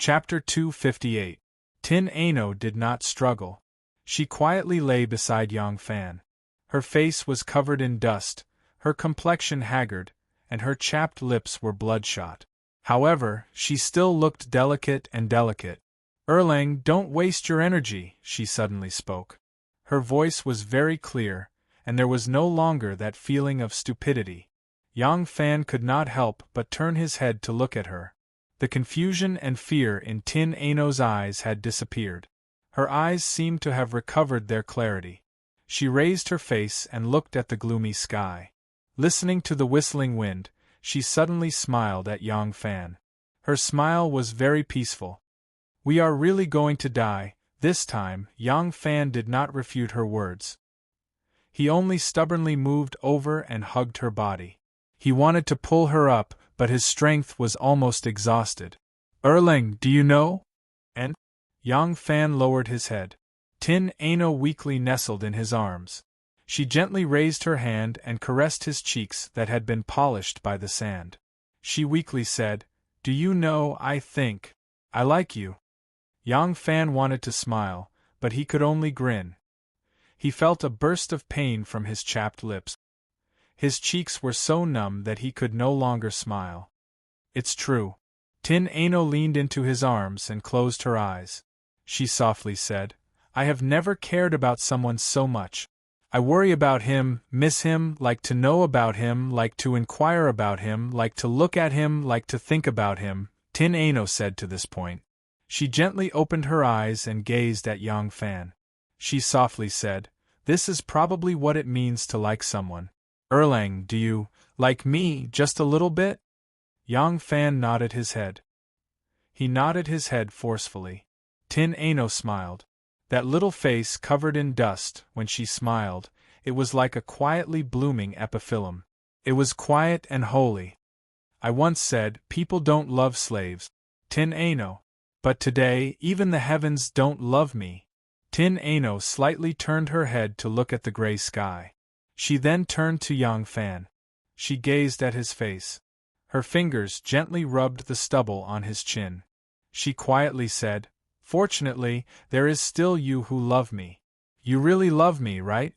Chapter 258. Tin Ano did not struggle. She quietly lay beside Yang Fan. Her face was covered in dust, her complexion haggard, and her chapped lips were bloodshot. However, she still looked delicate and delicate. "Erlang, don't waste your energy," she suddenly spoke. Her voice was very clear, and there was no longer that feeling of stupidity. Yang Fan could not help but turn his head to look at her. The confusion and fear in Tin Ano's eyes had disappeared. Her eyes seemed to have recovered their clarity. She raised her face and looked at the gloomy sky. Listening to the whistling wind, she suddenly smiled at Yang Fan. Her smile was very peaceful. "We are really going to die." This time, Yang Fan did not refute her words. He only stubbornly moved over and hugged her body. He wanted to pull her up, but his strength was almost exhausted. "Erlang, do you know?" And Yang Fan lowered his head. Tin Ano weakly nestled in his arms. She gently raised her hand and caressed his cheeks that had been polished by the sand. She weakly said, "Do you know, I think I like you." Yang Fan wanted to smile, but he could only grin. He felt a burst of pain from his chapped lips. His cheeks were so numb that he could no longer smile. "It's true." Tin Ano leaned into his arms and closed her eyes. She softly said, "I have never cared about someone so much. I worry about him, miss him, like to know about him, like to inquire about him, like to look at him, like to think about him," Tin Ano said to this point. She gently opened her eyes and gazed at Yang Fan. She softly said, "This is probably what it means to like someone. Erlang, do you like me just a little bit?" Yang Fan nodded his head. He nodded his head forcefully. Tin Ano smiled. That little face covered in dust, when she smiled, it was like a quietly blooming epiphyllum. It was quiet and holy. "I once said, people don't love slaves, Tin Ano. But today, even the heavens don't love me." Tin Ano slightly turned her head to look at the gray sky. She then turned to Yang Fan. She gazed at his face. Her fingers gently rubbed the stubble on his chin. She quietly said, "Fortunately, there is still you who love me. You really love me, right?"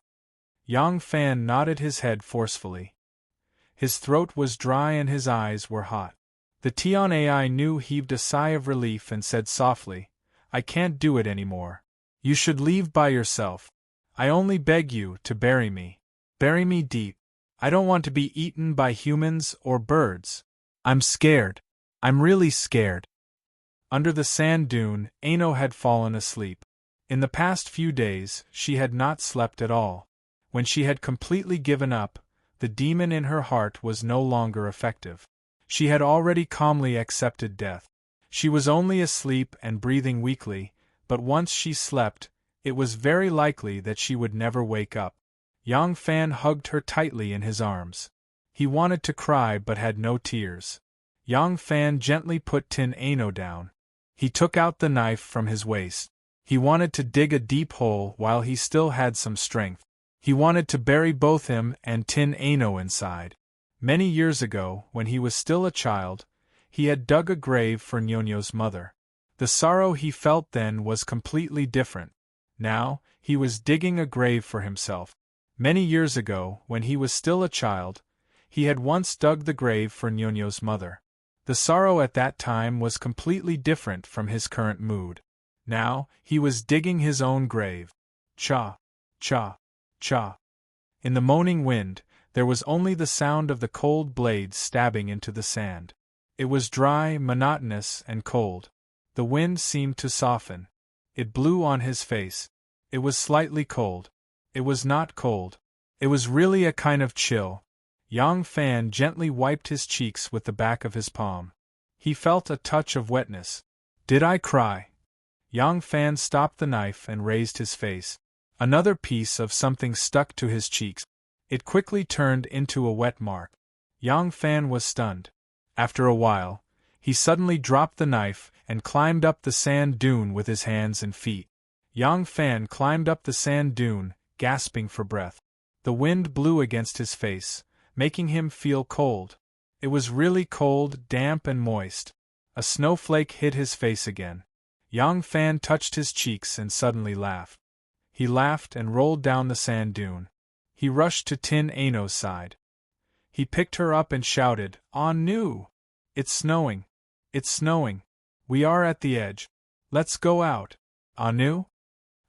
Yang Fan nodded his head forcefully. His throat was dry and his eyes were hot. The Tian Ai Nu heaved a sigh of relief and said softly, "I can't do it anymore. You should leave by yourself. I only beg you to bury me. Bury me deep. I don't want to be eaten by humans or birds. I'm scared. I'm really scared." Under the sand dune, Ano had fallen asleep. In the past few days, she had not slept at all. When she had completely given up, the demon in her heart was no longer effective. She had already calmly accepted death. She was only asleep and breathing weakly, but once she slept, it was very likely that she would never wake up. Yang Fan hugged her tightly in his arms. He wanted to cry but had no tears. Yang Fan gently put Tin Ano down. He took out the knife from his waist. He wanted to dig a deep hole while he still had some strength. He wanted to bury both him and Tin Ano inside. Many years ago, when he was still a child, he had dug a grave for Nyonyo's mother. The sorrow he felt then was completely different. Now, he was digging a grave for himself. Many years ago, when he was still a child, he had once dug the grave for Nyonyo's mother. The sorrow at that time was completely different from his current mood. Now, he was digging his own grave. Cha, cha, cha. In the moaning wind, there was only the sound of the cold blades stabbing into the sand. It was dry, monotonous, and cold. The wind seemed to soften. It blew on his face. It was slightly cold. It was not cold. It was really a kind of chill. Yang Fan gently wiped his cheeks with the back of his palm. He felt a touch of wetness. "Did I cry?" Yang Fan stopped the knife and raised his face. Another piece of something stuck to his cheeks. It quickly turned into a wet mark. Yang Fan was stunned. After a while, he suddenly dropped the knife and climbed up the sand dune with his hands and feet. Yang Fan climbed up the sand dune, gasping for breath. The wind blew against his face, making him feel cold. It was really cold, damp and moist. A snowflake hit his face again. Yang Fan touched his cheeks and suddenly laughed. He laughed and rolled down the sand dune. He rushed to Tin Ano's side. He picked her up and shouted, "Anu! It's snowing! It's snowing! We are at the edge! Let's go out! Anu?"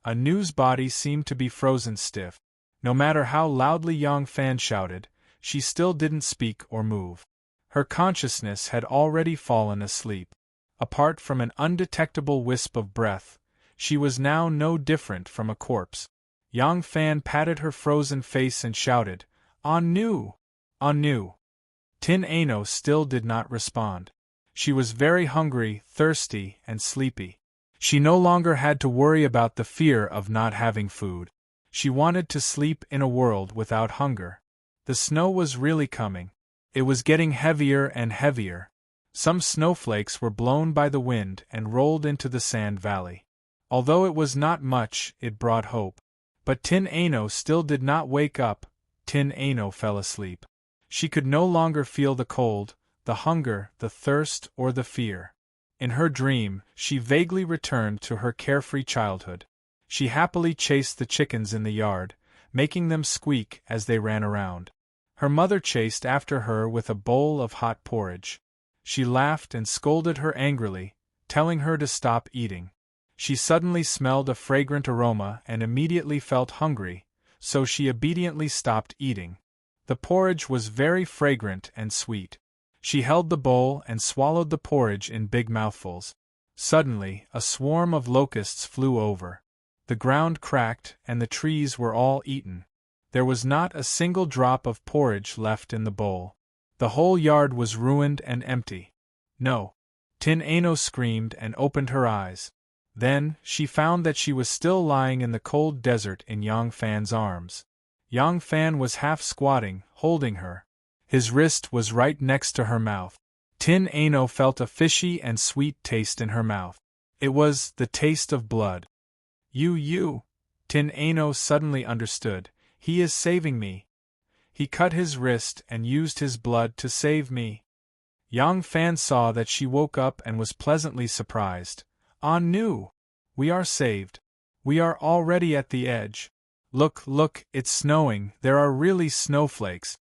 Anu's body seemed to be frozen stiff. No matter how loudly Yang Fan shouted, she still didn't speak or move. Her consciousness had already fallen asleep. Apart from an undetectable wisp of breath, she was now no different from a corpse. Yang Fan patted her frozen face and shouted, "Anu! Anu!" Tin Ano still did not respond. She was very hungry, thirsty, and sleepy. She no longer had to worry about the fear of not having food. She wanted to sleep in a world without hunger. The snow was really coming. It was getting heavier and heavier. Some snowflakes were blown by the wind and rolled into the sand valley. Although it was not much, it brought hope. But Tin Ano still did not wake up. Tin Ano fell asleep. She could no longer feel the cold, the hunger, the thirst, or the fear. In her dream, she vaguely returned to her carefree childhood. She happily chased the chickens in the yard, making them squeak as they ran around. Her mother chased after her with a bowl of hot porridge. She laughed and scolded her angrily, telling her to stop eating. She suddenly smelled a fragrant aroma and immediately felt hungry, so she obediently stopped eating. The porridge was very fragrant and sweet. She held the bowl and swallowed the porridge in big mouthfuls. Suddenly, a swarm of locusts flew over. The ground cracked and the trees were all eaten. There was not a single drop of porridge left in the bowl. The whole yard was ruined and empty. "No!" Tin Ano screamed and opened her eyes. Then, she found that she was still lying in the cold desert in Yang Fan's arms. Yang Fan was half squatting, holding her. His wrist was right next to her mouth. Tin Ano felt a fishy and sweet taste in her mouth. It was the taste of blood. You! Tin Ano suddenly understood. He is saving me. He cut his wrist and used his blood to save me. Yang Fan saw that she woke up and was pleasantly surprised. "Anu! We are saved. We are already at the edge. Look, it's snowing, there are really snowflakes."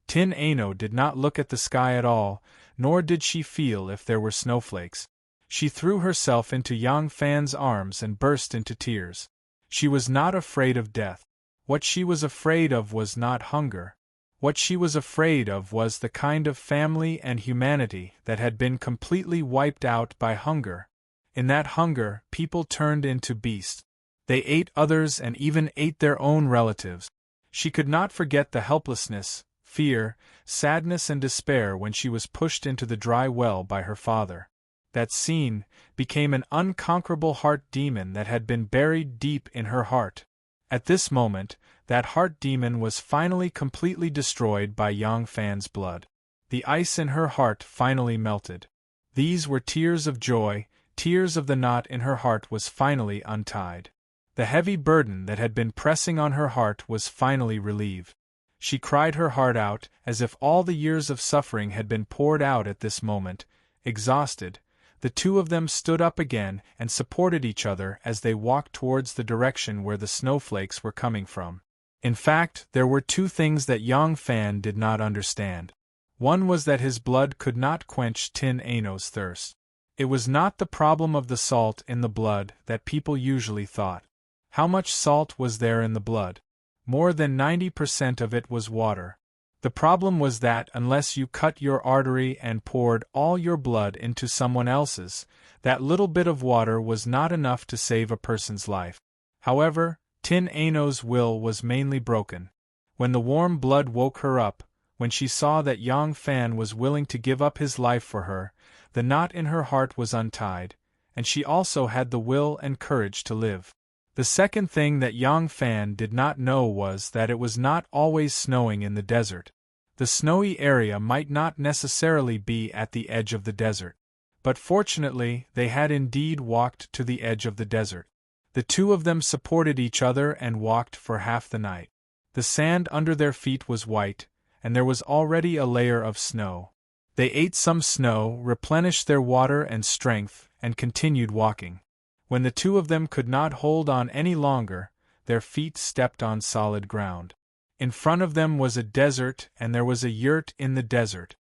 Tin Ano did not look at the sky at all, nor did she feel if there were snowflakes. She threw herself into Yang Fan's arms and burst into tears. She was not afraid of death. What she was afraid of was not hunger. What she was afraid of was the kind of family and humanity that had been completely wiped out by hunger. In that hunger, people turned into beasts. They ate others and even ate their own relatives. She could not forget the helplessness, fear, sadness and despair when she was pushed into the dry well by her father. That scene became an unconquerable heart demon that had been buried deep in her heart. At this moment, that heart demon was finally completely destroyed by Yang Fan's blood. The ice in her heart finally melted. These were tears of joy, tears of the knot in her heart was finally untied. The heavy burden that had been pressing on her heart was finally relieved. She cried her heart out, as if all the years of suffering had been poured out at this moment. Exhausted, the two of them stood up again and supported each other as they walked towards the direction where the snowflakes were coming from. In fact, there were two things that Yang Fan did not understand. One was that his blood could not quench Tin Ano's thirst. It was not the problem of the salt in the blood that people usually thought. How much salt was there in the blood? More than 90% of it was water. The problem was that unless you cut your artery and poured all your blood into someone else's, that little bit of water was not enough to save a person's life. However, Tin Ano's will was mainly broken. When the warm blood woke her up, when she saw that Yang Fan was willing to give up his life for her, the knot in her heart was untied, and she also had the will and courage to live. The second thing that Yang Fan did not know was that it was not always snowing in the desert. The snowy area might not necessarily be at the edge of the desert. But fortunately, they had indeed walked to the edge of the desert. The two of them supported each other and walked for half the night. The sand under their feet was white, and there was already a layer of snow. They ate some snow, replenished their water and strength, and continued walking. When the two of them could not hold on any longer, their feet stepped on solid ground. In front of them was a desert, and there was a yurt in the desert.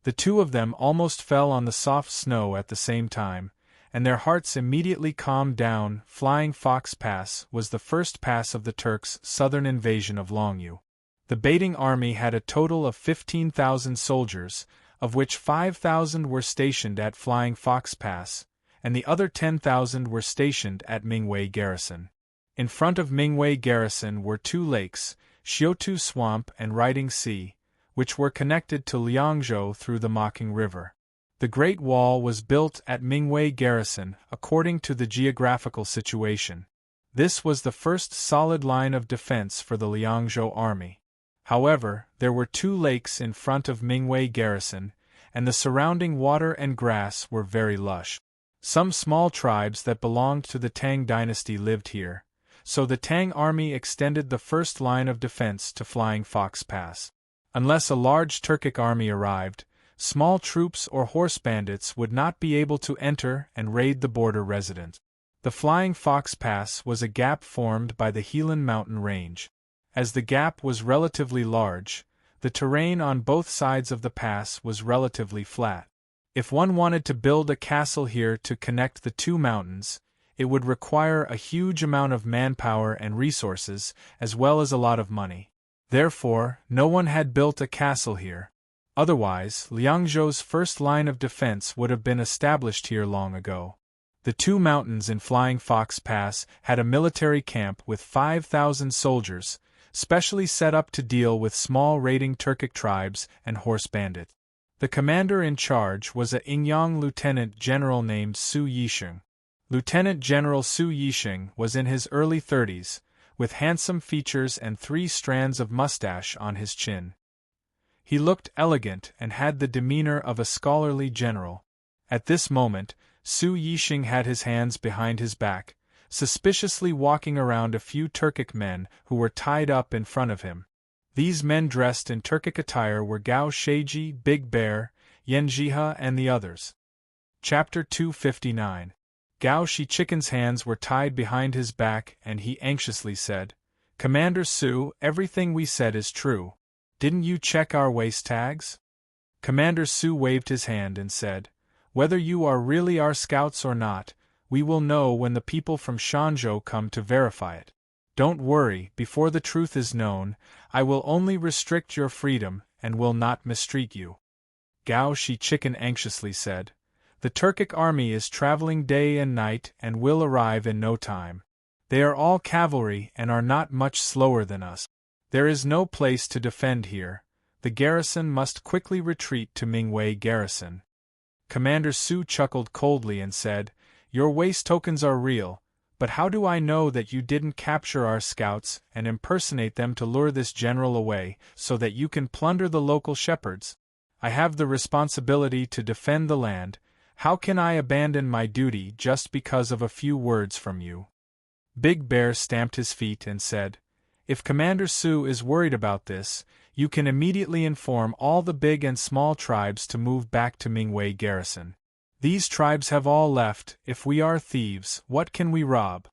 The two of them almost fell on the soft snow at the same time, and their hearts immediately calmed down. Flying Fox Pass was the first pass of the Turks' southern invasion of Longyu. The Baiting army had a total of 15,000 soldiers, of which 5,000 were stationed at Flying Fox Pass, and the other 10,000 were stationed at Mingwei Garrison. In front of Mingwei Garrison were two lakes, Xiutu Swamp and Riding Sea, which were connected to Liangzhou through the Mocking River. The Great Wall was built at Mingwei Garrison according to the geographical situation. This was the first solid line of defense for the Liangzhou army. However, there were two lakes in front of Mingwei Garrison, and the surrounding water and grass were very lush. Some small tribes that belonged to the Tang dynasty lived here, so the Tang army extended the first line of defense to Flying Fox Pass. Unless a large Turkic army arrived, small troops or horse bandits would not be able to enter and raid the border residents. The Flying Fox Pass was a gap formed by the Helan mountain range. As the gap was relatively large, the terrain on both sides of the pass was relatively flat. If one wanted to build a castle here to connect the two mountains, it would require a huge amount of manpower and resources, as well as a lot of money. Therefore, no one had built a castle here. Otherwise, Liangzhou's first line of defense would have been established here long ago. The two mountains in Flying Fox Pass had a military camp with 5,000 soldiers, specially set up to deal with small raiding Turkic tribes and horse bandits. The commander in charge was a Yingyang lieutenant general named Su Yisheng. Lieutenant General Su Yisheng was in his early 30s, with handsome features and 3 strands of mustache on his chin. He looked elegant and had the demeanor of a scholarly general. At this moment, Su Yisheng had his hands behind his back, suspiciously walking around a few Turkic men who were tied up in front of him. These men dressed in Turkic attire were Gao Sheiji, Big Bear, Yanjiha and the others. Chapter 259. Gao Shichiken's hands were tied behind his back and he anxiously said, "Commander Su, everything we said is true. Didn't you check our waist tags?" Commander Su waved his hand and said, "Whether you are really our scouts or not, we will know when the people from Shanzhou come to verify it. Don't worry, before the truth is known, I will only restrict your freedom and will not mistreat you." Gao Shichiken anxiously said, "The Turkic army is traveling day and night and will arrive in no time. They are all cavalry and are not much slower than us. There is no place to defend here. The garrison must quickly retreat to Mingwei Garrison." Commander Su chuckled coldly and said, "Your waist tokens are real, but how do I know that you didn't capture our scouts and impersonate them to lure this general away so that you can plunder the local shepherds? I have the responsibility to defend the land. How can I abandon my duty just because of a few words from you?" Big Bear stamped his feet and said, "If Commander Su is worried about this, you can immediately inform all the big and small tribes to move back to Mingwei Garrison. These tribes have all left. If we are thieves, what can we rob?"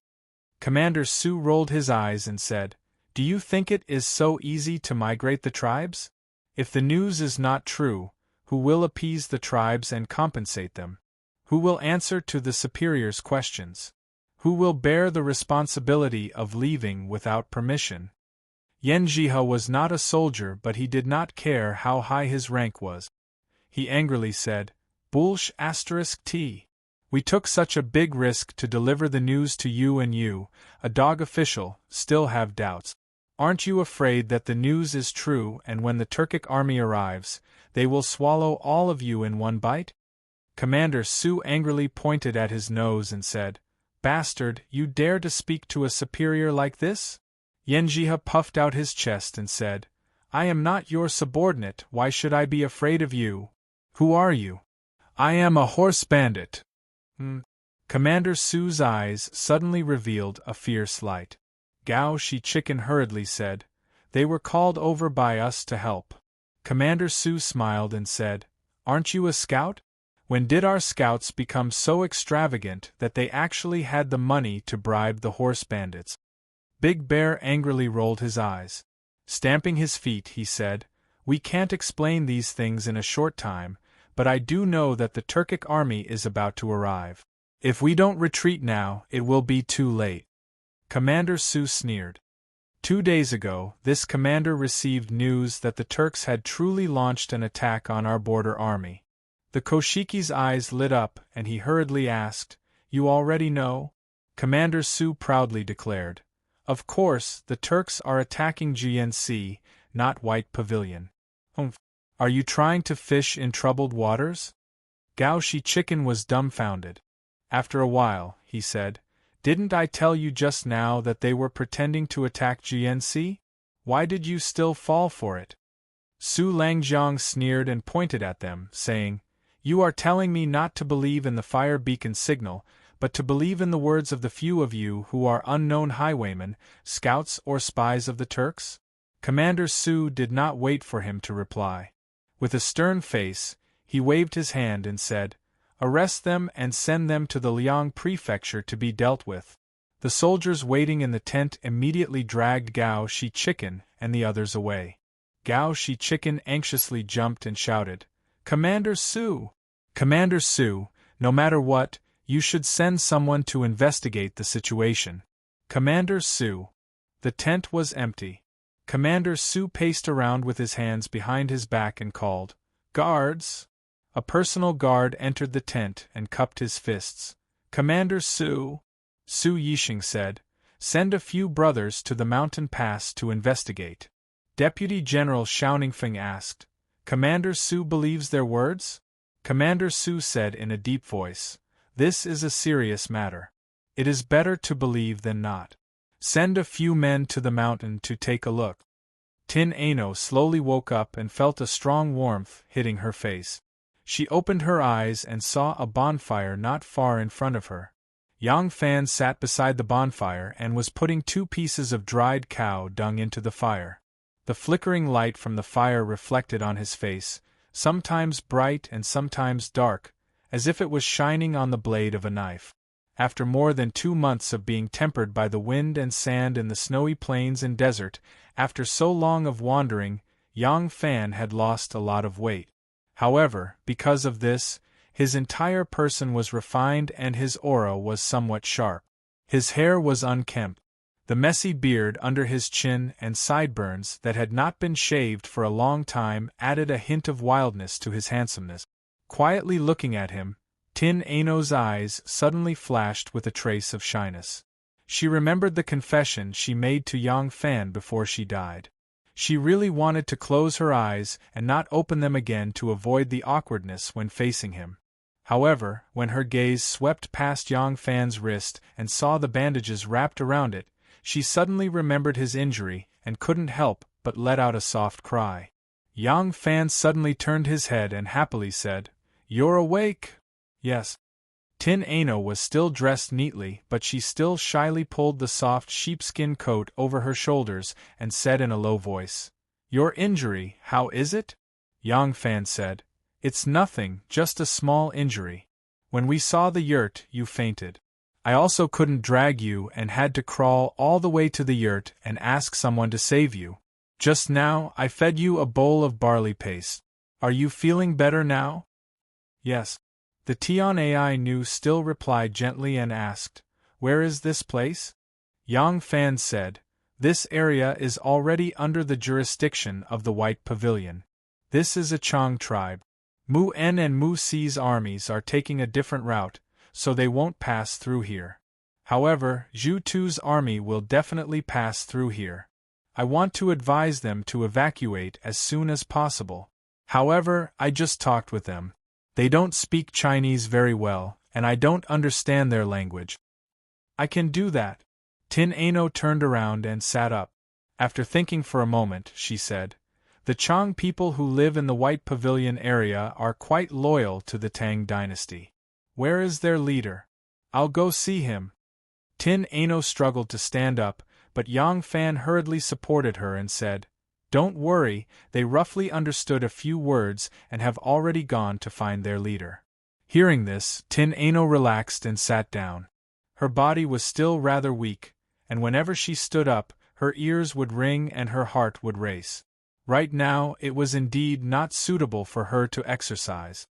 Commander Su rolled his eyes and said, "Do you think it is so easy to migrate the tribes? If the news is not true, who will appease the tribes and compensate them? Who will answer to the superior's questions? Who will bear the responsibility of leaving without permission?" Yanjiha was not a soldier, but he did not care how high his rank was. He angrily said, "Bulsh *t. We took such a big risk to deliver the news to you, and you, a dog official, still have doubts. Aren't you afraid that the news is true and when the Turkic army arrives, they will swallow all of you in one bite?" Commander Su angrily pointed at his nose and said, "Bastard, you dare to speak to a superior like this?" Yanjiha puffed out his chest and said, "I am not your subordinate, why should I be afraid of you? Who are you?" "I am a horse bandit." Commander Su's eyes suddenly revealed a fierce light. Gao Shichiken hurriedly said, "They were called over by us to help." Commander Su smiled and said, Aren't you a scout? When did our scouts become so extravagant that they actually had the money to bribe the horse bandits? Big Bear angrily rolled his eyes. Stamping his feet, he said, "We can't explain these things in a short time, but I do know that the Turkic army is about to arrive. If we don't retreat now, it will be too late." Commander Su sneered. 2 days ago, this commander received news that the Turks had truly launched an attack on our border army. The Koshiki's eyes lit up and he hurriedly asked, "You already know?" Commander Su proudly declared, "Of course, the Turks are attacking GNC, not White Pavilion." Are you trying to fish in troubled waters? Gao Shi Chicken was dumbfounded. After a while, he said, "Didn't I tell you just now that they were pretending to attack GNC? Why did you still fall for it?" Su Langjiang sneered and pointed at them, saying, "You are telling me not to believe in the fire beacon signal, but to believe in the words of the few of you who are unknown highwaymen, scouts or spies of the Turks?" Commander Su did not wait for him to reply. With a stern face, he waved his hand and said, "Arrest them and send them to the Liang prefecture to be dealt with." The soldiers waiting in the tent immediately dragged Gao Shi Chicken and the others away. Gao Shi Chicken anxiously jumped and shouted, "Commander Su! Commander Su, no matter what, you should send someone to investigate the situation." Commander Su. The tent was empty. Commander Su paced around with his hands behind his back and called, "Guards!" A personal guard entered the tent and cupped his fists. "Commander Su," Su Yixing said, "send a few brothers to the mountain pass to investigate." Deputy General Xiaoningfeng asked, "Commander Su believes their words?" Commander Su said in a deep voice, "This is a serious matter. It is better to believe than not. Send a few men to the mountain to take a look." Tin Ano slowly woke up and felt a strong warmth hitting her face. She opened her eyes and saw a bonfire not far in front of her. Yang Fan sat beside the bonfire and was putting 2 pieces of dried cow dung into the fire. The flickering light from the fire reflected on his face, sometimes bright and sometimes dark, as if it was shining on the blade of a knife. After more than 2 months of being tempered by the wind and sand in the snowy plains and desert, after so long of wandering, Yang Fan had lost a lot of weight. However, because of this, his entire person was refined and his aura was somewhat sharp. His hair was unkempt. The messy beard under his chin and sideburns that had not been shaved for a long time added a hint of wildness to his handsomeness. Quietly looking at him, Tin Ano's eyes suddenly flashed with a trace of shyness. She remembered the confession she made to Yang Fan before she died. She really wanted to close her eyes and not open them again to avoid the awkwardness when facing him. However, when her gaze swept past Yang Fan's wrist and saw the bandages wrapped around it, she suddenly remembered his injury and couldn't help but let out a soft cry. Yang Fan suddenly turned his head and happily said, "You're awake!" "Yes." Tin Ano was still dressed neatly, but she still shyly pulled the soft sheepskin coat over her shoulders and said in a low voice, "Your injury, how is it?" Yang Fan said, "It's nothing, just a small injury. When we saw the yurt, you fainted. I also couldn't drag you and had to crawl all the way to the yurt and ask someone to save you. Just now, I fed you a bowl of barley paste. Are you feeling better now?" "Yes." The Tian Ai Nu still replied gently and asked, "Where is this place?" Yang Fan said, "This area is already under the jurisdiction of the White Pavilion. This is a Chang tribe. Mu En and Mu Si's armies are taking a different route, so they won't pass through here. However, Zhu Tu's army will definitely pass through here. I want to advise them to evacuate as soon as possible. However, I just talked with them. They don't speak Chinese very well, and I don't understand their language." "I can do that." Tin Ano turned around and sat up. After thinking for a moment, she said, "The Chang people who live in the White Pavilion area are quite loyal to the Tang dynasty. Where is their leader? I'll go see him." Tin Ano struggled to stand up, but Yang Fan hurriedly supported her and said, Don't worry, they roughly understood a few words and have already gone to find their leader. Hearing this, Tin Ano relaxed and sat down. Her body was still rather weak, and whenever she stood up, her ears would ring and her heart would race. Right now, it was indeed not suitable for her to exercise.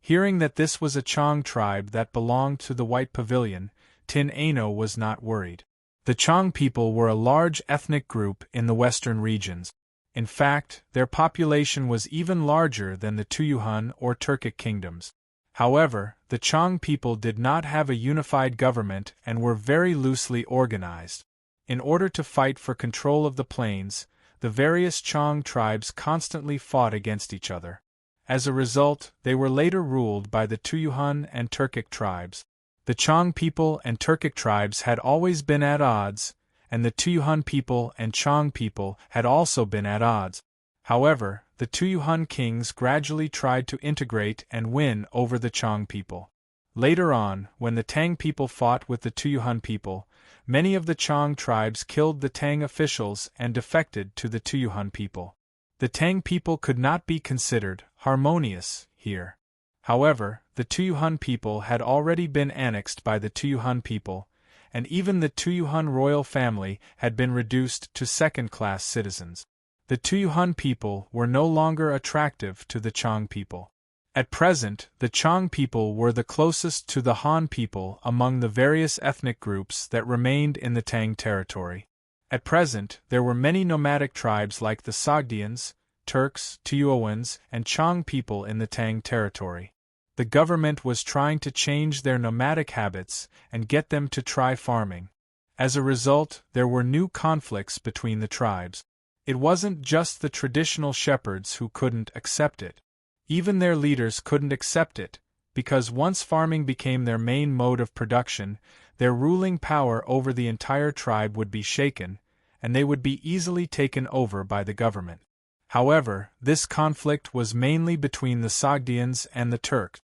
Hearing that this was a Chang tribe that belonged to the White Pavilion, Tin Ano was not worried. The Chang people were a large ethnic group in the western regions. In fact, their population was even larger than the Tuyuhun or Turkic kingdoms. However, the Chang people did not have a unified government and were very loosely organized. In order to fight for control of the plains, the various Chang tribes constantly fought against each other. As a result, they were later ruled by the Tuyuhun and Turkic tribes. The Chang people and Turkic tribes had always been at odds, and the Tuyuhun people and Chang people had also been at odds. However, the Tuyuhun kings gradually tried to integrate and win over the Chang people. Later on, when the Tang people fought with the Tuyuhun people, many of the Chang tribes killed the Tang officials and defected to the Tuyuhun people. The Tang people could not be considered harmonious here. However, the Tuyuhun people had already been annexed by the Tuyuhun people, and even the Tuyuhun royal family had been reduced to second-class citizens. The Tuyuhun people were no longer attractive to the Chang people. At present, the Chang people were the closest to the Han people among the various ethnic groups that remained in the Tang territory. At present, there were many nomadic tribes like the Sogdians, Turks, Tuyuans, and Chang people in the Tang territory. The government was trying to change their nomadic habits and get them to try farming. As a result, there were new conflicts between the tribes. It wasn't just the traditional shepherds who couldn't accept it. Even their leaders couldn't accept it, because once farming became their main mode of production, their ruling power over the entire tribe would be shaken, and they would be easily taken over by the government. However, this conflict was mainly between the Sogdians and the Turks.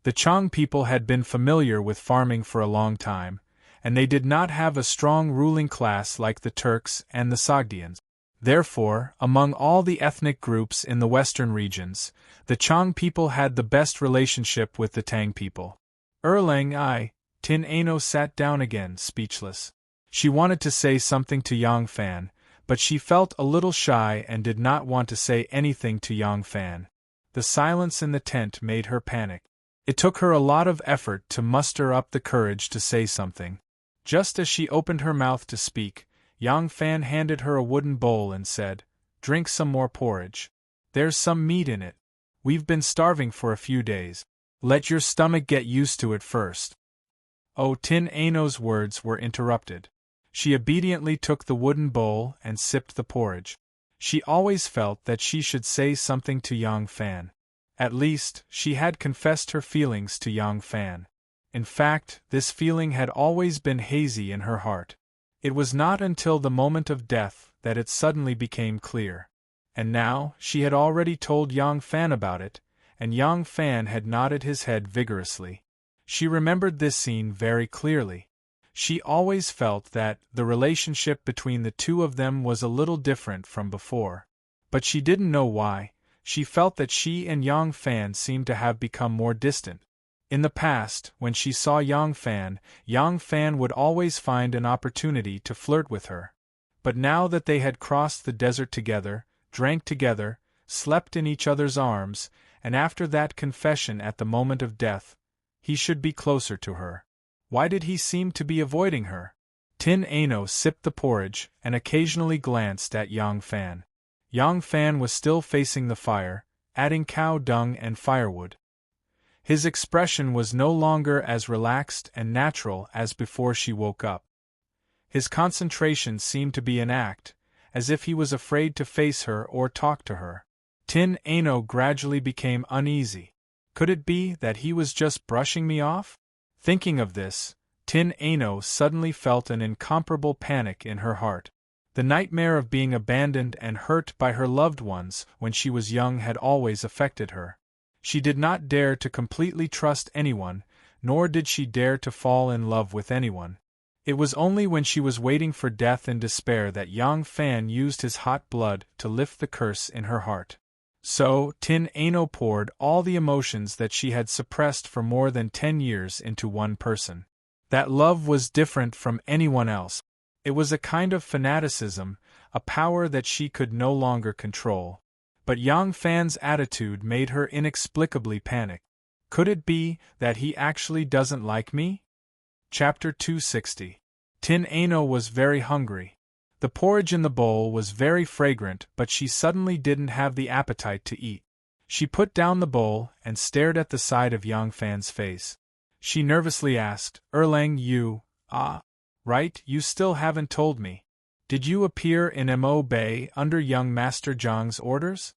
The Chang people had been familiar with farming for a long time, and they did not have a strong ruling class like the Turks and the Sogdians. Therefore, among all the ethnic groups in the western regions, the Chang people had the best relationship with the Tang people. Tin Ano sat down again, speechless. She wanted to say something to Yang Fan, but she felt a little shy and did not want to say anything to Yang Fan. The silence in the tent made her panic. It took her a lot of effort to muster up the courage to say something. Just as she opened her mouth to speak, Yang Fan handed her a wooden bowl and said, "Drink some more porridge. There's some meat in it. We've been starving for a few days. Let your stomach get used to it first." Oh, Tin Ano's words were interrupted. She obediently took the wooden bowl and sipped the porridge. She always felt that she should say something to Yang Fan. At least, she had confessed her feelings to Yang Fan. In fact, this feeling had always been hazy in her heart. It was not until the moment of death that it suddenly became clear. And now, she had already told Yang Fan about it, and Yang Fan had nodded his head vigorously. She remembered this scene very clearly. She always felt that the relationship between the two of them was a little different from before. But she didn't know why. She felt that she and Yang Fan seemed to have become more distant. In the past, when she saw Yang Fan would always find an opportunity to flirt with her. But now that they had crossed the desert together, drank together, slept in each other's arms, and after that confession at the moment of death, he should be closer to her. Why did he seem to be avoiding her? Tin Ano sipped the porridge and occasionally glanced at Yang Fan. Yang Fan was still facing the fire, adding cow dung and firewood. His expression was no longer as relaxed and natural as before she woke up. His concentration seemed to be an act, as if he was afraid to face her or talk to her. Tin Ano gradually became uneasy. Could it be that he was just brushing me off? Thinking of this, Tin Ano suddenly felt an incomparable panic in her heart. The nightmare of being abandoned and hurt by her loved ones when she was young had always affected her. She did not dare to completely trust anyone, nor did she dare to fall in love with anyone. It was only when she was waiting for death in despair that Yang Fan used his hot blood to lift the curse in her heart. So, Tin Ano poured all the emotions that she had suppressed for more than 10 years into one person. That love was different from anyone else. It was a kind of fanaticism, a power that she could no longer control. But Yang Fan's attitude made her inexplicably panic. Could it be that he actually doesn't like me? Chapter 260. Tin Ano was very hungry. The porridge in the bowl was very fragrant, but she suddenly didn't have the appetite to eat. She put down the bowl and stared at the side of Yang Fan's face. She nervously asked, "Erlang, right, you still haven't told me. Did you appear in Mo Bay under young Master Jiang's orders?"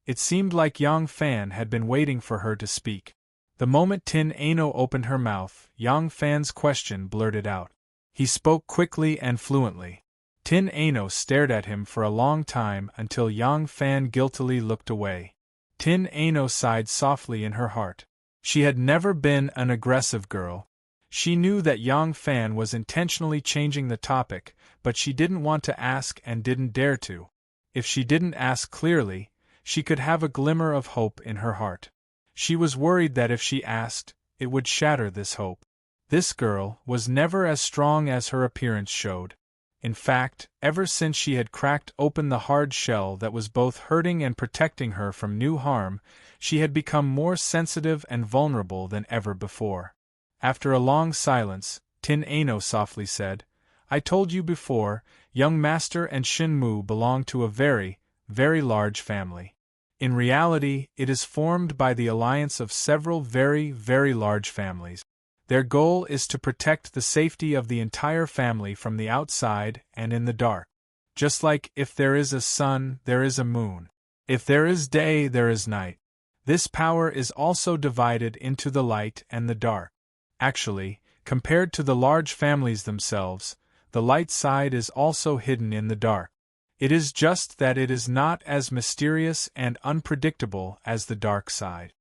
It seemed like Yang Fan had been waiting for her to speak. The moment Tin Ano opened her mouth, Yang Fan's question blurted out. He spoke quickly and fluently. Tin Ano stared at him for a long time until Yang Fan guiltily looked away. Tin Ano sighed softly in her heart. She had never been an aggressive girl. She knew that Yang Fan was intentionally changing the topic, but she didn't want to ask and didn't dare to. If she didn't ask clearly, she could have a glimmer of hope in her heart. She was worried that if she asked, it would shatter this hope. This girl was never as strong as her appearance showed. In fact, ever since she had cracked open the hard shell that was both hurting and protecting her from new harm, she had become more sensitive and vulnerable than ever before. After a long silence, Tin Ano softly said, "I told you before, young Master and Shin Mu belong to a very, very large family. In reality, it is formed by the alliance of several very, very large families. Their goal is to protect the safety of the entire family from the outside and in the dark. Just like if there is a sun, there is a moon. If there is day, there is night. This power is also divided into the light and the dark. Actually, compared to the large families themselves, the light side is also hidden in the dark. It is just that it is not as mysterious and unpredictable as the dark side."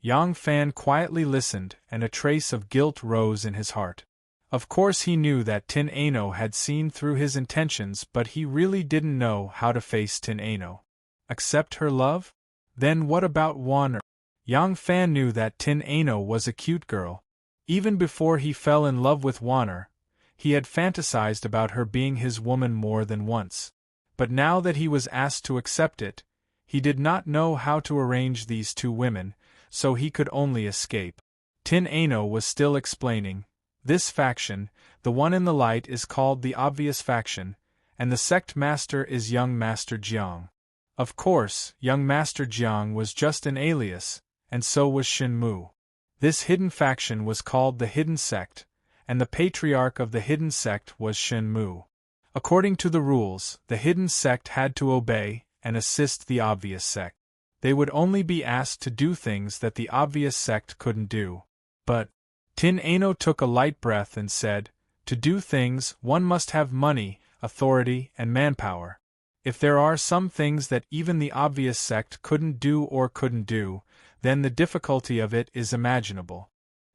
Yang Fan quietly listened, and a trace of guilt rose in his heart. Of course he knew that Tin Ano had seen through his intentions, but he really didn't know how to face Tin Ano. Accept her love? Then what about Wanner? Yang Fan knew that Tin Ano was a cute girl. Even before he fell in love with Wanner, he had fantasized about her being his woman more than once. But now that he was asked to accept it, he did not know how to arrange these two women, so he could only escape. Tin Ano was still explaining. This faction, the one in the light, is called the obvious faction, and the sect master is young Master Jiang. Of course, young Master Jiang was just an alias, and so was Shin Mu. This hidden faction was called the Hidden Sect, and the patriarch of the Hidden Sect was Shin Mu. According to the rules, the Hidden Sect had to obey and assist the Obvious Sect. They would only be asked to do things that the Obvious Sect couldn't do. But Tin Ano took a light breath and said, "To do things, one must have money, authority, and manpower. If there are some things that even the Obvious Sect couldn't do, then the difficulty of it is imaginable.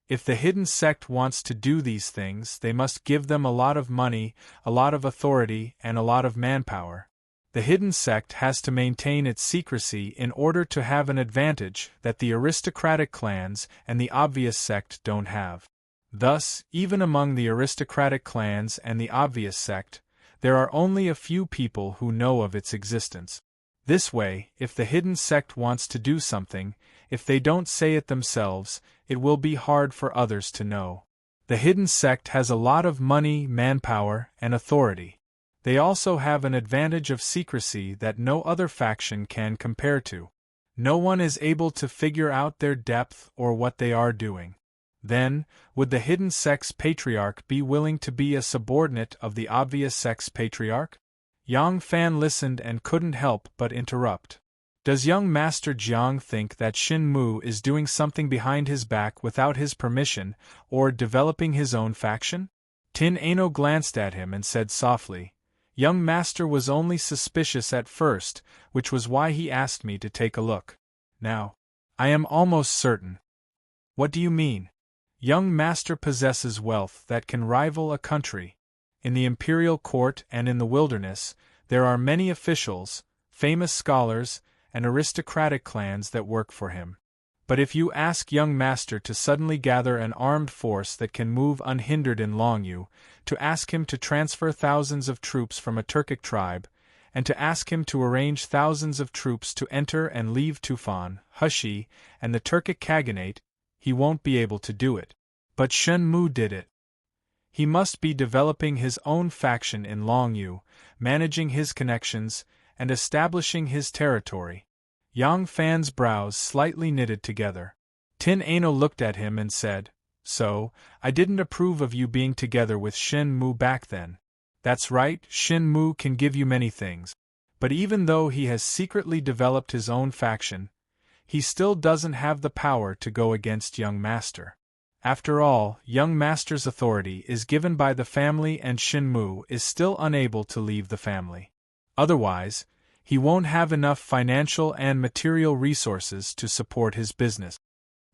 If the Hidden Sect wants to do these things, they must give them a lot of money, a lot of authority, and a lot of manpower. The Hidden Sect has to maintain its secrecy in order to have an advantage that the aristocratic clans and the Obvious Sect don't have. Thus, even among the aristocratic clans and the Obvious Sect, there are only a few people who know of its existence. This way, if the Hidden Sect wants to do something, if they don't say it themselves, it will be hard for others to know. The Hidden Sect has a lot of money, manpower, and authority. They also have an advantage of secrecy that no other faction can compare to. No one is able to figure out their depth or what they are doing. Then, would the Hidden Sect's patriarch be willing to be a subordinate of the Obvious Sect's patriarch?" Yang Fan listened and couldn't help but interrupt. "Does young Master Jiang think that Shin Mu is doing something behind his back without his permission, or developing his own faction?" Tin Ano glanced at him and said softly, "Young Master was only suspicious at first, which was why he asked me to take a look. Now, I am almost certain." "What do you mean?" Young master possesses wealth that can rival a country. In the imperial court and in the wilderness, there are many officials, famous scholars, and aristocratic clans that work for him. But if you ask young master to suddenly gather an armed force that can move unhindered in Longyu, to ask him to transfer thousands of troops from a Turkic tribe, and to ask him to arrange thousands of troops to enter and leave Tufan, Hushi, and the Turkic Khaganate, he won't be able to do it. But Shen Mu did it. He must be developing his own faction in Longyu, managing his connections, and establishing his territory. Yang Fan's brows slightly knitted together. Tin Ano looked at him and said, "So, I didn't approve of you being together with Shen Mu back then. That's right, Shen Mu can give you many things. But even though he has secretly developed his own faction, he still doesn't have the power to go against young master. After all, young master's authority is given by the family and Shen Mu is still unable to leave the family. Otherwise, he won't have enough financial and material resources to support his business."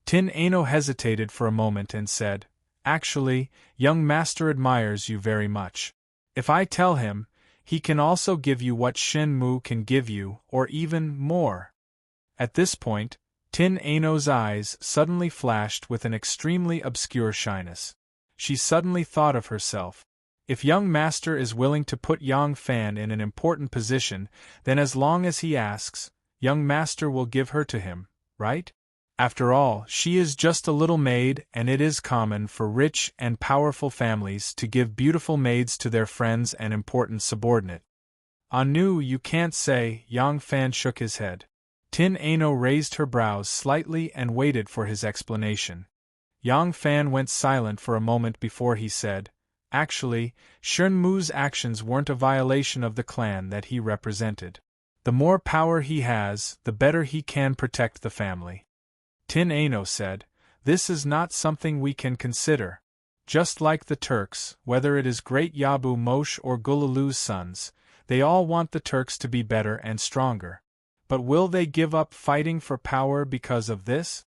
Tin Ano hesitated for a moment and said, "Actually, young master admires you very much. If I tell him, he can also give you what Shen Mu can give you, or even more." At this point, Tin Ano's eyes suddenly flashed with an extremely obscure shyness. She suddenly thought of herself. If young master is willing to put Yang Fan in an important position, then as long as he asks, young master will give her to him, right? After all, she is just a little maid, and it is common for rich and powerful families to give beautiful maids to their friends and important subordinate. "Anu, you can't say," Yang Fan shook his head. Tin Ano raised her brows slightly and waited for his explanation. Yang Fan went silent for a moment before he said, "Actually, Shen Mu's actions weren't a violation of the clan that he represented. The more power he has, the better he can protect the family." Tin Ano said, "This is not something we can consider. Just like the Turks, whether it is Great Yabu Moshe or Gulalu's sons, they all want the Turks to be better and stronger. But will they give up fighting for power because of this?"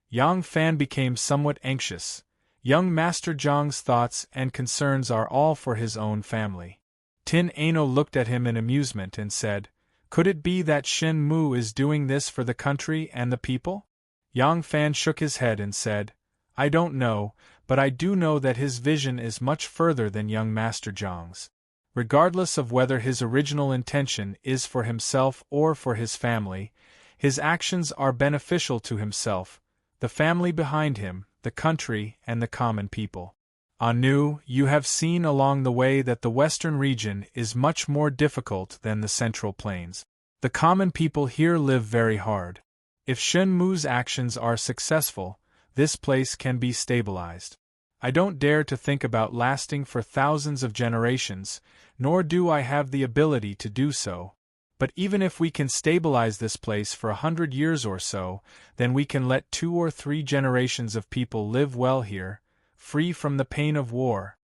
Yang Fan became somewhat anxious. Young Master Zhang's thoughts and concerns are all for his own family. Tin Ano looked at him in amusement and said, "Could it be that Shen Mu is doing this for the country and the people?" Yang Fan shook his head and said, "I don't know, but I do know that his vision is much further than young Master Zhang's. Regardless of whether his original intention is for himself or for his family, his actions are beneficial to himself, the family behind him, the country, and the common people. Anu, you have seen along the way that the western region is much more difficult than the central plains. The common people here live very hard. If Shen Mu's actions are successful, this place can be stabilized. I don't dare to think about lasting for thousands of generations, nor do I have the ability to do so. But even if we can stabilize this place for 100 years or so, then we can let 2 or 3 generations of people live well here, free from the pain of war."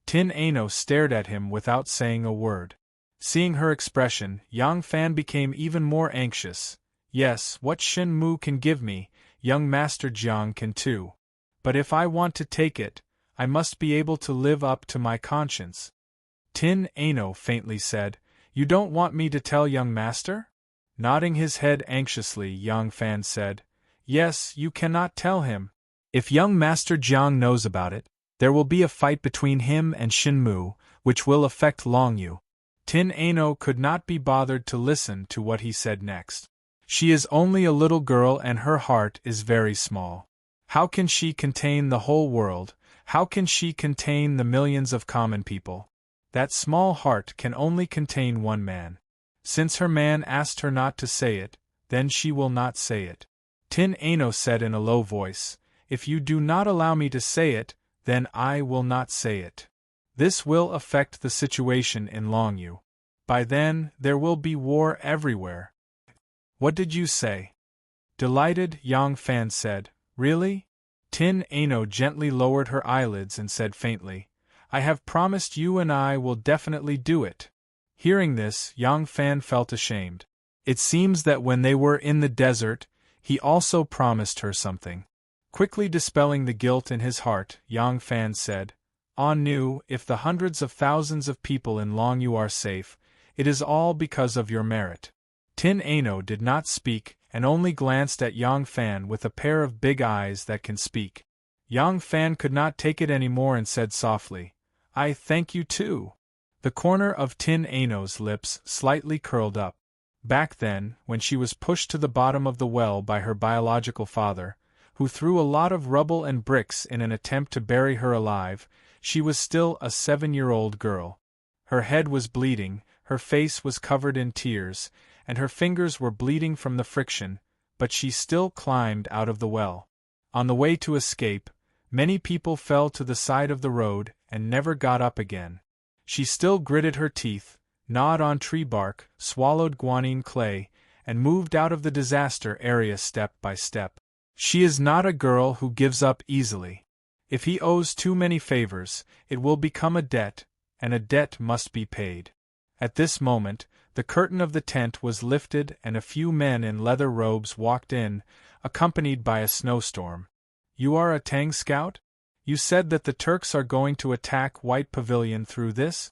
Tin Ano stared at him without saying a word. Seeing her expression, Yang Fan became even more anxious. "Yes, what Shen Mu can give me, young Master Jiang can too. But if I want to take it, I must be able to live up to my conscience." Tin Ano faintly said, "You don't want me to tell young master?" Nodding his head anxiously, Yang Fan said, "Yes, you cannot tell him. If young Master Jiang knows about it, there will be a fight between him and Shen Mu, which will affect Longyu." Tin Ano could not be bothered to listen to what he said next. She is only a little girl and her heart is very small. How can she contain the whole world? How can she contain the millions of common people? That small heart can only contain one man. Since her man asked her not to say it, then she will not say it. Tin Ano said in a low voice, "If you do not allow me to say it, then I will not say it. This will affect the situation in Longyu. By then, there will be war everywhere." "What did you say?" Delighted, Yang Fan said, "Really?" Tin Ano gently lowered her eyelids and said faintly, "I have promised you and I will definitely do it." Hearing this, Yang Fan felt ashamed. It seems that when they were in the desert, he also promised her something. Quickly dispelling the guilt in his heart, Yang Fan said, "Ah Nu, if the hundreds of thousands of people in Longyu are safe, it is all because of your merit." Tin Ano did not speak, and only glanced at Yang Fan with a pair of big eyes that can speak. Yang Fan could not take it any more and said softly, "I thank you too." The corner of Tin Ano's lips slightly curled up. Back then, when she was pushed to the bottom of the well by her biological father, who threw a lot of rubble and bricks in an attempt to bury her alive, she was still a 7-year-old girl. Her head was bleeding, her face was covered in tears, and her fingers were bleeding from the friction, but she still climbed out of the well. On the way to escape, many people fell to the side of the road and never got up again. She still gritted her teeth, gnawed on tree bark, swallowed guanine clay, and moved out of the disaster area step by step. She is not a girl who gives up easily. If he owes too many favors, it will become a debt, and a debt must be paid. At this moment, the curtain of the tent was lifted and a few men in leather robes walked in, accompanied by a snowstorm. "You are a Tang scout? You said that the Turks are going to attack White Pavilion through this?"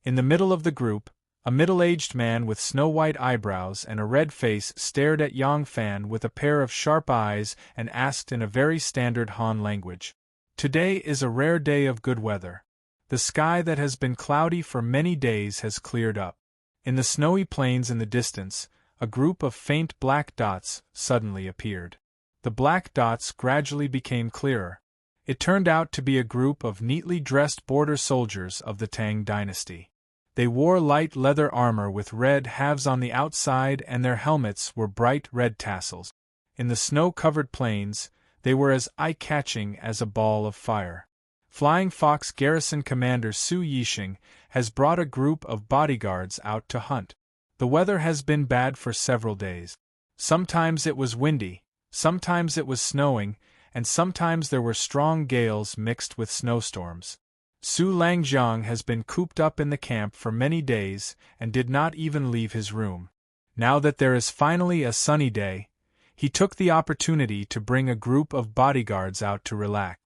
In the middle of the group, a middle-aged man with snow-white eyebrows and a red face stared at Yang Fan with a pair of sharp eyes and asked in a very standard Han language, "Today is a rare day of good weather. The sky that has been cloudy for many days has cleared up." In the snowy plains in the distance, a group of faint black dots suddenly appeared. The black dots gradually became clearer. It turned out to be a group of neatly dressed border soldiers of the Tang dynasty. They wore light leather armor with red halves on the outside, and their helmets were bright red tassels. In the snow-covered plains, they were as eye-catching as a ball of fire. Flying Fox Garrison Commander Su Yixing has brought a group of bodyguards out to hunt. The weather has been bad for several days. Sometimes it was windy, sometimes it was snowing, and sometimes there were strong gales mixed with snowstorms. Su Langjiang has been cooped up in the camp for many days and did not even leave his room. Now that there is finally a sunny day, he took the opportunity to bring a group of bodyguards out to relax.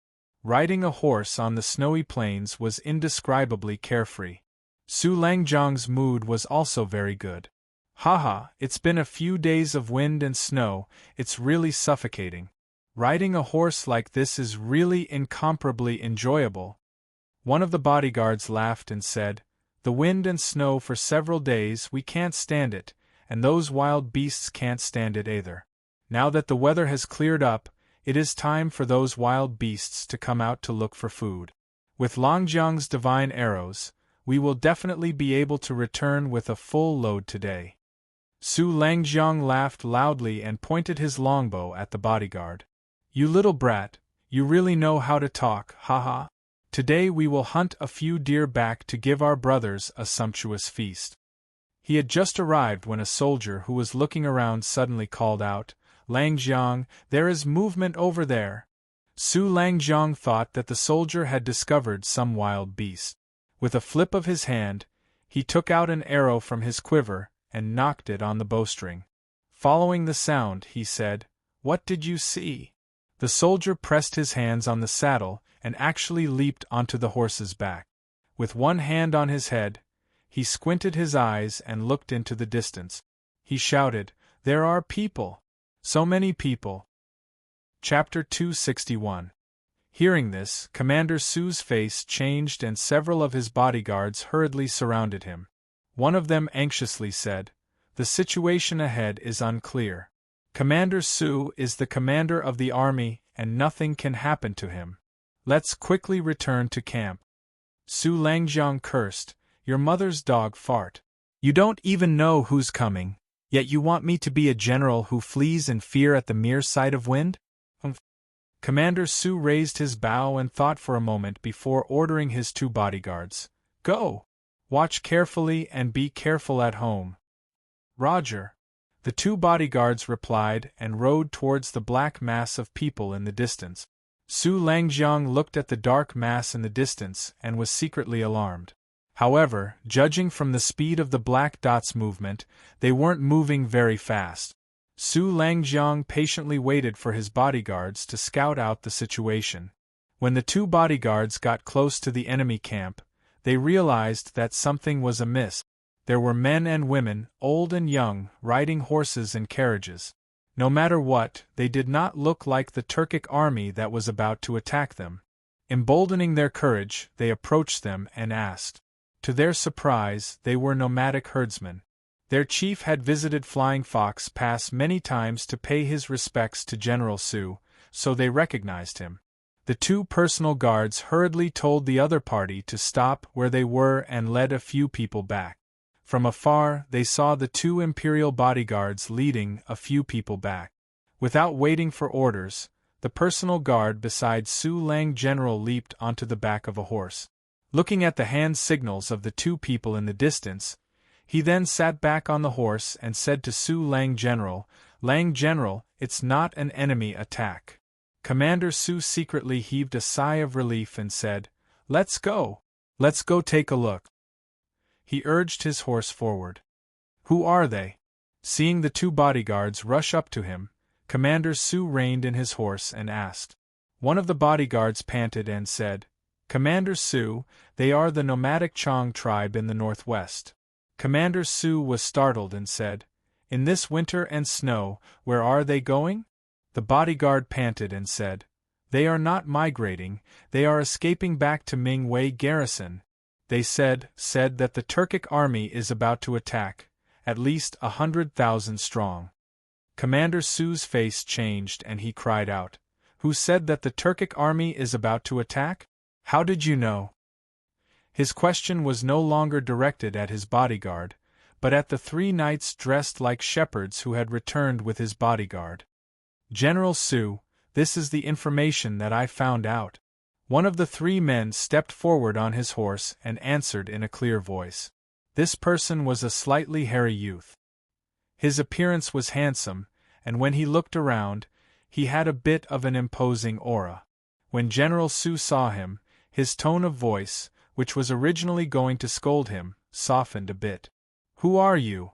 Riding a horse on the snowy plains was indescribably carefree. Su Langjiang's mood was also very good. "Haha, it's been a few days of wind and snow, it's really suffocating. Riding a horse like this is really incomparably enjoyable." One of the bodyguards laughed and said, "The wind and snow for several days, we can't stand it, and those wild beasts can't stand it either. Now that the weather has cleared up, it is time for those wild beasts to come out to look for food. With Langjiang's divine arrows, we will definitely be able to return with a full load today." Su Langjiang laughed loudly and pointed his longbow at the bodyguard. "You little brat, you really know how to talk, haha. Today we will hunt a few deer back to give our brothers a sumptuous feast." He had just arrived when a soldier who was looking around suddenly called out, "Langjiang, there is movement over there." Su Langjiang thought that the soldier had discovered some wild beast. With a flip of his hand, he took out an arrow from his quiver and knocked it on the bowstring. Following the sound, he said, "What did you see?" The soldier pressed his hands on the saddle and actually leaped onto the horse's back. With one hand on his head, he squinted his eyes and looked into the distance. He shouted, "There are people! So many people!" Chapter 261. Hearing this, Commander Su's face changed and several of his bodyguards hurriedly surrounded him. One of them anxiously said, "The situation ahead is unclear. Commander Su is the commander of the army and nothing can happen to him. Let's quickly return to camp." Su Langjiang cursed, "Your mother's dog fart. You don't even know who's coming, yet you want me to be a general who flees in fear at the mere sight of wind?" Commander Su raised his bow and thought for a moment before ordering his 2 bodyguards, "Go! Watch carefully and be careful at home." "Roger." The 2 bodyguards replied and rode towards the black mass of people in the distance. Su Langjiang looked at the dark mass in the distance and was secretly alarmed. However, judging from the speed of the black dots' movement, they weren't moving very fast. Su Langjiang patiently waited for his bodyguards to scout out the situation. When the two bodyguards got close to the enemy camp, they realized that something was amiss. There were men and women, old and young, riding horses and carriages. No matter what, they did not look like the Turkic army that was about to attack them. Emboldening their courage, they approached them and asked. To their surprise, they were nomadic herdsmen. Their chief had visited Flying Fox Pass many times to pay his respects to General Su, so they recognized him. The two personal guards hurriedly told the other party to stop where they were and led a few people back. From afar, they saw the two imperial bodyguards leading a few people back. Without waiting for orders, the personal guard beside Su Lang General leaped onto the back of a horse. Looking at the hand signals of the two people in the distance, he then sat back on the horse and said to Su Lang General, it's not an enemy attack. Commander Su secretly heaved a sigh of relief and said, Let's go take a look. He urged his horse forward. Who are they? Seeing the two bodyguards rush up to him, Commander Su reined in his horse and asked. One of the bodyguards panted and said, Commander Su, they are the nomadic Chong tribe in the northwest. Commander Su was startled and said, In this winter and snow, where are they going? The bodyguard panted and said, They are not migrating, they are escaping back to Ming Wei garrison. They said that the Turkic army is about to attack, at least 100,000 strong. Commander Su's face changed and he cried out, Who said that the Turkic army is about to attack? How did you know? His question was no longer directed at his bodyguard, but at the three knights dressed like shepherds who had returned with his bodyguard. General Su, this is the information that I found out. One of the three men stepped forward on his horse and answered in a clear voice. This person was a slightly hairy youth. His appearance was handsome, and when he looked around, he had a bit of an imposing aura. When General Su saw him, his tone of voice, which was originally going to scold him, softened a bit. Who are you?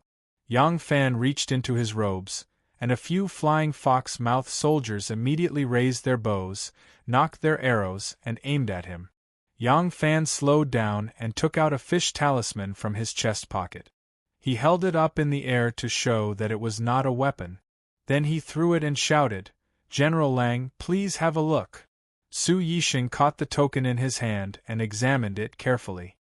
Yang Fan reached into his robes, and a few flying fox-mouthed soldiers immediately raised their bows, knocked their arrows, and aimed at him. Yang Fan slowed down and took out a fish talisman from his chest pocket. He held it up in the air to show that it was not a weapon. Then he threw it and shouted, General Lang, please have a look. Su Yixing caught the token in his hand and examined it carefully.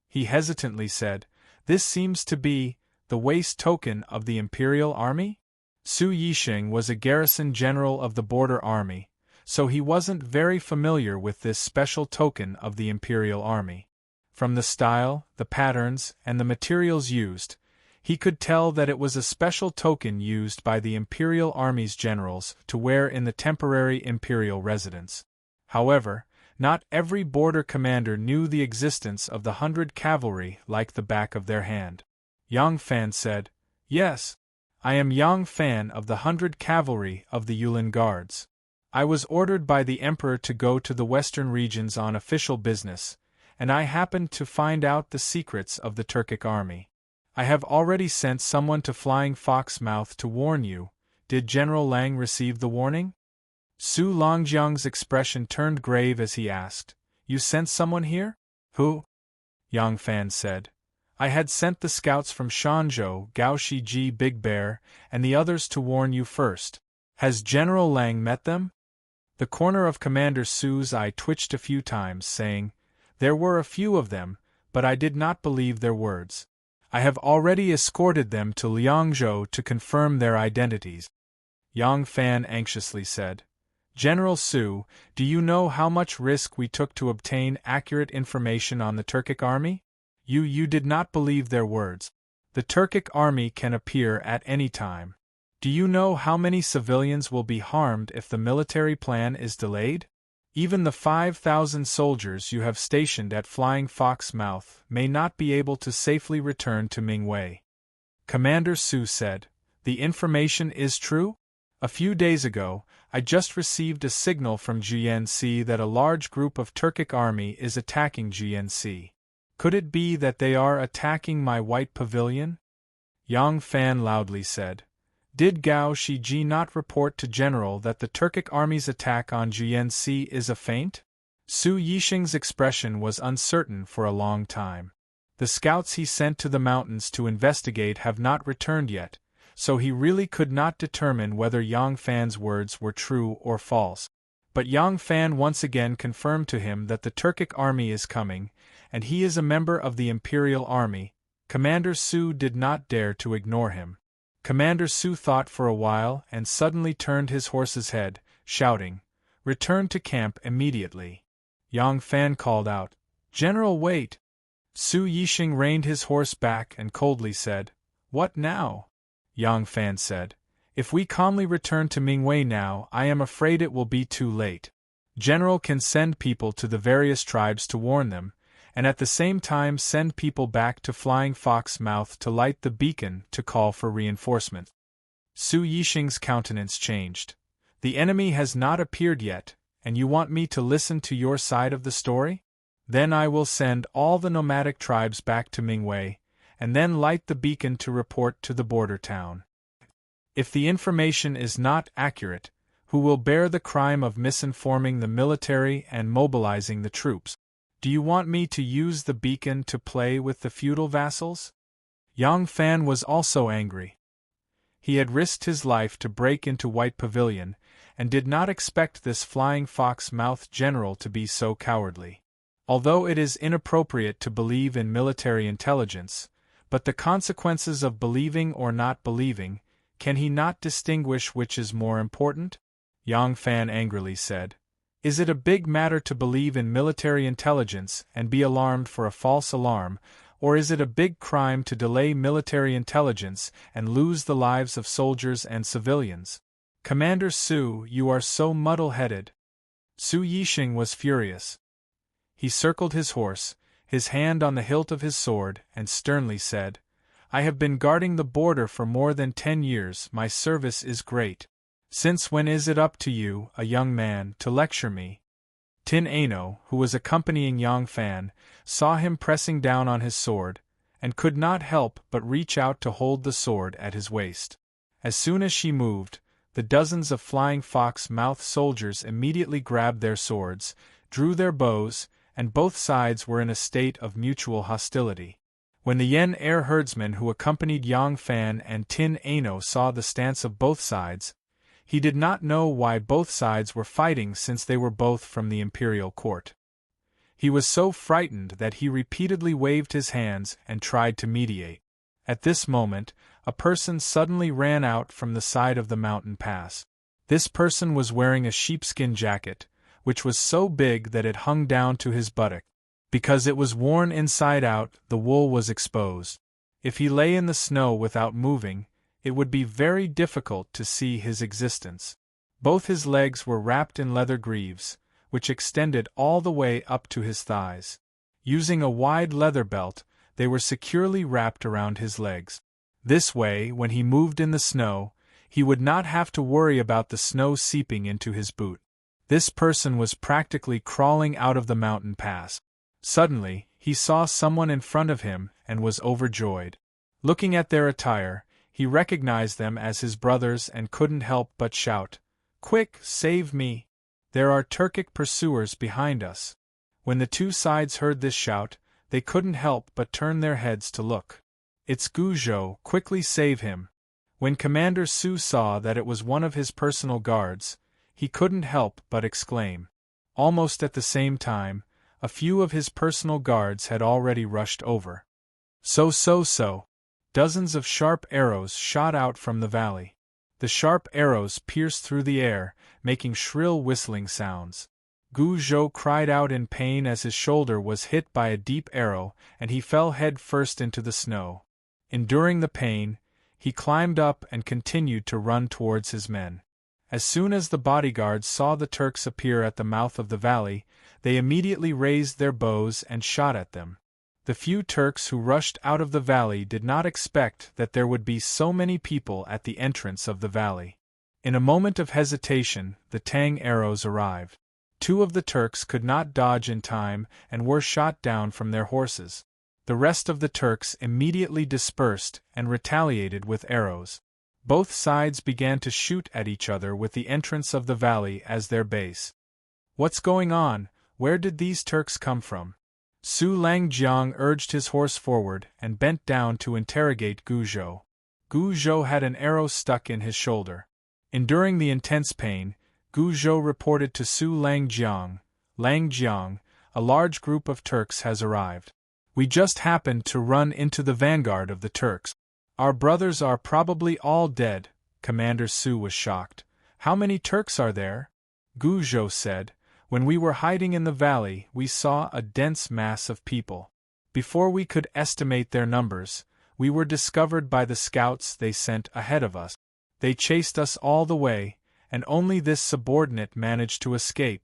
He hesitantly said, This seems to be the waist token of the Imperial Army? Su Yixing was a garrison general of the Border Army, so he wasn't very familiar with this special token of the Imperial Army. From the style, the patterns, and the materials used, he could tell that it was a special token used by the Imperial Army's generals to wear in the temporary Imperial residence. However, not every border commander knew the existence of the 100 cavalry like the back of their hand. Yang Fan said, Yes, I am Yang Fan of the 100 cavalry of the Yulin Guards. I was ordered by the Emperor to go to the western regions on official business, and I happened to find out the secrets of the Turkic army. I have already sent someone to Flying Fox Mouth to warn you. Did General Lang receive the warning? Su Longjiang's expression turned grave as he asked, You sent someone here? Who? Yang Fan said, I had sent the scouts from Shanzhou, Gaoshiji Big Bear, and the others to warn you first. Has General Lang met them? The corner of Commander Su's eye twitched a few times, saying, There were a few of them, but I did not believe their words. I have already escorted them to Liangzhou to confirm their identities. Yang Fan anxiously said, General Su, do you know how much risk we took to obtain accurate information on the Turkic army? You did not believe their words. The Turkic army can appear at any time. Do you know how many civilians will be harmed if the military plan is delayed? Even the 5,000 soldiers you have stationed at Flying Fox Mouth may not be able to safely return to Mingwei. Commander Su said, The information is true? A few days ago, I just received a signal from GNC that a large group of Turkic army is attacking GNC. Could it be that they are attacking my white pavilion? Yang Fan loudly said, Did Gao Shiji not report to General that the Turkic army's attack on Juyansi is a feint? Su Yixing's expression was uncertain for a long time. The scouts he sent to the mountains to investigate have not returned yet, so he really could not determine whether Yang Fan's words were true or false. But Yang Fan once again confirmed to him that the Turkic army is coming, and he is a member of the Imperial Army. Commander Su did not dare to ignore him. Commander Su thought for a while and suddenly turned his horse's head, shouting, "Return to camp immediately." Yang Fan called out, "General, wait!" Su Yixing reined his horse back and coldly said, "What now?" Yang Fan said, "If we calmly return to Mingwei now, I am afraid it will be too late. General can send people to the various tribes to warn them, and at the same time send people back to Flying Fox Mouth to light the beacon to call for reinforcements." Su Yixing's countenance changed. "The enemy has not appeared yet, and you want me to listen to your side of the story? Then I will send all the nomadic tribes back to Mingwei, and then light the beacon to report to the border town. If the information is not accurate, who will bear the crime of misinforming the military and mobilizing the troops? Do you want me to use the beacon to play with the feudal vassals?" Yang Fan was also angry. He had risked his life to break into White Pavilion, and did not expect this Flying Fox Mouth general to be so cowardly. Although it is inappropriate to believe in military intelligence, but the consequences of believing or not believing, can he not distinguish which is more important? Yang Fan angrily said, "Is it a big matter to believe in military intelligence and be alarmed for a false alarm, or is it a big crime to delay military intelligence and lose the lives of soldiers and civilians? Commander Su, you are so muddle-headed." Su Yixing was furious. He circled his horse, his hand on the hilt of his sword, and sternly said, "I have been guarding the border for more than 10 years, my service is great. Since when is it up to you, a young man, to lecture me?" Tin Ano, who was accompanying Yang Fan, saw him pressing down on his sword, and could not help but reach out to hold the sword at his waist. As soon as she moved, the dozens of Flying Fox Mouth soldiers immediately grabbed their swords, drew their bows, and both sides were in a state of mutual hostility. When the Yen air herdsman who accompanied Yang Fan and Tin Ano saw the stance of both sides, he did not know why both sides were fighting since they were both from the imperial court. He was so frightened that he repeatedly waved his hands and tried to mediate. At this moment, a person suddenly ran out from the side of the mountain pass. This person was wearing a sheepskin jacket, which was so big that it hung down to his buttock. Because it was worn inside out, the wool was exposed. If he lay in the snow without moving, it would be very difficult to see his existence. Both his legs were wrapped in leather greaves, which extended all the way up to his thighs. Using a wide leather belt, they were securely wrapped around his legs. This way, when he moved in the snow, he would not have to worry about the snow seeping into his boot. This person was practically crawling out of the mountain pass. Suddenly, he saw someone in front of him and was overjoyed. Looking at their attire, he recognized them as his brothers and couldn't help but shout, "Quick, save me! There are Turkic pursuers behind us." When the two sides heard this shout, they couldn't help but turn their heads to look. "It's Guizhou, quickly save him!" When Commander Su saw that it was one of his personal guards, he couldn't help but exclaim. Almost at the same time, a few of his personal guards had already rushed over. So. Dozens of sharp arrows shot out from the valley. The sharp arrows pierced through the air, making shrill whistling sounds. Guizhou cried out in pain as his shoulder was hit by a deep arrow and he fell head first into the snow. Enduring the pain, he climbed up and continued to run towards his men. As soon as the bodyguards saw the Turks appear at the mouth of the valley, they immediately raised their bows and shot at them. The few Turks who rushed out of the valley did not expect that there would be so many people at the entrance of the valley. In a moment of hesitation, the Tang arrows arrived. 2 of the Turks could not dodge in time and were shot down from their horses. The rest of the Turks immediately dispersed and retaliated with arrows. Both sides began to shoot at each other with the entrance of the valley as their base. What's going on? Where did these Turks come from? Su Langjiang urged his horse forward and bent down to interrogate Guzhou. Guzhou had an arrow stuck in his shoulder. Enduring the intense pain, Guzhou reported to Su Langjiang, "Langjiang, a large group of Turks has arrived. We just happened to run into the vanguard of the Turks. Our brothers are probably all dead." Commander Su was shocked. "How many Turks are there?" Guzhou said, "When we were hiding in the valley, we saw a dense mass of people. Before we could estimate their numbers, we were discovered by the scouts they sent ahead of us. They chased us all the way, and only this subordinate managed to escape."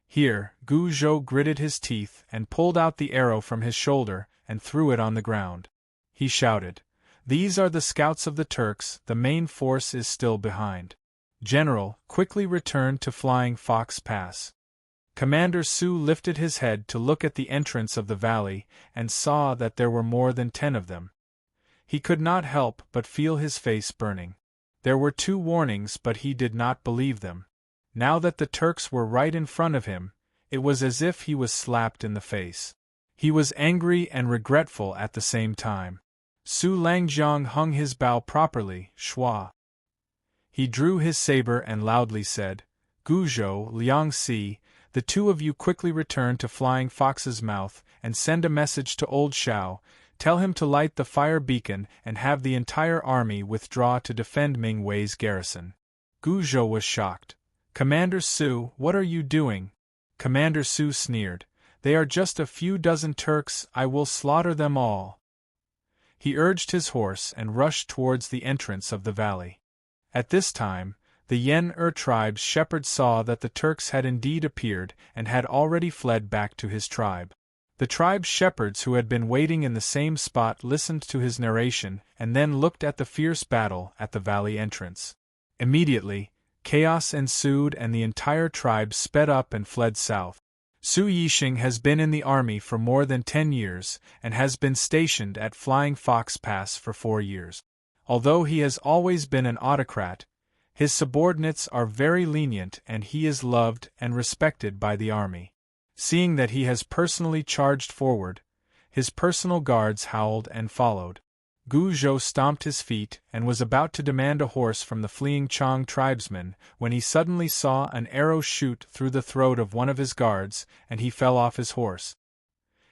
Here, Guzhou gritted his teeth and pulled out the arrow from his shoulder and threw it on the ground. He shouted, "These are the scouts of the Turks, the main force is still behind. General, quickly return to Flying Fox Pass." Commander Su lifted his head to look at the entrance of the valley and saw that there were more than 10 of them. He could not help but feel his face burning. There were 2 warnings, but he did not believe them. Now that the Turks were right in front of him, it was as if he was slapped in the face. He was angry and regretful at the same time. Su Langjiang hung his bow properly, schwa. He drew his saber and loudly said, "Guzhou, Liangxi, the 2 of you quickly return to Flying Fox's Mouth and send a message to Old Shao. Tell him to light the fire beacon and have the entire army withdraw to defend Ming Wei's garrison." Guzhou was shocked. "Commander Su, what are you doing?" Commander Su sneered, "They are just a few dozen Turks, I will slaughter them all." He urged his horse and rushed towards the entrance of the valley. At this time, the Yen-Er tribe's shepherd saw that the Turks had indeed appeared and had already fled back to his tribe. The tribe's shepherds who had been waiting in the same spot listened to his narration and then looked at the fierce battle at the valley entrance. Immediately, chaos ensued and the entire tribe sped up and fled south. Su Yixing has been in the army for more than 10 years and has been stationed at Flying Fox Pass for 4 years. Although he has always been an autocrat, his subordinates are very lenient and he is loved and respected by the army. Seeing that he has personally charged forward, his personal guards howled and followed. Guzhou stomped his feet and was about to demand a horse from the fleeing Chang tribesman when he suddenly saw an arrow shoot through the throat of one of his guards and he fell off his horse.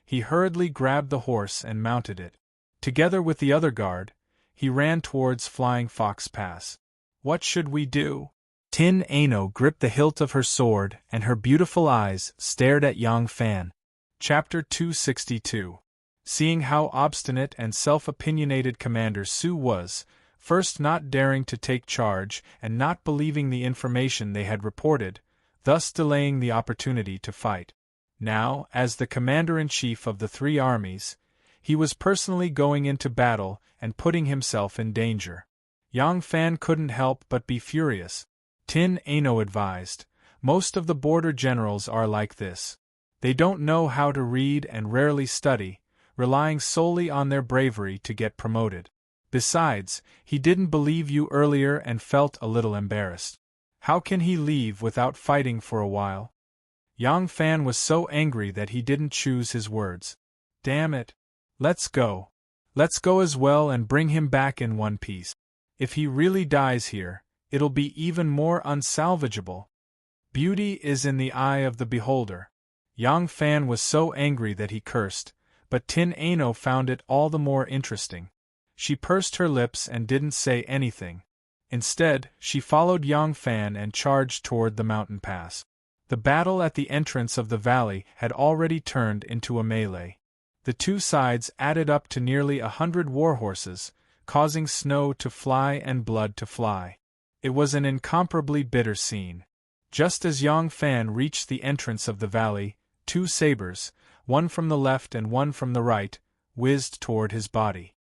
He hurriedly grabbed the horse and mounted it. Together with the other guard, he ran towards Flying Fox Pass. "What should we do?" Tin Ano gripped the hilt of her sword and her beautiful eyes stared at Yang Fan. Chapter 262. Seeing how obstinate and self-opinionated Commander Su was, first not daring to take charge and not believing the information they had reported, thus delaying the opportunity to fight. Now, as the commander-in-chief of the 3 armies, he was personally going into battle and putting himself in danger. Yang Fan couldn't help but be furious. Tin Ano advised, "Most of the border generals are like this. They don't know how to read and rarely study, relying solely on their bravery to get promoted. Besides, he didn't believe you earlier and felt a little embarrassed. How can he leave without fighting for a while?" Yang Fan was so angry that he didn't choose his words. "Damn it. Let's go. Let's go as well and bring him back in one piece. If he really dies here, it'll be even more unsalvageable. Beauty is in the eye of the beholder." Yang Fan was so angry that he cursed, but Tin Ano found it all the more interesting. She pursed her lips and didn't say anything. Instead, she followed Yang Fan and charged toward the mountain pass. The battle at the entrance of the valley had already turned into a melee. The 2 sides added up to nearly 100 warhorses, causing snow to fly and blood to fly. It was an incomparably bitter scene. Just as Yang Fan reached the entrance of the valley, 2 sabers, one from the left and one from the right, whizzed toward his body.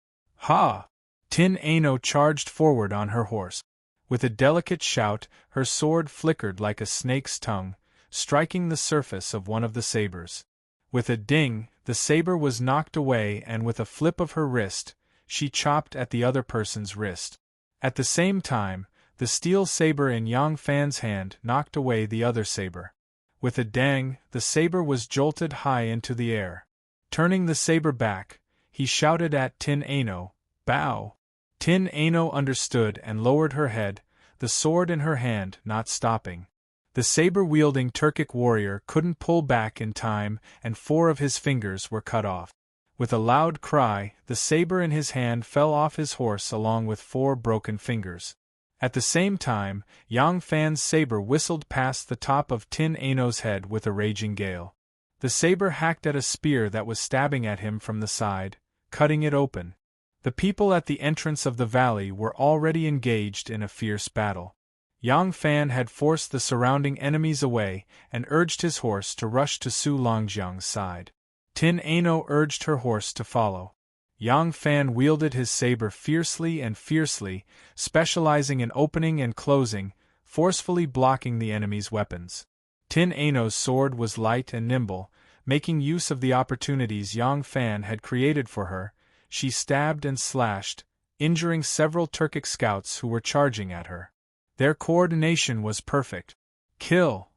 "Ha!" Tin Ano charged forward on her horse. With a delicate shout, her sword flickered like a snake's tongue, striking the surface of one of the sabers. With a ding, the saber was knocked away and with a flip of her wrist, she chopped at the other person's wrist. At the same time, the steel saber in Yang Fan's hand knocked away the other saber. With a dang, the saber was jolted high into the air. Turning the saber back, he shouted at Tin Ano, "Bow!" Tin Ano understood and lowered her head, the sword in her hand not stopping. The saber-wielding Turkic warrior couldn't pull back in time, and 4 of his fingers were cut off. With a loud cry, the saber in his hand fell off his horse along with 4 broken fingers. At the same time, Yang Fan's saber whistled past the top of Tin Ano's head with a raging gale. The saber hacked at a spear that was stabbing at him from the side, cutting it open. The people at the entrance of the valley were already engaged in a fierce battle. Yang Fan had forced the surrounding enemies away and urged his horse to rush to Su Longjiang's side. Tin Ano urged her horse to follow. Yang Fan wielded his saber fiercely and fiercely, specializing in opening and closing, forcefully blocking the enemy's weapons. Tin Ano's sword was light and nimble, making use of the opportunities Yang Fan had created for her. She stabbed and slashed, injuring several Turkic scouts who were charging at her. Their coordination was perfect. Kill!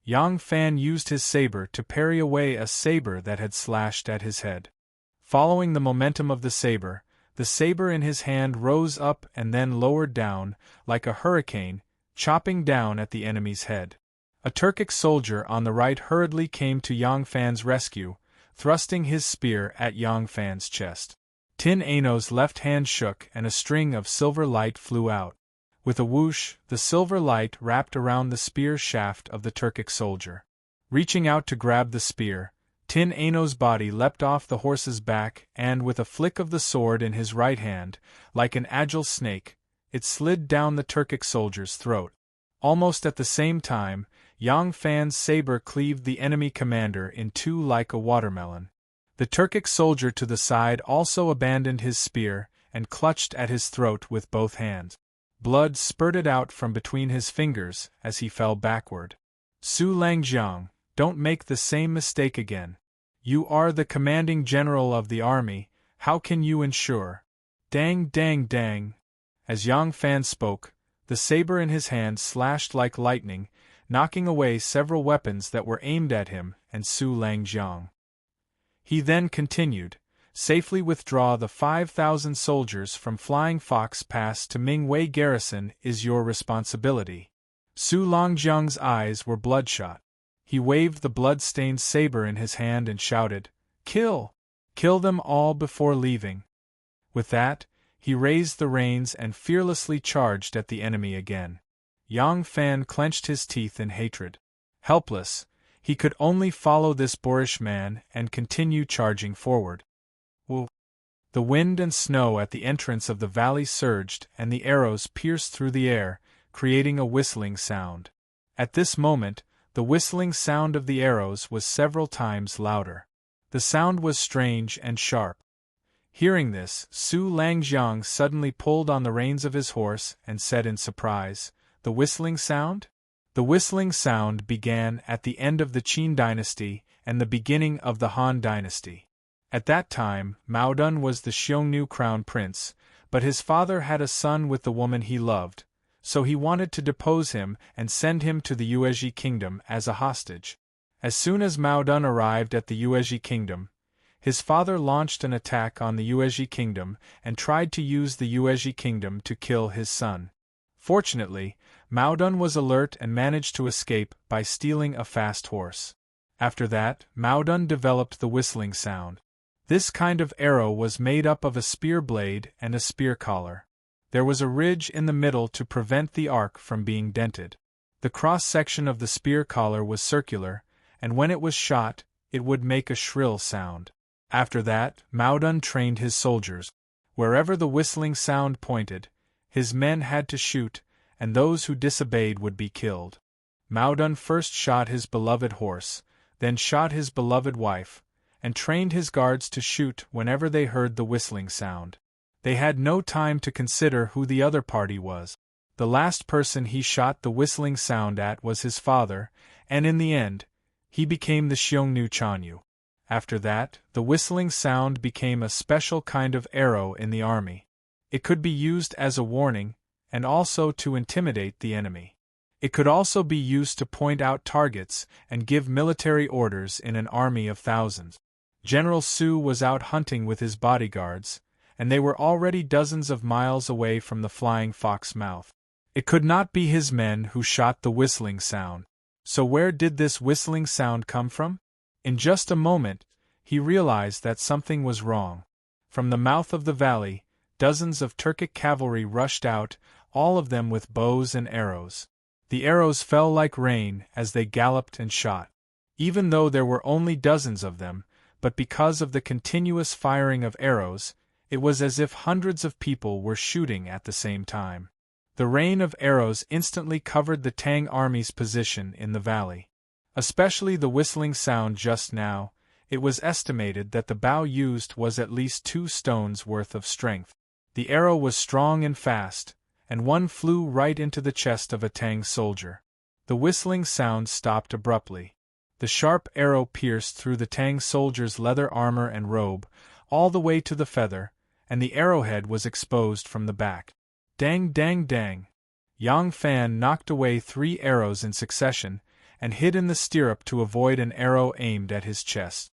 Yang Fan used his saber to parry away a saber that had slashed at his head. Following the momentum of the saber in his hand rose up and then lowered down, like a hurricane, chopping down at the enemy's head. A Turkic soldier on the right hurriedly came to Yang Fan's rescue, thrusting his spear at Yang Fan's chest. Tin Ano's left hand shook and a string of silver light flew out. With a whoosh, the silver light wrapped around the spear shaft of the Turkic soldier. Reaching out to grab the spear, Tin Ano's body leapt off the horse's back and, with a flick of the sword in his right hand, like an agile snake, it slid down the Turkic soldier's throat. Almost at the same time, Yang Fan's saber cleaved the enemy commander in 2 like a watermelon. The Turkic soldier to the side also abandoned his spear and clutched at his throat with both hands. Blood spurted out from between his fingers as he fell backward. Su Longjiang, don't make the same mistake again. You are the commanding general of the army, how can you ensure? Dang dang dang. As Yang Fan spoke, the saber in his hand slashed like lightning, knocking away several weapons that were aimed at him and Su Longjiang. He then continued, safely withdraw the 5,000 soldiers from Flying Fox Pass to Mingwei Garrison is your responsibility. Su Longjiang's eyes were bloodshot. He waved the blood-stained saber in his hand and shouted, "Kill! Kill them all before leaving." With that, he raised the reins and fearlessly charged at the enemy again. Yang Fan clenched his teeth in hatred. Helpless, he could only follow this boorish man and continue charging forward. Whoa! The wind and snow at the entrance of the valley surged and the arrows pierced through the air, creating a whistling sound. At this moment, the whistling sound of the arrows was several times louder. The sound was strange and sharp. Hearing this, Su Longjiang suddenly pulled on the reins of his horse and said in surprise, "The whistling sound?" The whistling sound began at the end of the Qin dynasty and the beginning of the Han dynasty. At that time, Maodun was the Xiongnu crown prince, but his father had a son with the woman he loved, so he wanted to depose him and send him to the Yuezhi kingdom as a hostage. As soon as Maodun arrived at the Yuezhi kingdom, his father launched an attack on the Yuezhi kingdom and tried to use the Yuezhi kingdom to kill his son. Fortunately, Maodun was alert and managed to escape by stealing a fast horse. After that, Maodun developed the whistling sound. This kind of arrow was made up of a spear blade and a spear collar. There was a ridge in the middle to prevent the arc from being dented. The cross-section of the spear collar was circular, and when it was shot, it would make a shrill sound. After that, Maodun trained his soldiers. Wherever the whistling sound pointed, his men had to shoot, and those who disobeyed would be killed. Maodun first shot his beloved horse, then shot his beloved wife, and trained his guards to shoot whenever they heard the whistling sound. They had no time to consider who the other party was. The last person he shot the whistling sound at was his father, and in the end, he became the Xiongnu Chanyu. After that, the whistling sound became a special kind of arrow in the army. It could be used as a warning, and also to intimidate the enemy. It could also be used to point out targets and give military orders in an army of thousands. General Su was out hunting with his bodyguards, and they were already dozens of miles away from the flying fox mouth. It could not be his men who shot the whistling sound. So where did this whistling sound come from? In just a moment, he realized that something was wrong. From the mouth of the valley, dozens of Turkic cavalry rushed out, all of them with bows and arrows. The arrows fell like rain as they galloped and shot. Even though there were only dozens of them, but because of the continuous firing of arrows, it was as if hundreds of people were shooting at the same time. The rain of arrows instantly covered the Tang army's position in the valley. Especially the whistling sound just now, it was estimated that the bow used was at least 2 stones worth of strength. The arrow was strong and fast, and one flew right into the chest of a Tang soldier. The whistling sound stopped abruptly. The sharp arrow pierced through the Tang soldier's leather armor and robe, all the way to the feather, and the arrowhead was exposed from the back. Dang, dang, dang! Yang Fan knocked away 3 arrows in succession, and hid in the stirrup to avoid an arrow aimed at his chest.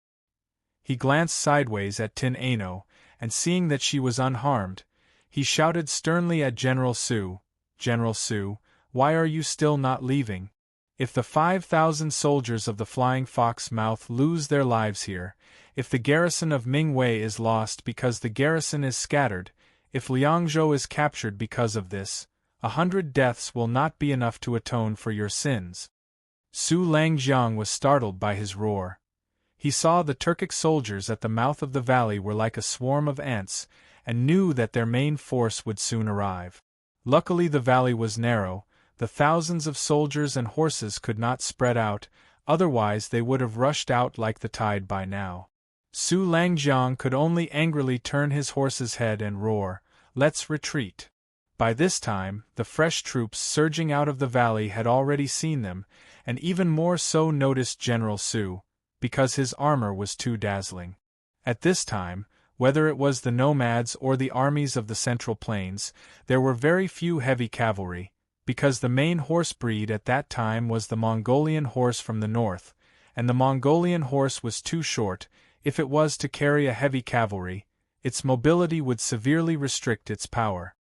He glanced sideways at Tin Ano, and seeing that she was unharmed, he shouted sternly at General Su, "General Su, why are you still not leaving? If the 5,000 soldiers of the Flying Fox Mouth lose their lives here, if the garrison of Mingwei is lost because the garrison is scattered, if Liangzhou is captured because of this, 100 deaths will not be enough to atone for your sins." Su Langjiang was startled by his roar. He saw the Turkic soldiers at the mouth of the valley were like a swarm of ants, and knew that their main force would soon arrive. Luckily the valley was narrow, the thousands of soldiers and horses could not spread out, otherwise they would have rushed out like the tide by now. Su Langjiang could only angrily turn his horse's head and roar, "Let's retreat." By this time, the fresh troops surging out of the valley had already seen them, and even more so noticed General Su, because his armor was too dazzling. At this time, whether it was the nomads or the armies of the Central Plains, there were very few heavy cavalry, because the main horse breed at that time was the Mongolian horse from the north, and the Mongolian horse was too short. If it was to carry a heavy cavalry, its mobility would severely restrict its power.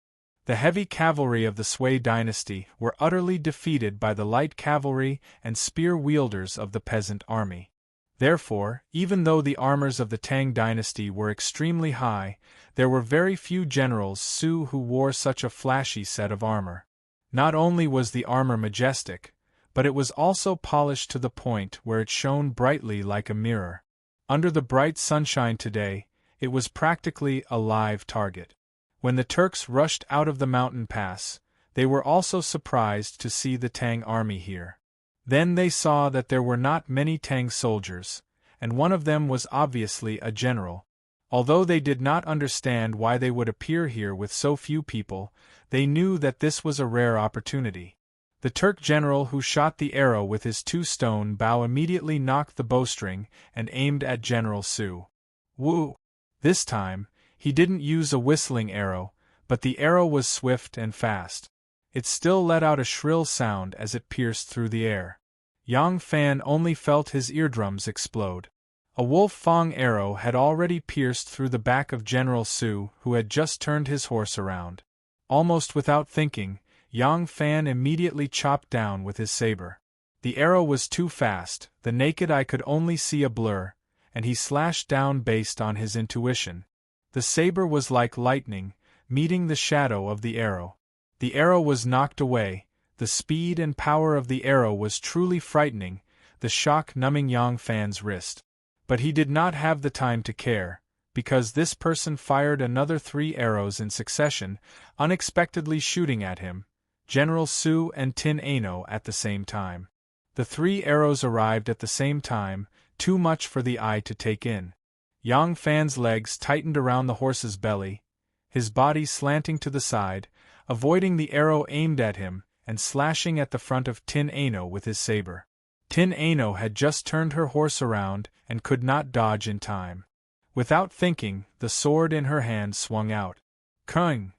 The heavy cavalry of the Sui dynasty were utterly defeated by the light cavalry and spear-wielders of the peasant army. Therefore, even though the armors of the Tang dynasty were extremely high, there were very few generals Su who wore such a flashy set of armor. Not only was the armor majestic, but it was also polished to the point where it shone brightly like a mirror. Under the bright sunshine today, it was practically a live target. When the Turks rushed out of the mountain pass, they were also surprised to see the Tang army here. Then they saw that there were not many Tang soldiers, and one of them was obviously a general. Although they did not understand why they would appear here with so few people, they knew that this was a rare opportunity. The Turk general who shot the arrow with his 2-stone bow immediately knocked the bowstring and aimed at General Su. Woo! This time, he didn't use a whistling arrow, but the arrow was swift and fast. It still let out a shrill sound as it pierced through the air. Yang Fan only felt his eardrums explode. A wolf fang arrow had already pierced through the back of General Su, who had just turned his horse around. Almost without thinking, Yang Fan immediately chopped down with his saber. The arrow was too fast, the naked eye could only see a blur, and he slashed down based on his intuition. The saber was like lightning, meeting the shadow of the arrow. The arrow was knocked away, the speed and power of the arrow was truly frightening, the shock numbing Yang Fan's wrist. But he did not have the time to care, because this person fired another 3 arrows in succession, unexpectedly shooting at him, General Su and Tin Ano at the same time. The 3 arrows arrived at the same time, too much for the eye to take in. Yang Fan's legs tightened around the horse's belly, his body slanting to the side, avoiding the arrow aimed at him, and slashing at the front of Tin Ano with his saber. Tin Ano had just turned her horse around and could not dodge in time. Without thinking, the sword in her hand swung out. Kung!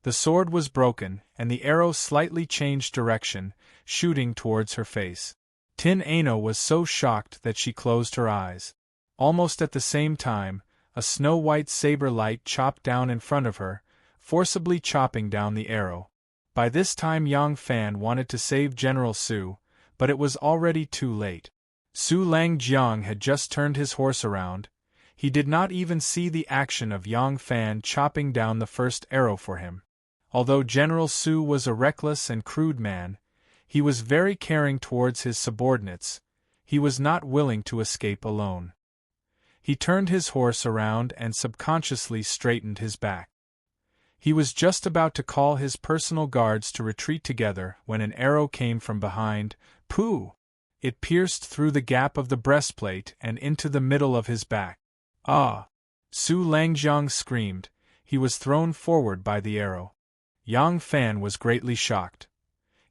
The sword was broken, and the arrow slightly changed direction, shooting towards her face. Tin Ano was so shocked that she closed her eyes. Almost at the same time, a snow-white saber light chopped down in front of her, forcibly chopping down the arrow. By this time Yang Fan wanted to save General Su, but it was already too late. Su Langjiang had just turned his horse around. He did not even see the action of Yang Fan chopping down the first arrow for him. Although General Su was a reckless and crude man, he was very caring towards his subordinates. He was not willing to escape alone. He turned his horse around and subconsciously straightened his back. He was just about to call his personal guards to retreat together when an arrow came from behind. Pooh! It pierced through the gap of the breastplate and into the middle of his back. Ah! Su Langjiang screamed. He was thrown forward by the arrow. Yang Fan was greatly shocked.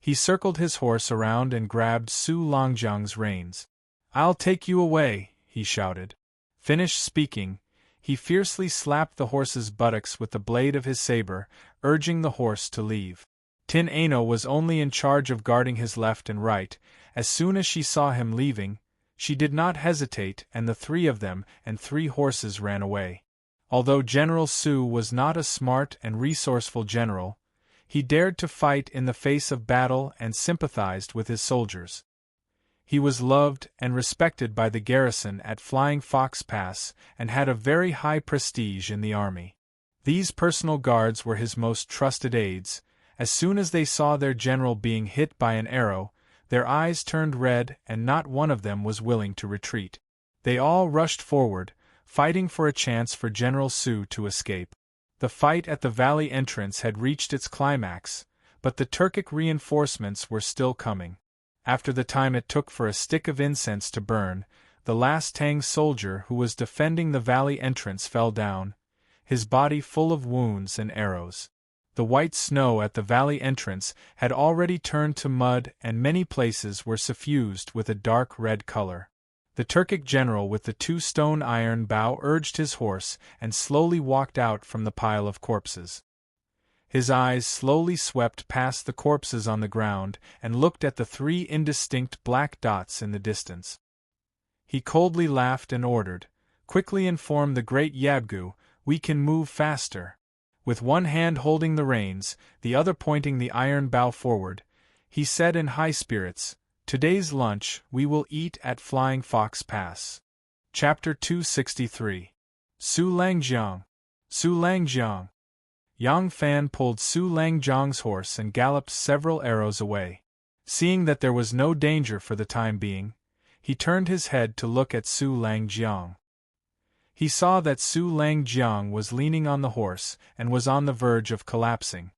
He circled his horse around and grabbed Su Langjiang's reins. "I'll take you away," he shouted. Finished speaking, he fiercely slapped the horse's buttocks with the blade of his saber, urging the horse to leave. Tin Ano was only in charge of guarding his left and right. As soon as she saw him leaving, she did not hesitate, and the three of them and 3 horses ran away. Although General Su was not a smart and resourceful general, he dared to fight in the face of battle and sympathized with his soldiers. He was loved and respected by the garrison at Flying Fox Pass and had a very high prestige in the army. These personal guards were his most trusted aides. As soon as they saw their general being hit by an arrow, their eyes turned red and not one of them was willing to retreat. They all rushed forward, fighting for a chance for General Su to escape. The fight at the valley entrance had reached its climax, but the Turkic reinforcements were still coming. After the time it took for a stick of incense to burn, the last Tang soldier who was defending the valley entrance fell down, his body full of wounds and arrows. The white snow at the valley entrance had already turned to mud and many places were suffused with a dark red color. The Turkic general with the 2 stone iron bow urged his horse and slowly walked out from the pile of corpses. His eyes slowly swept past the corpses on the ground and looked at the 3 indistinct black dots in the distance. He coldly laughed and ordered, "Quickly inform the great Yabgu, we can move faster." With one hand holding the reins, the other pointing the iron bow forward, he said in high spirits, "Today's lunch we will eat at Flying Fox Pass." Chapter 263. Su Langjiang. Su Langjiang. Yang Fan pulled Su Langjiang's horse and galloped several arrows away. Seeing that there was no danger for the time being, he turned his head to look at Su Langjiang. He saw that Su Langjiang was leaning on the horse and was on the verge of collapsing.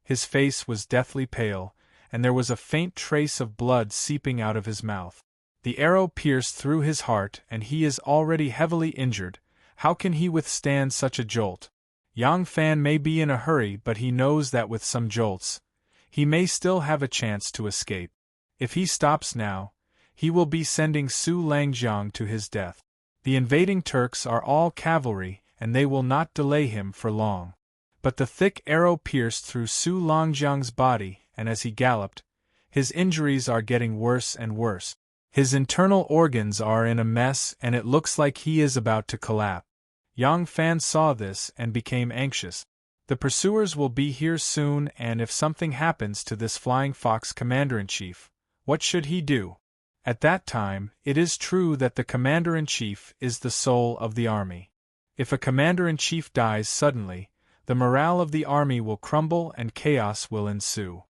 His face was deathly pale, and there was a faint trace of blood seeping out of his mouth. The arrow pierced through his heart and he is already heavily injured. How can he withstand such a jolt? Yang Fan may be in a hurry, but he knows that with some jolts, he may still have a chance to escape. If he stops now, he will be sending Su Langjiang to his death. The invading Turks are all cavalry and they will not delay him for long. But the thick arrow pierced through Su Langjiang's body, and as he galloped, his injuries are getting worse and worse. His internal organs are in a mess and it looks like he is about to collapse. Yang Fan saw this and became anxious. The pursuers will be here soon, and if something happens to this Flying Fox Commander-in-Chief, what should he do? At that time, it is true that the Commander-in-Chief is the soul of the army. If a Commander-in-Chief dies suddenly, the morale of the army will crumble and chaos will ensue.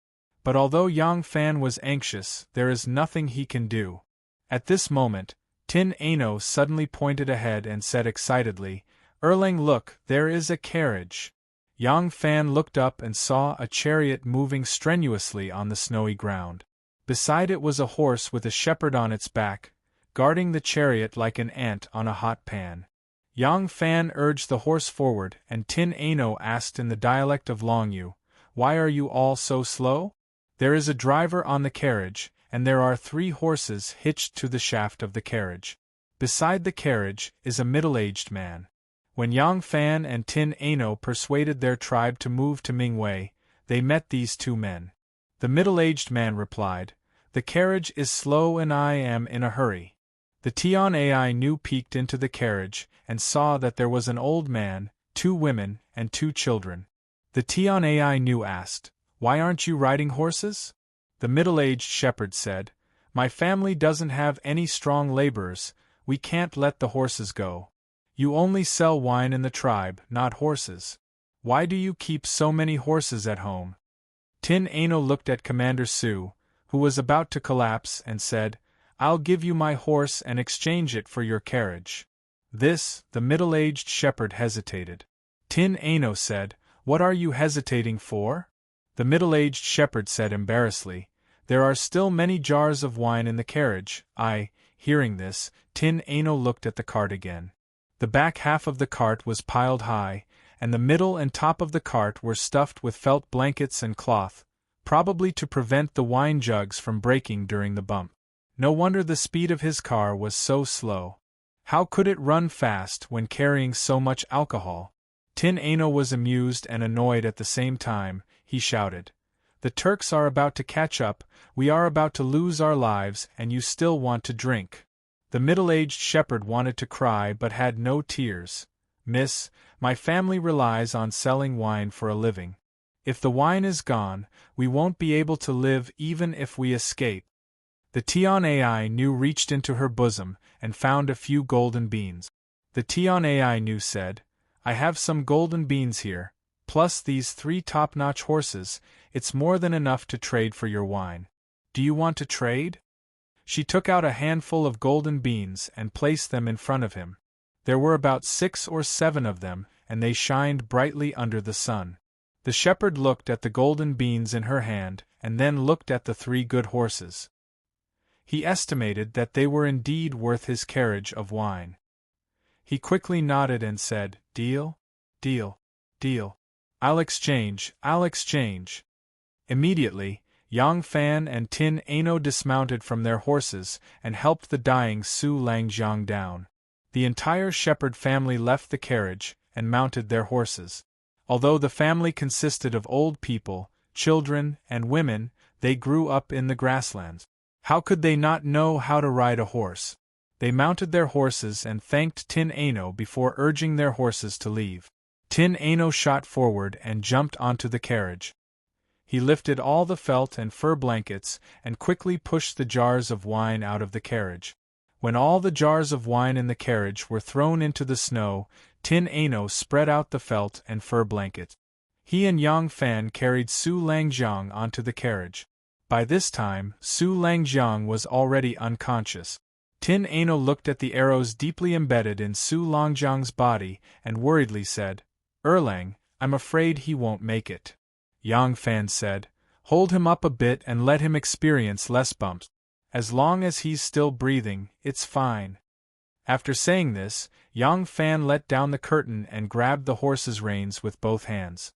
But although Yang Fan was anxious, there is nothing he can do. At this moment, Tin Ano suddenly pointed ahead and said excitedly, "Erlang, look, there is a carriage." Yang Fan looked up and saw a chariot moving strenuously on the snowy ground. Beside it was a horse with a shepherd on its back, guarding the chariot like an ant on a hot pan. Yang Fan urged the horse forward, and Tin Ano asked in the dialect of Longyu, "Why are you all so slow?" "There is a driver on the carriage, and there are 3 horses hitched to the shaft of the carriage. Beside the carriage is a middle-aged man. When Yang Fan and Tin Ano persuaded their tribe to move to Mingwei, they met these two men. The middle-aged man replied, "The carriage is slow and I am in a hurry." The Tian Ai Nu peeked into the carriage and saw that there was an old man, 2 women, and 2 children. The Tian Ai Nu asked, "Why aren't you riding horses?" The middle-aged shepherd said, "My family doesn't have any strong laborers, we can't let the horses go. You only sell wine in the tribe, not horses. Why do you keep so many horses at home?" Tin Ano looked at Commander Su, who was about to collapse, and said, "I'll give you my horse and exchange it for your carriage." This, the middle-aged shepherd hesitated. Tin Ano said, "What are you hesitating for?" The middle-aged shepherd said embarrassedly, "There are still many jars of wine in the carriage." Hearing this, Tin Ano looked at the cart again. The back half of the cart was piled high, and the middle and top of the cart were stuffed with felt blankets and cloth, probably to prevent the wine jugs from breaking during the bump. No wonder the speed of his car was so slow. How could it run fast when carrying so much alcohol? Tin Ano was amused and annoyed at the same time. He shouted, "The Turks are about to catch up, we are about to lose our lives, and you still want to drink." The middle-aged shepherd wanted to cry but had no tears. "Miss, my family relies on selling wine for a living. If the wine is gone, we won't be able to live even if we escape." The Tian Ai Nu reached into her bosom and found a few golden beans. The Tian Ai Nu said, "I have some golden beans here, plus these 3 top-notch horses, it's more than enough to trade for your wine. Do you want to trade?" She took out a handful of golden beans and placed them in front of him. There were about 6 or 7 of them, and they shined brightly under the sun. The shepherd looked at the golden beans in her hand, and then looked at the 3 good horses. He estimated that they were indeed worth his carriage of wine. He quickly nodded and said, "Deal? Deal? Deal. I'll exchange, I'll exchange." Immediately, Yang Fan and Tin Ano dismounted from their horses and helped the dying Su Langjiang down. The entire shepherd family left the carriage and mounted their horses. Although the family consisted of old people, children, and women, they grew up in the grasslands. How could they not know how to ride a horse? They mounted their horses and thanked Tin Ano before urging their horses to leave. Tin Ano shot forward and jumped onto the carriage. He lifted all the felt and fur blankets and quickly pushed the jars of wine out of the carriage. When all the jars of wine in the carriage were thrown into the snow, Tin Ano spread out the felt and fur blanket. He and Yang Fan carried Su Langjiang onto the carriage. By this time, Su Langjiang was already unconscious. Tin Ano looked at the arrows deeply embedded in Su Langjiang's body and worriedly said, "Erlang, I'm afraid he won't make it." Yang Fan said, "Hold him up a bit and let him experience less bumps. As long as he's still breathing, it's fine." After saying this, Yang Fan let down the curtain and grabbed the horse's reins with both hands.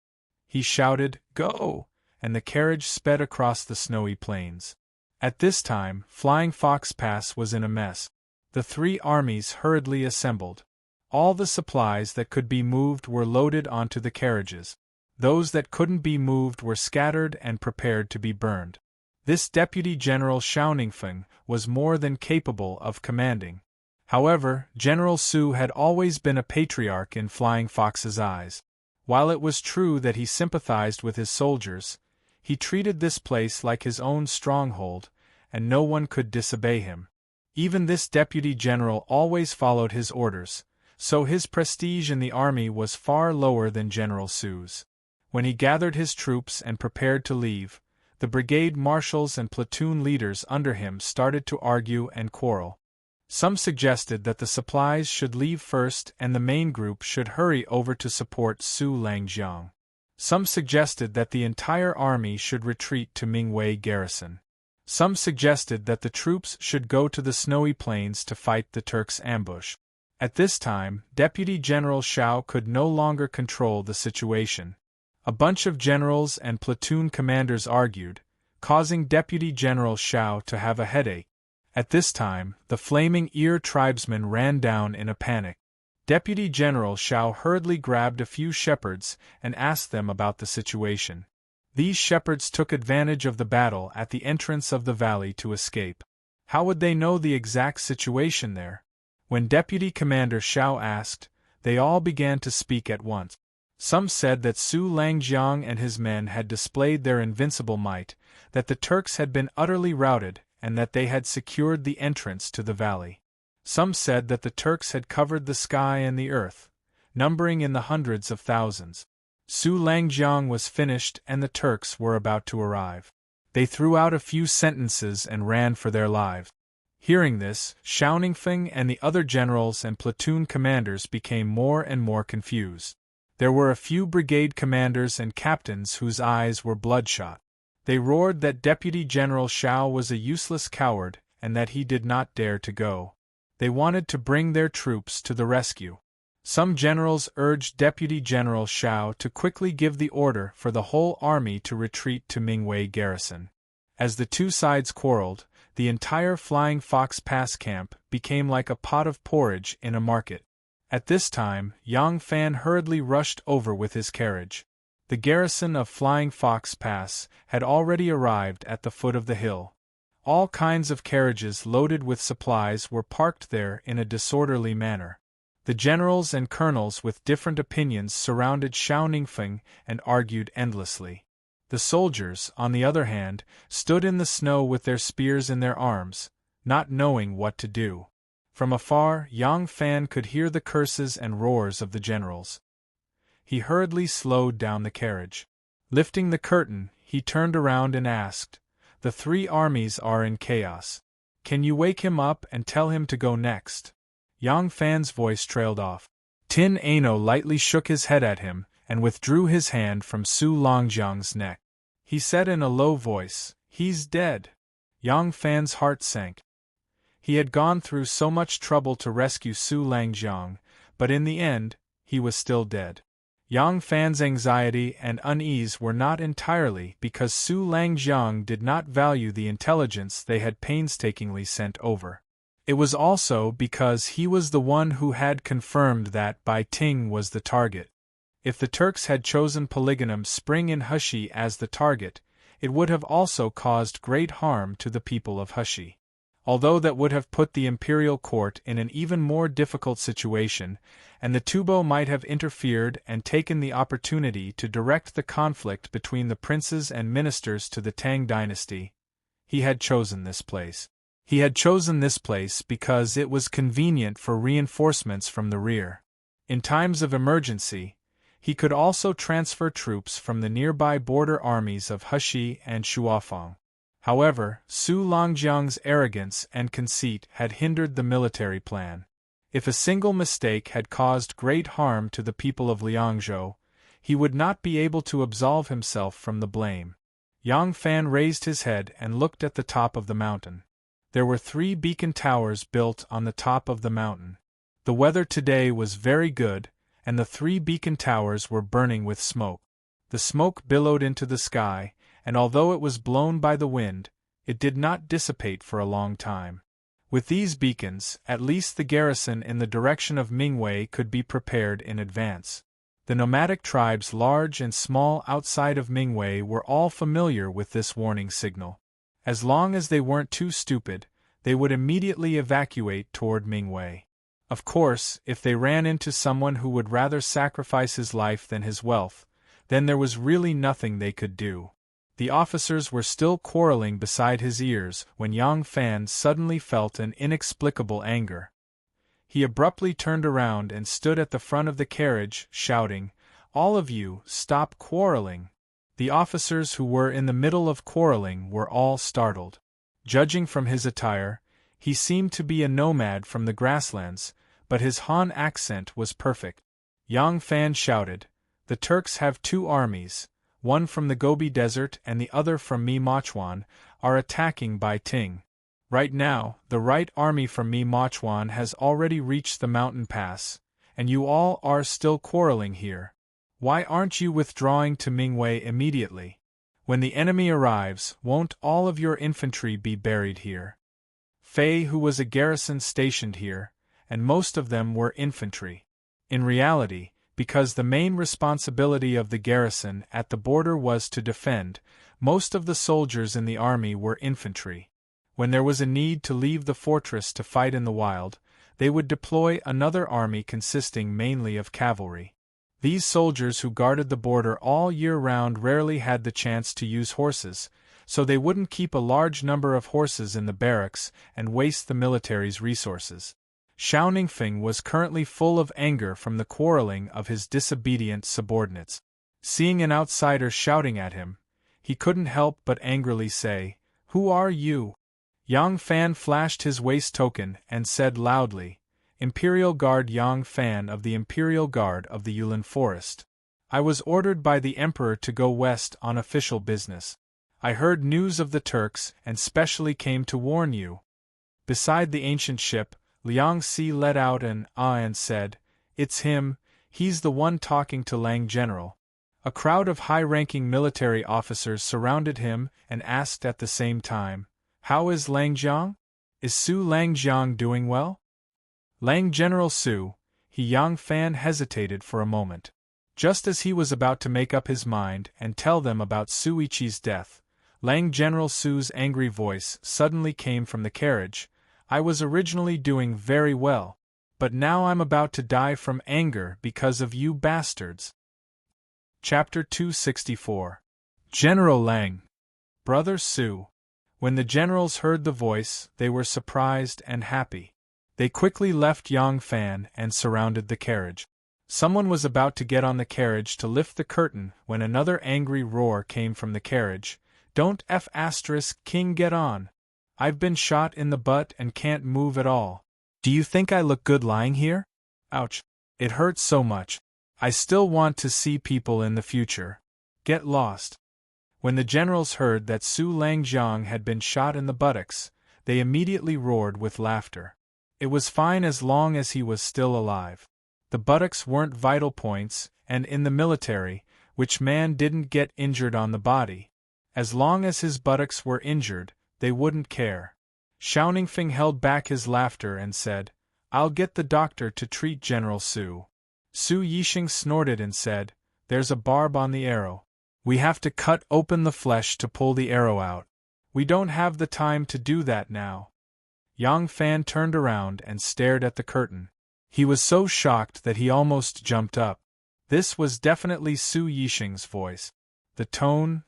He shouted, "Go!" and the carriage sped across the snowy plains. At this time, Flying Fox Pass was in a mess. The 3 armies hurriedly assembled. All the supplies that could be moved were loaded onto the carriages. Those that couldn't be moved were scattered and prepared to be burned. This Deputy General Xiaoningfeng was more than capable of commanding. However, General Su had always been a patriarch in Flying Fox's eyes. While it was true that he sympathized with his soldiers, he treated this place like his own stronghold, and no one could disobey him. Even this Deputy General always followed his orders, so his prestige in the army was far lower than General Su's. When he gathered his troops and prepared to leave, the brigade marshals and platoon leaders under him started to argue and quarrel. Some suggested that the supplies should leave first and the main group should hurry over to support Su Langjiang. Some suggested that the entire army should retreat to Mingwei garrison. Some suggested that the troops should go to the snowy plains to fight the Turks' ambush. At this time, Deputy General Xiao could no longer control the situation. A bunch of generals and platoon commanders argued, causing Deputy General Xiao to have a headache. At this time, the Flaming Ear tribesmen ran down in a panic. Deputy General Shao hurriedly grabbed a few shepherds and asked them about the situation. These shepherds took advantage of the battle at the entrance of the valley to escape. How would they know the exact situation there? When Deputy Commander Shao asked, they all began to speak at once. Some said that Su Langjiang and his men had displayed their invincible might, that the Turks had been utterly routed, and that they had secured the entrance to the valley. Some said that the Turks had covered the sky and the earth, numbering in the hundreds of thousands. Su Langjiang was finished and the Turks were about to arrive. They threw out a few sentences and ran for their lives. Hearing this, Shao Ningfeng and the other generals and platoon commanders became more and more confused. There were a few brigade commanders and captains whose eyes were bloodshot. They roared that Deputy General Shao was a useless coward and that he did not dare to go. They wanted to bring their troops to the rescue. Some generals urged Deputy General Shao to quickly give the order for the whole army to retreat to Mingwei garrison. As the two sides quarreled, the entire Flying Fox Pass camp became like a pot of porridge in a market. At this time, Yang Fan hurriedly rushed over with his carriage. The garrison of Flying Fox Pass had already arrived at the foot of the hill. All kinds of carriages loaded with supplies were parked there in a disorderly manner. The generals and colonels with different opinions surrounded Shao Ningfeng and argued endlessly. The soldiers, on the other hand, stood in the snow with their spears in their arms, not knowing what to do. From afar, Yang Fan could hear the curses and roars of the generals. He hurriedly slowed down the carriage. Lifting the curtain, he turned around and asked, "The three armies are in chaos. Can you wake him up and tell him to go next?" Yang Fan's voice trailed off. Tin Ano lightly shook his head at him and withdrew his hand from Su Longjiang's neck. He said in a low voice, "He's dead." Yang Fan's heart sank. He had gone through so much trouble to rescue Su Langjiang, but in the end, he was still dead. Yang Fan's anxiety and unease were not entirely because Su Langjiang did not value the intelligence they had painstakingly sent over. It was also because he was the one who had confirmed that Bai Ting was the target. If the Turks had chosen Polygonum Spring in Hushi as the target, it would have also caused great harm to the people of Hushi. Although that would have put the imperial court in an even more difficult situation, and the Tubo might have interfered and taken the opportunity to direct the conflict between the princes and ministers to the Tang dynasty, he had chosen this place. He had chosen this place because it was convenient for reinforcements from the rear. In times of emergency, he could also transfer troops from the nearby border armies of Hushi and Shuafang. However, Su Longjiang's arrogance and conceit had hindered the military plan. If a single mistake had caused great harm to the people of Liangzhou, he would not be able to absolve himself from the blame. Yang Fan raised his head and looked at the top of the mountain. There were 3 beacon towers built on the top of the mountain. The weather today was very good, and the 3 beacon towers were burning with smoke. The smoke billowed into the sky, and although it was blown by the wind, it did not dissipate for a long time. With these beacons, at least the garrison in the direction of Mingwei could be prepared in advance. The nomadic tribes large and small outside of Mingwei were all familiar with this warning signal. As long as they weren't too stupid, they would immediately evacuate toward Mingwei. Of course, if they ran into someone who would rather sacrifice his life than his wealth, then there was really nothing they could do. The officers were still quarreling beside his ears when Yang Fan suddenly felt an inexplicable anger. He abruptly turned around and stood at the front of the carriage, shouting, "All of you, stop quarreling!" The officers who were in the middle of quarreling were all startled. Judging from his attire, he seemed to be a nomad from the grasslands, but his Han accent was perfect. Yang Fan shouted, "The Turks have 2 armies, one from the Gobi Desert and the other from Mi Machuan, are attacking Bai Ting. Right now, the right army from Mi Machuan has already reached the mountain pass, and you all are still quarreling here. Why aren't you withdrawing to Mingwei immediately? When the enemy arrives, won't all of your infantry be buried here?" Fei, who was a garrison stationed here, and most of them were infantry, In reality, because the main responsibility of the garrison at the border was to defend, most of the soldiers in the army were infantry. When there was a need to leave the fortress to fight in the wild, they would deploy another army consisting mainly of cavalry. These soldiers who guarded the border all year round rarely had the chance to use horses, so they wouldn't keep a large number of horses in the barracks and waste the military's resources. Xiao Ningfeng was currently full of anger from the quarreling of his disobedient subordinates. Seeing an outsider shouting at him, he couldn't help but angrily say, "Who are you?" Yang Fan flashed his waist token and said loudly, "Imperial Guard Yang Fan of the Imperial Guard of the Yulin Forest. I was ordered by the Emperor to go west on official business. I heard news of the Turks and specially came to warn you." Beside the ancient ship, Liang Si let out an "ah" and said, "It's him, he's the one talking to Lang General." A crowd of high-ranking military officers surrounded him and asked at the same time, "How is Lang Jiang? Is Su Lang Jiang doing well?" Lang General Su, Yang Fan hesitated for a moment. Just as he was about to make up his mind and tell them about Su Ichi's death, Lang General Su's angry voice suddenly came from the carriage. "I was originally doing very well, but now I'm about to die from anger because of you bastards." Chapter 264. General Lang. Brother Su. When the generals heard the voice, they were surprised and happy. They quickly left Yang Fan and surrounded the carriage. Someone was about to get on the carriage to lift the curtain when another angry roar came from the carriage. "Don't King get on. I've been shot in the butt and can't move at all. Do you think I look good lying here? Ouch. It hurts so much. I still want to see people in the future. Get lost." When the generals heard that Su Lang Jiang had been shot in the buttocks, they immediately roared with laughter. It was fine as long as he was still alive. The buttocks weren't vital points, and in the military, which man didn't get injured on the body? As long as his buttocks were injured, they wouldn't care. Xiao Ningfeng held back his laughter and said, "I'll get the doctor to treat General Su." Su Yixing snorted and said, "There's a barb on the arrow. We have to cut open the flesh to pull the arrow out. We don't have the time to do that now." Yang Fan turned around and stared at the curtain. He was so shocked that he almost jumped up. This was definitely Su Yixing's voice. The tone,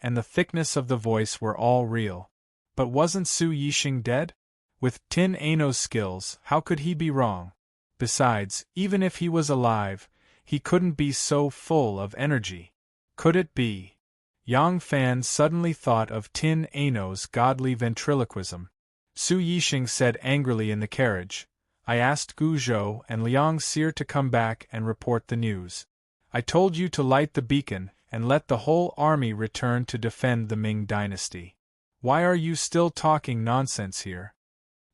and the thickness of the voice were all real. But wasn't Su Yixing dead? With Tin Ano's skills, how could he be wrong? Besides, even if he was alive, he couldn't be so full of energy. Could it be? Yang Fan suddenly thought of Tin Ano's godly ventriloquism. Su Yixing said angrily in the carriage, "I asked Gu Zhou and Liang Xir to come back and report the news. I told you to light the beacon and let the whole army return to defend the Ming dynasty. Why are you still talking nonsense here?"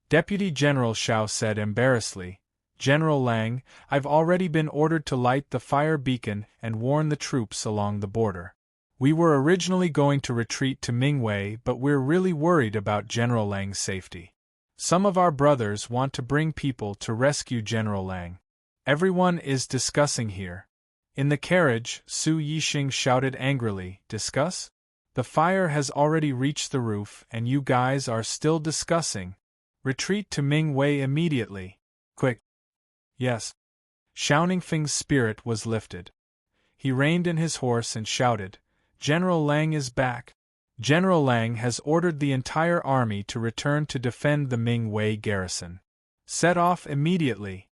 Deputy General Xiao said embarrassedly, "General Lang, I've already been ordered to light the fire beacon and warn the troops along the border. We were originally going to retreat to Mingwei, but we're really worried about General Lang's safety. Some of our brothers want to bring people to rescue General Lang. Everyone is discussing here." In the carriage, Su Yixing shouted angrily, "Discuss? The fire has already reached the roof and you guys are still discussing. Retreat to Mingwei immediately. Quick." "Yes." Xiao Ningfeng's spirit was lifted. He reined in his horse and shouted, "General Lang is back. General Lang has ordered the entire army to return to defend the Mingwei garrison. Set off immediately."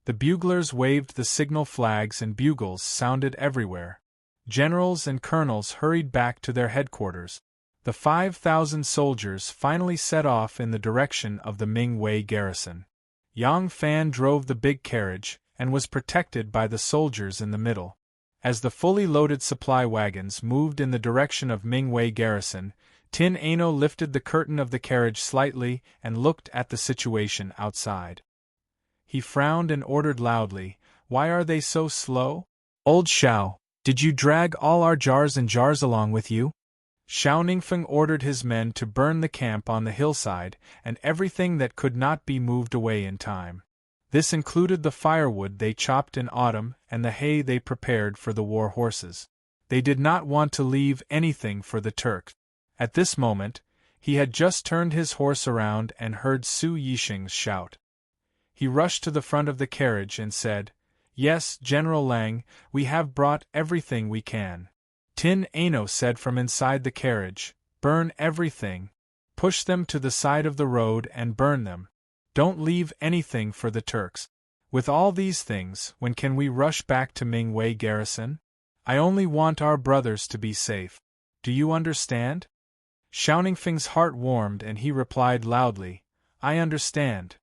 The buglers waved the signal flags and bugles sounded everywhere. Generals and colonels hurried back to their headquarters. The 5,000 soldiers finally set off in the direction of the Mingwei garrison. Yang Fan drove the big carriage, and was protected by the soldiers in the middle. As the fully loaded supply wagons moved in the direction of Mingwei garrison, Tin Ano lifted the curtain of the carriage slightly and looked at the situation outside. He frowned and ordered loudly, "Why are they so slow? Old Xiao, did you drag all our jars and jars along with you?" Xiao Ningfeng ordered his men to burn the camp on the hillside and everything that could not be moved away in time. This included the firewood they chopped in autumn and the hay they prepared for the war horses. They did not want to leave anything for the Turks. At this moment, he had just turned his horse around and heard Su Yixing's shout. He rushed to the front of the carriage and said, "Yes, General Lang, we have brought everything we can." Tin Ano said from inside the carriage, "Burn everything. Push them to the side of the road and burn them. Don't leave anything for the Turks. With all these things, when can we rush back to Mingwei garrison? I only want our brothers to be safe. Do you understand?" Xiaoningfeng's heart warmed and he replied loudly, "I understand."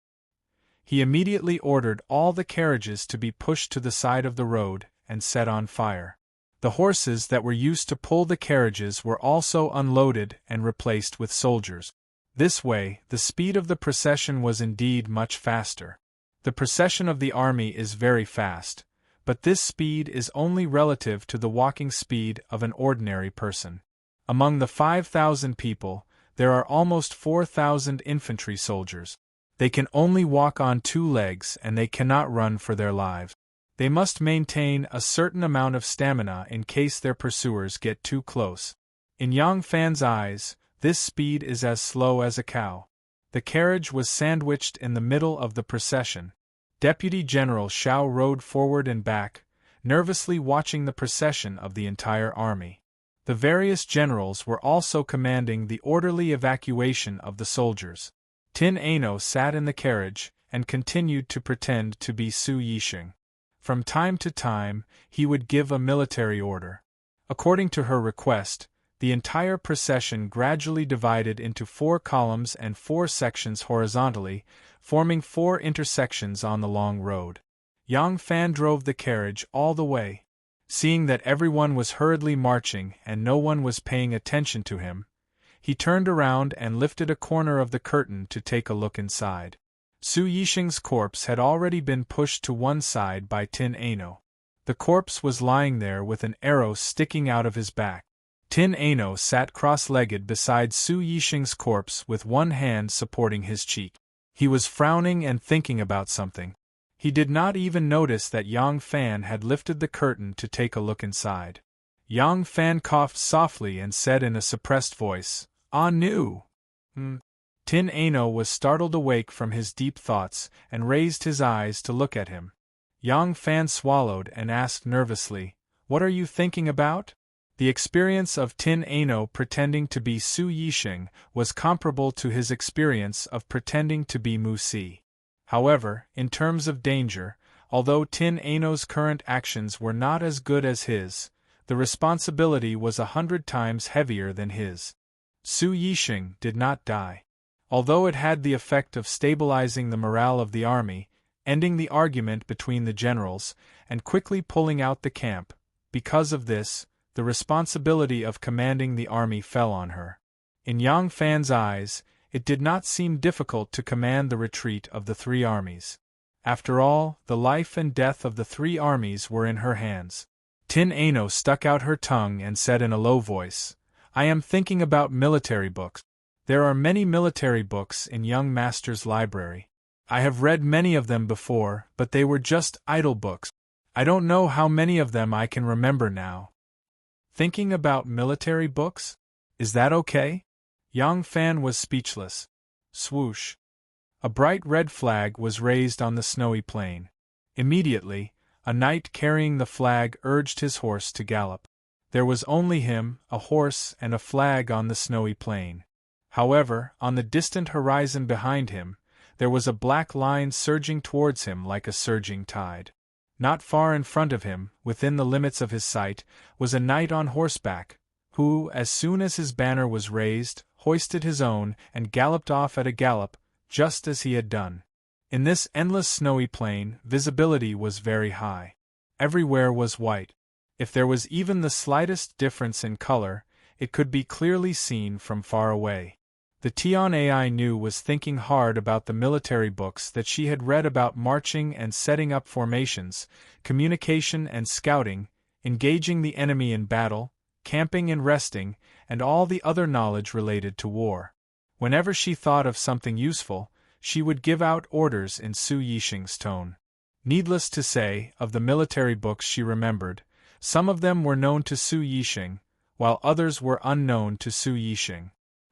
He immediately ordered all the carriages to be pushed to the side of the road and set on fire. The horses that were used to pull the carriages were also unloaded and replaced with soldiers. This way, the speed of the procession was indeed much faster. The procession of the army is very fast, but this speed is only relative to the walking speed of an ordinary person. Among the 5,000 people, there are almost 4,000 infantry soldiers. They can only walk on 2 legs and they cannot run for their lives. They must maintain a certain amount of stamina in case their pursuers get too close. In Yang Fan's eyes, this speed is as slow as a cow. The carriage was sandwiched in the middle of the procession. Deputy General Xiao rode forward and back, nervously watching the procession of the entire army. The various generals were also commanding the orderly evacuation of the soldiers. Tin Ano sat in the carriage and continued to pretend to be Su Yixing. From time to time, he would give a military order. According to her request, the entire procession gradually divided into 4 columns and 4 sections horizontally, forming 4 intersections on the long road. Yang Fan drove the carriage all the way. Seeing that everyone was hurriedly marching and no one was paying attention to him, he turned around and lifted a corner of the curtain to take a look inside. Su Yixing's corpse had already been pushed to one side by Tin Ano. The corpse was lying there with an arrow sticking out of his back. Tin Ano sat cross-legged beside Su Yixing's corpse with one hand supporting his cheek. He was frowning and thinking about something. He did not even notice that Yang Fan had lifted the curtain to take a look inside. Yang Fan coughed softly and said in a suppressed voice, "Ah, no." Tin Ano was startled awake from his deep thoughts and raised his eyes to look at him. Yang Fan swallowed and asked nervously, "What are you thinking about?" The experience of Tin Ano pretending to be Su Yixing was comparable to his experience of pretending to be Mu Si. However, in terms of danger, although Tin Ano's current actions were not as good as his, the responsibility was 100 times heavier than his. Su Yixing did not die. Although it had the effect of stabilizing the morale of the army, ending the argument between the generals, and quickly pulling out the camp, because of this, the responsibility of commanding the army fell on her. In Yang Fan's eyes, it did not seem difficult to command the retreat of the 3 armies. After all, the life and death of the 3 armies were in her hands. Tin Ano stuck out her tongue and said in a low voice, "I am thinking about military books. There are many military books in young master's library. I have read many of them before, but they were just idle books. I don't know how many of them I can remember now." Thinking about military books? Is that okay? Yang Fan was speechless. Swoosh. A bright red flag was raised on the snowy plain. Immediately, a knight carrying the flag urged his horse to gallop. There was only him, a horse, and a flag on the snowy plain. However, on the distant horizon behind him, there was a black line surging towards him like a surging tide. Not far in front of him, within the limits of his sight, was a knight on horseback, who, as soon as his banner was raised, hoisted his own and galloped off at a gallop, just as he had done. In this endless snowy plain, visibility was very high. Everywhere was white. If there was even the slightest difference in color, it could be clearly seen from far away. The Tian Ai knew was thinking hard about the military books that she had read about marching and setting up formations, communication and scouting, engaging the enemy in battle, camping and resting, and all the other knowledge related to war. Whenever she thought of something useful, she would give out orders in Su Yixing's tone. Needless to say, of the military books she remembered, some of them were known to Su Yixing, while others were unknown to Su Yixing.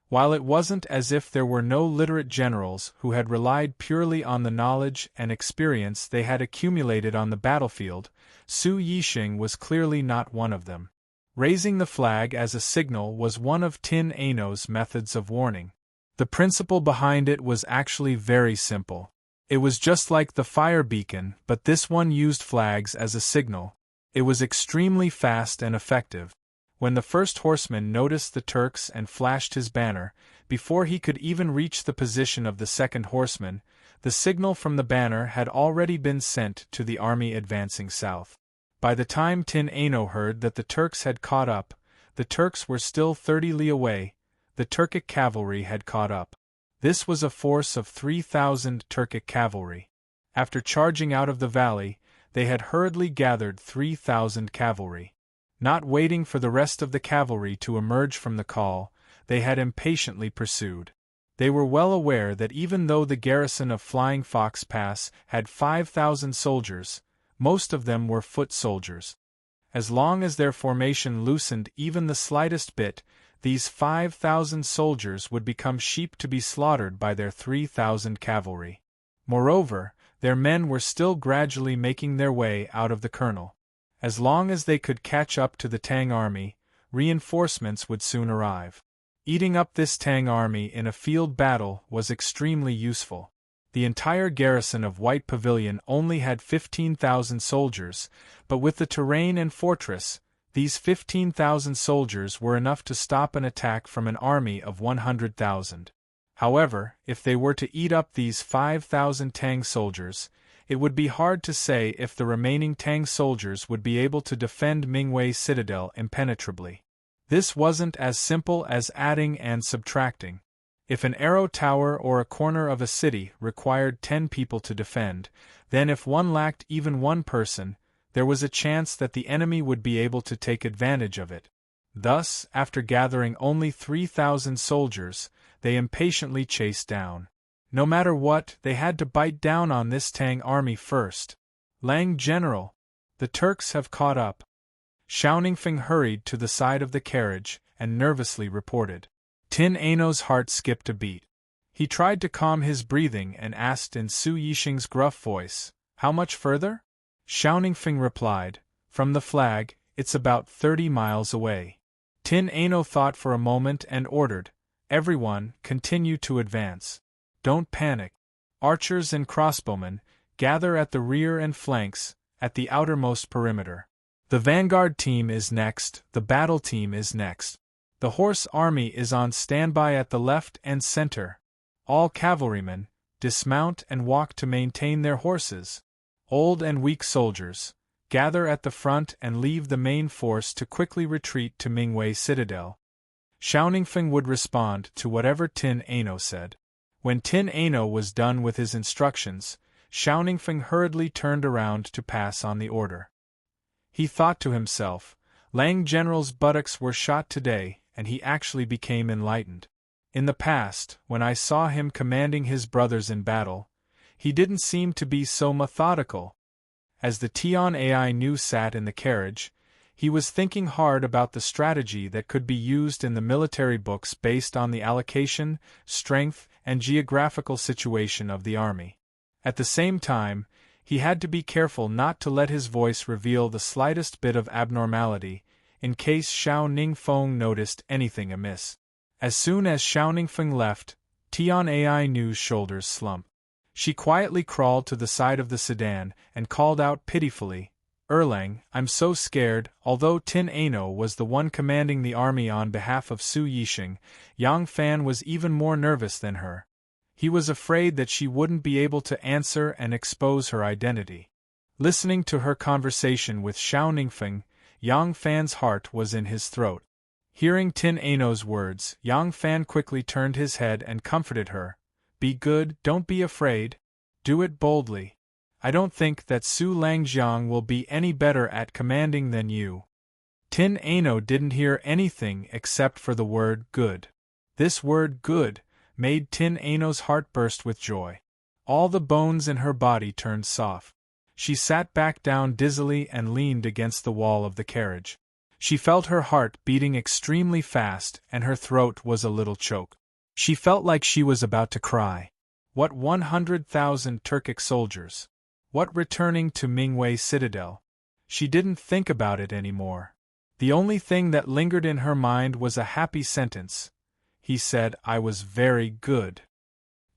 While it wasn't as if there were no literate generals who had relied purely on the knowledge and experience they had accumulated on the battlefield, Su Yixing was clearly not one of them. Raising the flag as a signal was one of Tin Ano's methods of warning. The principle behind it was actually very simple. It was just like the fire beacon, but this one used flags as a signal. It was extremely fast and effective. When the first horseman noticed the Turks and flashed his banner, before he could even reach the position of the second horseman, the signal from the banner had already been sent to the army advancing south. By the time Tin Ano heard that the Turks had caught up, the Turks were still 30 li away, the Turkic cavalry had caught up. This was a force of 3,000 Turkic cavalry. After charging out of the valley, they had hurriedly gathered 3,000 cavalry. Not waiting for the rest of the cavalry to emerge from the call, they had impatiently pursued. They were well aware that even though the garrison of Flying Fox Pass had 5,000 soldiers, most of them were foot soldiers. As long as their formation loosened even the slightest bit, these 5,000 soldiers would become sheep to be slaughtered by their 3,000 cavalry. Moreover, their men were still gradually making their way out of the kernel. As long as they could catch up to the Tang army, reinforcements would soon arrive. Eating up this Tang army in a field battle was extremely useful. The entire garrison of White Pavilion only had 15,000 soldiers, but with the terrain and fortress, these 15,000 soldiers were enough to stop an attack from an army of 100,000. However, if they were to eat up these 5,000 Tang soldiers, it would be hard to say if the remaining Tang soldiers would be able to defend Mingwei Citadel impenetrably. This wasn't as simple as adding and subtracting. If an arrow tower or a corner of a city required 10 people to defend, then if one lacked even one person, there was a chance that the enemy would be able to take advantage of it. Thus, after gathering only 3,000 soldiers, they impatiently chased down. No matter what, they had to bite down on this Tang army first. Lang General, the Turks have caught up. Xiaoningfeng hurried to the side of the carriage and nervously reported. Tin Ano's heart skipped a beat. He tried to calm his breathing and asked in Su Yixing's gruff voice, "How much further?" Xiaoningfeng replied, "From the flag, it's about 30 miles away." Tin Ano thought for a moment and ordered, "Everyone, continue to advance. Don't panic. Archers and crossbowmen, gather at the rear and flanks, at the outermost perimeter. The vanguard team is next, the battle team is next. The horse army is on standby at the left and center. All cavalrymen, dismount and walk to maintain their horses. Old and weak soldiers, gather at the front and leave the main force to quickly retreat to Mingwei Citadel." Xiaoningfeng would respond to whatever Tin Ano said. When Tin Ano was done with his instructions, Xiaoningfeng hurriedly turned around to pass on the order. He thought to himself, Lang General's buttocks were shot today, and he actually became enlightened. In the past, when I saw him commanding his brothers in battle, he didn't seem to be so methodical. As the Tian Ai Nu sat in the carriage, he was thinking hard about the strategy that could be used in the military books based on the allocation, strength, and geographical situation of the army. At the same time, he had to be careful not to let his voice reveal the slightest bit of abnormality, in case Xiao Ningfeng noticed anything amiss. As soon as Xiaoningfeng left, Tian Ai Nu's shoulders slumped. She quietly crawled to the side of the sedan and called out pitifully, "Erlang, I'm so scared." Although Tin Ano was the one commanding the army on behalf of Su Yixing, Yang Fan was even more nervous than her. He was afraid that she wouldn't be able to answer and expose her identity. Listening to her conversation with Xiaoningfeng, Yang Fan's heart was in his throat. Hearing Tin Ano's words, Yang Fan quickly turned his head and comforted her. "Be good, don't be afraid. Do it boldly. I don't think that Su Langjiang will be any better at commanding than you." Tin Ano didn't hear anything except for the word good. This word good made Tin Ano's heart burst with joy. All the bones in her body turned soft. She sat back down dizzily and leaned against the wall of the carriage. She felt her heart beating extremely fast and her throat was a little choked. She felt like she was about to cry. What 100,000 Turkic soldiers? What returning to Mingwei Citadel? She didn't think about it anymore. The only thing that lingered in her mind was a happy sentence. He said, "I was very good."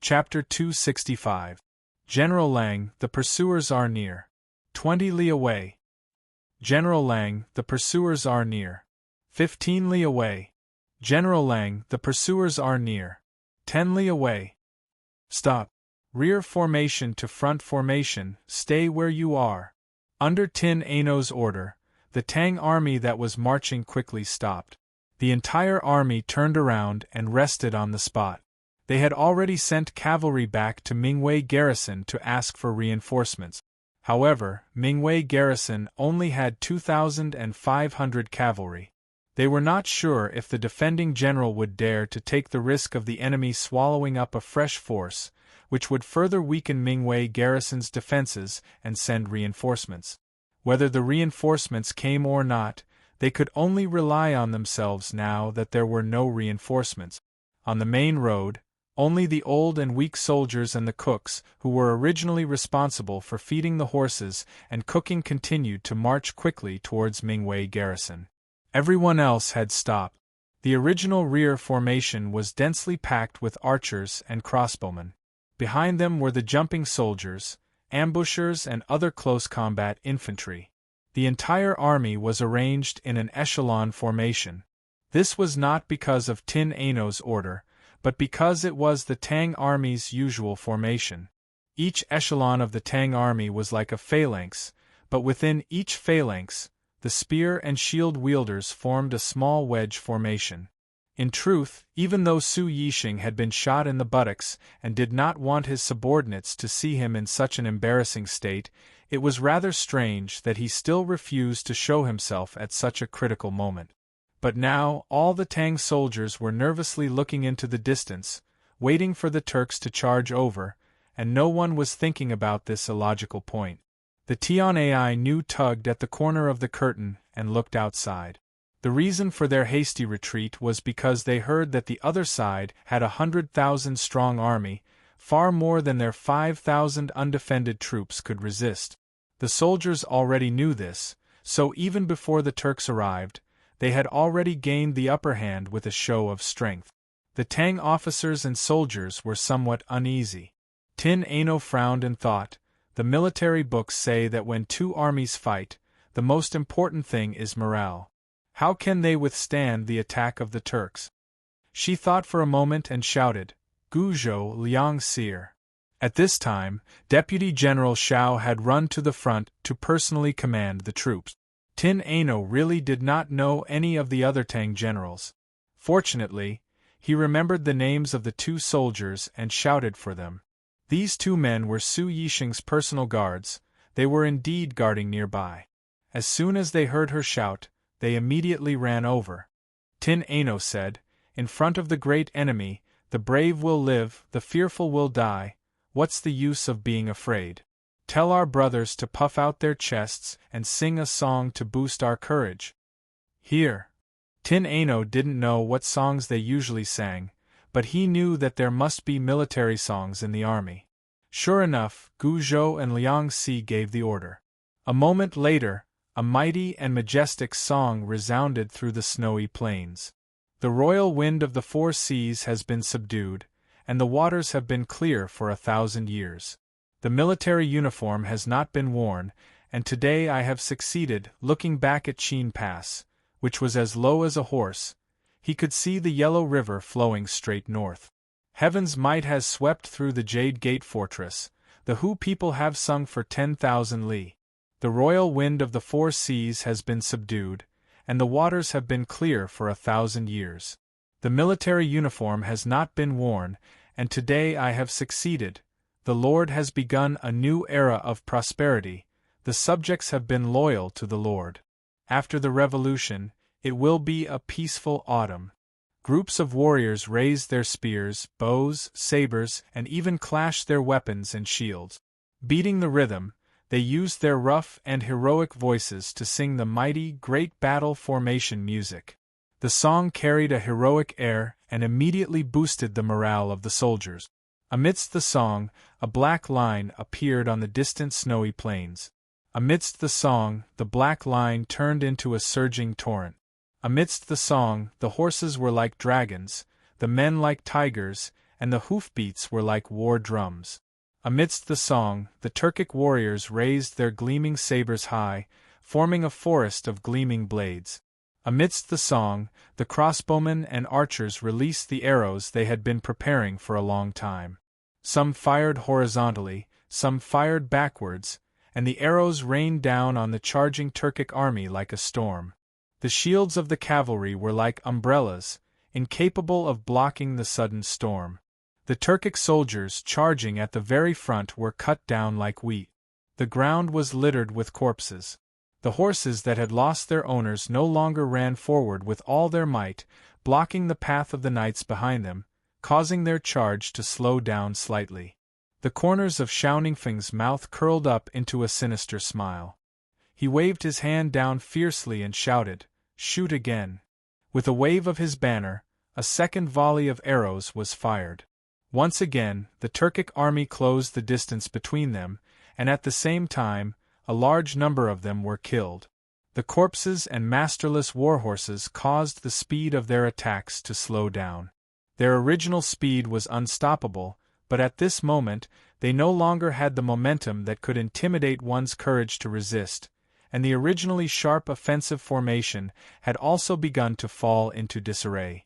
Chapter 265. General Lang, the pursuers are near. 20 li away. General Lang, the pursuers are near. 15 li away. General Lang, the pursuers are near. 10 li away. Stop. Rear formation to front formation, stay where you are. Under Tin Ano's order, the Tang army that was marching quickly stopped. The entire army turned around and rested on the spot. They had already sent cavalry back to Mingwei garrison to ask for reinforcements. However, Mingwei garrison only had 2,500 cavalry. They were not sure if the defending general would dare to take the risk of the enemy swallowing up a fresh force, which would further weaken Mingwei garrison's defenses and send reinforcements. Whether the reinforcements came or not, they could only rely on themselves now that there were no reinforcements. On the main road, only the old and weak soldiers and the cooks, who were originally responsible for feeding the horses and cooking, continued to march quickly towards Mingwei garrison. Everyone else had stopped. The original rear formation was densely packed with archers and crossbowmen. Behind them were the jumping soldiers, ambushers and other close combat infantry. The entire army was arranged in an echelon formation. This was not because of Tin Ano's order, but because it was the Tang army's usual formation. Each echelon of the Tang army was like a phalanx, but within each phalanx, the spear and shield wielders formed a small wedge formation. In truth, even though Su Yixing had been shot in the buttocks and did not want his subordinates to see him in such an embarrassing state, it was rather strange that he still refused to show himself at such a critical moment. But now all the Tang soldiers were nervously looking into the distance, waiting for the Turks to charge over, and no one was thinking about this illogical point. The Tianai Nu tugged at the corner of the curtain and looked outside. The reason for their hasty retreat was because they heard that the other side had 100,000 strong army, far more than their 5,000 undefended troops could resist. The soldiers already knew this, so even before the Turks arrived, they had already gained the upper hand with a show of strength. The Tang officers and soldiers were somewhat uneasy. Tin Ano frowned and thought, the military books say that when two armies fight, the most important thing is morale. How can they withstand the attack of the Turks? She thought for a moment and shouted, "Guzhou Liang Sir." At this time, Deputy General Xiao had run to the front to personally command the troops. Tin Ano really did not know any of the other Tang generals. Fortunately, he remembered the names of the two soldiers and shouted for them. These two men were Su Yixing's personal guards. They were indeed guarding nearby. As soon as they heard her shout, they immediately ran over. Tin Ano said, "In front of the great enemy, the brave will live, the fearful will die. What's the use of being afraid? Tell our brothers to puff out their chests and sing a song to boost our courage." Here, Tin Ano didn't know what songs they usually sang, but he knew that there must be military songs in the army. Sure enough, Guzhou and Liang Si gave the order. A moment later, a mighty and majestic song resounded through the snowy plains. The royal wind of the four seas has been subdued, and the waters have been clear for 1,000 years. The military uniform has not been worn, and today I have succeeded. Looking back at Chin Pass, which was as low as a horse, he could see the Yellow River flowing straight north. Heaven's might has swept through the Jade Gate fortress. The Hu people have sung for 10,000 li. The royal wind of the four seas has been subdued, and the waters have been clear for 1,000 years. The military uniform has not been worn, and today I have succeeded. The Lord has begun a new era of prosperity. The subjects have been loyal to the Lord. After the revolution, it will be a peaceful autumn. Groups of warriors raised their spears, bows, sabers, and even clashed their weapons and shields. Beating the rhythm, they used their rough and heroic voices to sing the mighty, great battle formation music. The song carried a heroic air and immediately boosted the morale of the soldiers. Amidst the song, a black line appeared on the distant snowy plains. Amidst the song, the black line turned into a surging torrent. Amidst the song, the horses were like dragons, the men like tigers, and the hoofbeats were like war drums. Amidst the song, the Turkic warriors raised their gleaming sabers high, forming a forest of gleaming blades. Amidst the song, the crossbowmen and archers released the arrows they had been preparing for a long time. Some fired horizontally, some fired backwards, and the arrows rained down on the charging Turkic army like a storm. The shields of the cavalry were like umbrellas, incapable of blocking the sudden storm. The Turkic soldiers charging at the very front were cut down like wheat. The ground was littered with corpses. The horses that had lost their owners no longer ran forward with all their might, blocking the path of the knights behind them, causing their charge to slow down slightly. The corners of Schauningsfing's mouth curled up into a sinister smile. He waved his hand down fiercely and shouted, "Shoot again!" With a wave of his banner, a second volley of arrows was fired. Once again, the Turkic army closed the distance between them, and at the same time, a large number of them were killed. The corpses and masterless warhorses caused the speed of their attacks to slow down. Their original speed was unstoppable, but at this moment, they no longer had the momentum that could intimidate one's courage to resist, and the originally sharp offensive formation had also begun to fall into disarray.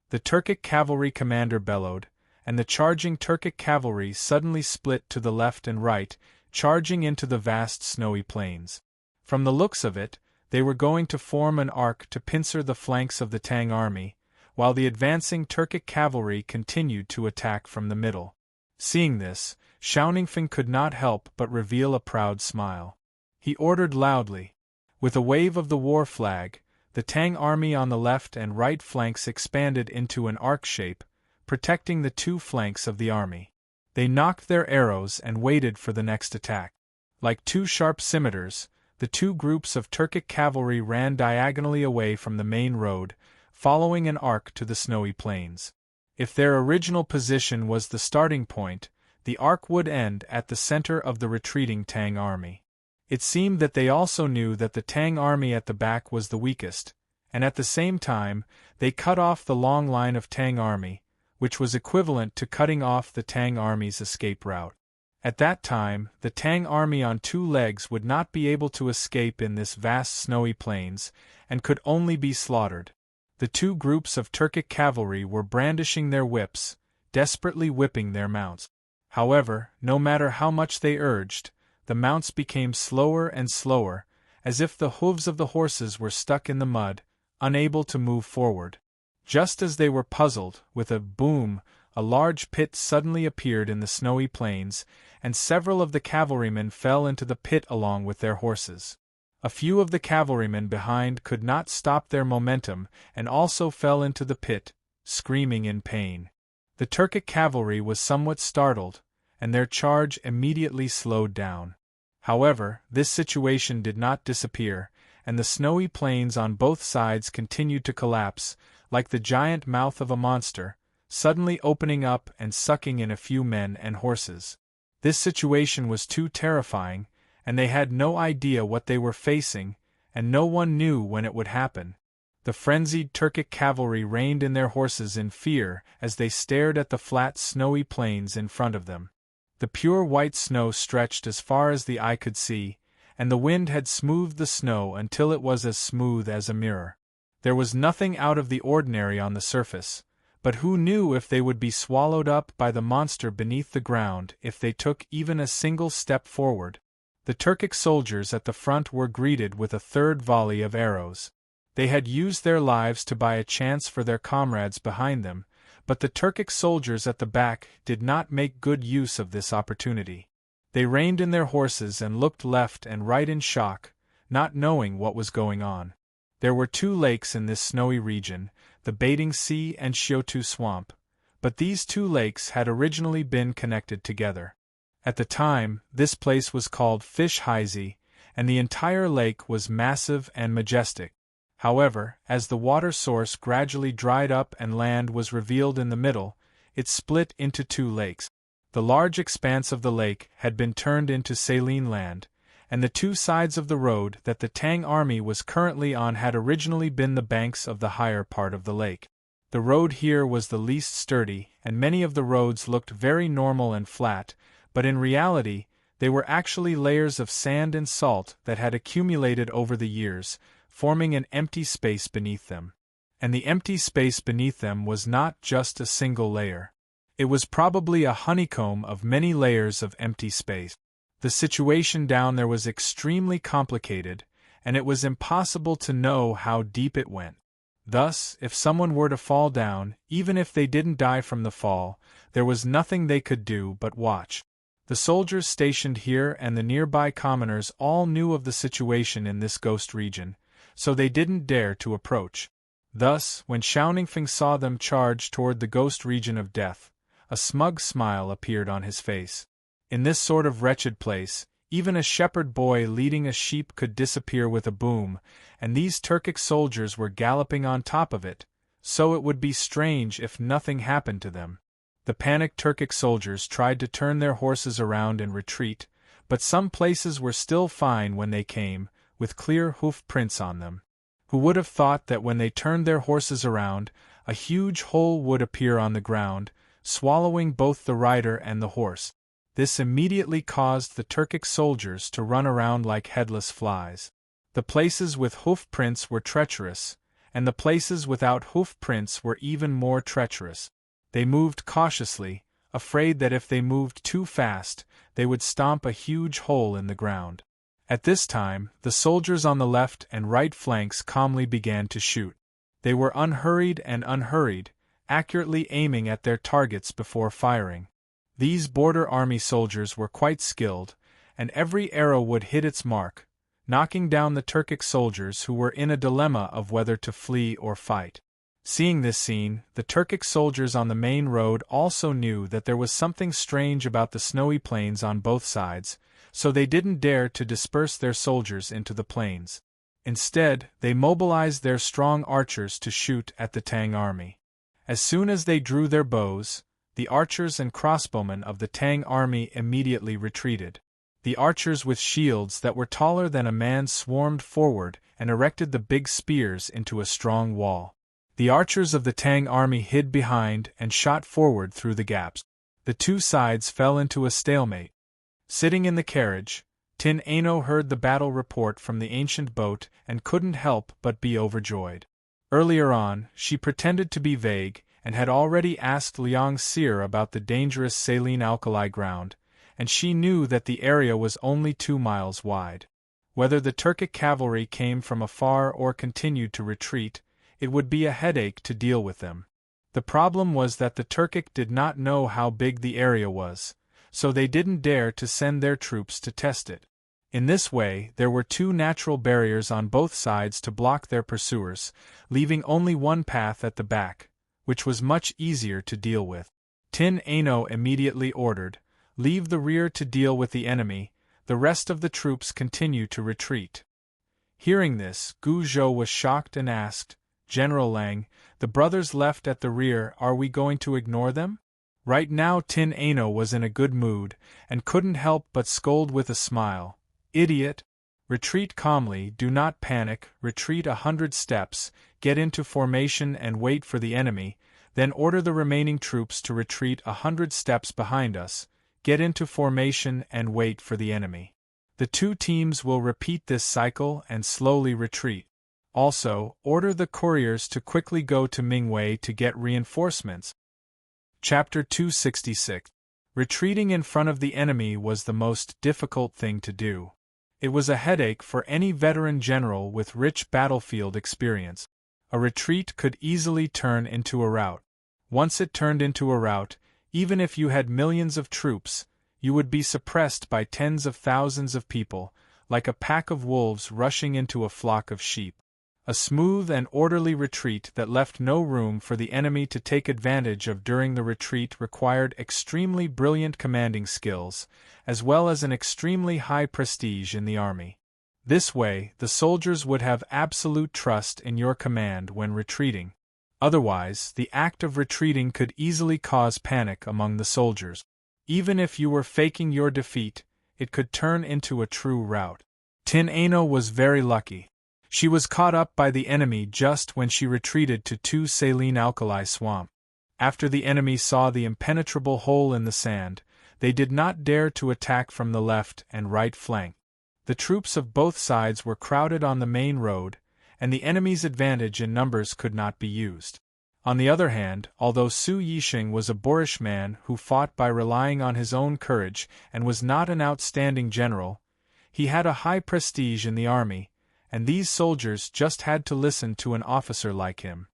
The Turkic cavalry commander bellowed, and the charging Turkic cavalry suddenly split to the left and right, charging into the vast snowy plains. From the looks of it, they were going to form an arc to pincer the flanks of the Tang army, while the advancing Turkic cavalry continued to attack from the middle. Seeing this, Schauningsfing could not help but reveal a proud smile. He ordered loudly. With a wave of the war flag, the Tang army on the left and right flanks expanded into an arc shape, protecting the two flanks of the army. They knocked their arrows and waited for the next attack. Like two sharp scimitars, the two groups of Turkic cavalry ran diagonally away from the main road, following an arc to the snowy plains. If their original position was the starting point, the arc would end at the center of the retreating Tang army. It seemed that they also knew that the Tang army at the back was the weakest, and at the same time, they cut off the long line of Tang army, which was equivalent to cutting off the Tang army's escape route. At that time, the Tang army on two legs would not be able to escape in this vast snowy plains, and could only be slaughtered. The two groups of Turkic cavalry were brandishing their whips, desperately whipping their mounts. However, no matter how much they urged, the mounts became slower and slower, as if the hooves of the horses were stuck in the mud, unable to move forward. Just as they were puzzled, with a boom, a large pit suddenly appeared in the snowy plains, and several of the cavalrymen fell into the pit along with their horses. A few of the cavalrymen behind could not stop their momentum and also fell into the pit, screaming in pain. The Turkic cavalry was somewhat startled, and their charge immediately slowed down. However, this situation did not disappear, and the snowy plains on both sides continued to collapse, like the giant mouth of a monster, suddenly opening up and sucking in a few men and horses. This situation was too terrifying, and they had no idea what they were facing, and no one knew when it would happen. The frenzied Turkic cavalry reined in their horses in fear as they stared at the flat snowy plains in front of them. The pure white snow stretched as far as the eye could see, and the wind had smoothed the snow until it was as smooth as a mirror. There was nothing out of the ordinary on the surface, but who knew if they would be swallowed up by the monster beneath the ground if they took even a single step forward? The Turkic soldiers at the front were greeted with a third volley of arrows. They had used their lives to buy a chance for their comrades behind them, but the Turkic soldiers at the back did not make good use of this opportunity. They reined in their horses and looked left and right in shock, not knowing what was going on. There were 2 lakes in this snowy region, the Bathing Sea and Xiutu Swamp, but these 2 lakes had originally been connected together. At the time, this place was called Fish Heizi, and the entire lake was massive and majestic. However, as the water source gradually dried up and land was revealed in the middle, it split into 2 lakes. The large expanse of the lake had been turned into saline land, and the 2 sides of the road that the Tang army was currently on had originally been the banks of the higher part of the lake. The road here was the least sturdy, and many of the roads looked very normal and flat, but in reality, they were actually layers of sand and salt that had accumulated over the years, forming an empty space beneath them. And the empty space beneath them was not just a single layer. It was probably a honeycomb of many layers of empty space. The situation down there was extremely complicated, and it was impossible to know how deep it went. Thus, if someone were to fall down, even if they didn't die from the fall, there was nothing they could do but watch. The soldiers stationed here and the nearby commoners all knew of the situation in this ghost region, so they didn't dare to approach. Thus, when Xiaoningfeng saw them charge toward the ghost region of death, a smug smile appeared on his face. In this sort of wretched place, even a shepherd boy leading a sheep could disappear with a boom, and these Turkic soldiers were galloping on top of it, so it would be strange if nothing happened to them. The panicked Turkic soldiers tried to turn their horses around and retreat, but some places were still fine when they came, with clear hoof prints on them. Who would have thought that when they turned their horses around, a huge hole would appear on the ground, swallowing both the rider and the horse. This immediately caused the Turkic soldiers to run around like headless flies. The places with hoof prints were treacherous, and the places without hoof prints were even more treacherous. They moved cautiously, afraid that if they moved too fast, they would stomp a huge hole in the ground. At this time, the soldiers on the left and right flanks calmly began to shoot. They were unhurried, accurately aiming at their targets before firing. These border army soldiers were quite skilled, and every arrow would hit its mark, knocking down the Turkic soldiers who were in a dilemma of whether to flee or fight. Seeing this scene, the Turkic soldiers on the main road also knew that there was something strange about the snowy plains on both sides, so they didn't dare to disperse their soldiers into the plains. Instead, they mobilized their strong archers to shoot at the Tang army. As soon as they drew their bows, the archers and crossbowmen of the Tang army immediately retreated. The archers with shields that were taller than a man swarmed forward and erected the big spears into a strong wall. The archers of the Tang army hid behind and shot forward through the gaps. The 2 sides fell into a stalemate. Sitting in the carriage, Tin Ano heard the battle report from the ancient boat and couldn't help but be overjoyed. Earlier on, she pretended to be vague and had already asked Liang Seer about the dangerous saline alkali ground, and she knew that the area was only 2 miles wide. Whether the Turkic cavalry came from afar or continued to retreat, it would be a headache to deal with them. The problem was that the Turkic did not know how big the area was, so they didn't dare to send their troops to test it. In this way, there were 2 natural barriers on both sides to block their pursuers, leaving only one path at the back, which was much easier to deal with. Tin Ano immediately ordered, "Leave the rear to deal with the enemy, the rest of the troops continue to retreat." Hearing this, Gu Zhou was shocked and asked, "General Lang, the brothers left at the rear, are we going to ignore them?" Right now Tin Ano was in a good mood, and couldn't help but scold with a smile. "Idiot! Retreat calmly, do not panic, retreat 100 steps, get into formation and wait for the enemy, then order the remaining troops to retreat 100 steps behind us, get into formation and wait for the enemy. The 2 teams will repeat this cycle and slowly retreat. Also, order the couriers to quickly go to Mingwei to get reinforcements." Chapter 266. Retreating in front of the enemy was the most difficult thing to do. It was a headache for any veteran general with rich battlefield experience. A retreat could easily turn into a rout. Once it turned into a rout, even if you had millions of troops, you would be suppressed by tens of thousands of people, like a pack of wolves rushing into a flock of sheep. a smooth and orderly retreat that left no room for the enemy to take advantage of. During the retreat required extremely brilliant commanding skills, as well as an extremely high prestige in the army. This way, the soldiers would have absolute trust in your command when retreating. Otherwise, the act of retreating could easily cause panic among the soldiers. Even if you were faking your defeat, it could turn into a true rout. Tin Ano was very lucky. She was caught up by the enemy just when she retreated to 2 saline alkali swamp. After the enemy saw the impenetrable hole in the sand, they did not dare to attack from the left and right flank. The troops of both sides were crowded on the main road, and the enemy's advantage in numbers could not be used. On the other hand, although Su Yixing was a boorish man who fought by relying on his own courage and was not an outstanding general, he had a high prestige in the army, and these soldiers just had to listen to an officer like him.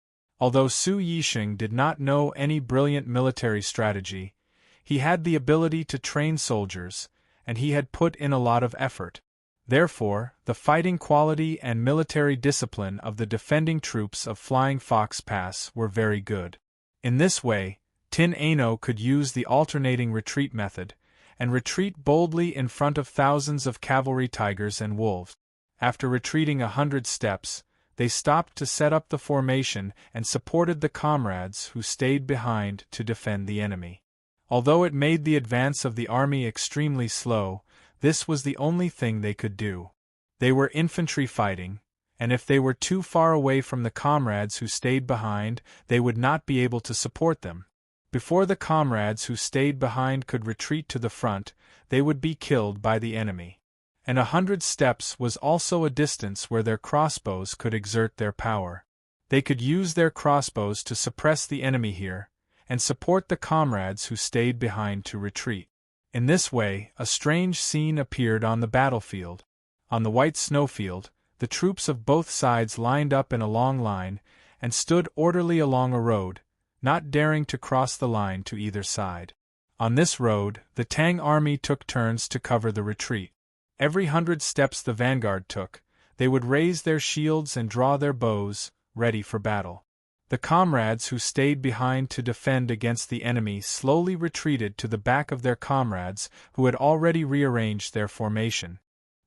Although Su Yixing did not know any brilliant military strategy, he had the ability to train soldiers, and he had put in a lot of effort. Therefore, the fighting quality and military discipline of the defending troops of Flying Fox Pass were very good. In this way, Tin Ano could use the alternating retreat method, and retreat boldly in front of thousands of cavalry tigers and wolves. After retreating 100 steps, they stopped to set up the formation and supported the comrades who stayed behind to defend the enemy. Although it made the advance of the army extremely slow, this was the only thing they could do. They were infantry fighting, and if they were too far away from the comrades who stayed behind, they would not be able to support them. Before the comrades who stayed behind could retreat to the front, they would be killed by the enemy. And 100 steps was also a distance where their crossbows could exert their power. They could use their crossbows to suppress the enemy here, and support the comrades who stayed behind to retreat. In this way, a strange scene appeared on the battlefield. On the white snowfield, the troops of both sides lined up in a long line, and stood orderly along a road, not daring to cross the line to either side. On this road, the Tang army took turns to cover the retreat. Every 100 steps the vanguard took, they would raise their shields and draw their bows, ready for battle. The comrades who stayed behind to defend against the enemy slowly retreated to the back of their comrades who had already rearranged their formation.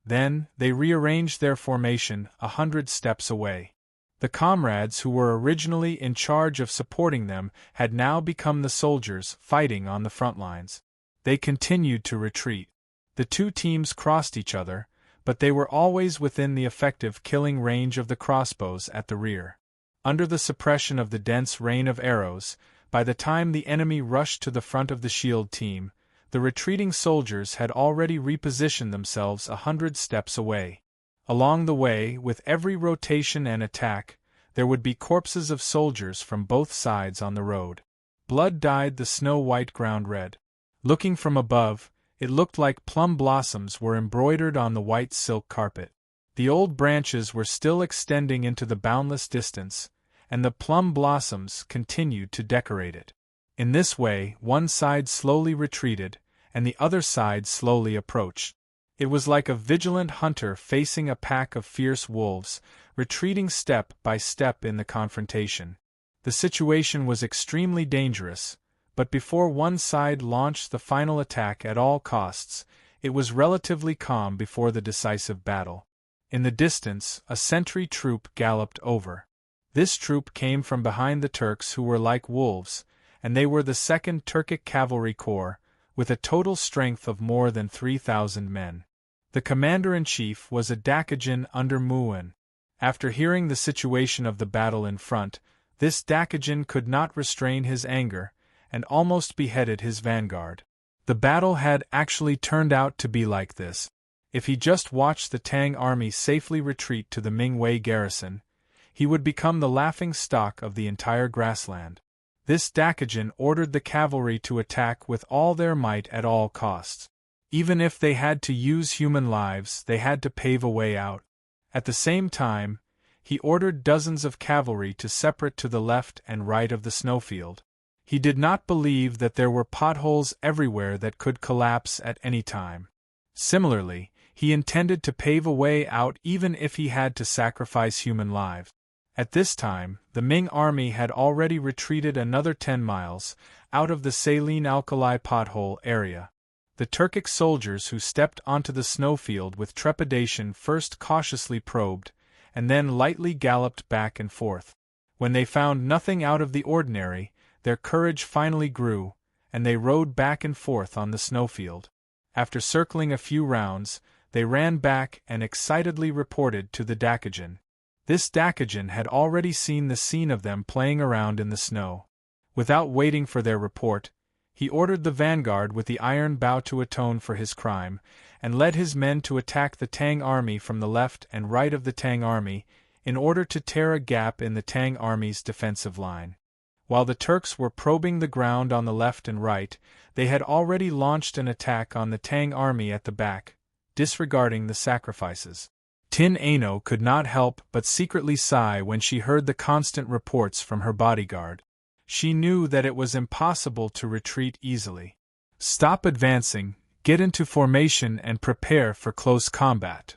Then, they rearranged their formation 100 steps away. The comrades who were originally in charge of supporting them had now become the soldiers fighting on the front lines. They continued to retreat. The two teams crossed each other, but they were always within the effective killing range of the crossbows at the rear. Under the suppression of the dense rain of arrows, by the time the enemy rushed to the front of the shield team, the retreating soldiers had already repositioned themselves 100 steps away. Along the way, with every rotation and attack, there would be corpses of soldiers from both sides on the road. Blood dyed the snow-white ground red. Looking from above, it looked like plum blossoms were embroidered on the white silk carpet. The old branches were still extending into the boundless distance, and the plum blossoms continued to decorate it. In this way, one side slowly retreated, and the other side slowly approached. It was like a vigilant hunter facing a pack of fierce wolves, retreating step by step in the confrontation. The situation was extremely dangerous, but before one side launched the final attack at all costs, it was relatively calm before the decisive battle. In the distance, a sentry troop galloped over. This troop came from behind the Turks who were like wolves, and they were the 2nd Turkic Cavalry Corps, with a total strength of more than 3,000 men. The commander-in-chief was a Dakajan under Muin. After hearing the situation of the battle in front, this Dakajan could not restrain his anger, and almost beheaded his vanguard. The battle had actually turned out to be like this. If he just watched the Tang army safely retreat to the Mingwei garrison, he would become the laughing-stock of the entire grassland. This Dakajan ordered the cavalry to attack with all their might at all costs. Even if they had to use human lives, they had to pave a way out. At the same time, he ordered dozens of cavalry to separate to the left and right of the snowfield. He did not believe that there were potholes everywhere that could collapse at any time. Similarly, He intended to pave a way out even if he had to sacrifice human lives. At this time, the Ming army had already retreated another 10 miles, out of the saline alkali pothole area. The Turkic soldiers who stepped onto the snowfield with trepidation first cautiously probed, and then lightly galloped back and forth. When they found nothing out of the ordinary, their courage finally grew, and they rode back and forth on the snowfield. After circling a few rounds, they ran back and excitedly reported to the Dakijan. This Dakijan had already seen the scene of them playing around in the snow. Without waiting for their report, he ordered the vanguard with the iron bow to atone for his crime, and led his men to attack the Tang army from the left and right of the Tang army, in order to tear a gap in the Tang army's defensive line. While the Turks were probing the ground on the left and right, they had already launched an attack on the Tang army at the back, disregarding the sacrifices. Tin Ano could not help but secretly sigh when she heard the constant reports from her bodyguard. She knew that it was impossible to retreat easily. Stop advancing, get into formation and prepare for close combat.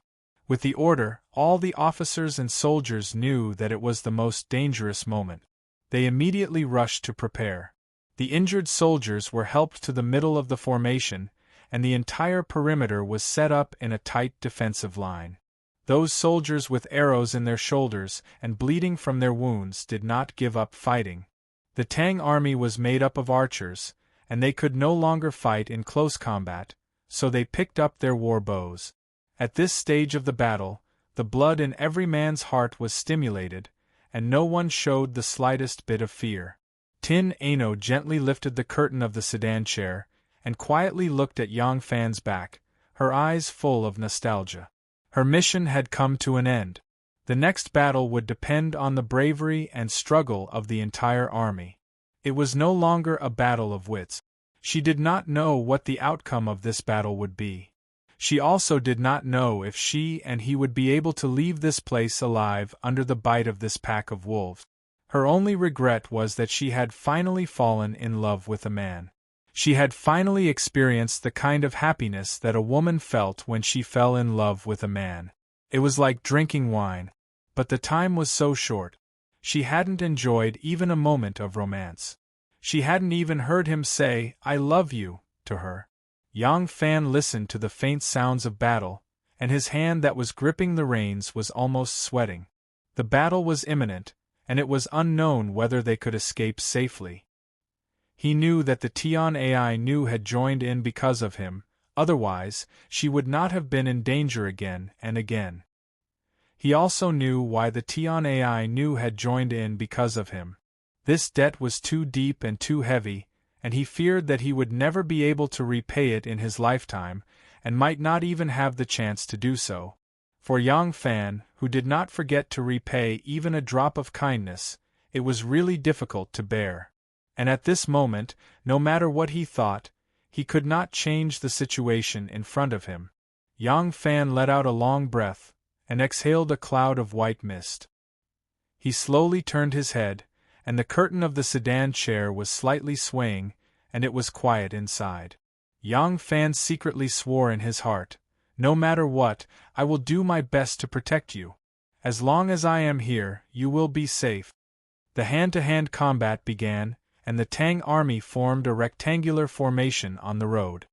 With the order, all the officers and soldiers knew that it was the most dangerous moment. They immediately rushed to prepare. The injured soldiers were helped to the middle of the formation, and the entire perimeter was set up in a tight defensive line. Those soldiers with arrows in their shoulders and bleeding from their wounds did not give up fighting. The Tang army was made up of archers, and they could no longer fight in close combat, so they picked up their war bows. At this stage of the battle, the blood in every man's heart was stimulated, and no one showed the slightest bit of fear. Tin Ano gently lifted the curtain of the sedan chair, and quietly looked at Yang Fan's back, her eyes full of nostalgia. Her mission had come to an end. The next battle would depend on the bravery and struggle of the entire army. It was no longer a battle of wits. She did not know what the outcome of this battle would be. She also did not know if she and he would be able to leave this place alive under the bite of this pack of wolves. Her only regret was that she had finally fallen in love with a man. She had finally experienced the kind of happiness that a woman felt when she fell in love with a man. It was like drinking wine. But the time was so short. She hadn't enjoyed even a moment of romance. She hadn't even heard him say, "I love you," to her. Yang Fan listened to the faint sounds of battle, and his hand that was gripping the reins was almost sweating. The battle was imminent, and it was unknown whether they could escape safely. He knew that the Tian Ai Nu had joined in because of him, otherwise, she would not have been in danger again and again. He also knew why the Tian Ai Nu had joined in because of him. This debt was too deep and too heavy, and he feared that he would never be able to repay it in his lifetime, and might not even have the chance to do so. For Yang Fan, who did not forget to repay even a drop of kindness, it was really difficult to bear. And at this moment, no matter what he thought, he could not change the situation in front of him. Yang Fan let out a long breath, and exhaled a cloud of white mist. He slowly turned his head, and the curtain of the sedan chair was slightly swaying, and it was quiet inside. Yang Fan secretly swore in his heart, "No matter what, I will do my best to protect you. As long as I am here, you will be safe." The hand-to-hand combat began, and the Tang army formed a rectangular formation on the road.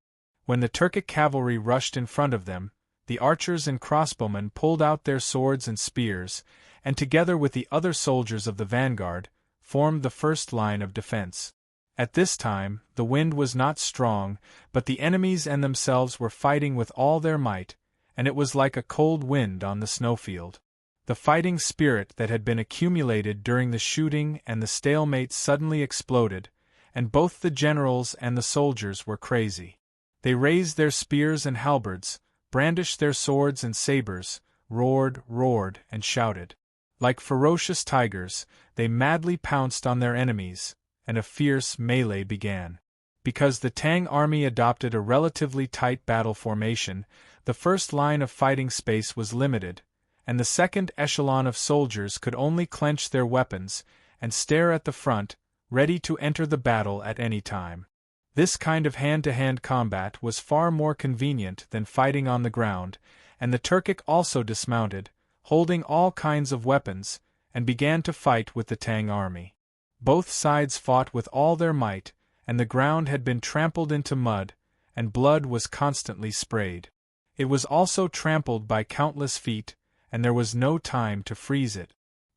When the Turkic cavalry rushed in front of them, the archers and crossbowmen pulled out their swords and spears, and together with the other soldiers of the vanguard, formed the first line of defense. At this time, the wind was not strong, but the enemies and themselves were fighting with all their might, and it was like a cold wind on the snowfield. The fighting spirit that had been accumulated during the shooting and the stalemate suddenly exploded, and both the generals and the soldiers were crazy. They raised their spears and halberds, brandished their swords and sabers, roared, and shouted. Like ferocious tigers, they madly pounced on their enemies, and a fierce melee began. Because the Tang army adopted a relatively tight battle formation, the first line of fighting space was limited, and the second echelon of soldiers could only clench their weapons and stare at the front, ready to enter the battle at any time. This kind of hand-to-hand combat was far more convenient than fighting on the ground, and the Turkic also dismounted, holding all kinds of weapons, and began to fight with the Tang army. Both sides fought with all their might, and the ground had been trampled into mud, and blood was constantly sprayed. It was also trampled by countless feet, and there was no time to freeze it.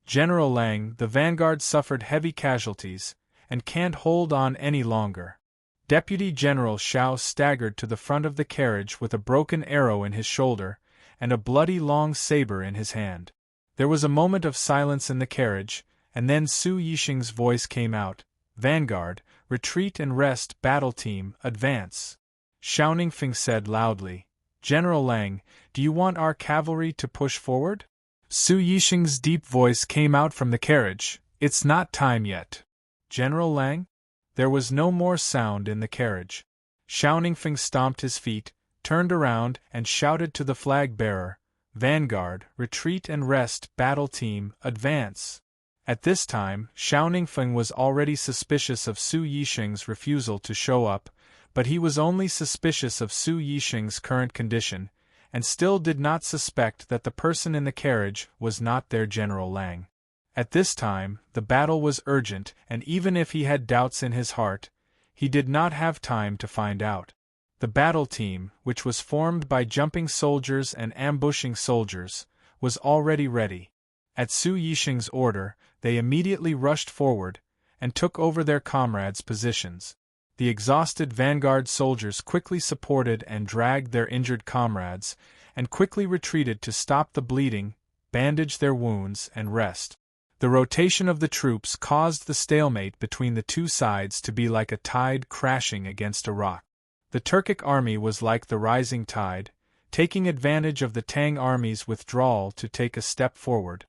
General Lang, the vanguard, suffered heavy casualties, and can't hold on any longer. Deputy General Shao staggered to the front of the carriage with a broken arrow in his shoulder, and a bloody long saber in his hand. There was a moment of silence in the carriage, and then Su Yixing's voice came out, "Vanguard, retreat and rest, battle team, advance." Xiao Ningfeng said loudly, "General Lang, do you want our cavalry to push forward?" Su Yixing's deep voice came out from the carriage, "It's not time yet." "General Lang?" There was no more sound in the carriage. Xiao Ningfeng stomped his feet, turned around, and shouted to the flag-bearer, "Vanguard, retreat and rest, battle team, advance." At this time, Xiao Ningfeng was already suspicious of Su Yixing's refusal to show up, but he was only suspicious of Su Yixing's current condition, and still did not suspect that the person in the carriage was not their General Lang. At this time, the battle was urgent, and even if he had doubts in his heart, he did not have time to find out. The battle team, which was formed by jumping soldiers and ambushing soldiers, was already ready. At Su Yixing's order, they immediately rushed forward, and took over their comrades' positions. The exhausted vanguard soldiers quickly supported and dragged their injured comrades, and quickly retreated to stop the bleeding, bandage their wounds, and rest. The rotation of the troops caused the stalemate between the two sides to be like a tide crashing against a rock. The Turkic army was like the rising tide, taking advantage of the Tang army's withdrawal to take a step forward.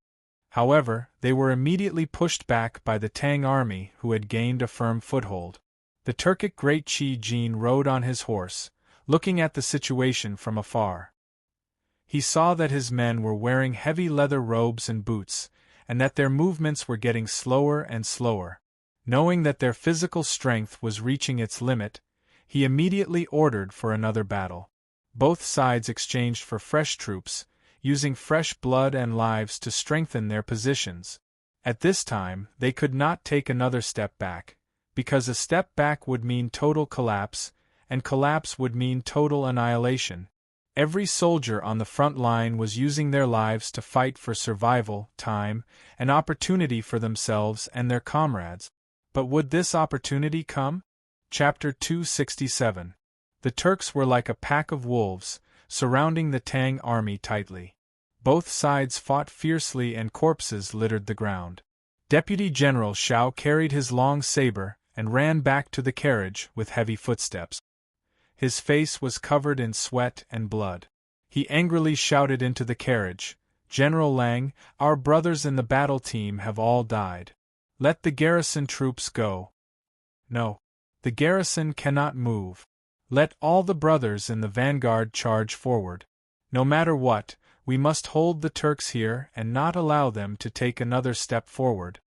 However, they were immediately pushed back by the Tang army, who had gained a firm foothold. The Turkic great Qi Jin rode on his horse, looking at the situation from afar. He saw that his men were wearing heavy leather robes and boots, and that their movements were getting slower and slower. Knowing that their physical strength was reaching its limit, he immediately ordered for another battle. Both sides exchanged for fresh troops, using fresh blood and lives to strengthen their positions. At this time, they could not take another step back, because a step back would mean total collapse, and collapse would mean total annihilation. Every soldier on the front line was using their lives to fight for survival, time, and opportunity for themselves and their comrades. But would this opportunity come? Chapter 267. The Turks were like a pack of wolves, surrounding the Tang army tightly. Both sides fought fiercely and corpses littered the ground. Deputy General Shao carried his long saber and ran back to the carriage with heavy footsteps. His face was covered in sweat and blood. He angrily shouted into the carriage, "General Lang, our brothers in the battle team have all died. Let the garrison troops go." "No. The garrison cannot move. Let all the brothers in the vanguard charge forward. No matter what, we must hold the Turks here and not allow them to take another step forward."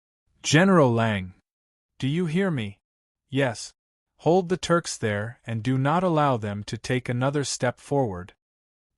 "General Lang! Do you hear me?" "Yes. Hold the Turks there and do not allow them to take another step forward."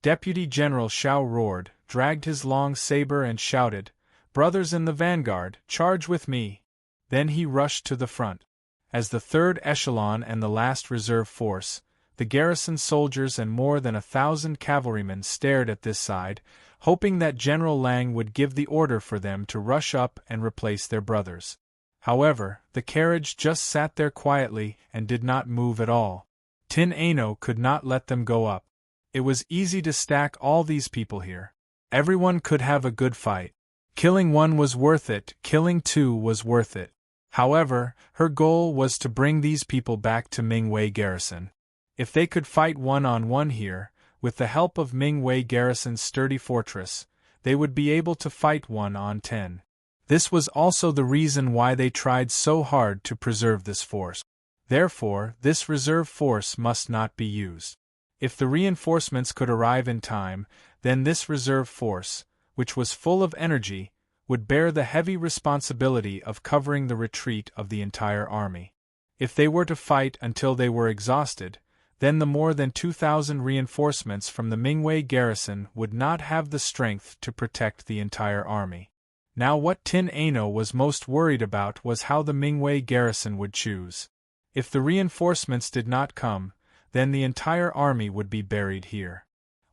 Deputy General Shao roared, dragged his long saber and shouted, "Brothers in the vanguard, charge with me!" Then he rushed to the front. As the third echelon and the last reserve force, the garrison soldiers and more than 1,000 cavalrymen stared at this side, hoping that General Lang would give the order for them to rush up and replace their brothers. However, the carriage just sat there quietly and did not move at all. Tin Ano could not let them go up. It was easy to stack all these people here. Everyone could have a good fight. Killing one was worth it, killing two was worth it. However, her goal was to bring these people back to Mingwei Garrison. If they could fight one-on-one here, with the help of Mingwei Garrison's sturdy fortress, they would be able to fight 1-on-10. This was also the reason why they tried so hard to preserve this force. Therefore, this reserve force must not be used. If the reinforcements could arrive in time, then this reserve force, which was full of energy, would bear the heavy responsibility of covering the retreat of the entire army. If they were to fight until they were exhausted, then the more than 2,000 reinforcements from the Mingwei garrison would not have the strength to protect the entire army. Now what Tin Ano was most worried about was how the Mingwei garrison would choose. If the reinforcements did not come, then the entire army would be buried here.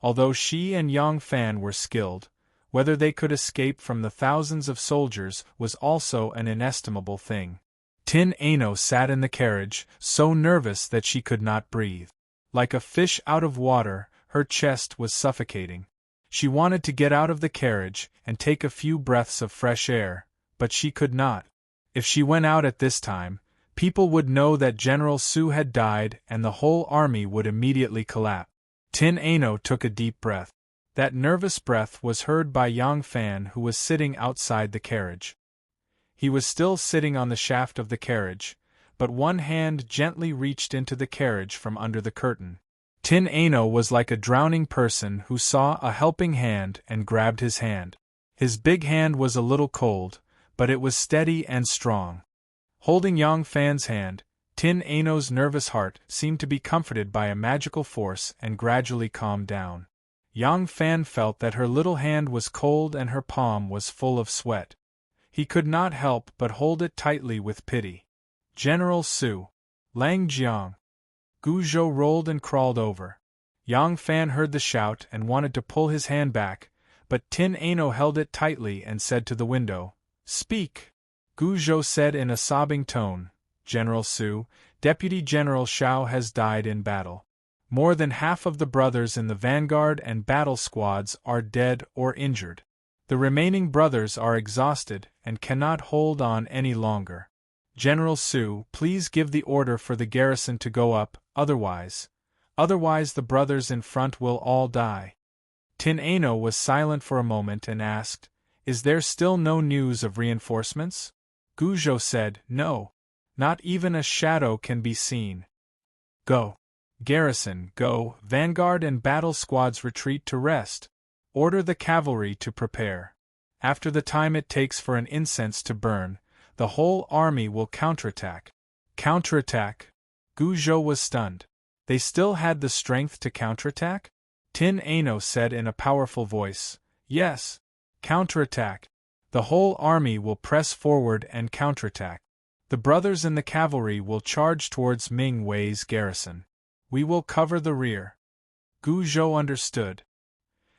Although she and Yang Fan were skilled, whether they could escape from the thousands of soldiers was also an inestimable thing. Tin Ano sat in the carriage, so nervous that she could not breathe. Like a fish out of water, her chest was suffocating. She wanted to get out of the carriage and take a few breaths of fresh air, but she could not. If she went out at this time, people would know that General Su had died and the whole army would immediately collapse. Tin Ano took a deep breath. That nervous breath was heard by Yang Fan, who was sitting outside the carriage. He was still sitting on the shaft of the carriage, but one hand gently reached into the carriage from under the curtain. Tin Ano was like a drowning person who saw a helping hand and grabbed his hand. His big hand was a little cold, but it was steady and strong. Holding Yang Fan's hand, Tin Ano's nervous heart seemed to be comforted by a magical force and gradually calmed down. Yang Fan felt that her little hand was cold and her palm was full of sweat. He could not help but hold it tightly with pity. General Su. Lang Jiang. Gu Zhou rolled and crawled over. Yang Fan heard the shout and wanted to pull his hand back, but Tin Ano held it tightly and said to the window, "Speak." Gu Zhou said in a sobbing tone, "General Su, Deputy General Shao has died in battle. More than half of the brothers in the vanguard and battle squads are dead or injured. The remaining brothers are exhausted and cannot hold on any longer. General Su, please give the order for the garrison to go up, otherwise the brothers in front will all die." Tin Ano was silent for a moment and asked, "Is there still no news of reinforcements?" Gu Zhou said, "No. Not even a shadow can be seen. Go. Garrison, go. Vanguard and battle squads retreat to rest. Order the cavalry to prepare. After the time it takes for an incense to burn, the whole army will counterattack." Counterattack? Gu Zhou was stunned. They still had the strength to counterattack? Tin Ano said in a powerful voice, "Yes. Counterattack. The whole army will press forward and counterattack. The brothers in the cavalry will charge towards Ming Wei's garrison. We will cover the rear." Gu Zhou understood.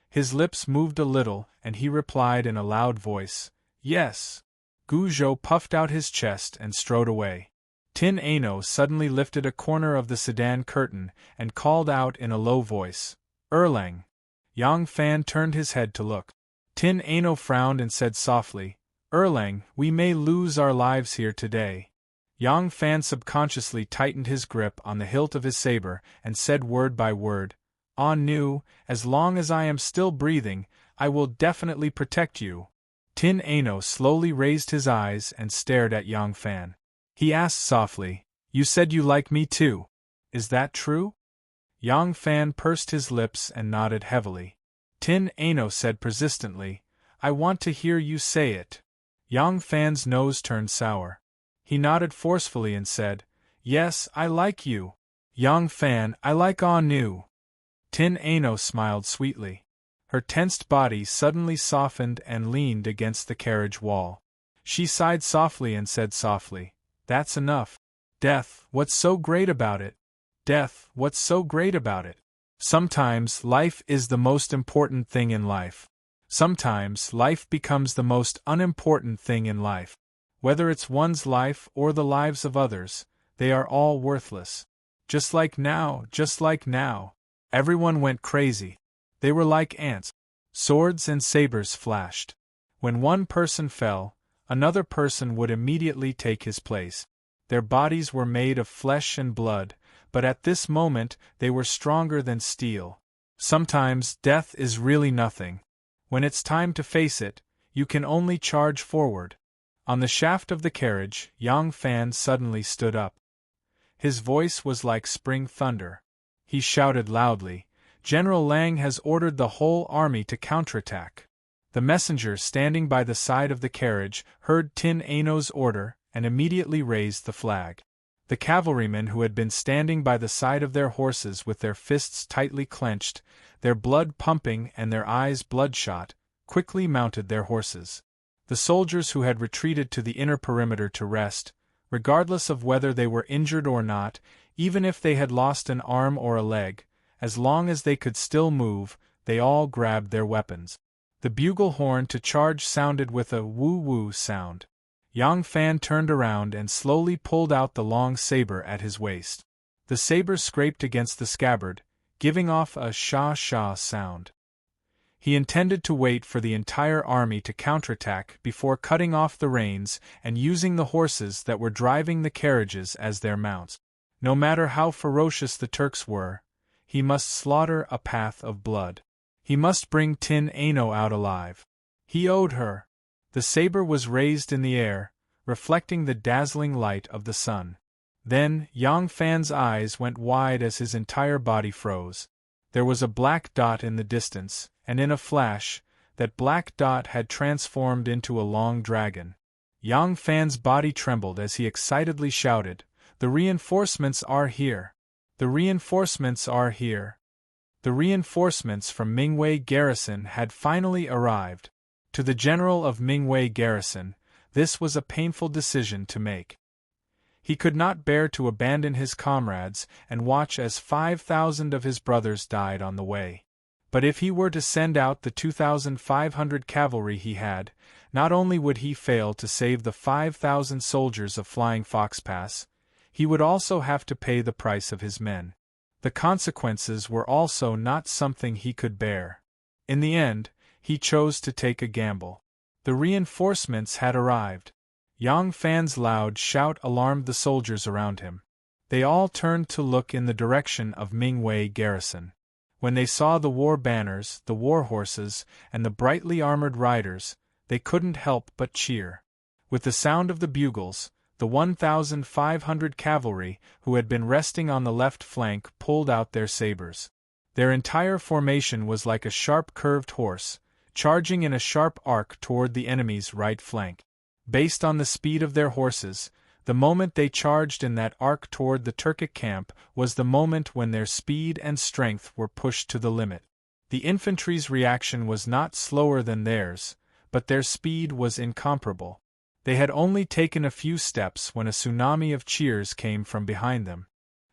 His lips moved a little, and he replied in a loud voice, "Yes." Gu Zhou puffed out his chest and strode away. Tin Ano suddenly lifted a corner of the sedan curtain and called out in a low voice, "Erlang." Yang Fan turned his head to look. Tin Ano frowned and said softly, "Erlang, we may lose our lives here today." Yang Fan subconsciously tightened his grip on the hilt of his saber and said word by word, "Nu, as long as I am still breathing, I will definitely protect you." Tin Ano slowly raised his eyes and stared at Yang Fan. He asked softly, "You said you like me too. Is that true?" Yang Fan pursed his lips and nodded heavily. Tin Ano said persistently, "I want to hear you say it." Yang Fan's nose turned sour. He nodded forcefully and said, "Yes, I like you. Yang Fan, I like Nu." Tin Ano smiled sweetly. Her tensed body suddenly softened and leaned against the carriage wall. She sighed softly and said softly, "That's enough. Death, what's so great about it? Death, what's so great about it? Sometimes life is the most important thing in life. Sometimes life becomes the most unimportant thing in life. Whether it's one's life or the lives of others, they are all worthless. Just like now. Everyone went crazy. They were like ants. Swords and sabers flashed. When one person fell, another person would immediately take his place. Their bodies were made of flesh and blood, but at this moment they were stronger than steel. Sometimes death is really nothing. When it's time to face it, you can only charge forward." On the shaft of the carriage, Yang Fan suddenly stood up. His voice was like spring thunder. He shouted loudly, "General Lang has ordered the whole army to counterattack." The messenger standing by the side of the carriage heard Tin Ano's order and immediately raised the flag. The cavalrymen who had been standing by the side of their horses with their fists tightly clenched, their blood pumping and their eyes bloodshot, quickly mounted their horses. The soldiers who had retreated to the inner perimeter to rest, regardless of whether they were injured or not, even if they had lost an arm or a leg, as long as they could still move, they all grabbed their weapons. The bugle horn to charge sounded with a woo-woo sound. Yang Fan turned around and slowly pulled out the long saber at his waist. The saber scraped against the scabbard, giving off a sha-sha sound. He intended to wait for the entire army to counterattack before cutting off the reins and using the horses that were driving the carriages as their mounts. No matter how ferocious the Turks were, he must slaughter a path of blood. He must bring Tin Ano out alive. He owed her. The saber was raised in the air, reflecting the dazzling light of the sun. Then, Yang Fan's eyes went wide as his entire body froze. There was a black dot in the distance, and in a flash, that black dot had transformed into a long dragon. Yang Fan's body trembled as he excitedly shouted, "The reinforcements are here! The reinforcements are here!" The reinforcements from Mingwei garrison had finally arrived. To the general of Mingwei garrison, this was a painful decision to make. He could not bear to abandon his comrades and watch as 5,000 of his brothers died on the way. But if he were to send out the 2,500 cavalry he had, not only would he fail to save the 5,000 soldiers of Flying Fox Pass, he would also have to pay the price of his men. The consequences were also not something he could bear. In the end, he chose to take a gamble. The reinforcements had arrived. Yang Fan's loud shout alarmed the soldiers around him. They all turned to look in the direction of Mingwei garrison. When they saw the war banners, the war horses, and the brightly armored riders, they couldn't help but cheer. With the sound of the bugles, the 1,500 cavalry who had been resting on the left flank pulled out their sabers. Their entire formation was like a sharp curved horse, charging in a sharp arc toward the enemy's right flank. Based on the speed of their horses, the moment they charged in that arc toward the Turkic camp was the moment when their speed and strength were pushed to the limit. The infantry's reaction was not slower than theirs, but their speed was incomparable. They had only taken a few steps when a tsunami of cheers came from behind them.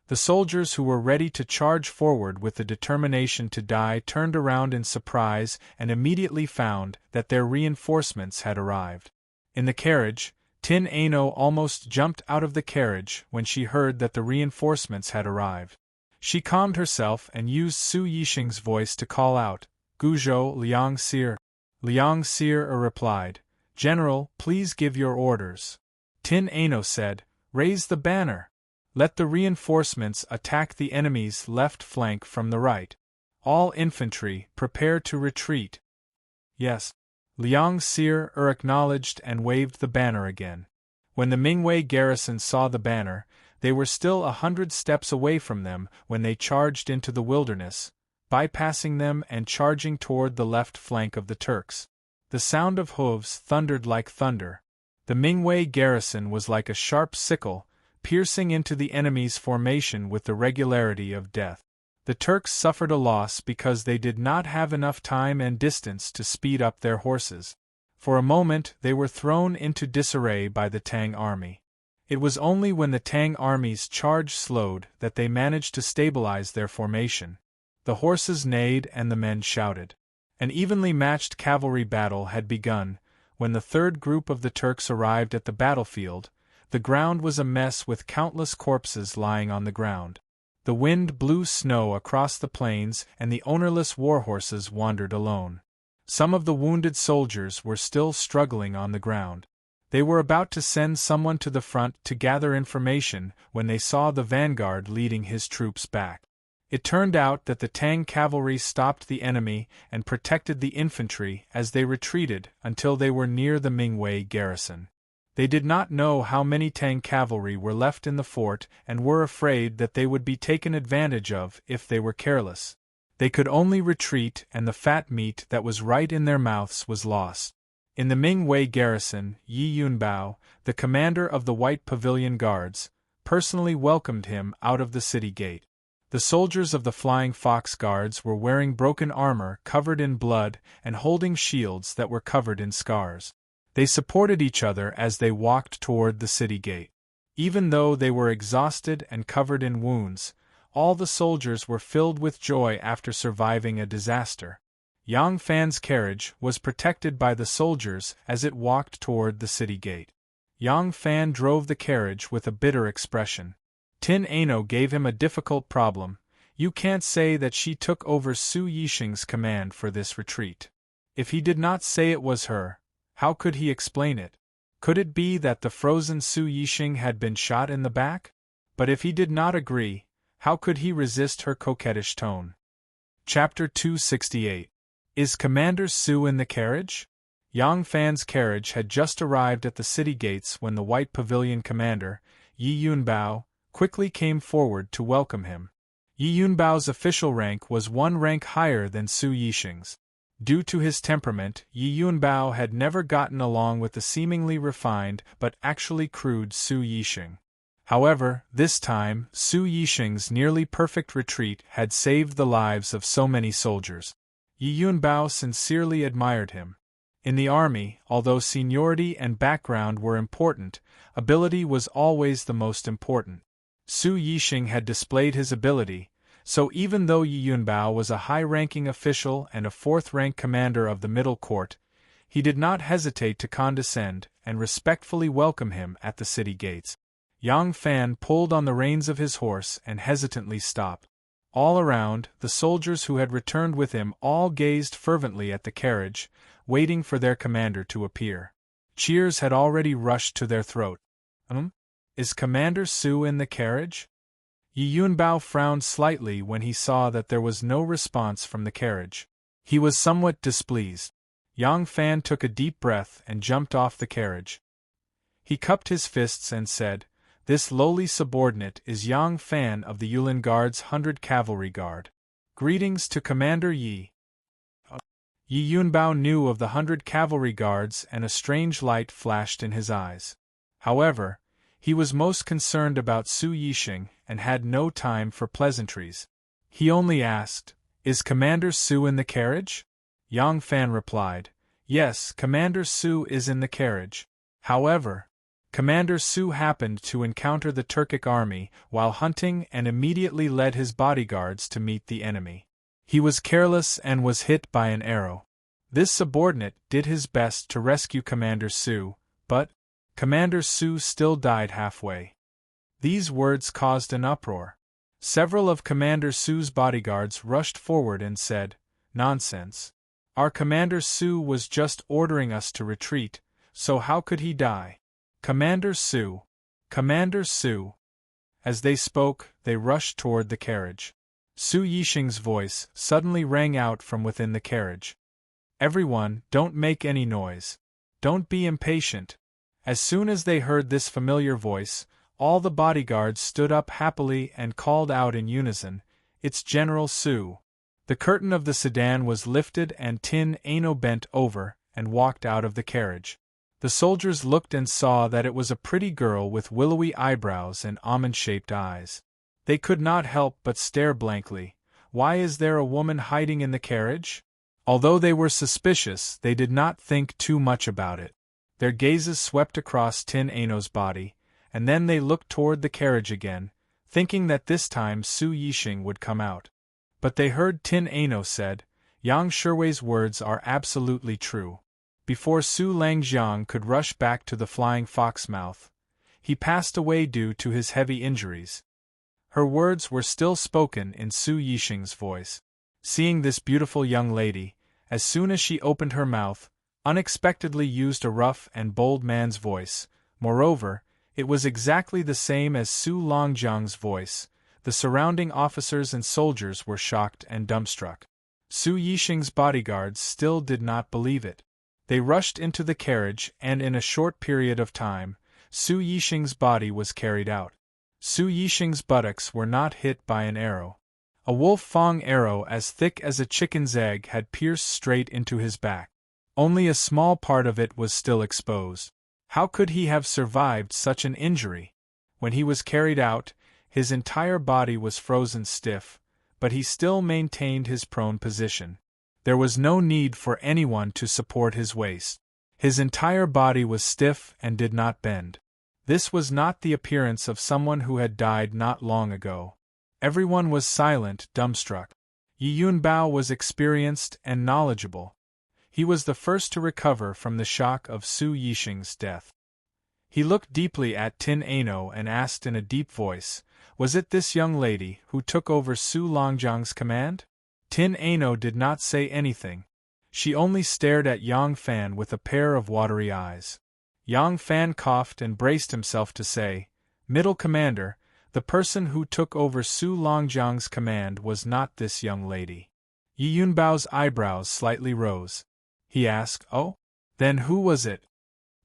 The soldiers who were ready to charge forward with the determination to die turned around in surprise and immediately found that their reinforcements had arrived. In the carriage, Tin Ano almost jumped out of the carriage when she heard that the reinforcements had arrived. She calmed herself and used Su Yixing's voice to call out, "Guzhou Liang Sir." Liang Sir replied, "General, please give your orders." Tin Ano said, "Raise the banner. Let the reinforcements attack the enemy's left flank from the right. All infantry, prepare to retreat." "Yes." Liang Sir acknowledged and waved the banner again. When the Mingwei garrison saw the banner, they were still 100 steps away from them when they charged into the wilderness, bypassing them and charging toward the left flank of the Turks. The sound of hooves thundered like thunder. The Mingwei garrison was like a sharp sickle, piercing into the enemy's formation with the regularity of death. The Turks suffered a loss because they did not have enough time and distance to speed up their horses. For a moment they were thrown into disarray by the Tang army. It was only when the Tang army's charge slowed that they managed to stabilize their formation. The horses neighed and the men shouted. An evenly matched cavalry battle had begun. When the third group of the Turks arrived at the battlefield, the ground was a mess with countless corpses lying on the ground. The wind blew snow across the plains and the ownerless warhorses wandered alone. Some of the wounded soldiers were still struggling on the ground. They were about to send someone to the front to gather information when they saw the vanguard leading his troops back. It turned out that the Tang cavalry stopped the enemy and protected the infantry as they retreated until they were near the Mingwei garrison. They did not know how many Tang cavalry were left in the fort and were afraid that they would be taken advantage of if they were careless. They could only retreat and the fat meat that was right in their mouths was lost. In the Mingwei garrison, Yi Yunbao, the commander of the White Pavilion Guards, personally welcomed him out of the city gate. The soldiers of the Flying Fox Guards were wearing broken armor covered in blood and holding shields that were covered in scars. They supported each other as they walked toward the city gate. Even though they were exhausted and covered in wounds, all the soldiers were filled with joy after surviving a disaster. Yang Fan's carriage was protected by the soldiers as it walked toward the city gate. Yang Fan drove the carriage with a bitter expression. Tin Ano gave him a difficult problem. You can't say that she took over Su Yixing's command for this retreat. If he did not say it was her, how could he explain it? Could it be that the frozen Su Yixing had been shot in the back? But if he did not agree, how could he resist her coquettish tone? Chapter 268. Is Commander Su in the carriage? Yang Fan's carriage had just arrived at the city gates when the White Pavilion commander, Yi Yunbao, quickly came forward to welcome him. Yi Yunbao's official rank was one rank higher than Su Yixing's. Due to his temperament, Yi Yunbao had never gotten along with the seemingly refined but actually crude Su Yixing. However, this time, Su Yixing's nearly perfect retreat had saved the lives of so many soldiers. Yi Yunbao sincerely admired him. In the army, although seniority and background were important, ability was always the most important. Su Yixing had displayed his ability, so even though Yi Yunbao was a high-ranking official and a fourth-rank commander of the middle court, he did not hesitate to condescend and respectfully welcome him at the city gates. Yang Fan pulled on the reins of his horse and hesitantly stopped. All around, the soldiers who had returned with him all gazed fervently at the carriage, waiting for their commander to appear. Cheers had already rushed to their throat. Is Commander Su in the carriage? Yi Yunbao frowned slightly when he saw that there was no response from the carriage. He was somewhat displeased. Yang Fan took a deep breath and jumped off the carriage. He cupped his fists and said, "This lowly subordinate is Yang Fan of the Yulin Guard's 100 Cavalry Guard. Greetings to Commander Yi." Yi Yunbao knew of the 100 Cavalry Guards and a strange light flashed in his eyes. However, he was most concerned about Su Yixing and had no time for pleasantries. He only asked, "Is Commander Su in the carriage?" Yang Fan replied, "Yes, Commander Su is in the carriage. However, Commander Su happened to encounter the Turkic army while hunting and immediately led his bodyguards to meet the enemy. He was careless and was hit by an arrow. This subordinate did his best to rescue Commander Su, but Commander Su still died halfway." These words caused an uproar. Several of Commander Su's bodyguards rushed forward and said, "Nonsense. Our Commander Su was just ordering us to retreat, so how could he die? Commander Su! Commander Su!" As they spoke, they rushed toward the carriage. Su Yixing's voice suddenly rang out from within the carriage. "Everyone, don't make any noise. Don't be impatient." As soon as they heard this familiar voice, all the bodyguards stood up happily and called out in unison, "It's General Su." The curtain of the sedan was lifted and Tin Ano bent over and walked out of the carriage. The soldiers looked and saw that it was a pretty girl with willowy eyebrows and almond-shaped eyes. They could not help but stare blankly. Why is there a woman hiding in the carriage? Although they were suspicious, they did not think too much about it. Their gazes swept across Tin Ano's body, and then they looked toward the carriage again, thinking that this time Su Yixing would come out. But they heard Tin Ano said, "Yang Shiwei's words are absolutely true." Before Su Langjiang could rush back to the Flying Fox mouth, he passed away due to his heavy injuries. Her words were still spoken in Su Yixing's voice. Seeing this beautiful young lady, as soon as she opened her mouth, unexpectedly used a rough and bold man's voice. Moreover, it was exactly the same as Su Longjiang's voice. The surrounding officers and soldiers were shocked and dumbstruck. Su Yixing's bodyguards still did not believe it. They rushed into the carriage and in a short period of time, Su Yixing's body was carried out. Su Yixing's buttocks were not hit by an arrow. A wolf-fang arrow as thick as a chicken's egg had pierced straight into his back. Only a small part of it was still exposed. How could he have survived such an injury? When he was carried out, his entire body was frozen stiff, but he still maintained his prone position. There was no need for anyone to support his waist. His entire body was stiff and did not bend. This was not the appearance of someone who had died not long ago. Everyone was silent, dumbstruck. Yi Yunbao was experienced and knowledgeable. He was the first to recover from the shock of Su Yixing's death. He looked deeply at Tin Ano and asked in a deep voice, "Was it this young lady who took over Su Longjiang's command?" Tin Ano did not say anything. She only stared at Yang Fan with a pair of watery eyes. Yang Fan coughed and braced himself to say, "Middle Commander, the person who took over Su Longjiang's command was not this young lady." Yi Yunbao's eyebrows slightly rose. He asked, "Oh? Then who was it?"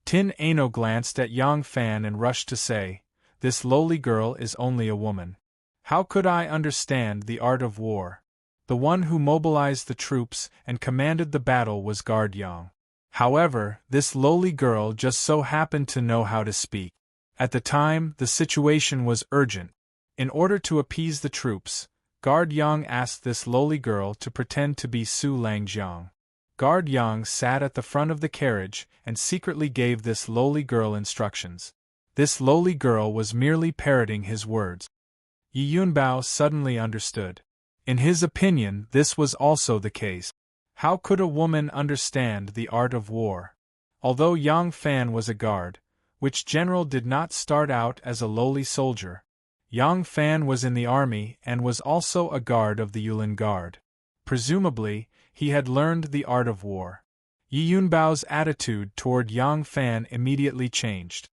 Tin Ano glanced at Yang Fan and rushed to say, "This lowly girl is only a woman. How could I understand the art of war? The one who mobilized the troops and commanded the battle was Guard Yang. However, this lowly girl just so happened to know how to speak. At the time, the situation was urgent. In order to appease the troops, Guard Yang asked this lowly girl to pretend to be Su Langjiang. Guard Yang sat at the front of the carriage and secretly gave this lowly girl instructions. This lowly girl was merely parroting his words." Yi Yunbao suddenly understood. In his opinion, this was also the case. How could a woman understand the art of war? Although Yang Fan was a guard, which general did not start out as a lowly soldier, Yang Fan was in the army and was also a guard of the Yulin Guard. Presumably, he had learned the art of war. Yi Yunbao's attitude toward Yang Fan immediately changed.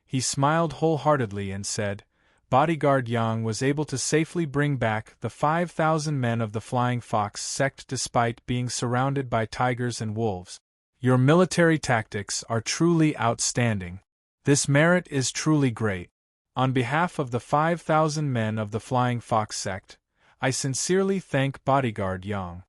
He smiled wholeheartedly and said, "Bodyguard Yang was able to safely bring back the 5,000 men of the Flying Fox sect despite being surrounded by tigers and wolves. Your military tactics are truly outstanding. This merit is truly great. On behalf of the 5,000 men of the Flying Fox sect, I sincerely thank Bodyguard Yang."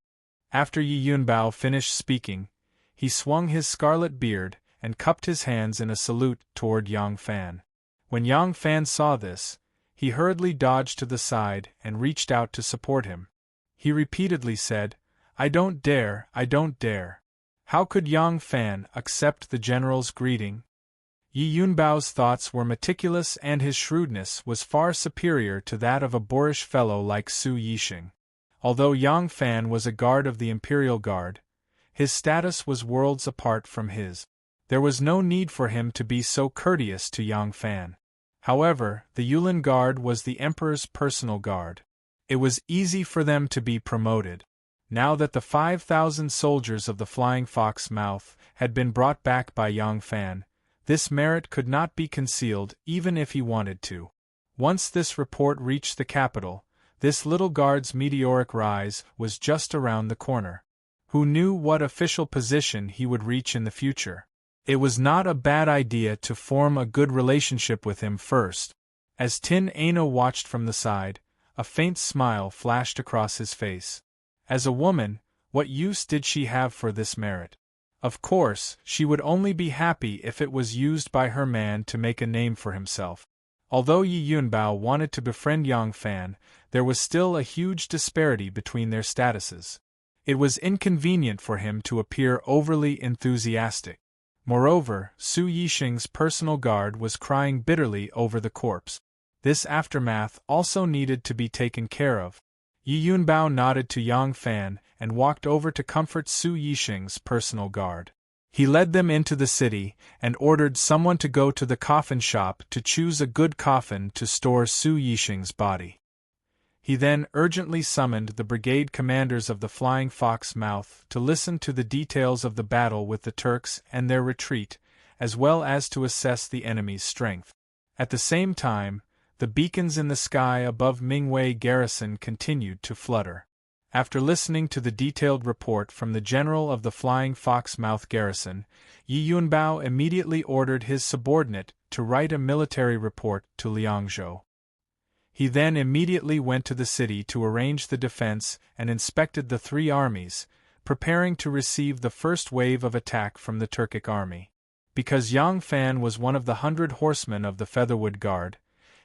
After Yi Yunbao finished speaking, he swung his scarlet beard and cupped his hands in a salute toward Yang Fan. When Yang Fan saw this, he hurriedly dodged to the side and reached out to support him. He repeatedly said, "I don't dare, I don't dare." How could Yang Fan accept the general's greeting? Yi Yunbao's thoughts were meticulous and his shrewdness was far superior to that of a boorish fellow like Su Yixing. Although Yang Fan was a guard of the Imperial Guard, his status was worlds apart from his. There was no need for him to be so courteous to Yang Fan. However, the Yulin Guard was the Emperor's personal guard. It was easy for them to be promoted. Now that the 5,000 soldiers of the Flying Fox mouth had been brought back by Yang Fan, this merit could not be concealed even if he wanted to. Once this report reached the capital, this little guard's meteoric rise was just around the corner. Who knew what official position he would reach in the future? It was not a bad idea to form a good relationship with him first. As Tin Ano watched from the side, a faint smile flashed across his face. As a woman, what use did she have for this merit? Of course, she would only be happy if it was used by her man to make a name for himself. Although Yi Yunbao wanted to befriend Yang Fan, there was still a huge disparity between their statuses. It was inconvenient for him to appear overly enthusiastic. Moreover, Su Yixing's personal guard was crying bitterly over the corpse. This aftermath also needed to be taken care of. Yi Yunbao nodded to Yang Fan and walked over to comfort Su Yixing's personal guard. He led them into the city and ordered someone to go to the coffin shop to choose a good coffin to store Su Yixing's body. He then urgently summoned the brigade commanders of the Flying Fox mouth to listen to the details of the battle with the Turks and their retreat, as well as to assess the enemy's strength. At the same time, the beacons in the sky above Mingwei garrison continued to flutter. After listening to the detailed report from the general of the Flying Fox mouth garrison, Yi Yunbao immediately ordered his subordinate to write a military report to Liangzhou. He then immediately went to the city to arrange the defense and inspected the three armies, preparing to receive the first wave of attack from the Turkic army. Because Yang Fan was one of the 100 horsemen of the Featherwood Guard,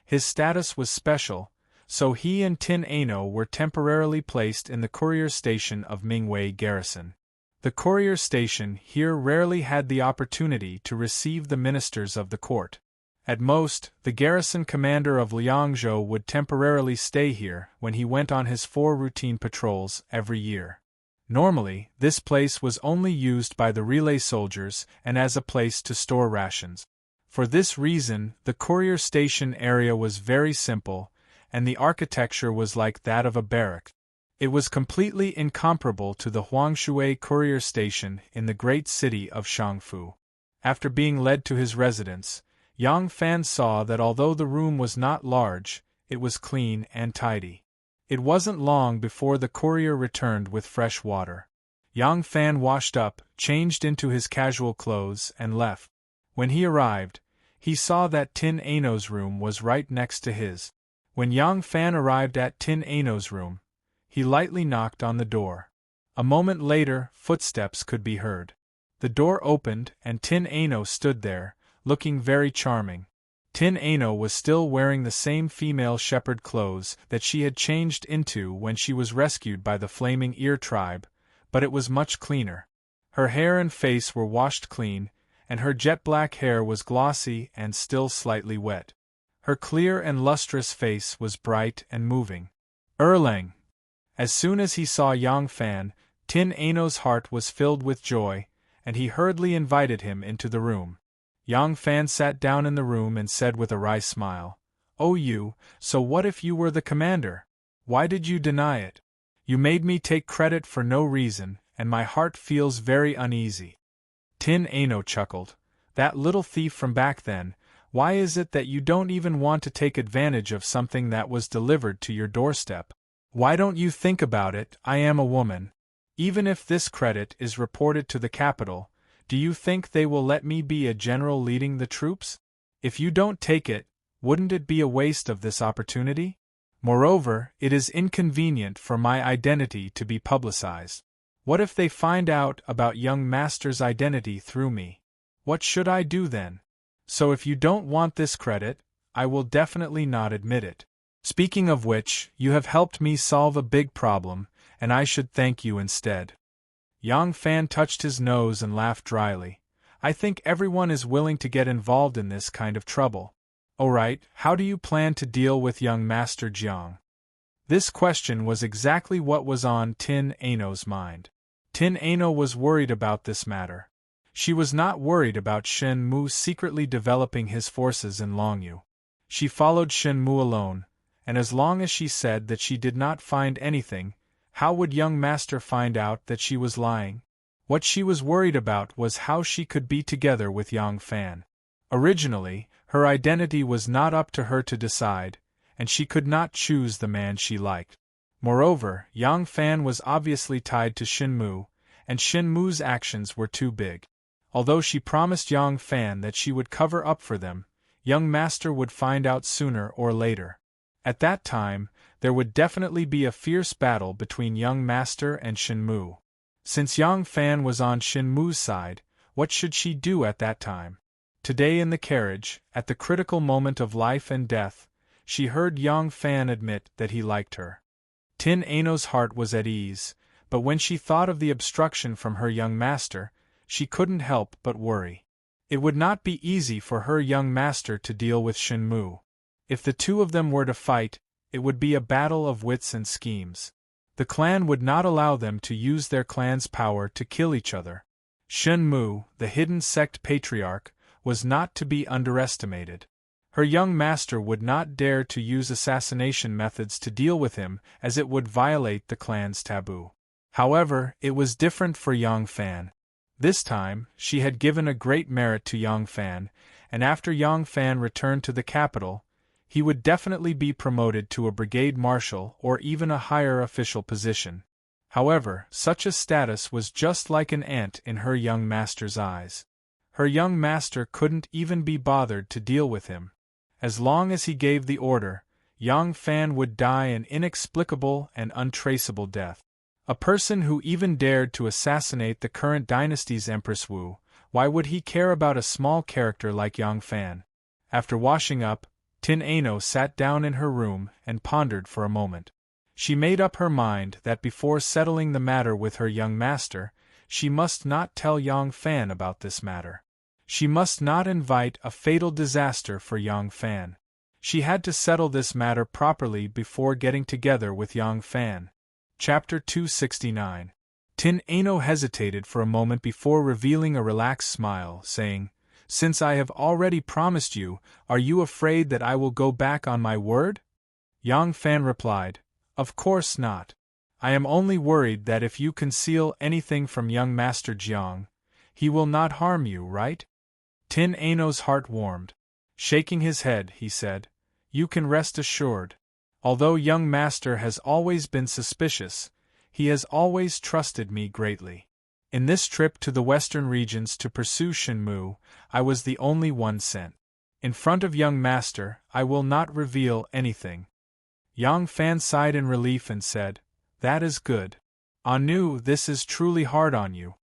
His status was special, so he and Tin Ano were temporarily placed in the courier station of Mingwei Garrison. The courier station here rarely had the opportunity to receive the ministers of the court. At most, the garrison commander of Liangzhou would temporarily stay here when he went on his 4 routine patrols every year. Normally, this place was only used by the relay soldiers and as a place to store rations. For this reason, the courier station area was very simple, and the architecture was like that of a barrack. It was completely incomparable to the Huangshui courier station in the great city of Shangfu. After being led to his residence, Yang Fan saw that although the room was not large, it was clean and tidy. It wasn't long before the courier returned with fresh water. Yang Fan washed up, changed into his casual clothes, and left. When he arrived, he saw that Tin Ano's room was right next to his. When Yang Fan arrived at Tin Ano's room, he lightly knocked on the door. A moment later, footsteps could be heard. The door opened and Tin Ano stood there, looking very charming. Tin Ano was still wearing the same female shepherd clothes that she had changed into when she was rescued by the Flaming Ear tribe, but it was much cleaner. Her hair and face were washed clean, and her jet-black hair was glossy and still slightly wet. Her clear and lustrous face was bright and moving. Erlang! As soon as he saw Yang Fan, Tin Ano's heart was filled with joy, and he hurriedly invited him into the room. Yang Fan sat down in the room and said with a wry smile, "Oh you, so what if you were the commander? Why did you deny it? You made me take credit for no reason, and my heart feels very uneasy." Tin Ano chuckled. "That little thief from back then, why is it that you don't even want to take advantage of something that was delivered to your doorstep? Why don't you think about it? I am a woman. Even if this credit is reported to the capital, do you think they will let me be a general leading the troops? If you don't take it, wouldn't it be a waste of this opportunity? Moreover, it is inconvenient for my identity to be publicized. What if they find out about young master's identity through me? What should I do then? So if you don't want this credit, I will definitely not admit it. Speaking of which, you have helped me solve a big problem, and I should thank you instead." Yang Fan touched his nose and laughed dryly. "I think everyone is willing to get involved in this kind of trouble. Alright, how do you plan to deal with young Master Jiang?" This question was exactly what was on Tin Ano's mind. Tin Ano was worried about this matter. She was not worried about Shen Mu secretly developing his forces in Longyu. She followed Shen Mu alone, and as long as she said that she did not find anything, how would young master find out that she was lying? What she was worried about was how she could be together with Yang Fan. Originally, her identity was not up to her to decide, and she could not choose the man she liked. Moreover, Yang Fan was obviously tied to Shen Mu, and Shen Mu's actions were too big. Although she promised Yang Fan that she would cover up for them, young master would find out sooner or later. At that time, there would definitely be a fierce battle between young master and Shen Mu. Since Yang Fan was on Shen Mu's side, what should she do at that time? Today in the carriage, at the critical moment of life and death, she heard Yang Fan admit that he liked her. Tin Ano's heart was at ease, but when she thought of the obstruction from her young master, she couldn't help but worry. It would not be easy for her young master to deal with Shen Mu. If the two of them were to fight, it would be a battle of wits and schemes. The clan would not allow them to use their clan's power to kill each other. Shen Mu, the hidden sect patriarch, was not to be underestimated. Her young master would not dare to use assassination methods to deal with him, as it would violate the clan's taboo. However, it was different for Yang Fan. This time, she had given a great merit to Yang Fan, and after Yang Fan returned to the capital, he would definitely be promoted to a brigade marshal or even a higher official position. However, such a status was just like an ant in her young master's eyes. Her young master couldn't even be bothered to deal with him. As long as he gave the order, Yang Fan would die an inexplicable and untraceable death. A person who even dared to assassinate the current dynasty's Empress Wu, why would he care about a small character like Yang Fan? After washing up, Tin Ano sat down in her room and pondered for a moment. She made up her mind that before settling the matter with her young master, she must not tell Yang Fan about this matter. She must not invite a fatal disaster for Yang Fan. She had to settle this matter properly before getting together with Yang Fan. Chapter 269. Tin Ano hesitated for a moment before revealing a relaxed smile, saying, "Since I have already promised you, are you afraid that I will go back on my word?" Yang Fan replied, "Of course not. I am only worried that if you conceal anything from young Master Jiang, he will not harm you, right?" Tin Ano's heart warmed. Shaking his head, he said, "You can rest assured. Although young master has always been suspicious, he has always trusted me greatly. In this trip to the western regions to pursue Shenmue, I was the only one sent. In front of young master, I will not reveal anything." Yang Fan sighed in relief and said, "That is good. Anu, this is truly hard on you."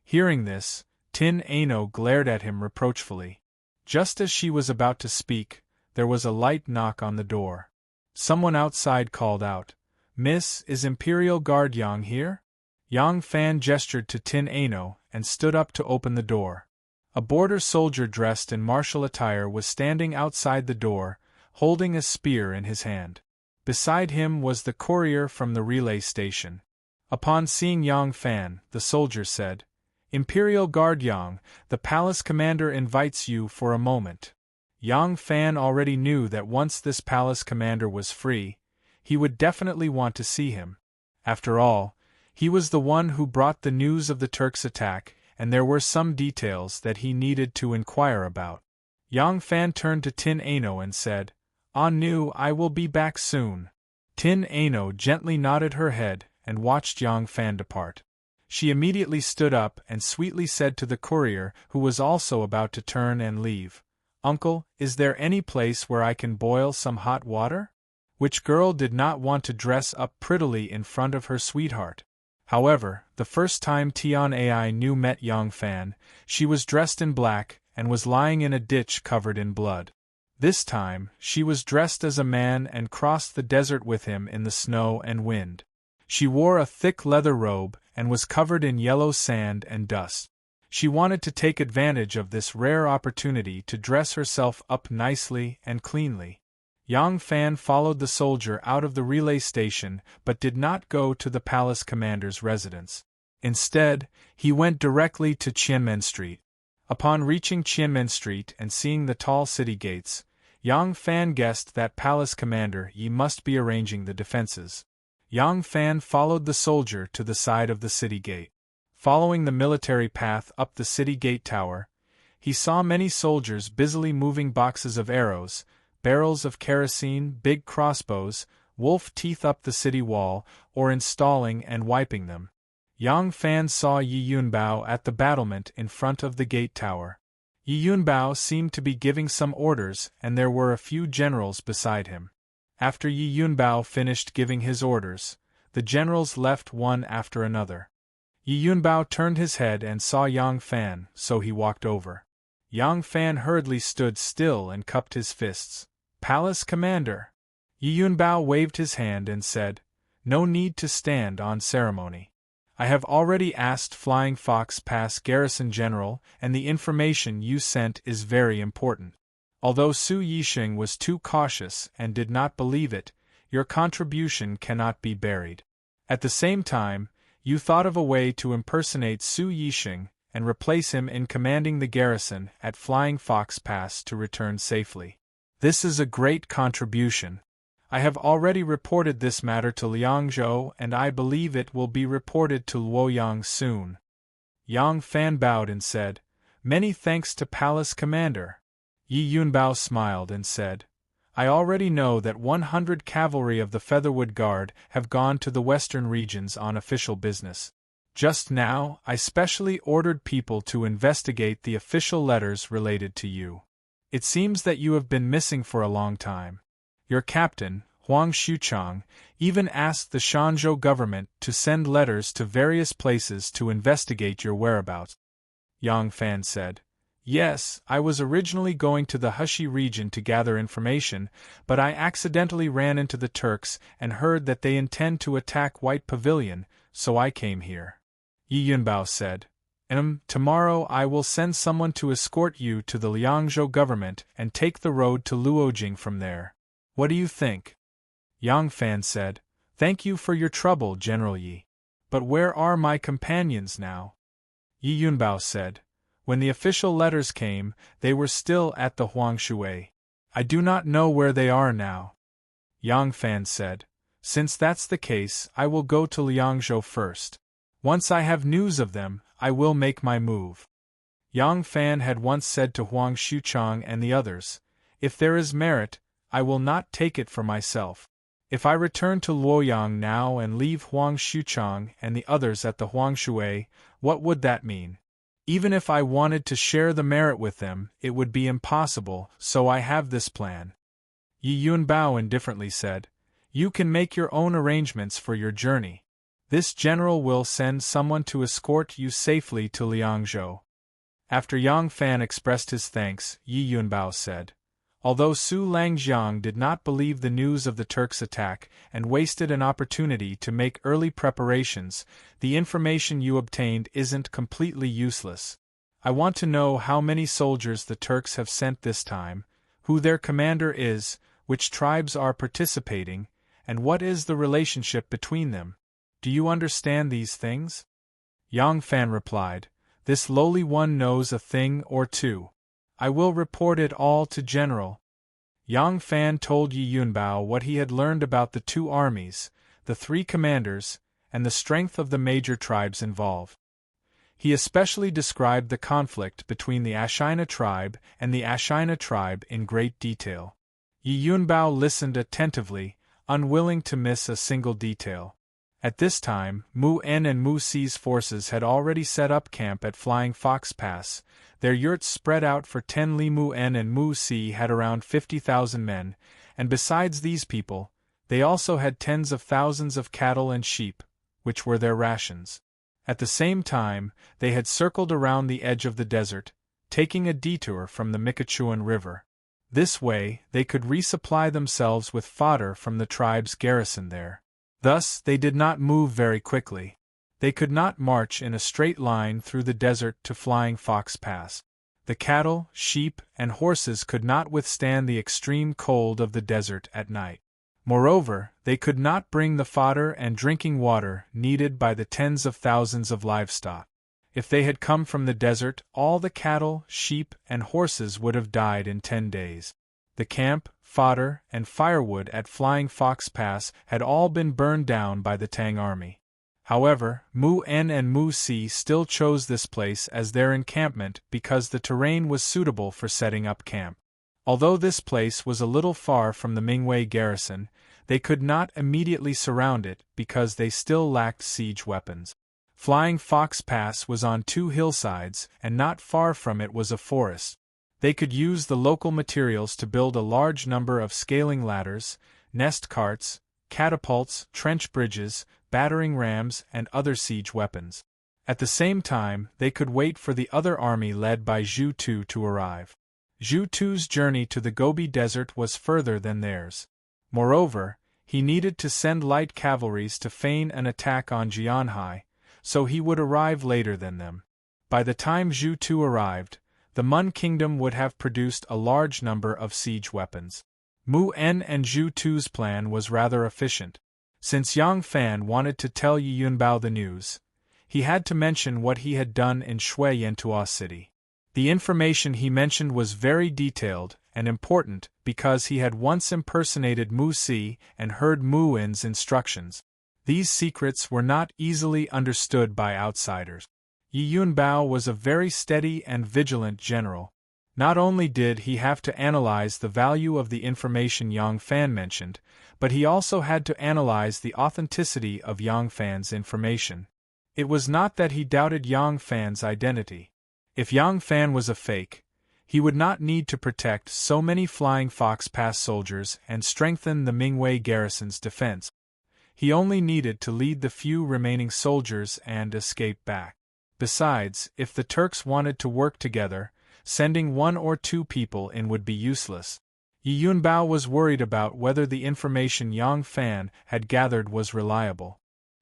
Hearing this, Tin Ano glared at him reproachfully. Just as she was about to speak, there was a light knock on the door. Someone outside called out, "Miss, is Imperial Guard Yang here?" Yang Fan gestured to Tin Ano and stood up to open the door. A border soldier dressed in martial attire was standing outside the door, holding a spear in his hand. Beside him was the courier from the relay station. Upon seeing Yang Fan, the soldier said, "Imperial Guard Yang, the palace commander invites you for a moment." Yang Fan already knew that once this palace commander was free, he would definitely want to see him. After all, he was the one who brought the news of the Turks' attack, and there were some details that he needed to inquire about. Yang Fan turned to Tin Ano and said, "Anu, I will be back soon." Tin Ano gently nodded her head and watched Yang Fan depart. She immediately stood up and sweetly said to the courier, who was also about to turn and leave, "Uncle, is there any place where I can boil some hot water?" Which girl did not want to dress up prettily in front of her sweetheart? However, the first time Tian Ai Nu met Yang Fan, she was dressed in black and was lying in a ditch covered in blood. This time, she was dressed as a man and crossed the desert with him in the snow and wind. She wore a thick leather robe and was covered in yellow sand and dust. She wanted to take advantage of this rare opportunity to dress herself up nicely and cleanly. Yang Fan followed the soldier out of the relay station but did not go to the palace commander's residence. Instead, he went directly to Qianmen Street. Upon reaching Qianmen Street and seeing the tall city gates, Yang Fan guessed that palace commander Yi must be arranging the defenses. Yang Fan followed the soldier to the side of the city gate. Following the military path up the city gate tower, he saw many soldiers busily moving boxes of arrows, barrels of kerosene, big crossbows, wolf teeth up the city wall, or installing and wiping them. Yang Fan saw Yi Yunbao at the battlement in front of the gate tower. Yi Yunbao seemed to be giving some orders, and there were a few generals beside him. After Yi Yunbao finished giving his orders, the generals left one after another. Yi Yunbao turned his head and saw Yang Fan, so he walked over. Yang Fan hurriedly stood still and cupped his fists. "Palace Commander!" Yi Yunbao waved his hand and said, "No need to stand on ceremony. I have already asked Flying Fox Pass Garrison General, and the information you sent is very important. Although Su Yixing was too cautious and did not believe it, your contribution cannot be buried. At the same time, you thought of a way to impersonate Su Yixing and replace him in commanding the garrison at Flying Fox Pass to return safely. This is a great contribution. I have already reported this matter to Liangzhou, and I believe it will be reported to Luoyang soon." Yang Fan bowed and said, "Many thanks to Palace Commander." Yi Yunbao smiled and said, "I already know that 100 cavalry of the Featherwood Guard have gone to the western regions on official business. Just now, I specially ordered people to investigate the official letters related to you. It seems that you have been missing for a long time. Your captain, Huang Xuchang, even asked the Shanzhou government to send letters to various places to investigate your whereabouts." Yang Fan said, Yes, I was originally going to the Hushi region to gather information, but I accidentally ran into the Turks and heard that they intend to attack White Pavilion, so I came here. Yi Yunbao said. Tomorrow I will send someone to escort you to the Liangzhou government and take the road to Luojing from there. What do you think? Yang Fan said. Thank you for your trouble, General Yi. But where are my companions now? Yi Yunbao said. When the official letters came, they were still at the Huangshui. I do not know where they are now. Yang Fan said. Since that's the case, I will go to Liangzhou first. Once I have news of them, I will make my move. Yang Fan had once said to Huang Xuchang and the others, if there is merit, I will not take it for myself. If I return to Luoyang now and leave Huang Xuchang and the others at the Huangshui, what would that mean? Even if I wanted to share the merit with them, it would be impossible, so I have this plan. Yi Yunbao indifferently said, You can make your own arrangements for your journey. This general will send someone to escort you safely to Liangzhou. After Yang Fan expressed his thanks, Yi Yunbao said, Although Su Langjiang did not believe the news of the Turks' attack and wasted an opportunity to make early preparations, the information you obtained isn't completely useless. I want to know how many soldiers the Turks have sent this time, who their commander is, which tribes are participating, and what is the relationship between them. Do you understand these things? Yang Fan replied, This lowly one knows a thing or two. I will report it all to General. Yang Fan told Yi Yunbao what he had learned about the two armies, the three commanders, and the strength of the major tribes involved. He especially described the conflict between the Ashina tribe and the Ashina tribe in great detail. Yi Yunbao listened attentively, unwilling to miss a single detail. At this time, Mu En and Mu Si's forces had already set up camp at Flying Fox Pass. Their yurts spread out for 10 li. Mu En and Mu Si had around 50,000 men, and besides these people, they also had tens of thousands of cattle and sheep, which were their rations. At the same time, they had circled around the edge of the desert, taking a detour from the Miquchuan River. This way, they could resupply themselves with fodder from the tribes garrisoned there. Thus, they did not move very quickly. They could not march in a straight line through the desert to Flying Fox Pass. The cattle, sheep, and horses could not withstand the extreme cold of the desert at night. Moreover, they could not bring the fodder and drinking water needed by the tens of thousands of livestock. If they had come from the desert, all the cattle, sheep, and horses would have died in 10 days. The camp, fodder, and firewood at Flying Fox Pass had all been burned down by the Tang army. However, Mu En and Mu Si still chose this place as their encampment because the terrain was suitable for setting up camp. Although this place was a little far from the Mingwei garrison, they could not immediately surround it because they still lacked siege weapons. Flying Fox Pass was on 2 hillsides, and not far from it was a forest. They could use the local materials to build a large number of scaling ladders, nest carts, catapults, trench bridges, battering rams, and other siege weapons. At the same time, they could wait for the other army led by Zhu Tu to arrive. Zhu Tu's journey to the Gobi Desert was further than theirs. Moreover, he needed to send light cavalries to feign an attack on Jianhai, so he would arrive later than them. By the time Zhu Tu arrived, the Mun Kingdom would have produced a large number of siege weapons. Mu En and Zhu Tu's plan was rather efficient. Since Yang Fan wanted to tell Yi Yunbao the news, he had to mention what he had done in Shui Yantua City. The information he mentioned was very detailed and important because he had once impersonated Mu Si and heard Mu En's instructions. These secrets were not easily understood by outsiders. Yi Yunbao was a very steady and vigilant general. Not only did he have to analyze the value of the information Yang Fan mentioned, but he also had to analyze the authenticity of Yang Fan's information. It was not that he doubted Yang Fan's identity. If Yang Fan was a fake, he would not need to protect so many Flying Fox Pass soldiers and strengthen the Mingwei garrison's defense. He only needed to lead the few remaining soldiers and escape back. Besides, if the Turks wanted to work together, Sending 1 or 2 people in would be useless. Yi Yunbao was worried about whether the information Yang Fan had gathered was reliable.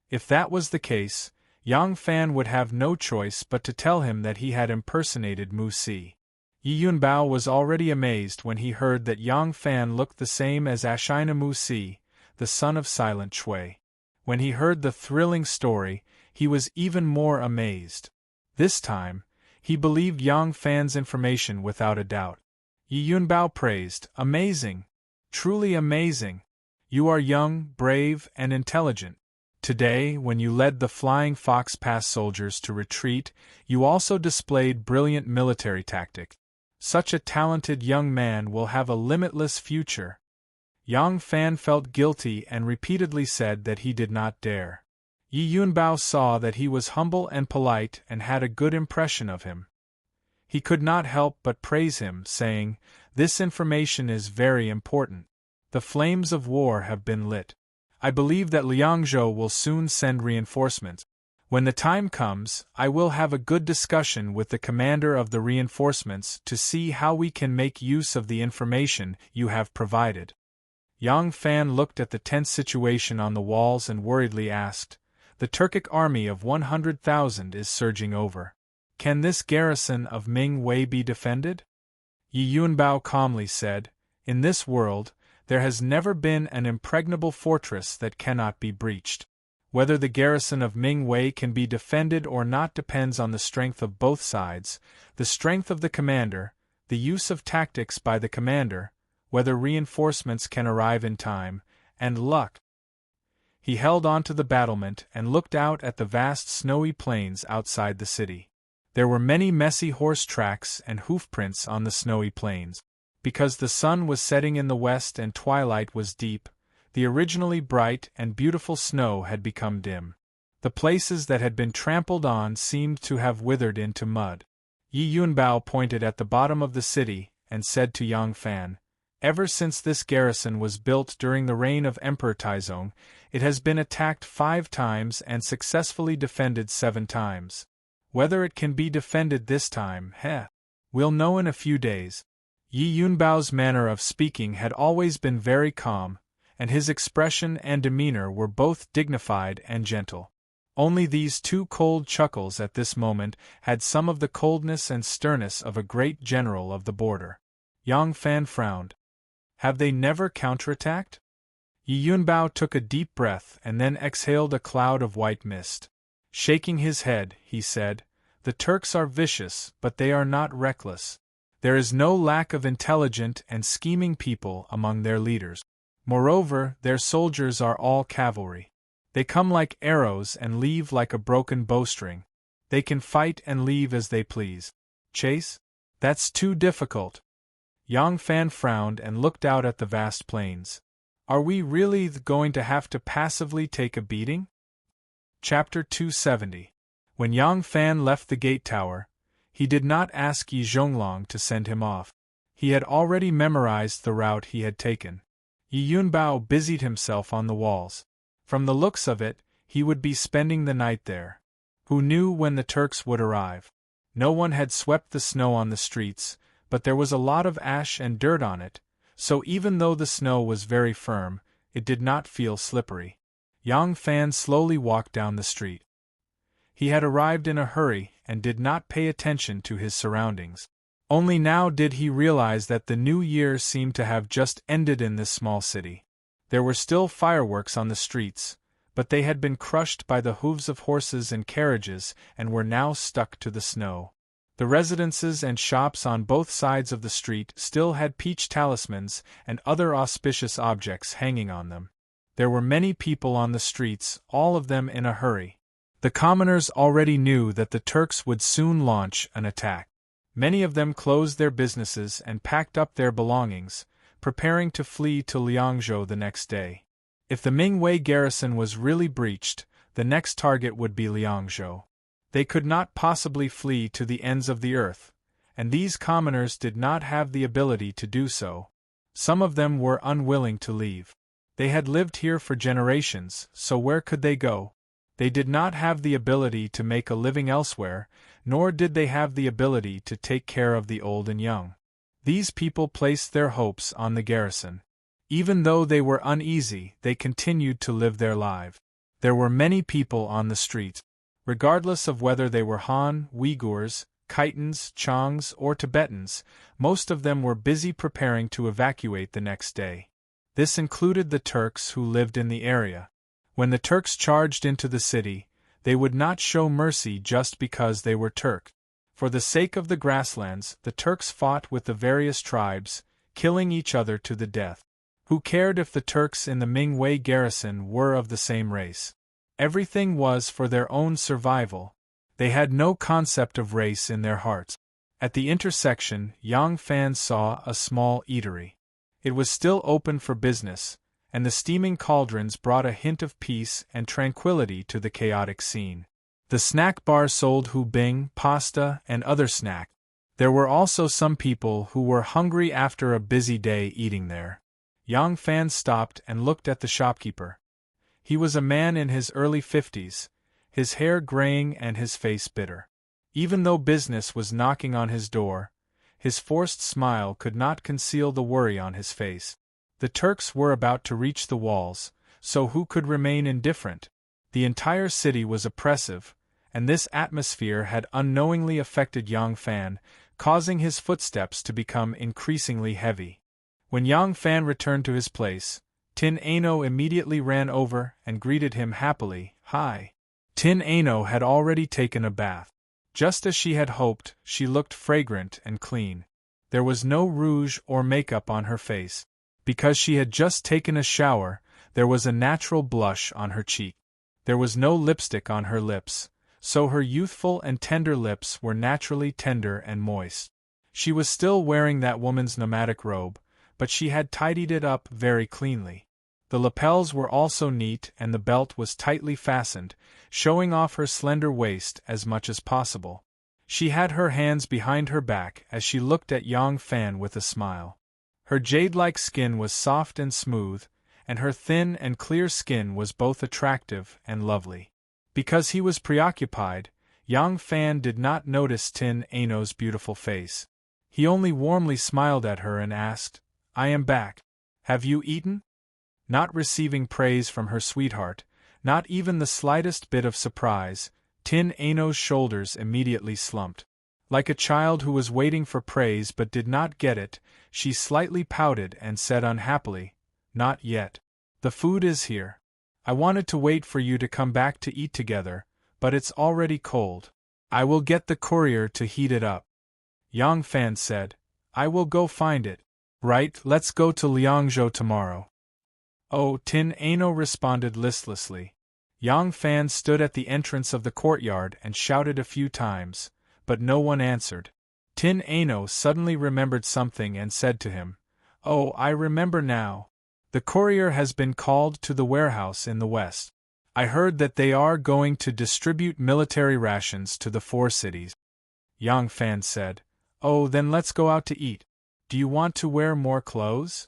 If that was the case, Yang Fan would have no choice but to tell him that he had impersonated Mu Si. Yi Yunbao was already amazed when he heard that Yang Fan looked the same as Ashina Mu Si, the son of Silent Shui. When he heard the thrilling story, he was even more amazed. This time, he believed Yang Fan's information without a doubt. Yi Yunbao praised, "Amazing! Truly amazing! You are young, brave, and intelligent. Today, when you led the Flying Fox Pass soldiers to retreat, you also displayed brilliant military tactics. Such a talented young man will have a limitless future." Yang Fan felt guilty and repeatedly said that he did not dare. Yi Yunbao saw that he was humble and polite and had a good impression of him. He could not help but praise him, saying, "This information is very important. The flames of war have been lit. I believe that Liangzhou will soon send reinforcements. When the time comes, I will have a good discussion with the commander of the reinforcements to see how we can make use of the information you have provided." Yang Fan looked at the tense situation on the walls and worriedly asked, "The Turkic army of 100,000 is surging over. Can this garrison of Ming Wei be defended?" Yi Yunbao calmly said, "In this world, there has never been an impregnable fortress that cannot be breached. Whether the garrison of Ming Wei can be defended or not depends on the strength of both sides, the strength of the commander, the use of tactics by the commander, whether reinforcements can arrive in time, and luck." He held on to the battlement and looked out at the vast snowy plains outside the city. There were many messy horse tracks and hoofprints on the snowy plains. Because the sun was setting in the west and twilight was deep, the originally bright and beautiful snow had become dim. The places that had been trampled on seemed to have withered into mud. Yi Yunbao pointed at the bottom of the city and said to Yang Fan, "Ever since this garrison was built during the reign of Emperor Taizong, it has been attacked 5 times and successfully defended 7 times. Whether it can be defended this time, we'll know in a few days." Yi Yunbao's manner of speaking had always been very calm, and his expression and demeanor were both dignified and gentle. Only these 2 cold chuckles at this moment had some of the coldness and sternness of a great general of the border. Yang Fan frowned. "Have they never counterattacked?" Yi Yunbao took a deep breath and then exhaled a cloud of white mist. Shaking his head, he said, "The Turks are vicious, but they are not reckless. There is no lack of intelligent and scheming people among their leaders. Moreover, their soldiers are all cavalry. They come like arrows and leave like a broken bowstring. They can fight and leave as they please. Chase? That's too difficult." Yang Fan frowned and looked out at the vast plains. "Are we really going to have to passively take a beating?" Chapter 270. When Yang Fan left the gate tower, he did not ask Yi Zhonglong to send him off. He had already memorized the route he had taken. Yi Yunbao busied himself on the walls. From the looks of it, he would be spending the night there. Who knew when the Turks would arrive? No one had swept the snow on the streets, but there was a lot of ash and dirt on it, so even though the snow was very firm, it did not feel slippery. Yang Fan slowly walked down the street. He had arrived in a hurry and did not pay attention to his surroundings. Only now did he realize that the new year seemed to have just ended in this small city. There were still fireworks on the streets, but they had been crushed by the hooves of horses and carriages and were now stuck to the snow. The residences and shops on both sides of the street still had peach talismans and other auspicious objects hanging on them. There were many people on the streets, all of them in a hurry. The commoners already knew that the Turks would soon launch an attack. Many of them closed their businesses and packed up their belongings, preparing to flee to Liangzhou the next day. If the Ming Wei garrison was really breached, the next target would be Liangzhou. They could not possibly flee to the ends of the earth, and these commoners did not have the ability to do so. Some of them were unwilling to leave. They had lived here for generations, so where could they go? They did not have the ability to make a living elsewhere, nor did they have the ability to take care of the old and young. These people placed their hopes on the garrison. Even though they were uneasy, they continued to live their lives. There were many people on the street. Regardless of whether they were Han, Uyghurs, Khitans, Chongs, or Tibetans, most of them were busy preparing to evacuate the next day. This included the Turks who lived in the area. When the Turks charged into the city, they would not show mercy just because they were Turk. For the sake of the grasslands, the Turks fought with the various tribes, killing each other to the death. Who cared if the Turks in the Ming Wei garrison were of the same race? Everything was for their own survival. They had no concept of race in their hearts. At the intersection, Yang Fan saw a small eatery. It was still open for business, and the steaming cauldrons brought a hint of peace and tranquility to the chaotic scene. The snack bar sold hu bing, pasta, and other snacks. There were also some people who were hungry after a busy day eating there. Yang Fan stopped and looked at the shopkeeper. He was a man in his early 50s, his hair graying and his face bitter. Even though business was knocking on his door, his forced smile could not conceal the worry on his face. The Turks were about to reach the walls, so who could remain indifferent? The entire city was oppressive, and this atmosphere had unknowingly affected Yang Fan, causing his footsteps to become increasingly heavy. When Yang Fan returned to his place, Tin Ano immediately ran over and greeted him happily. "Hi." Tin Ano had already taken a bath. Just as she had hoped, she looked fragrant and clean. There was no rouge or makeup on her face. Because she had just taken a shower, there was a natural blush on her cheek. There was no lipstick on her lips, so her youthful and tender lips were naturally tender and moist. She was still wearing that woman's nomadic robe, but she had tidied it up very cleanly. The lapels were also neat and the belt was tightly fastened, showing off her slender waist as much as possible. She had her hands behind her back as she looked at Yang Fan with a smile. Her jade-like skin was soft and smooth, and her thin and clear skin was both attractive and lovely. Because he was preoccupied, Yang Fan did not notice Tin Ano's beautiful face. He only warmly smiled at her and asked, "I am back. Have you eaten?" Not receiving praise from her sweetheart, not even the slightest bit of surprise, Tin Ano's shoulders immediately slumped. Like a child who was waiting for praise but did not get it, she slightly pouted and said unhappily, "Not yet. The food is here. I wanted to wait for you to come back to eat together, but it's already cold. I will get the courier to heat it up." Yang Fan said, "I will go find it." "Right, let's go to Liangzhou tomorrow." "Oh," Tin Ano responded listlessly. Yang Fan stood at the entrance of the courtyard and shouted a few times, but no one answered. Tin Ano suddenly remembered something and said to him, "Oh, I remember now. The courier has been called to the warehouse in the west. I heard that they are going to distribute military rations to the 4 cities." Yang Fan said, "Oh, then let's go out to eat. Do you want to wear more clothes?"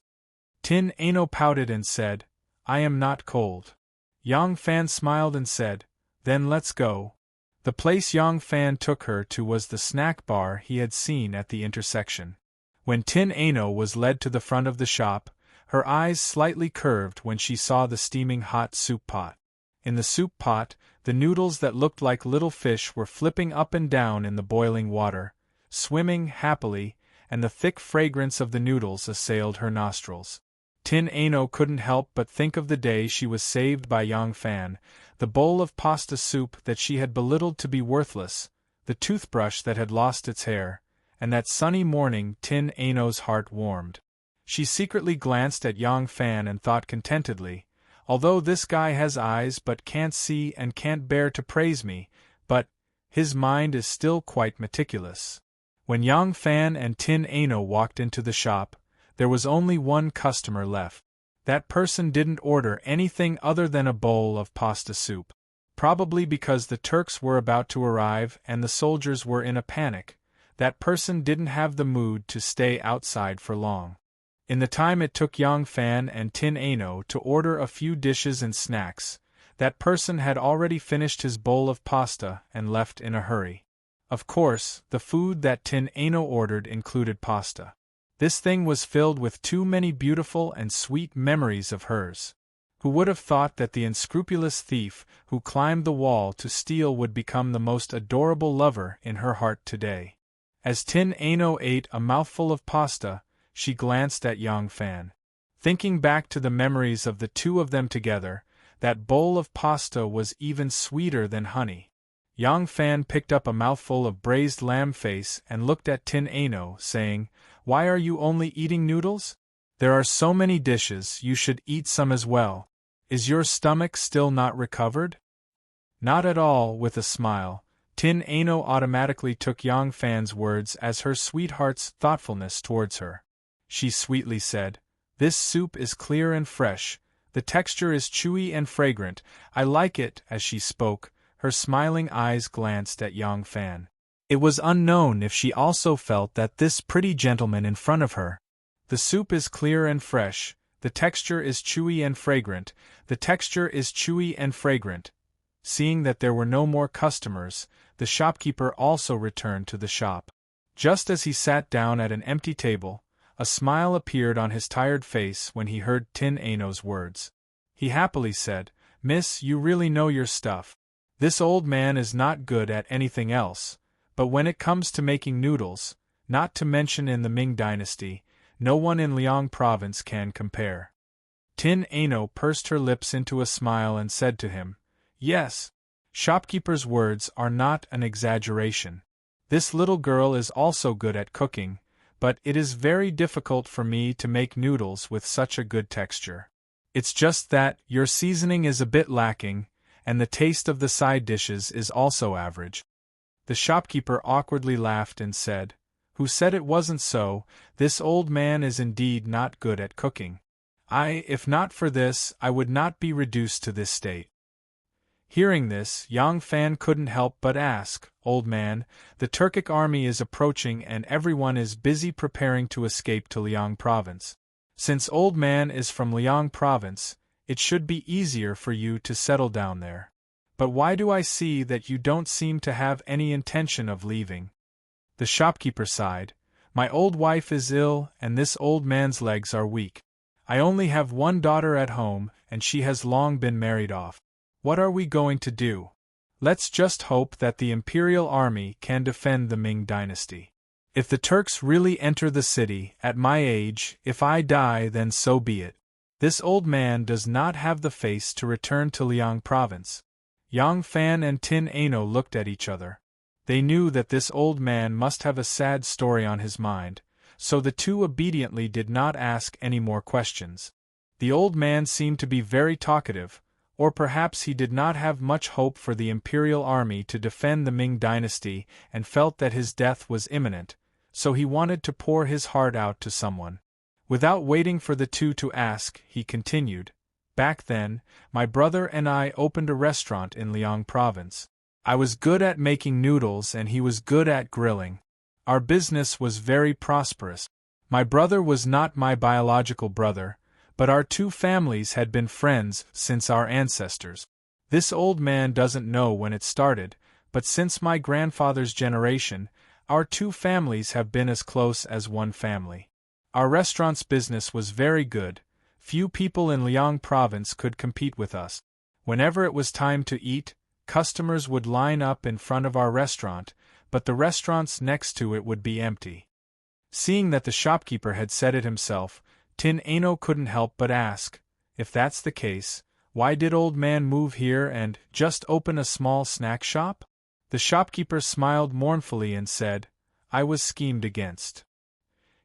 Tin Ano pouted and said, "I am not cold." Yang Fan smiled and said, "Then let's go." The place Yang Fan took her to was the snack bar he had seen at the intersection. When Tin Ano was led to the front of the shop, her eyes slightly curved when she saw the steaming hot soup pot. In the soup pot, the noodles that looked like little fish were flipping up and down in the boiling water, swimming happily, and the thick fragrance of the noodles assailed her nostrils. Tin Ano couldn't help but think of the day she was saved by Yang Fan, the bowl of pasta soup that she had belittled to be worthless, the toothbrush that had lost its hair, and that sunny morning. Tin Ano's heart warmed. She secretly glanced at Yang Fan and thought contentedly, "Although this guy has eyes but can't see and can't bear to praise me, but his mind is still quite meticulous." When Yang Fan and Tin Ano walked into the shop, there was only one customer left. That person didn't order anything other than a bowl of pasta soup. Probably because the Turks were about to arrive and the soldiers were in a panic, that person didn't have the mood to stay outside for long. In the time it took Yang Fan and Tin Ano to order a few dishes and snacks, That person had already finished his bowl of pasta and left in a hurry. Of course, the food that Tin Ano ordered included pasta. This thing was filled with too many beautiful and sweet memories of hers. Who would have thought that the unscrupulous thief who climbed the wall to steal would become the most adorable lover in her heart today? As Tin Ano ate a mouthful of pasta, she glanced at Yang Fan. Thinking back to the memories of the two of them together, that bowl of pasta was even sweeter than honey. Yang Fan picked up a mouthful of braised lamb face and looked at Tin Ano, saying, "Why are you only eating noodles? There are so many dishes, you should eat some as well. Is your stomach still not recovered?" Not at all, with a smile. Tin Ano automatically took Yang Fan's words as her sweetheart's thoughtfulness towards her. She sweetly said, "This soup is clear and fresh, the texture is chewy and fragrant, I like it." As she spoke, her smiling eyes glanced at Yang Fan. It was unknown if she also felt that this pretty gentleman in front of her. The soup is clear and fresh, the texture is chewy and fragrant, the texture is chewy and fragrant. Seeing that there were no more customers, the shopkeeper also returned to the shop. Just as he sat down at an empty table, a smile appeared on his tired face when he heard Tin Ano's words. He happily said, "Miss, you really know your stuff. This old man is not good at anything else, but when it comes to making noodles, not to mention in the Ming dynasty, no one in Liang province can compare." Tin Ano pursed her lips into a smile and said to him, "Yes, shopkeeper's words are not an exaggeration. This little girl is also good at cooking, but it is very difficult for me to make noodles with such a good texture. It's just that your seasoning is a bit lacking, and the taste of the side dishes is also average." The shopkeeper awkwardly laughed and said, "Who said it wasn't so? This old man is indeed not good at cooking. If not for this, I would not be reduced to this state." Hearing this, Yang Fan couldn't help but ask, "Old man, the Turkic army is approaching and everyone is busy preparing to escape to Liang province. Since old man is from Liang province, it should be easier for you to settle down there. But why do I see that you don't seem to have any intention of leaving?" The shopkeeper sighed, "My old wife is ill and this old man's legs are weak. I only have one daughter at home and she has long been married off. What are we going to do? Let's just hope that the imperial army can defend the Ming dynasty. If the Turks really enter the city, at my age, if I die then so be it. This old man does not have the face to return to Liang province." Yang Fan and Tin Ano looked at each other. They knew that this old man must have a sad story on his mind, so the two obediently did not ask any more questions. The old man seemed to be very talkative, or perhaps he did not have much hope for the imperial army to defend the Ming dynasty and felt that his death was imminent, so he wanted to pour his heart out to someone. Without waiting for the two to ask, he continued, "Back then, my brother and I opened a restaurant in Liang province. I was good at making noodles and he was good at grilling. Our business was very prosperous. My brother was not my biological brother, but our two families had been friends since our ancestors. This old man doesn't know when it started, but since my grandfather's generation, our two families have been as close as one family. Our restaurant's business was very good. Few people in Liang province could compete with us. Whenever it was time to eat, customers would line up in front of our restaurant, but the restaurants next to it would be empty." Seeing that the shopkeeper had said it himself, Tin Ano couldn't help but ask, "If that's the case, why did old man move here and just open a small snack shop?" The shopkeeper smiled mournfully and said, "I was schemed against."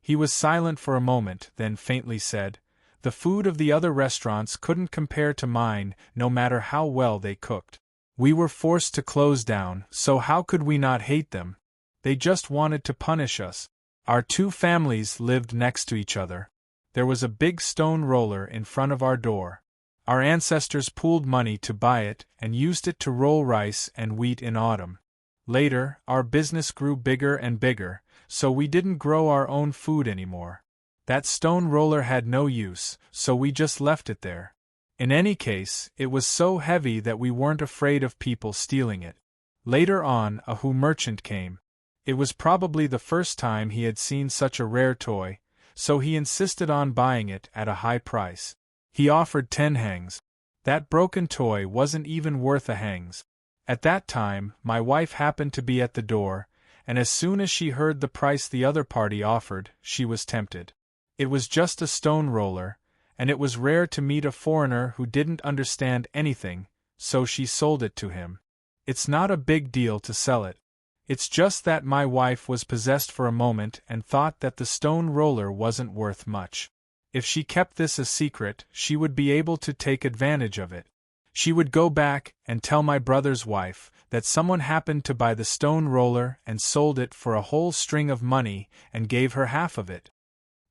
He was silent for a moment, then faintly said, "The food of the other restaurants couldn't compare to mine, no matter how well they cooked. We were forced to close down, so how could we not hate them? They just wanted to punish us. Our two families lived next to each other. There was a big stone roller in front of our door. Our ancestors pooled money to buy it and used it to roll rice and wheat in autumn. Later, our business grew bigger and bigger, so we didn't grow our own food anymore. That stone roller had no use, so we just left it there. In any case, it was so heavy that we weren't afraid of people stealing it. Later on, a merchant came. It was probably the first time he had seen such a rare toy, so he insisted on buying it at a high price. He offered 10 hangs. That broken toy wasn't even worth a hangs. At that time, my wife happened to be at the door, and as soon as she heard the price the other party offered, she was tempted. It was just a stone roller, and it was rare to meet a foreigner who didn't understand anything, so she sold it to him. It's not a big deal to sell it. It's just that my wife was possessed for a moment and thought that the stone roller wasn't worth much. If she kept this a secret, she would be able to take advantage of it. She would go back and tell my brother's wife that someone happened to buy the stone roller and sold it for a whole string of money and gave her half of it.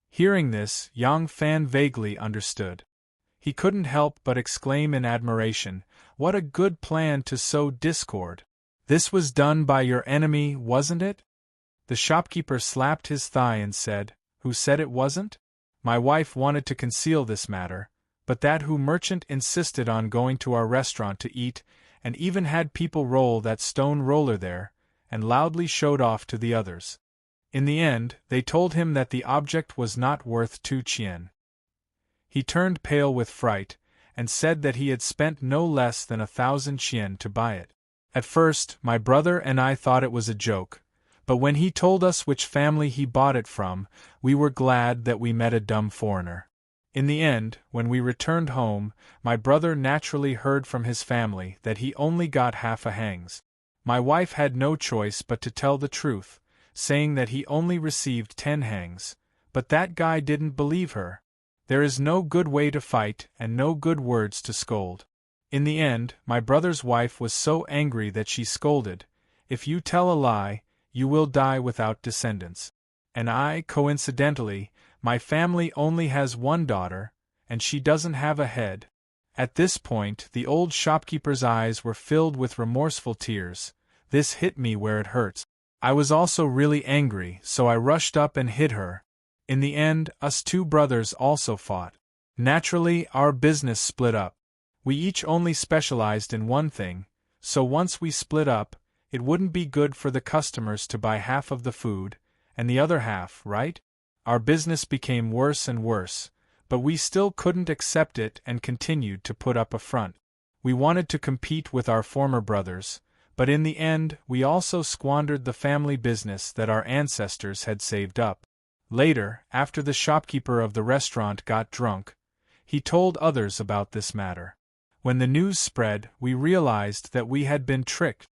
Hearing this, Yang Fan vaguely understood. He couldn't help but exclaim in admiration, "What a good plan to sow discord! This was done by your enemy, wasn't it?" The shopkeeper slapped his thigh and said, "Who said it wasn't?" My wife wanted to conceal this matter, but that merchant insisted on going to our restaurant to eat, and even had people roll that stone roller there, and loudly showed off to the others. In the end, they told him that the object was not worth 2 chien. He turned pale with fright, and said that he had spent no less than 1,000 chien to buy it. At first, my brother and I thought it was a joke, but when he told us which family he bought it from, we were glad that we met a dumb foreigner. In the end, when we returned home, my brother naturally heard from his family that he only got half a hangs. My wife had no choice but to tell the truth, saying that he only received 10 hangs, but that guy didn't believe her. There is no good way to fight and no good words to scold. In the end, my brother's wife was so angry that she scolded, "If you tell a lie, you will die without descendants." And coincidentally, my family only has one daughter, and she doesn't have a head. At this point, the old shopkeeper's eyes were filled with remorseful tears. This hit me where it hurts. I was also really angry, so I rushed up and hit her. In the end, us 2 brothers also fought. Naturally, our business split up. We each only specialized in one thing, so once we split up, it wouldn't be good for the customers to buy half of the food, and the other half, right? Our business became worse and worse, but we still couldn't accept it and continued to put up a front. We wanted to compete with our former brothers, but in the end, we also squandered the family business that our ancestors had saved up. Later, after the shopkeeper of the restaurant got drunk, he told others about this matter. When the news spread, we realized that we had been tricked.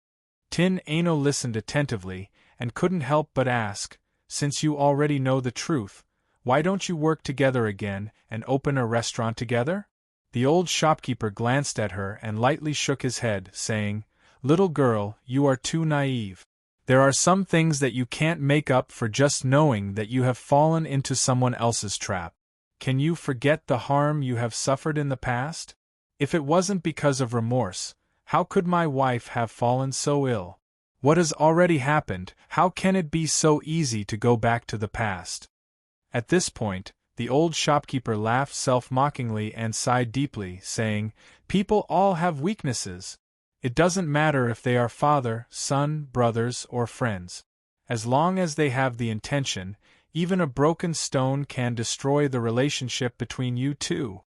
Tin Ano listened attentively, and couldn't help but ask, "Since you already know the truth, why don't you work together again and open a restaurant together?" The old shopkeeper glanced at her and lightly shook his head, saying, "Little girl, you are too naive. There are some things that you can't make up for just knowing that you have fallen into someone else's trap. Can you forget the harm you have suffered in the past? If it wasn't because of remorse, how could my wife have fallen so ill? What has already happened, how can it be so easy to go back to the past?" At this point, the old shopkeeper laughed self-mockingly and sighed deeply, saying, "People all have weaknesses. It doesn't matter if they are father, son, brothers, or friends. As long as they have the intention, even a broken stone can destroy the relationship between you two."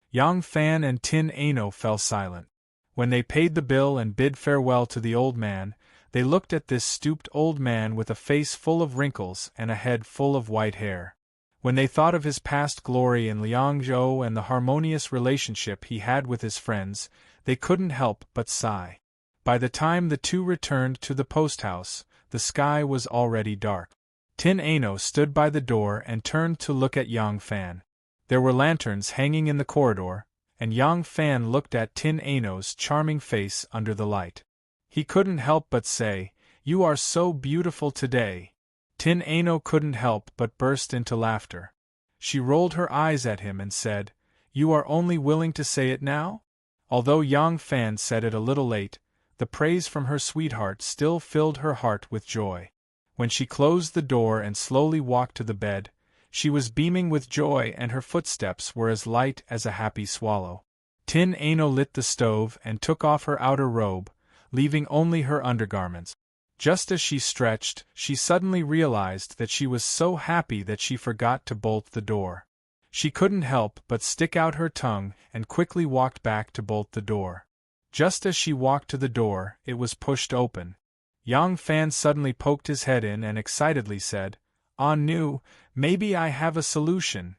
Yang Fan and Tin Ano fell silent. When they paid the bill and bid farewell to the old man, they looked at this stooped old man with a face full of wrinkles and a head full of white hair. When they thought of his past glory in Liangzhou and the harmonious relationship he had with his friends, they couldn't help but sigh. By the time the 2 returned to the post house, the sky was already dark. Tin Ano stood by the door and turned to look at Yang Fan. There were lanterns hanging in the corridor, and Yang Fan looked at Tin Ano's charming face under the light. He couldn't help but say, "You are so beautiful today." Tin Ano couldn't help but burst into laughter. She rolled her eyes at him and said, "You are only willing to say it now?" Although Yang Fan said it a little late, the praise from her sweetheart still filled her heart with joy. When she closed the door and slowly walked to the bed, she was beaming with joy and her footsteps were as light as a happy swallow. Tin Ano lit the stove and took off her outer robe, leaving only her undergarments. Just as she stretched, she suddenly realized that she was so happy that she forgot to bolt the door. She couldn't help but stick out her tongue and quickly walked back to bolt the door. Just as she walked to the door, it was pushed open. Yang Fan suddenly poked his head in and excitedly said, "Ah nu, maybe I have a solution."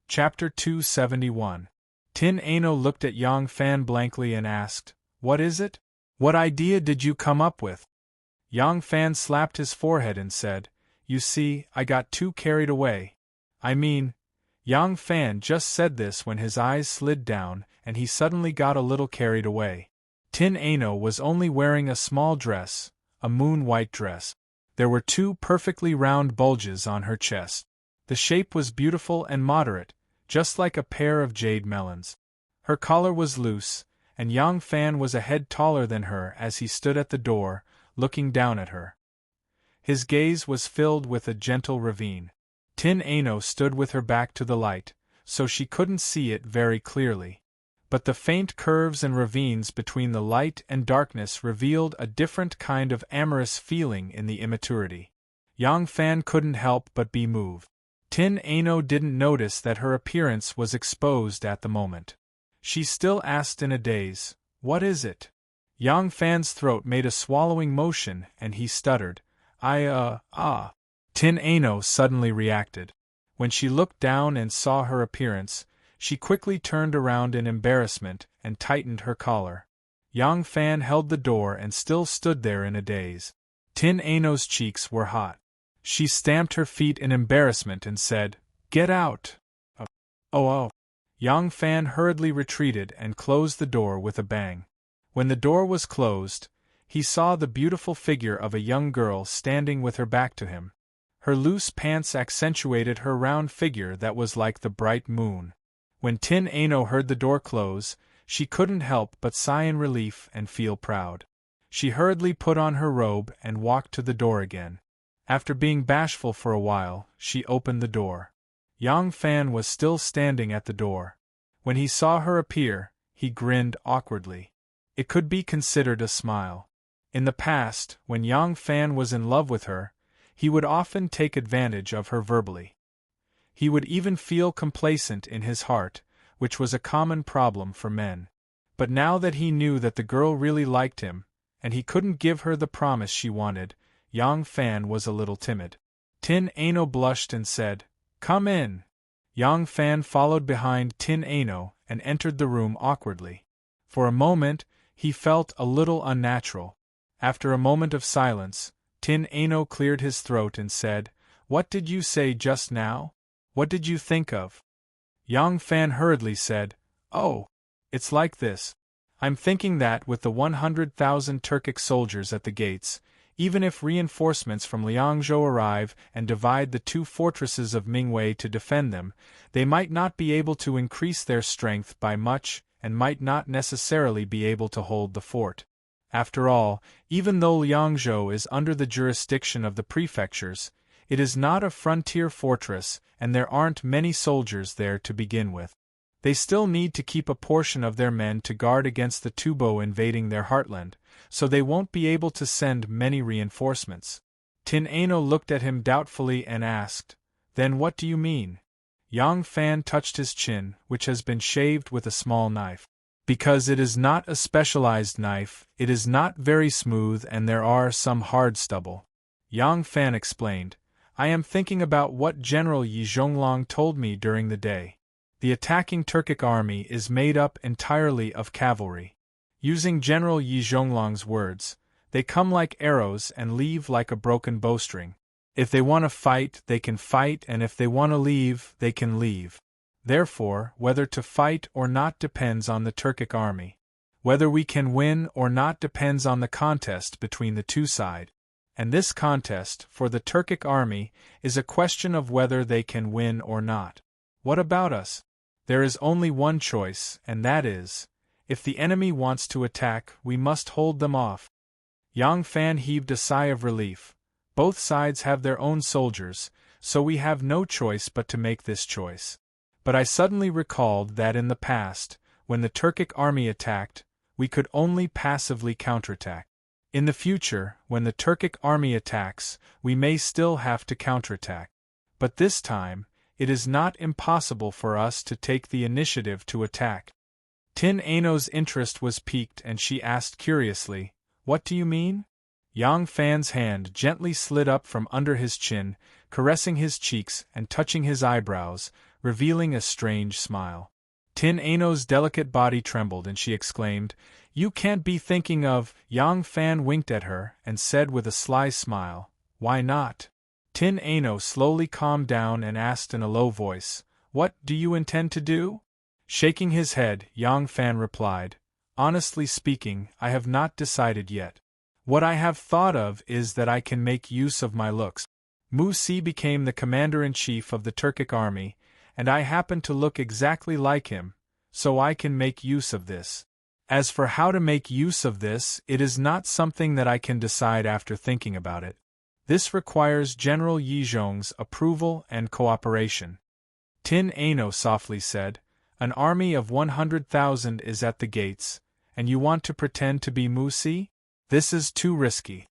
Chapter 271. Tin Ano looked at Yang Fan blankly and asked, "What is it? What idea did you come up with?" Yang Fan slapped his forehead and said, "You see, I got too carried away. Yang Fan just said this when his eyes slid down and he suddenly got a little carried away. Tin Ano was only wearing a small dress, a moon-white dress. There were 2 perfectly round bulges on her chest. The shape was beautiful and moderate, just like a pair of jade melons. Her collar was loose, and Yang Fan was a head taller than her as he stood at the door, looking down at her. His gaze was filled with a gentle ravine. Tin Ano stood with her back to the light, so she couldn't see it very clearly. But the faint curves and ravines between the light and darkness revealed a different kind of amorous feeling in the immaturity. Yang Fan couldn't help but be moved. Tin Ano didn't notice that her appearance was exposed at the moment. She still asked in a daze, "What is it?" Yang Fan's throat made a swallowing motion and he stuttered, Tin Ano suddenly reacted. When she looked down and saw her appearance, she quickly turned around in embarrassment and tightened her collar. Yang Fan held the door and still stood there in a daze. Tin Ano's cheeks were hot. She stamped her feet in embarrassment and said, "Get out!" Oh. Yang Fan hurriedly retreated and closed the door with a bang. When the door was closed, he saw the beautiful figure of a young girl standing with her back to him. Her loose pants accentuated her round figure that was like the bright moon. When Tin Ano heard the door close, she couldn't help but sigh in relief and feel proud. She hurriedly put on her robe and walked to the door again. After being bashful for a while, she opened the door. Yang Fan was still standing at the door. When he saw her appear, he grinned awkwardly. It could be considered a smile. In the past, when Yang Fan was in love with her, he would often take advantage of her verbally. He would even feel complacent in his heart, which was a common problem for men. But now that he knew that the girl really liked him, and he couldn't give her the promise she wanted, Yang Fan was a little timid. Tin Ano blushed and said, "Come in." Yang Fan followed behind Tin Ano and entered the room awkwardly. For a moment, he felt a little unnatural. After a moment of silence, Tin Ano cleared his throat and said, "What did you say just now? What did you think of?" Yang Fan hurriedly said, "Oh, it's like this. I'm thinking that with the 100,000 Turkic soldiers at the gates, even if reinforcements from Liangzhou arrive and divide the 2 fortresses of Mingwei to defend them, they might not be able to increase their strength by much and might not necessarily be able to hold the fort. After all, even though Liangzhou is under the jurisdiction of the prefectures, it is not a frontier fortress and there aren't many soldiers there to begin with. They still need to keep a portion of their men to guard against the Tubo invading their heartland, so they won't be able to send many reinforcements." Tin Ano looked at him doubtfully and asked, "Then what do you mean?" Yang Fan touched his chin, which has been shaved with a small knife. "Because it is not a specialized knife, it is not very smooth and there are some hard stubble." Yang Fan explained, "I am thinking about what General Yi Zhonglong told me during the day. The attacking Turkic army is made up entirely of cavalry. Using General Yi Zhonglong's words, they come like arrows and leave like a broken bowstring. If they want to fight, they can fight, and if they want to leave, they can leave. Therefore, whether to fight or not depends on the Turkic army. Whether we can win or not depends on the contest between the 2 sides. And this contest, for the Turkic army, is a question of whether they can win or not. What about us? There is only one choice, and that is, if the enemy wants to attack, we must hold them off." Yang Fan heaved a sigh of relief. "Both sides have their own soldiers, so we have no choice but to make this choice. But I suddenly recalled that in the past, when the Turkic army attacked, we could only passively counterattack. In the future, when the Turkic army attacks, we may still have to counterattack. But this time, it is not impossible for us to take the initiative to attack. Tin Ano's interest was piqued and she asked curiously, "What do you mean?" Yang Fan's hand gently slid up from under his chin, caressing his cheeks and touching his eyebrows, revealing a strange smile. Tin Ano's delicate body trembled and she exclaimed, "You can't be thinking of—" Yang Fan winked at her and said with a sly smile, "Why not?" Tin Ano slowly calmed down and asked in a low voice, "What do you intend to do?" Shaking his head, Yang Fan replied, "Honestly speaking, I have not decided yet. What I have thought of is that I can make use of my looks. Musi became the commander-in-chief of the Turkic army, and I happen to look exactly like him, so I can make use of this. As for how to make use of this, it is not something that I can decide after thinking about it. This requires General Yizhong's approval and cooperation." Tin Ano softly said, "An army of 100,000 is at the gates, and you want to pretend to be Musi? This is too risky."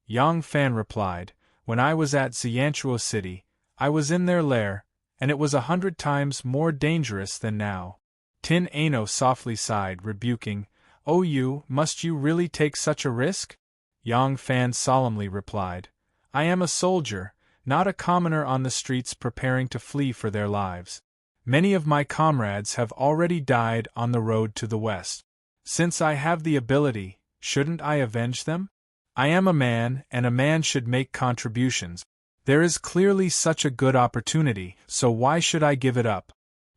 Yang Fan replied, "When I was at Xianchuo City, I was in their lair, and it was 100 times more dangerous than now." Tin Ano softly sighed, rebuking, "Oh, must you really take such a risk?" Yang Fan solemnly replied, "I am a soldier, not a commoner on the streets preparing to flee for their lives. Many of my comrades have already died on the road to the west. Since I have the ability, shouldn't I avenge them? I am a man, and a man should make contributions. There is clearly such a good opportunity, so why should I give it up?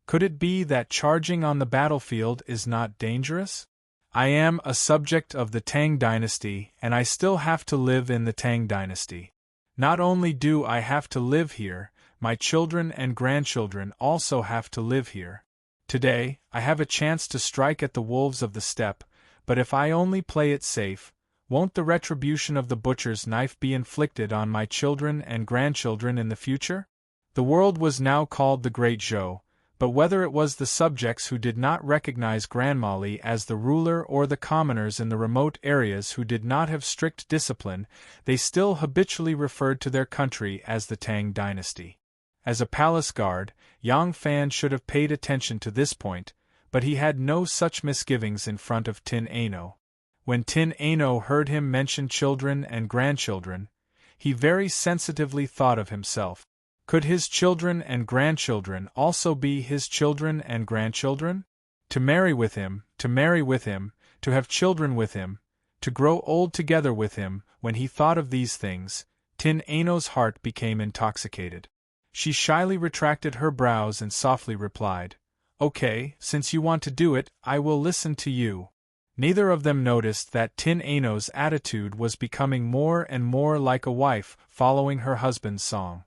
Could it be that charging on the battlefield is not dangerous? I am a subject of the Tang dynasty, and I still have to live in the Tang dynasty. Not only do I have to live here, my children and grandchildren also have to live here. Today, I have a chance to strike at the wolves of the steppe, but if I only play it safe, won't the retribution of the butcher's knife be inflicted on my children and grandchildren in the future?" The world was now called the Great Zhou, but whether it was the subjects who did not recognize Grandmali as the ruler or the commoners in the remote areas who did not have strict discipline, they still habitually referred to their country as the Tang dynasty. As a palace guard, Yang Fan should have paid attention to this point, but he had no such misgivings in front of Tin Ano. When Tin Ano heard him mention children and grandchildren, he very sensitively thought of himself. Could his children and grandchildren also be his children and grandchildren? To marry with him, to have children with him, to grow old together with him, when he thought of these things, Tin Ano's heart became intoxicated. She shyly retracted her brows and softly replied, "Okay, since you want to do it, I will listen to you." Neither of them noticed that Tin Ano's attitude was becoming more and more like a wife following her husband's song.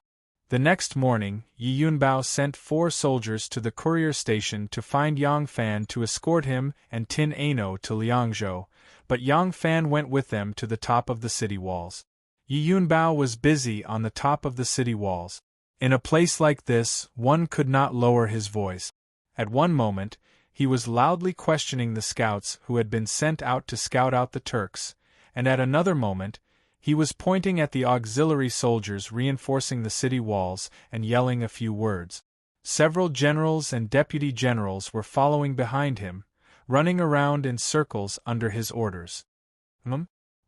The next morning, Yi Yunbao sent 4 soldiers to the courier station to find Yang Fan to escort him and Tin Ano to Liangzhou, but Yang Fan went with them to the top of the city walls. Yi Yunbao was busy on the top of the city walls. In a place like this, one could not lower his voice. At one moment, he was loudly questioning the scouts who had been sent out to scout out the Turks, and at another moment, he was pointing at the auxiliary soldiers reinforcing the city walls and yelling a few words. Several generals and deputy generals were following behind him, running around in circles under his orders.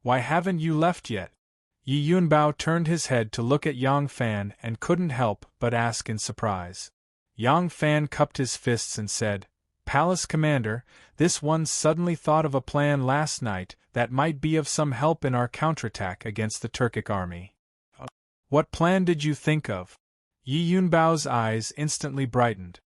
Why haven't you left yet?" Yi Yunbao turned his head to look at Yang Fan and couldn't help but ask in surprise. Yang Fan cupped his fists and said, "Palace Commander, this one suddenly thought of a plan last night that might be of some help in our counterattack against the Turkic army." "What plan did you think of?" Yi Yunbao's eyes instantly brightened.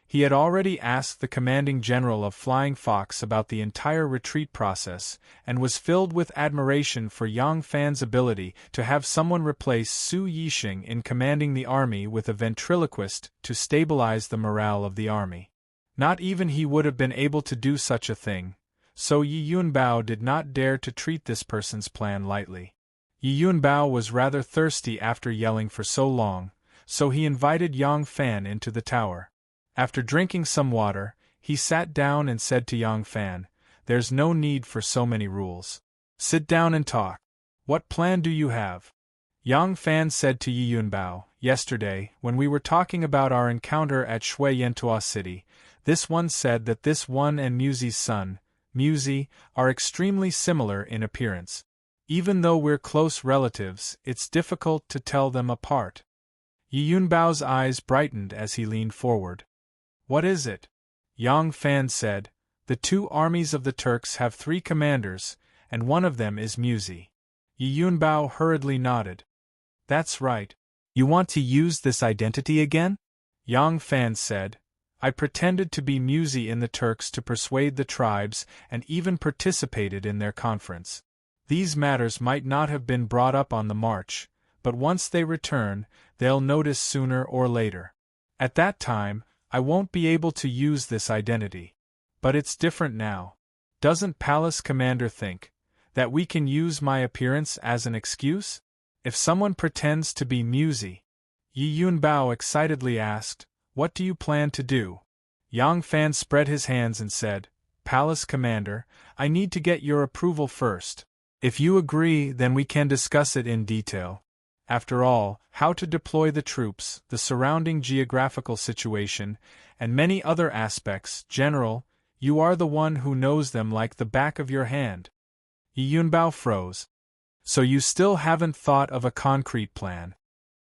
He had already asked the commanding general of Flying Fox about the entire retreat process, and was filled with admiration for Yang Fan's ability to have someone replace Su Yixing in commanding the army with a ventriloquist to stabilize the morale of the army. Not even he would have been able to do such a thing, so Yi Yunbao did not dare to treat this person's plan lightly. Yi Yunbao was rather thirsty after yelling for so long, so he invited Yang Fan into the tower. After drinking some water, He sat down and said to Yang Fan, "There's no need for so many rules. Sit down and talk. What plan do you have?" Yang Fan said to Yi Yunbao, "Yesterday, when we were talking about our encounter at Shui Yantua City, this one said that this one and Muzi's son, Muzi, are extremely similar in appearance. Even though we're close relatives, it's difficult to tell them apart." Yi Yunbao's eyes brightened as he leaned forward. "What is it?" Yang Fan said, "The two armies of the Turks have 3 commanders, and one of them is Muzi." Yi Yunbao hurriedly nodded. "That's right. You want to use this identity again?" Yang Fan said, "I pretended to be Muzi in the Turks to persuade the tribes and even participated in their conference. These matters might not have been brought up on the march, but once they return, they'll notice sooner or later. At that time, I won't be able to use this identity. But it's different now. Doesn't Palace Commander think that we can use my appearance as an excuse? If someone pretends to be Muzi," Yi Yunbao excitedly asked, "what do you plan to do?" Yang Fan spread his hands and said, "Palace Commander, I need to get your approval first. If you agree, then we can discuss it in detail. After all, how to deploy the troops, the surrounding geographical situation, and many other aspects, General, you are the one who knows them like the back of your hand." Yi Yunbao froze. "So you still haven't thought of a concrete plan?"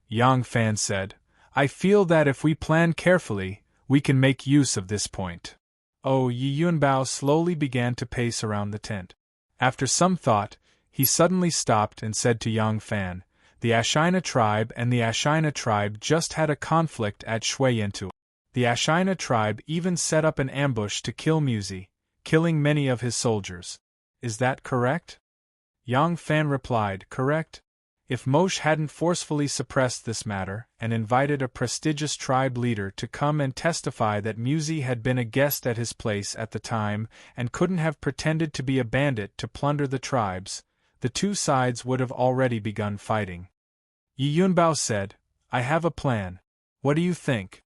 Yang Fan said, "I feel that if we plan carefully, we can make use of this point." Oh, Yi Yunbao slowly began to pace around the tent. After some thought, he suddenly stopped and said to Yang Fan, "The Ashina tribe and the Ashina tribe just had a conflict at Shuiyantu. The Ashina tribe even set up an ambush to kill Muzi, killing many of his soldiers. Is that correct?" Yang Fan replied, "Correct. If Moshe hadn't forcefully suppressed this matter and invited a prestigious tribe leader to come and testify that Muzi had been a guest at his place at the time and couldn't have pretended to be a bandit to plunder the tribes, the two sides would have already begun fighting." Yi Yunbao said, "I have a plan. What do you think?"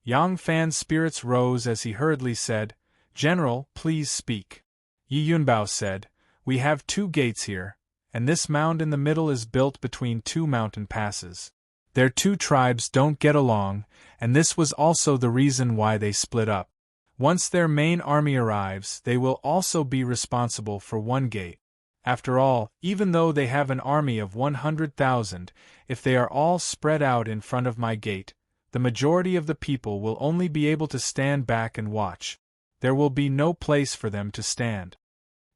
Yang Fan's spirits rose as he hurriedly said, "General, please speak." Yi Yunbao said, "We have 2 gates here, and this mound in the middle is built between 2 mountain passes. Their 2 tribes don't get along, and this was also the reason why they split up. Once their main army arrives, they will also be responsible for 1 gate. After all, even though they have an army of 100,000, if they are all spread out in front of my gate, the majority of the people will only be able to stand back and watch. There will be no place for them to stand."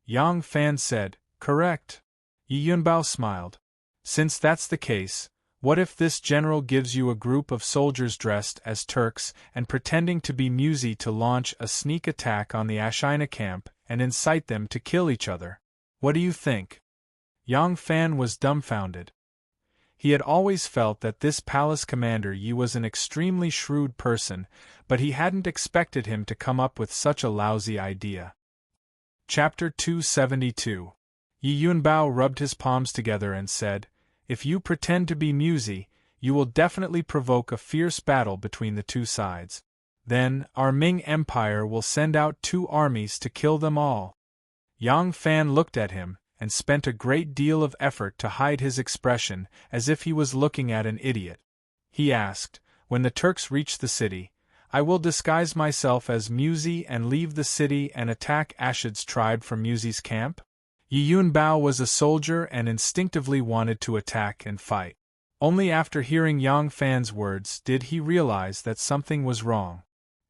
Yang Fan said, "Correct." Yi Yunbao smiled. "Since that's the case, what if this general gives you a group of soldiers dressed as Turks and pretending to be Muzi to launch a sneak attack on the Ashina camp and incite them to kill each other? What do you think?" Yang Fan was dumbfounded. He had always felt that this palace commander Yi was an extremely shrewd person, but he hadn't expected him to come up with such a lousy idea. Chapter 272. Yi Yunbao rubbed his palms together and said, "If you pretend to be Muzi, you will definitely provoke a fierce battle between the 2 sides. Then, our Ming Empire will send out 2 armies to kill them all." Yang Fan looked at him, and spent a great deal of effort to hide his expression, as if he was looking at an idiot. He asked, "When the Turks reach the city, I will disguise myself as Muzi and leave the city and attack Ashid's tribe from Muzi's camp?" Yi Yunbao was a soldier and instinctively wanted to attack and fight. Only after hearing Yang Fan's words did he realize that something was wrong.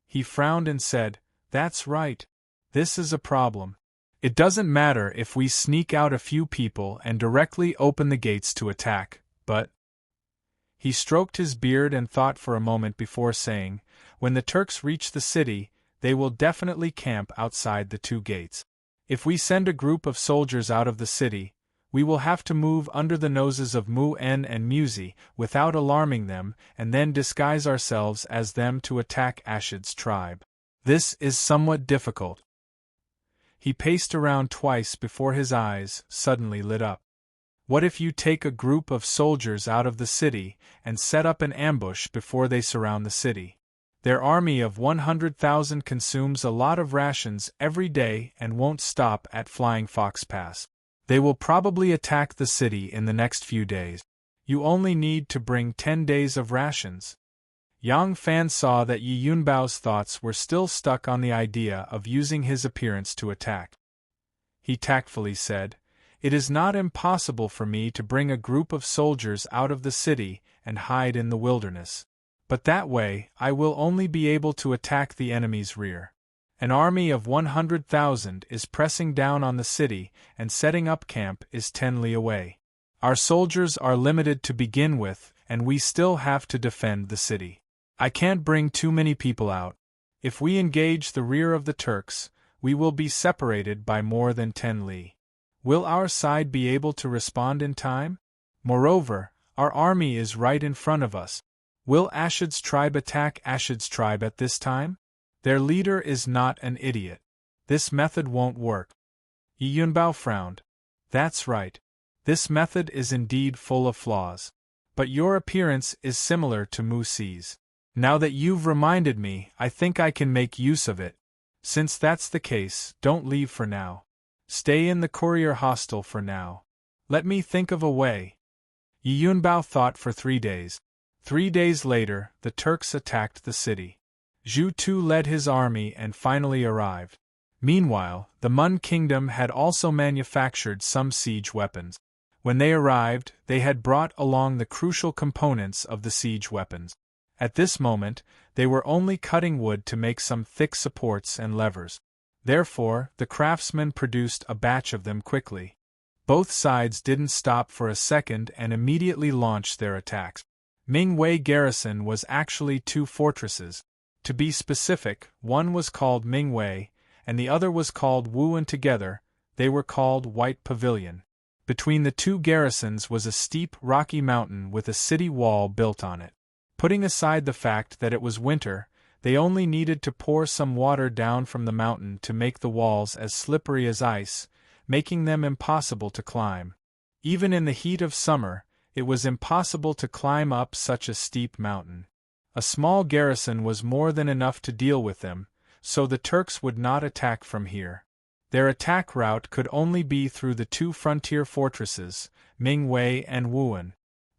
He frowned and said, "That's right. This is a problem. It doesn't matter if we sneak out a few people and directly open the gates to attack, but—" He stroked his beard and thought for a moment before saying, "When the Turks reach the city, they will definitely camp outside the 2 gates. If we send a group of soldiers out of the city, we will have to move under the noses of Mu-En and Muzi without alarming them and then disguise ourselves as them to attack Ashid's tribe. This is somewhat difficult." He paced around twice before his eyes suddenly lit up. "What if you take a group of soldiers out of the city and set up an ambush before they surround the city? Their army of 100,000 consumes a lot of rations every day and won't stop at Flying Fox Pass. They will probably attack the city in the next few days. You only need to bring 10 days of rations. Yang Fan saw that Yi Yunbao's thoughts were still stuck on the idea of using his appearance to attack. He tactfully said, "It is not impossible for me to bring a group of soldiers out of the city and hide in the wilderness. But that way, I will only be able to attack the enemy's rear. An army of 100,000 is pressing down on the city, and setting up camp is 10 li away. Our soldiers are limited to begin with, and we still have to defend the city. I can't bring too many people out. If we engage the rear of the Turks, we will be separated by more than 10 li. Will our side be able to respond in time? Moreover, our army is right in front of us. Will Ashid's tribe attack Ashid's tribe at this time? Their leader is not an idiot. This method won't work." Yi Yunbao frowned. "That's right. This method is indeed full of flaws. But your appearance is similar to Mu Si's. Now that you've reminded me, I think I can make use of it. Since that's the case, don't leave for now. Stay in the courier hostel for now. Let me think of a way." Yi Yunbao thought for 3 days. 3 days later, the Turks attacked the city. Zhu Tu led his army and finally arrived. Meanwhile, the Mun kingdom had also manufactured some siege weapons. When they arrived, they had brought along the crucial components of the siege weapons. At this moment, they were only cutting wood to make some thick supports and levers. Therefore, the craftsmen produced a batch of them quickly. Both sides didn't stop for a second and immediately launched their attacks. Ming Wei garrison was actually 2 fortresses. To be specific, one was called Ming Wei, and the other was called Wu, and together, they were called White Pavilion. Between the 2 garrisons was a steep, rocky mountain with a city wall built on it. Putting aside the fact that it was winter, they only needed to pour some water down from the mountain to make the walls as slippery as ice, making them impossible to climb. Even in the heat of summer, it was impossible to climb up such a steep mountain. A small garrison was more than enough to deal with them, so the Turks would not attack from here. Their attack route could only be through the 2 frontier fortresses, Ming Wei and Wuan.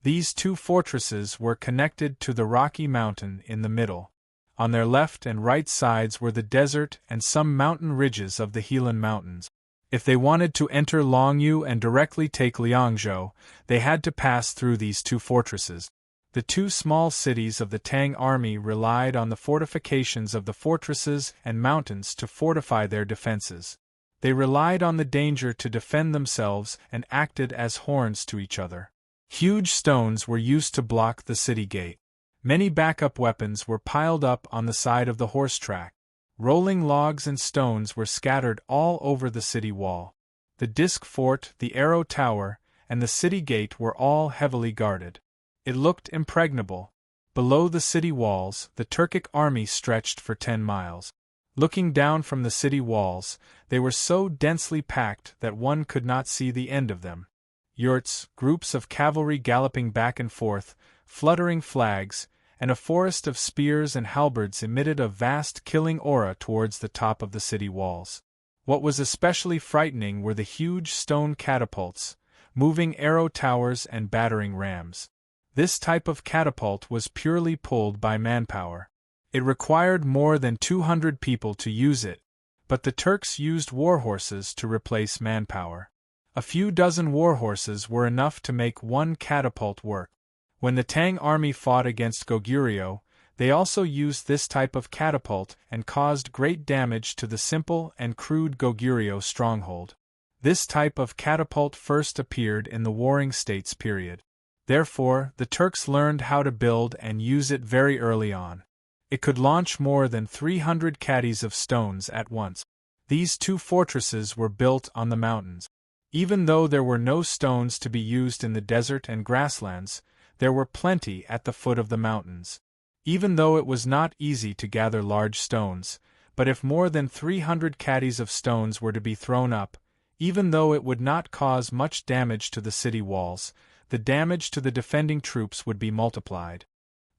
These 2 fortresses were connected to the rocky mountain in the middle. On their left and right sides were the desert and some mountain ridges of the Helan Mountains. If they wanted to enter Longyu and directly take Liangzhou, they had to pass through these 2 fortresses. The 2 small cities of the Tang army relied on the fortifications of the fortresses and mountains to fortify their defenses. They relied on the danger to defend themselves and acted as horns to each other. Huge stones were used to block the city gate. Many backup weapons were piled up on the side of the horse track. Rolling logs and stones were scattered all over the city wall. The disc fort, the arrow tower, and the city gate were all heavily guarded. It looked impregnable. Below the city walls, the Turkic army stretched for 10 miles. Looking down from the city walls, they were so densely packed that one could not see the end of them. Yurts, groups of cavalry galloping back and forth, fluttering flags, and a forest of spears and halberds emitted a vast killing aura towards the top of the city walls. What was especially frightening were the huge stone catapults, moving arrow towers and battering rams. This type of catapult was purely pulled by manpower. It required more than 200 people to use it, but the Turks used warhorses to replace manpower. A few dozen warhorses were enough to make one catapult work. When the Tang army fought against Goguryeo, they also used this type of catapult and caused great damage to the simple and crude Goguryeo stronghold. This type of catapult first appeared in the Warring States period. Therefore, the Turks learned how to build and use it very early on. It could launch more than 300 caddies of stones at once. These 2 fortresses were built on the mountains. Even though there were no stones to be used in the desert and grasslands, there were plenty at the foot of the mountains. Even though it was not easy to gather large stones, but if more than 300 caddies of stones were to be thrown up, even though it would not cause much damage to the city walls, the damage to the defending troops would be multiplied.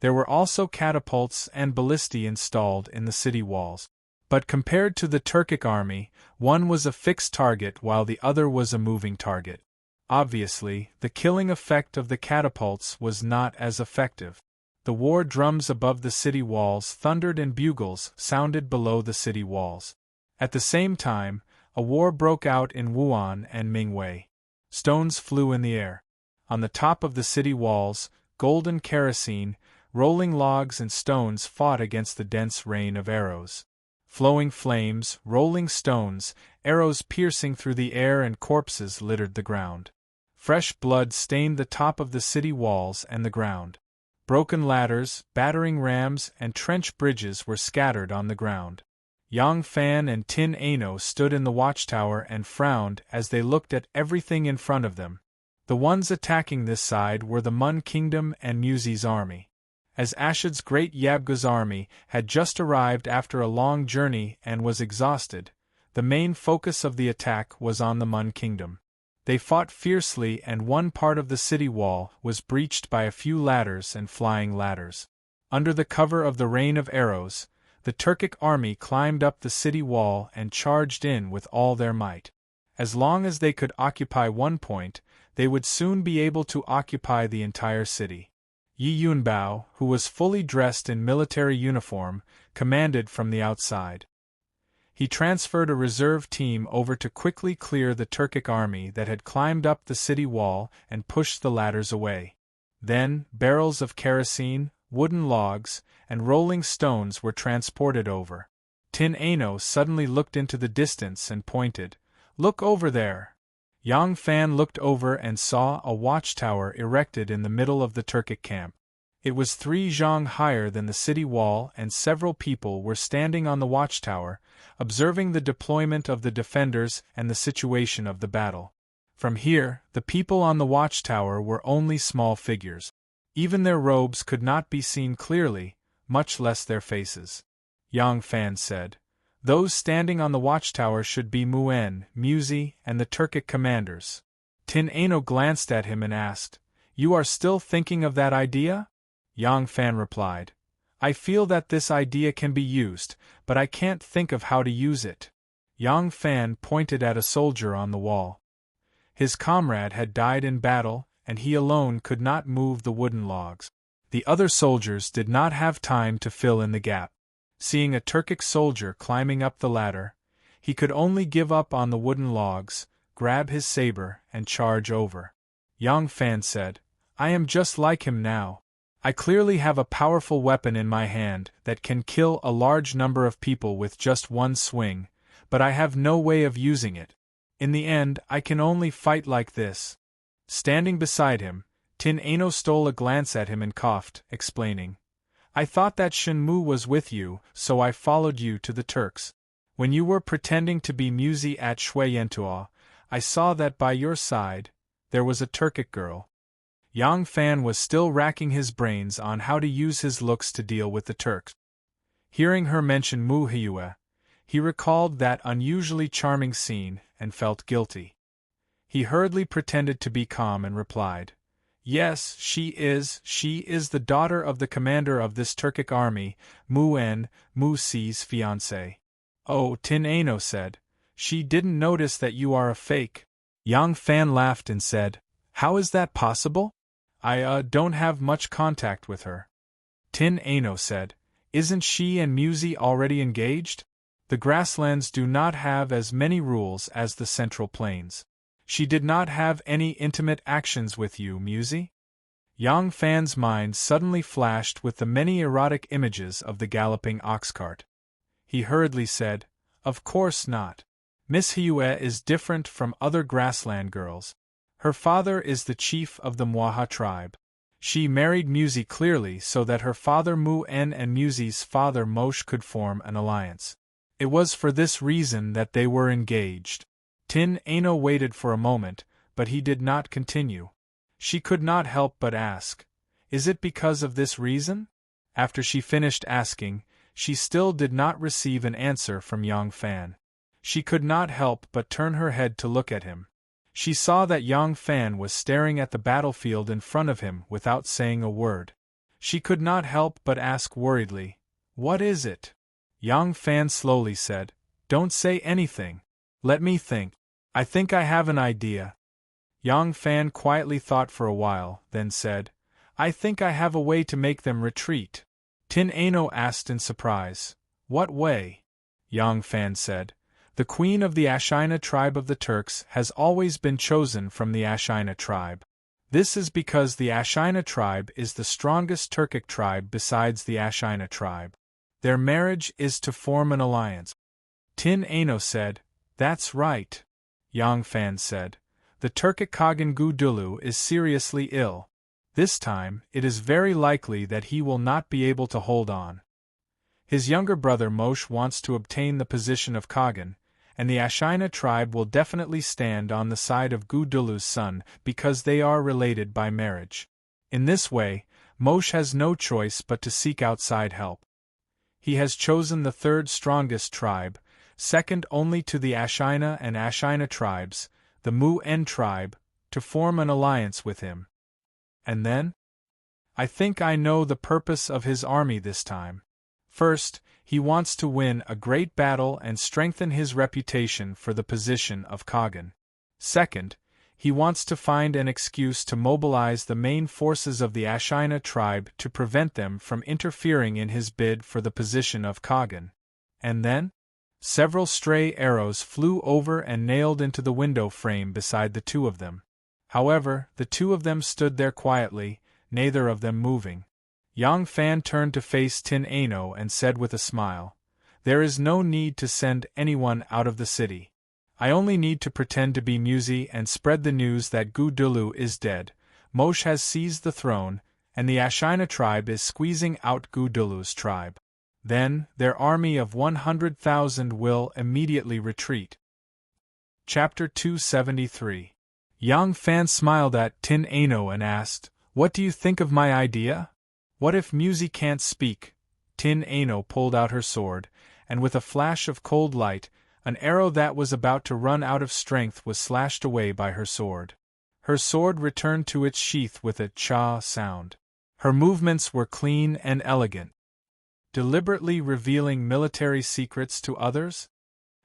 There were also catapults and ballistae installed in the city walls. But compared to the Turkic army, one was a fixed target while the other was a moving target. Obviously, the killing effect of the catapults was not as effective. The war drums above the city walls thundered and bugles sounded below the city walls. At the same time, a war broke out in Wuhan and Mingwei. Stones flew in the air. On the top of the city walls, golden kerosene, rolling logs and stones fought against the dense rain of arrows. Flowing flames, rolling stones, arrows piercing through the air and corpses littered the ground. Fresh blood stained the top of the city walls and the ground. Broken ladders, battering rams, and trench bridges were scattered on the ground. Yang Fan and Tin Ano stood in the watchtower and frowned as they looked at everything in front of them. The ones attacking this side were the Mun Kingdom and Muzi's army. As Ashad's great Yabgu's army had just arrived after a long journey and was exhausted, the main focus of the attack was on the Mun Kingdom. They fought fiercely and one part of the city wall was breached by a few ladders and flying ladders. Under the cover of the rain of arrows, the Turkic army climbed up the city wall and charged in with all their might. As long as they could occupy one point, they would soon be able to occupy the entire city. Yi Yunbao, who was fully dressed in military uniform, commanded from the outside. He transferred a reserve team over to quickly clear the Turkic army that had climbed up the city wall and pushed the ladders away. Then, barrels of kerosene, wooden logs, and rolling stones were transported over. Tin Ano suddenly looked into the distance and pointed, "Look over there!" Yang Fan looked over and saw a watchtower erected in the middle of the Turkic camp. It was 3 zhang higher than the city wall and several people were standing on the watchtower, observing the deployment of the defenders and the situation of the battle. From here, the people on the watchtower were only small figures. Even their robes could not be seen clearly, much less their faces. Yang Fan said, "Those standing on the watchtower should be Mu'en, Muzi, and the Turkic commanders." Tin Ano glanced at him and asked, "You are still thinking of that idea?" Yang Fan replied, "I feel that this idea can be used, but I can't think of how to use it." Yang Fan pointed at a soldier on the wall. His comrade had died in battle, and he alone could not move the wooden logs. The other soldiers did not have time to fill in the gap. Seeing a Turkic soldier climbing up the ladder, he could only give up on the wooden logs, grab his saber, and charge over. Yang Fan said, "I am just like him now. I clearly have a powerful weapon in my hand that can kill a large number of people with just one swing, but I have no way of using it. In the end, I can only fight like this." Standing beside him, Tin Ano stole a glance at him and coughed, explaining, "I thought that Shenmu was with you, so I followed you to the Turks. When you were pretending to be Muzi at Shuiyentuo, I saw that by your side, there was a Turkic girl." Yang Fan was still racking his brains on how to use his looks to deal with the Turks. Hearing her mention Mu Hiyue, he recalled that unusually charming scene and felt guilty. He hurriedly pretended to be calm and replied, "Yes, she is the daughter of the commander of this Turkic army, Mu'en, Musi's fiancé." "Oh," Tin Ano said, "she didn't notice that you are a fake." Yang Fan laughed and said, "How is that possible? I don't have much contact with her." Tin Ano said, "Isn't she and Muzi already engaged? The grasslands do not have as many rules as the Central Plains. She did not have any intimate actions with you, Muzi?" Yang Fan's mind suddenly flashed with the many erotic images of the galloping ox cart. He hurriedly said, "Of course not. Miss Hiyue is different from other grassland girls. Her father is the chief of the Mwaha tribe. She married Muzi clearly so that her father Mu'en and Muzi's father Moshe could form an alliance. It was for this reason that they were engaged." Tin Ano waited for a moment, but he did not continue. She could not help but ask, "Is it because of this reason?" After she finished asking, she still did not receive an answer from Yang Fan. She could not help but turn her head to look at him. She saw that Yang Fan was staring at the battlefield in front of him without saying a word. She could not help but ask worriedly, "What is it?" Yang Fan slowly said, "Don't say anything. Let me think. I think I have an idea." Yang Fan quietly thought for a while, then said, "I think I have a way to make them retreat." Tin Ano asked in surprise, "What way?" Yang Fan said, "The queen of the Ashina tribe of the Turks has always been chosen from the Ashina tribe. This is because the Ashina tribe is the strongest Turkic tribe besides the Ashina tribe. Their marriage is to form an alliance." Tin Ano said, "That's right." Yang Fan said, "The Turkic Khagan Gudulu is seriously ill. This time, it is very likely that he will not be able to hold on. His younger brother Moshe wants to obtain the position of Khagan, and the Ashina tribe will definitely stand on the side of Gudulu's son because they are related by marriage. In this way, Moshe has no choice but to seek outside help. He has chosen the third strongest tribe, second only to the Ashina and Ashina tribes, the Mu-En tribe, to form an alliance with him. And then? I think I know the purpose of his army this time. First, he wants to win a great battle and strengthen his reputation for the position of Khagan. Second, he wants to find an excuse to mobilize the main forces of the Ashina tribe to prevent them from interfering in his bid for the position of Khagan. And then? Several stray arrows flew over and nailed into the window frame beside the two of them. However, the two of them stood there quietly, neither of them moving. Yang Fan turned to face Tin Ano and said with a smile, "There is no need to send anyone out of the city. I only need to pretend to be Musi and spread the news that Gudulu is dead, Moshe has seized the throne, and the Ashina tribe is squeezing out Gudulu's tribe. Then, their army of 100,000 will immediately retreat." Chapter 273. Yang Fan smiled at Tin Ano and asked, "What do you think of my idea? What if Musi can't speak?" Tin Ano pulled out her sword, and with a flash of cold light, an arrow that was about to run out of strength was slashed away by her sword. Her sword returned to its sheath with a cha sound. Her movements were clean and elegant. Deliberately revealing military secrets to others?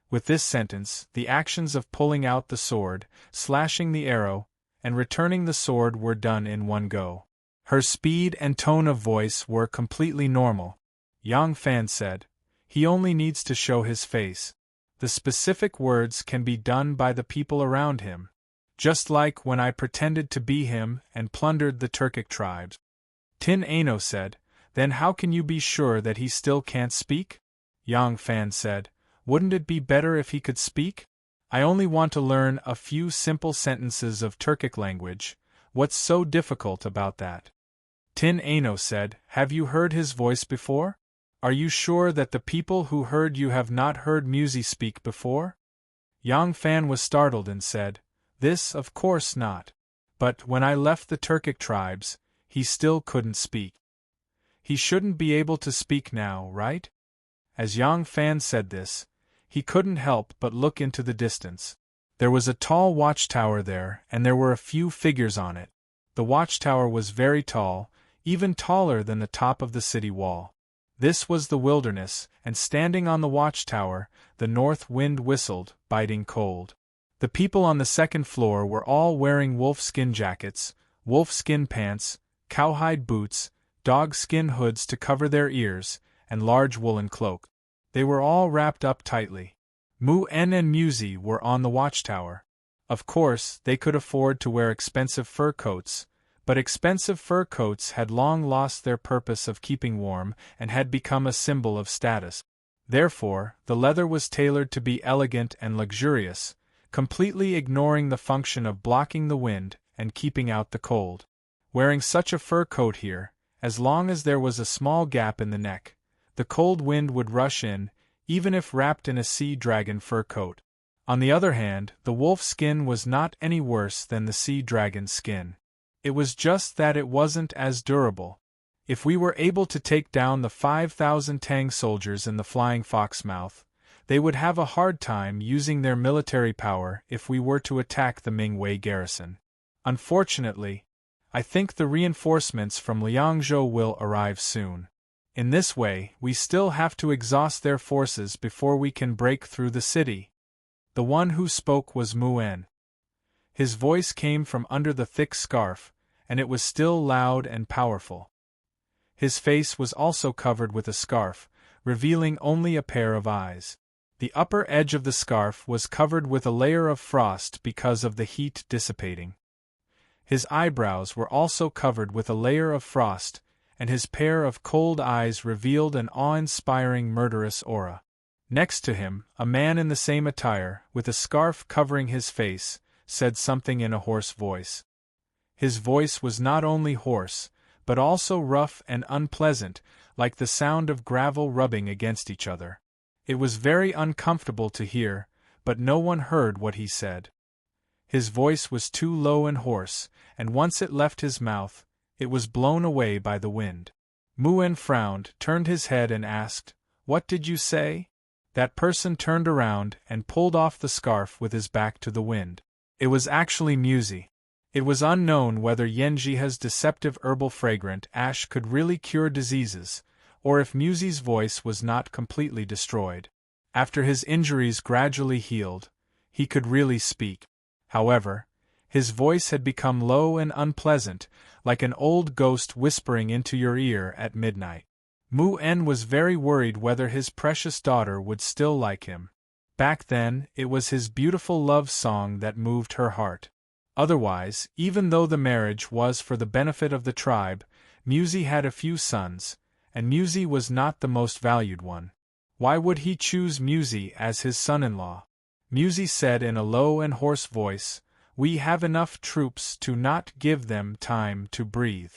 With this sentence, the actions of pulling out the sword, slashing the arrow, and returning the sword were done in one go. Her speed and tone of voice were completely normal. Yang Fan said, "He only needs to show his face. The specific words can be done by the people around him. Just like when I pretended to be him and plundered the Turkic tribes." Tin Ano said, "Then how can you be sure that he still can't speak?" Yang Fan said, "Wouldn't it be better if he could speak? I only want to learn a few simple sentences of Turkic language. What's so difficult about that?" Tin Ano said, "Have you heard his voice before? Are you sure that the people who heard you have not heard Musi speak before?" Yang Fan was startled and said, "This, of course not. But when I left the Turkic tribes, he still couldn't speak." "He shouldn't be able to speak now, right?" As Yang Fan said this, he couldn't help but look into the distance. There was a tall watchtower there, and there were a few figures on it. The watchtower was very tall, even taller than the top of the city wall. This was the wilderness, and standing on the watchtower, the north wind whistled, biting cold. The people on the second floor were all wearing wolf-skin jackets, wolf-skin pants, cowhide boots, dog-skin hoods to cover their ears, and large woolen cloak. They were all wrapped up tightly. Mu-En and Musi were on the watchtower. Of course, they could afford to wear expensive fur coats, but expensive fur coats had long lost their purpose of keeping warm and had become a symbol of status. Therefore, the leather was tailored to be elegant and luxurious, completely ignoring the function of blocking the wind and keeping out the cold. Wearing such a fur coat here, as long as there was a small gap in the neck, the cold wind would rush in, even if wrapped in a sea dragon fur coat. On the other hand, the wolf skin was not any worse than the sea dragon skin. It was just that it wasn't as durable. If we were able to take down the 5,000 Tang soldiers in the Flying Fox Mouth, they would have a hard time using their military power if we were to attack the Ming Wei garrison. Unfortunately, I think the reinforcements from Liangzhou will arrive soon. In this way, we still have to exhaust their forces before we can break through the city." The one who spoke was Mu'en. His voice came from under the thick scarf, and it was still loud and powerful. His face was also covered with a scarf, revealing only a pair of eyes. The upper edge of the scarf was covered with a layer of frost because of the heat dissipating. His eyebrows were also covered with a layer of frost, and his pair of cold eyes revealed an awe-inspiring murderous aura. Next to him, a man in the same attire, with a scarf covering his face, said something in a hoarse voice. His voice was not only hoarse, but also rough and unpleasant, like the sound of gravel rubbing against each other. It was very uncomfortable to hear, but no one heard what he said. His voice was too low and hoarse, and once it left his mouth, it was blown away by the wind. Mu'en frowned, turned his head and asked, "What did you say?" That person turned around and pulled off the scarf with his back to the wind. It was actually Muzi. It was unknown whether Yanjiha's deceptive herbal fragrant ash could really cure diseases, or if Muzi's voice was not completely destroyed. After his injuries gradually healed, he could really speak. However, his voice had become low and unpleasant, like an old ghost whispering into your ear at midnight. Mu'en was very worried whether his precious daughter would still like him. Back then, it was his beautiful love song that moved her heart. Otherwise, even though the marriage was for the benefit of the tribe, Muzi had a few sons, and Muzi was not the most valued one. Why would he choose Muzi as his son-in-law? Muzi said in a low and hoarse voice, "We have enough troops to not give them time to breathe.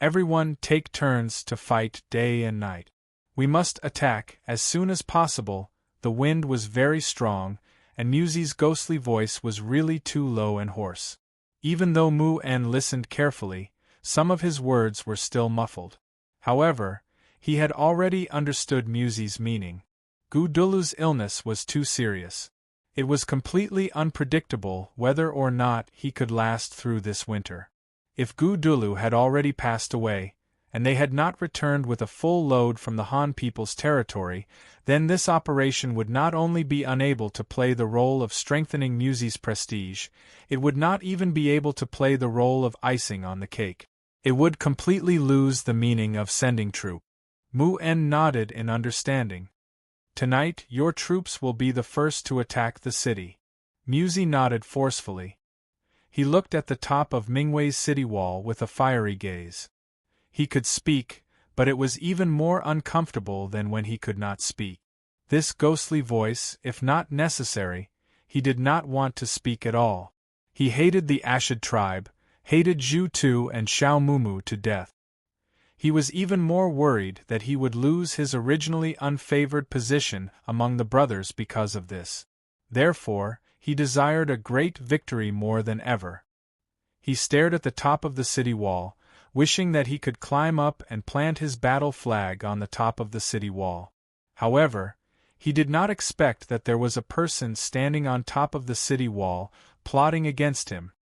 Everyone take turns to fight day and night. We must attack as soon as possible." The wind was very strong, and Muzi's ghostly voice was really too low and hoarse. Even though Mu'en listened carefully, some of his words were still muffled. However, he had already understood Muzi's meaning. Gudulu's illness was too serious. It was completely unpredictable whether or not he could last through this winter. If Gudulu had already passed away, and they had not returned with a full load from the Han people's territory, then this operation would not only be unable to play the role of strengthening Muzi's prestige, it would not even be able to play the role of icing on the cake. It would completely lose the meaning of sending troops. Mu'en nodded in understanding. "Tonight your troops will be the first to attack the city." Muzi nodded forcefully. He looked at the top of Mingwei's city wall with a fiery gaze. He could speak, but it was even more uncomfortable than when he could not speak. This ghostly voice, if not necessary, he did not want to speak at all. He hated the Ashid tribe, hated Zhu Tu and Xiao Mumu to death. He was even more worried that he would lose his originally unfavored position among the brothers because of this. Therefore, he desired a great victory more than ever. He stared at the top of the city wall, wishing that he could climb up and plant his battle flag on the top of the city wall. However, he did not expect that there was a person standing on top of the city wall, plotting against him.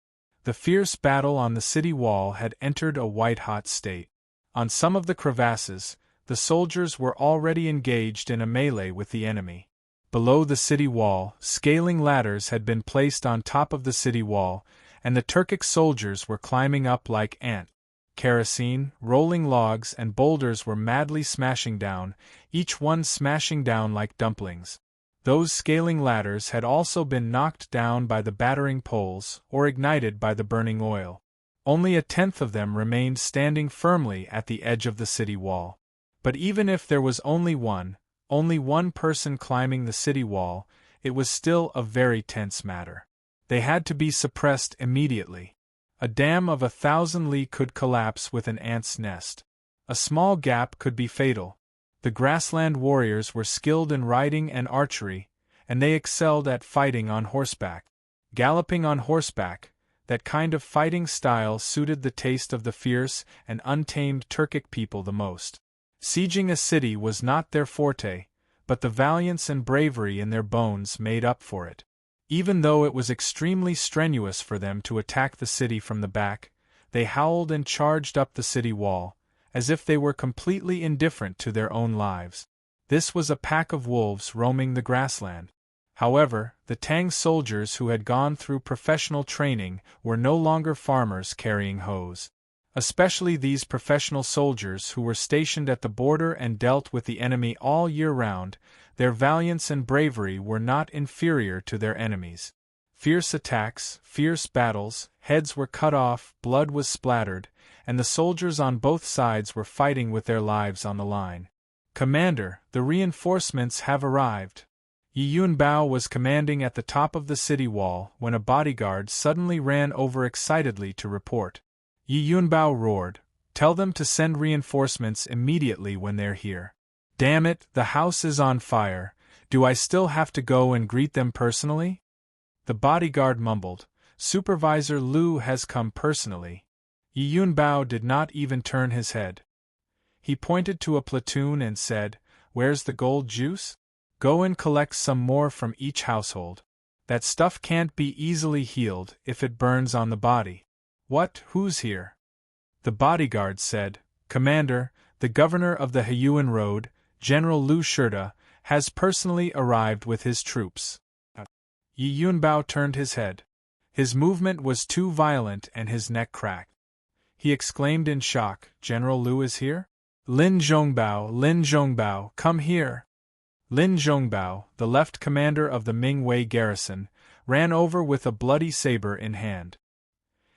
The fierce battle on the city wall had entered a white-hot state. On some of the crevasses, the soldiers were already engaged in a melee with the enemy. Below the city wall, scaling ladders had been placed on top of the city wall, and the Turkic soldiers were climbing up like ants. Kerosene, rolling logs and boulders were madly smashing down, each one smashing down like dumplings. Those scaling ladders had also been knocked down by the battering poles or ignited by the burning oil. Only a tenth of them remained standing firmly at the edge of the city wall. But even if there was only one person climbing the city wall, it was still a very tense matter. They had to be suppressed immediately. A dam of 1,000 li could collapse with an ant's nest. A small gap could be fatal. The grassland warriors were skilled in riding and archery, and they excelled at fighting on horseback. Galloping on horseback, that kind of fighting style suited the taste of the fierce and untamed Turkic people the most. Sieging a city was not their forte, but the valiance and bravery in their bones made up for it. Even though it was extremely strenuous for them to attack the city from the back, They howled and charged up the city wall, as if they were completely indifferent to their own lives. This was a pack of wolves roaming the grassland. However, the Tang soldiers who had gone through professional training were no longer farmers carrying hoes. Especially these professional soldiers who were stationed at the border and dealt with the enemy all year round, their valiance and bravery were not inferior to their enemies. Fierce attacks, fierce battles, heads were cut off, blood was splattered, and the soldiers on both sides were fighting with their lives on the line. "Commander, the reinforcements have arrived." Yi Yunbao was commanding at the top of the city wall when a bodyguard suddenly ran over excitedly to report. Yi Yunbao roared, "Tell them to send reinforcements immediately when they're here." "Damn it, the house is on fire. Do I still have to go and greet them personally?" The bodyguard mumbled, "Supervisor Liu has come personally." Yi Yunbao did not even turn his head. He pointed to a platoon and said, "Where's the gold juice? Go and collect some more from each household. That stuff can't be easily healed if it burns on the body." "What, who's here?" The bodyguard said, "Commander, the governor of the Huyuan Road, General Liu Shirda, has personally arrived with his troops." Yi Yunbao turned his head. His movement was too violent and his neck cracked. He exclaimed in shock, "General Liu is here? Lin Zhongbao, come here!" Lin Zhongbao, the left commander of the Ming Wei garrison, ran over with a bloody saber in hand.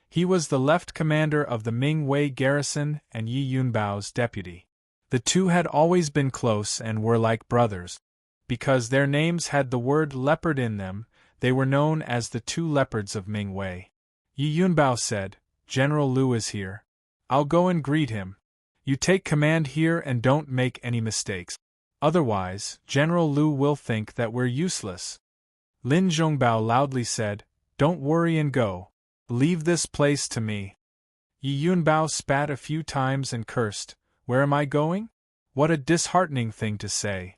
He was the left commander of the Ming Wei garrison and Yi Yunbao's deputy. The two had always been close and were like brothers. Because their names had the word leopard in them, they were known as the two leopards of Ming Wei. Yi Yunbao said, "General Liu is here. I'll go and greet him. You take command here and don't make any mistakes. Otherwise, General Liu will think that we're useless." Lin Zhongbao loudly said, "Don't worry and go. Leave this place to me." Yi Yunbao spat a few times and cursed, "Where am I going? What a disheartening thing to say."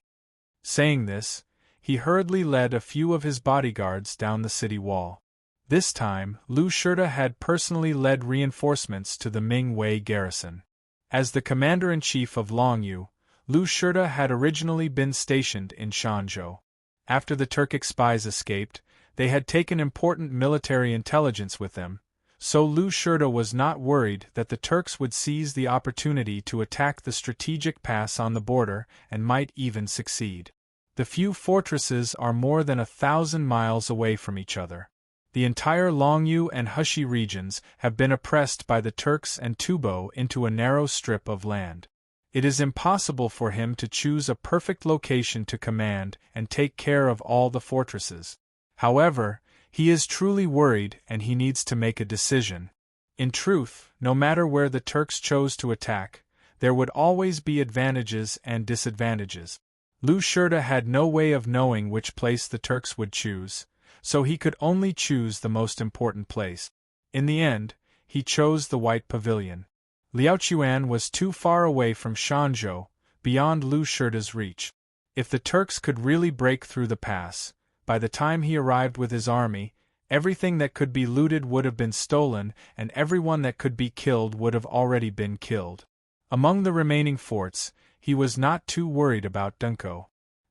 Saying this, he hurriedly led a few of his bodyguards down the city wall. This time, Liu Shirda had personally led reinforcements to the Ming Wei garrison. As the commander-in-chief of Longyu, Liu Shirda had originally been stationed in Shanzhou. After the Turkic spies escaped, they had taken important military intelligence with them, so Liu Shirda was not worried that the Turks would seize the opportunity to attack the strategic pass on the border and might even succeed. The few fortresses are more than 1,000 miles away from each other. The entire Longyu and Hushi regions have been oppressed by the Turks and Tubo into a narrow strip of land. It is impossible for him to choose a perfect location to command and take care of all the fortresses. However, he is truly worried and he needs to make a decision. In truth, no matter where the Turks chose to attack, there would always be advantages and disadvantages. Liu Shirda had no way of knowing which place the Turks would choose, so he could only choose the most important place. In the end, he chose the White Pavilion. Liaochuan was too far away from Shanzhou, beyond Liu Shirda's reach. If the Turks could really break through the pass, by the time he arrived with his army, everything that could be looted would have been stolen and everyone that could be killed would have already been killed. Among the remaining forts, he was not too worried about Dunko.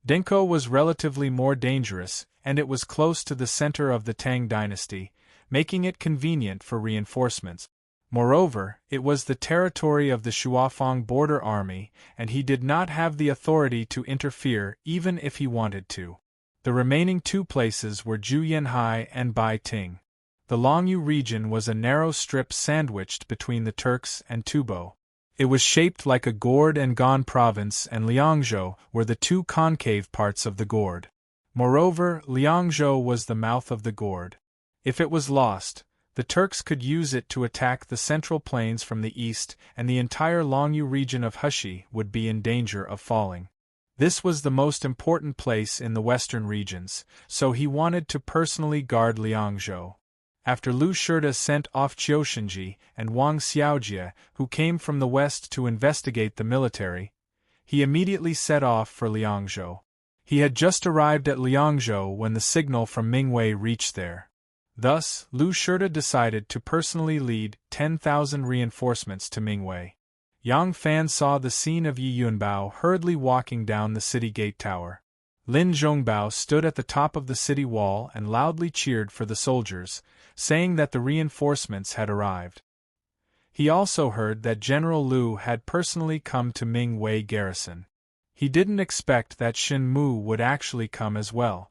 Dinko was relatively more dangerous, and it was close to the center of the Tang dynasty, making it convenient for reinforcements. Moreover, it was the territory of the Shuafang border army, and he did not have the authority to interfere even if he wanted to. The remaining two places were Juyanhai and Baiting. The Longyu region was a narrow strip sandwiched between the Turks and Tubo. It was shaped like a gourd, and Gan province and Liangzhou were the two concave parts of the gourd. Moreover, Liangzhou was the mouth of the gourd. If it was lost, the Turks could use it to attack the central plains from the east, and the entire Longyu region of Hushi would be in danger of falling. This was the most important place in the western regions, so he wanted to personally guard Liangzhou. After Liu Shirda sent off Qiushenji and Wang Xiaojie, who came from the west to investigate the military, he immediately set off for Liangzhou. He had just arrived at Liangzhou when the signal from Mingwei reached there. Thus, Lu Shirta decided to personally lead 10,000 reinforcements to Mingwei. Yang Fan saw the scene of Yi Yunbao hurriedly walking down the city gate tower. Lin Zhongbao stood at the top of the city wall and loudly cheered for the soldiers, saying that the reinforcements had arrived. He also heard that General Lu had personally come to Mingwei garrison. He didn't expect that Shin Mu would actually come as well.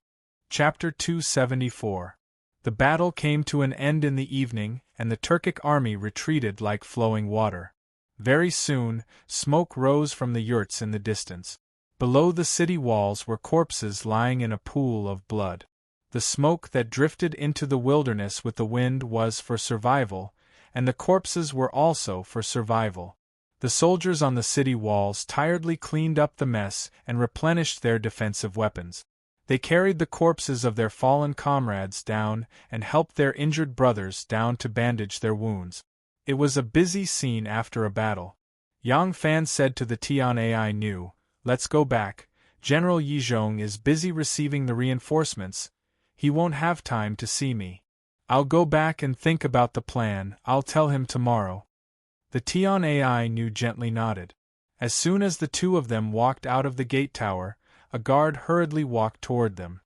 Chapter 274. The battle came to an end in the evening, and the Turkic army retreated like flowing water. Very soon, smoke rose from the yurts in the distance. Below the city walls were corpses lying in a pool of blood. The smoke that drifted into the wilderness with the wind was for survival, and the corpses were also for survival. The soldiers on the city walls tiredly cleaned up the mess and replenished their defensive weapons. They carried the corpses of their fallen comrades down and helped their injured brothers down to bandage their wounds. It was a busy scene after a battle. Yang Fan said to the Tian Ai Nu, "Let's go back. General Yizhong is busy receiving the reinforcements. He won't have time to see me. I'll go back and think about the plan. I'll tell him tomorrow." The Tian Ai Nu gently nodded. As soon as the two of them walked out of the gate tower, a guard hurriedly walked toward them.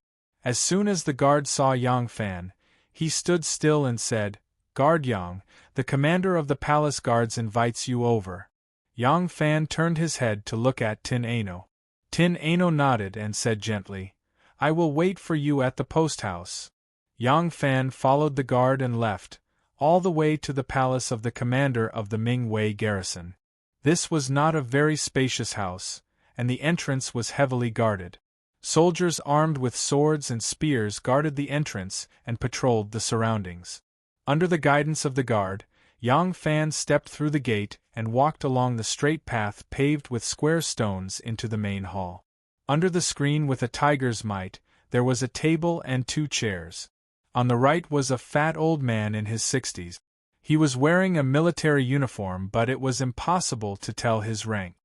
As soon as the guard saw Yang Fan, he stood still and said, "Guard Yang, the commander of the palace guards invites you over." Yang Fan turned his head to look at Tin Ano. Tin Ano nodded and said gently, "I will wait for you at the post house." Yang Fan followed the guard and left, all the way to the palace of the commander of the Mingwei garrison. This was not a very spacious house, and the entrance was heavily guarded. Soldiers armed with swords and spears guarded the entrance and patrolled the surroundings. Under the guidance of the guard, Yang Fan stepped through the gate and walked along the straight path paved with square stones into the main hall. Under the screen with a tiger's might, there was a table and 2 chairs. On the right was a fat old man in his 60s. He was wearing a military uniform, but it was impossible to tell his rank.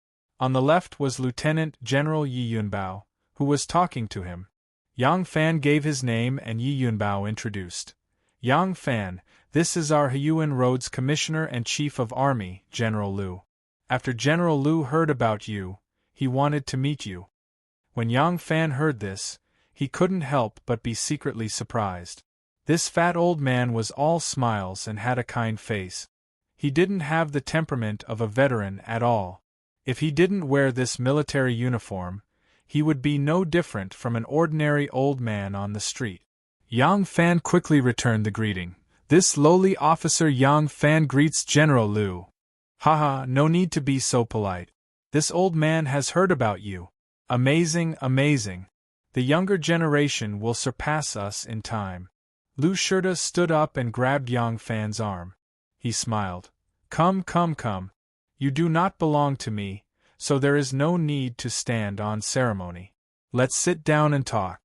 On the left was Lieutenant General Yi Yunbao, who was talking to him. Yang Fan gave his name and Yi Yunbao introduced. "Yang Fan, this is our Huyuan Road's Commissioner and Chief of Army, General Lu. After General Lu heard about you, he wanted to meet you." When Yang Fan heard this, he couldn't help but be secretly surprised. This fat old man was all smiles and had a kind face. He didn't have the temperament of a veteran at all. If he didn't wear this military uniform, he would be no different from an ordinary old man on the street. Yang Fan quickly returned the greeting. "This lowly officer Yang Fan greets General Lu." "Haha, no need to be so polite. This old man has heard about you. Amazing, amazing. The younger generation will surpass us in time." Lu Shirta stood up and grabbed Yang Fan's arm. He smiled. Come, come, come. You do not belong to me, so there is no need to stand on ceremony. Let's sit down and talk."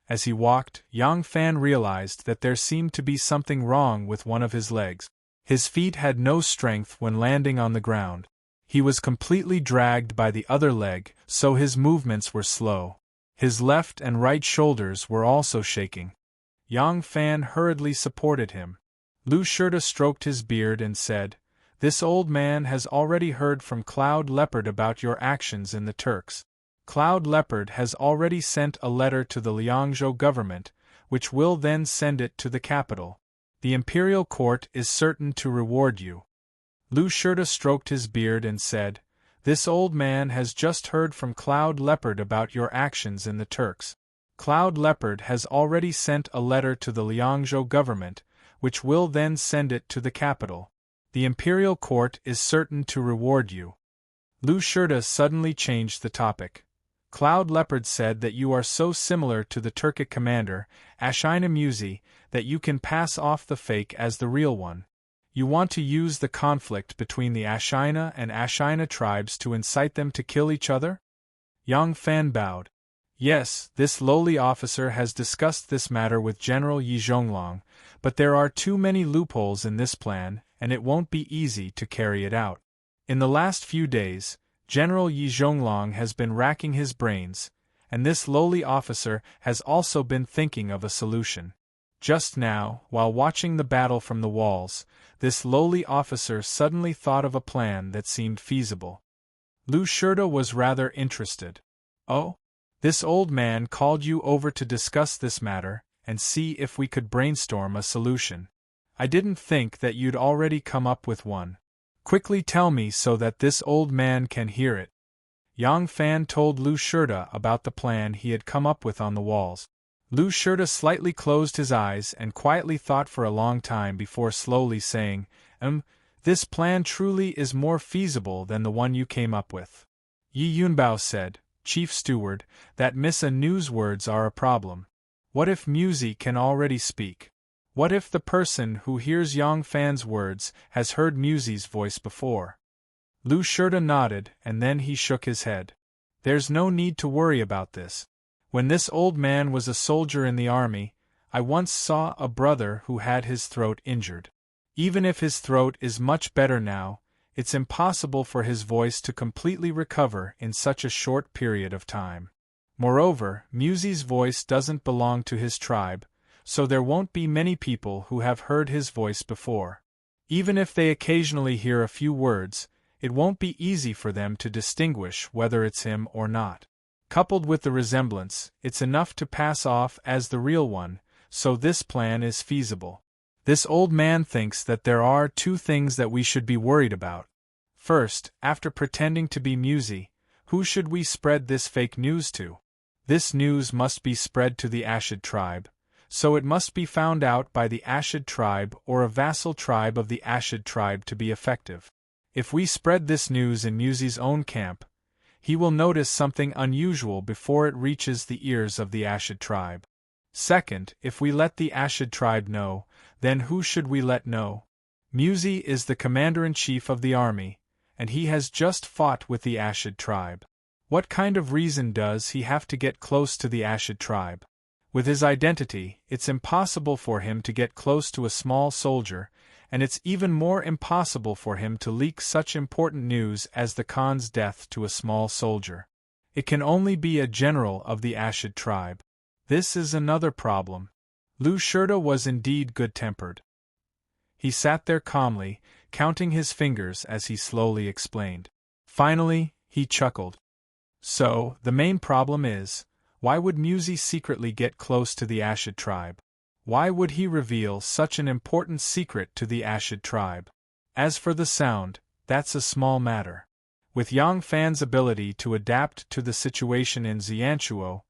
As he walked, Yang Fan realized that there seemed to be something wrong with one of his legs. His feet had no strength when landing on the ground. He was completely dragged by the other leg, so his movements were slow. His left and right shoulders were also shaking. Yang Fan hurriedly supported him. Lu Shirta stroked his beard and said, "This old man has already heard from Cloud Leopard about your actions in the Turks. Cloud Leopard has already sent a letter to the Liangzhou government, which will then send it to the capital. The imperial court is certain to reward you." Lu Shirta stroked his beard and said, "This old man has just heard from Cloud Leopard about your actions in the Turks. Cloud Leopard has already sent a letter to the Liangzhou government, which will then send it to the capital. The imperial court is certain to reward you." Lu Shirta suddenly changed the topic. "Cloud Leopard said that you are so similar to the Turkic commander, Ashina Musi, that you can pass off the fake as the real one. You want to use the conflict between the Ashina and Ashina tribes to incite them to kill each other?" Yang Fan bowed. "Yes, this lowly officer has discussed this matter with General Yi Zhonglong, but there are too many loopholes in this plan, and it won't be easy to carry it out. In the last few days, General Yi Zhonglong has been racking his brains, and this lowly officer has also been thinking of a solution. Just now, while watching the battle from the walls, this lowly officer suddenly thought of a plan that seemed feasible. Lu Shirda was rather interested. Oh? This old man called you over to discuss this matter, and see if we could brainstorm a solution. I didn't think that you'd already come up with one. Quickly tell me so that this old man can hear it. Yang Fan told Lu Shirda about the plan he had come up with on the walls. Lu Shirda slightly closed his eyes and quietly thought for a long time before slowly saying, This plan truly is more feasible than the one you came up with. Yi Yunbao said, Chief Steward, that Missa Nu's words are a problem. What if Musi can already speak? What if the person who hears Yang Fan's words has heard Musi's voice before? Lu Shirda nodded, and then he shook his head. There's no need to worry about this. When this old man was a soldier in the army, I once saw a brother who had his throat injured. Even if his throat is much better now, it's impossible for his voice to completely recover in such a short period of time. Moreover, Musi's voice doesn't belong to his tribe, so there won't be many people who have heard his voice before. Even if they occasionally hear a few words, it won't be easy for them to distinguish whether it's him or not. Coupled with the resemblance, it's enough to pass off as the real one, so this plan is feasible. This old man thinks that there are two things that we should be worried about. First, after pretending to be Musi, who should we spread this fake news to? This news must be spread to the Ashid tribe, so it must be found out by the Ashid tribe or a vassal tribe of the Ashid tribe to be effective. If we spread this news in Musi's own camp, he will notice something unusual before it reaches the ears of the Ashid tribe. Second, if we let the Ashid tribe know, then who should we let know? Musi is the commander-in-chief of the army, and he has just fought with the Ashid tribe. What kind of reason does he have to get close to the Ashid tribe? With his identity, it's impossible for him to get close to a small soldier, and it's even more impossible for him to leak such important news as the Khan's death to a small soldier. It can only be a general of the Ashid tribe. This is another problem. Lu Shirda was indeed good-tempered. He sat there calmly, counting his fingers as he slowly explained. Finally, he chuckled. So, the main problem is, why would Musi secretly get close to the Ashid tribe? Why would he reveal such an important secret to the Ashid tribe? As for the sound, that's a small matter. With Yang Fan's ability to adapt to the situation in Xianchuo,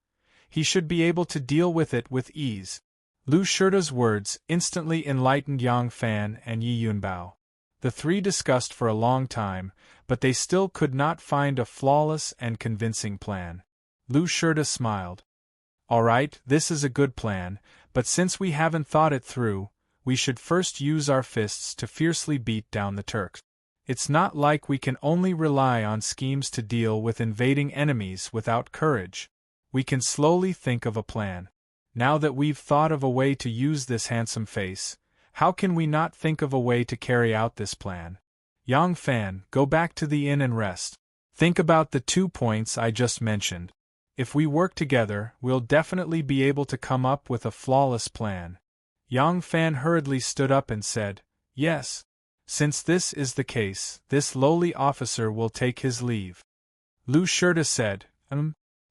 he should be able to deal with it with ease. Lu Shirda's words instantly enlightened Yang Fan and Yi Yunbao. The three discussed for a long time, but they still could not find a flawless and convincing plan. Lu Shirda smiled. All right, this is a good plan, but since we haven't thought it through, we should first use our fists to fiercely beat down the Turks. It's not like we can only rely on schemes to deal with invading enemies without courage. We can slowly think of a plan. Now that we've thought of a way to use this handsome face, how can we not think of a way to carry out this plan? Yang Fan, go back to the inn and rest. Think about the 2 points I just mentioned. If we work together, we'll definitely be able to come up with a flawless plan. Yang Fan hurriedly stood up and said, Yes. Since this is the case, this lowly officer will take his leave. Lu Shirda said,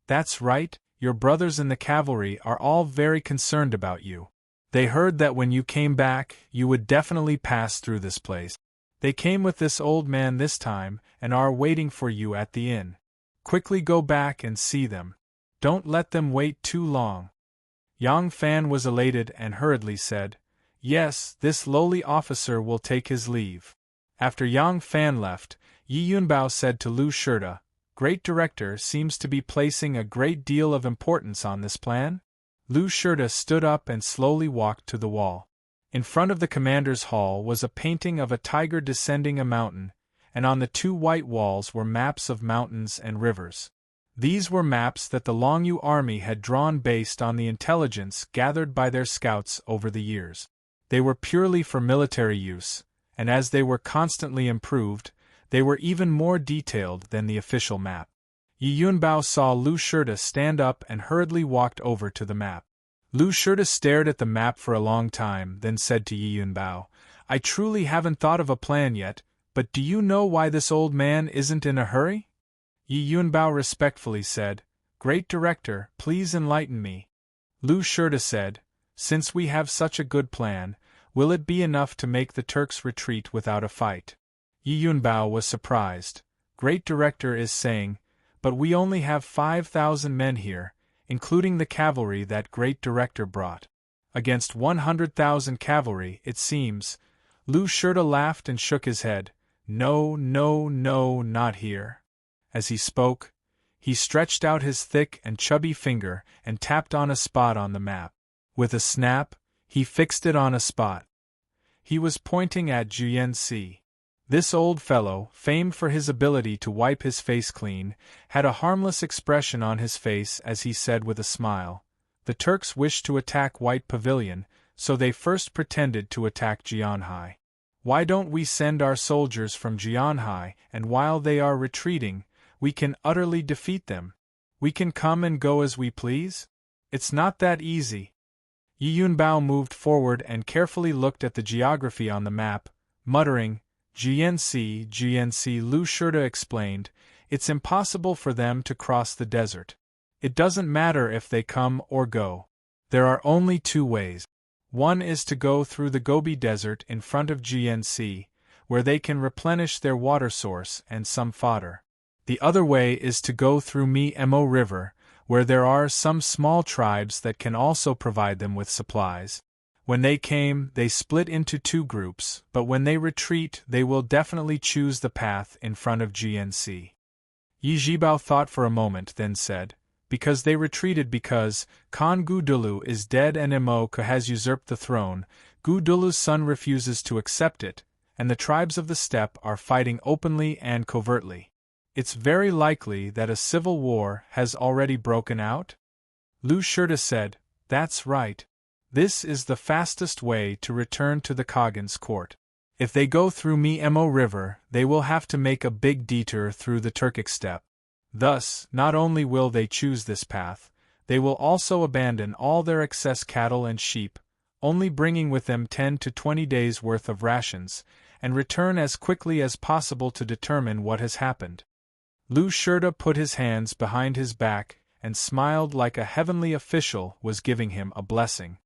That's right, your brothers in the cavalry are all very concerned about you. They heard that when you came back, you would definitely pass through this place. They came with this old man this time, and are waiting for you at the inn. Quickly go back and see them. Don't let them wait too long. Yang Fan was elated and hurriedly said, Yes, this lowly officer will take his leave. After Yang Fan left, Yi Yunbao said to Lu Shirda, Great Director seems to be placing a great deal of importance on this plan? Lu Shirda stood up and slowly walked to the wall. In front of the commander's hall was a painting of a tiger descending a mountain, and on the 2 white walls were maps of mountains and rivers. These were maps that the Longyu army had drawn based on the intelligence gathered by their scouts over the years. They were purely for military use, and as they were constantly improved, they were even more detailed than the official map. Yi Yunbao saw Lu Shirda stand up and hurriedly walked over to the map. Lu Shurta stared at the map for a long time, then said to Yi Yunbao, I truly haven't thought of a plan yet, but do you know why this old man isn't in a hurry? Yi Yunbao respectfully said, Great Director, please enlighten me. Lu Shurta said, Since we have such a good plan, will it be enough to make the Turks retreat without a fight? Yi Yunbao was surprised. Great Director is saying, but we only have 5,000 men here, including the cavalry that Great Director brought. Against 100,000 cavalry, it seems. Lu Shurta laughed and shook his head. No, no, no, not here. As he spoke, he stretched out his thick and chubby finger and tapped on a spot on the map. With a snap, he fixed it on a spot. He was pointing at Jianxi. This old fellow, famed for his ability to wipe his face clean, had a harmless expression on his face as he said with a smile, The Turks wish to attack White Pavilion, so they first pretended to attack Jianhai. Why don't we send our soldiers from Jianhai, and while they are retreating, we can utterly defeat them? We can come and go as we please? It's not that easy. Yi Yunbao moved forward and carefully looked at the geography on the map, muttering, Jianxi, Jianxi. Lu Shurta explained, It's impossible for them to cross the desert. It doesn't matter if they come or go. There are only two ways. One is to go through the Gobi Desert in front of Jianxi, where they can replenish their water source and some fodder. The other way is to go through Mo River, where there are some small tribes that can also provide them with supplies. When they came, they split into two groups, but when they retreat, they will definitely choose the path in front of Jianxi. Yi Zhibao thought for a moment, then said, Because they retreated because Khan Gudulu is dead and Emoke has usurped the throne, Gudulu's son refuses to accept it, and the tribes of the steppe are fighting openly and covertly. It's very likely that a civil war has already broken out? Lu Shurta said, That's right. This is the fastest way to return to the Khagan's court. If they go through Mo River, they will have to make a big detour through the Turkic steppe. Thus, not only will they choose this path, they will also abandon all their excess cattle and sheep, only bringing with them 10 to 20 days' worth of rations, and return as quickly as possible to determine what has happened. Lu Shurta put his hands behind his back and smiled like a heavenly official was giving him a blessing.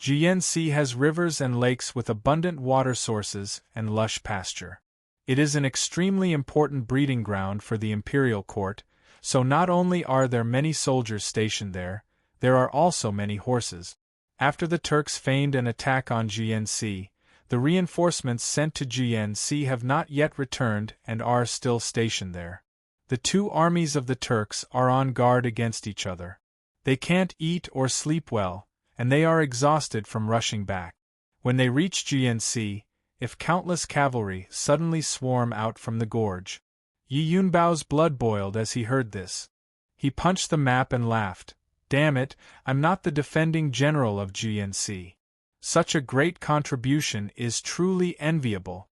Jianxi has rivers and lakes with abundant water sources and lush pasture. It is an extremely important breeding ground for the imperial court, so not only are there many soldiers stationed there are also many horses. After the Turks feigned an attack on Jianxi, the reinforcements sent to Jianxi have not yet returned and are still stationed there. The two armies of the Turks are on guard against each other. They can't eat or sleep well, and they are exhausted from rushing back. When they reach Jianxi, if countless cavalry suddenly swarm out from the gorge. Yi Yunbao's blood boiled as he heard this. He punched the map and laughed. Damn it, I'm not the defending general of Jianxi. Such a great contribution is truly enviable.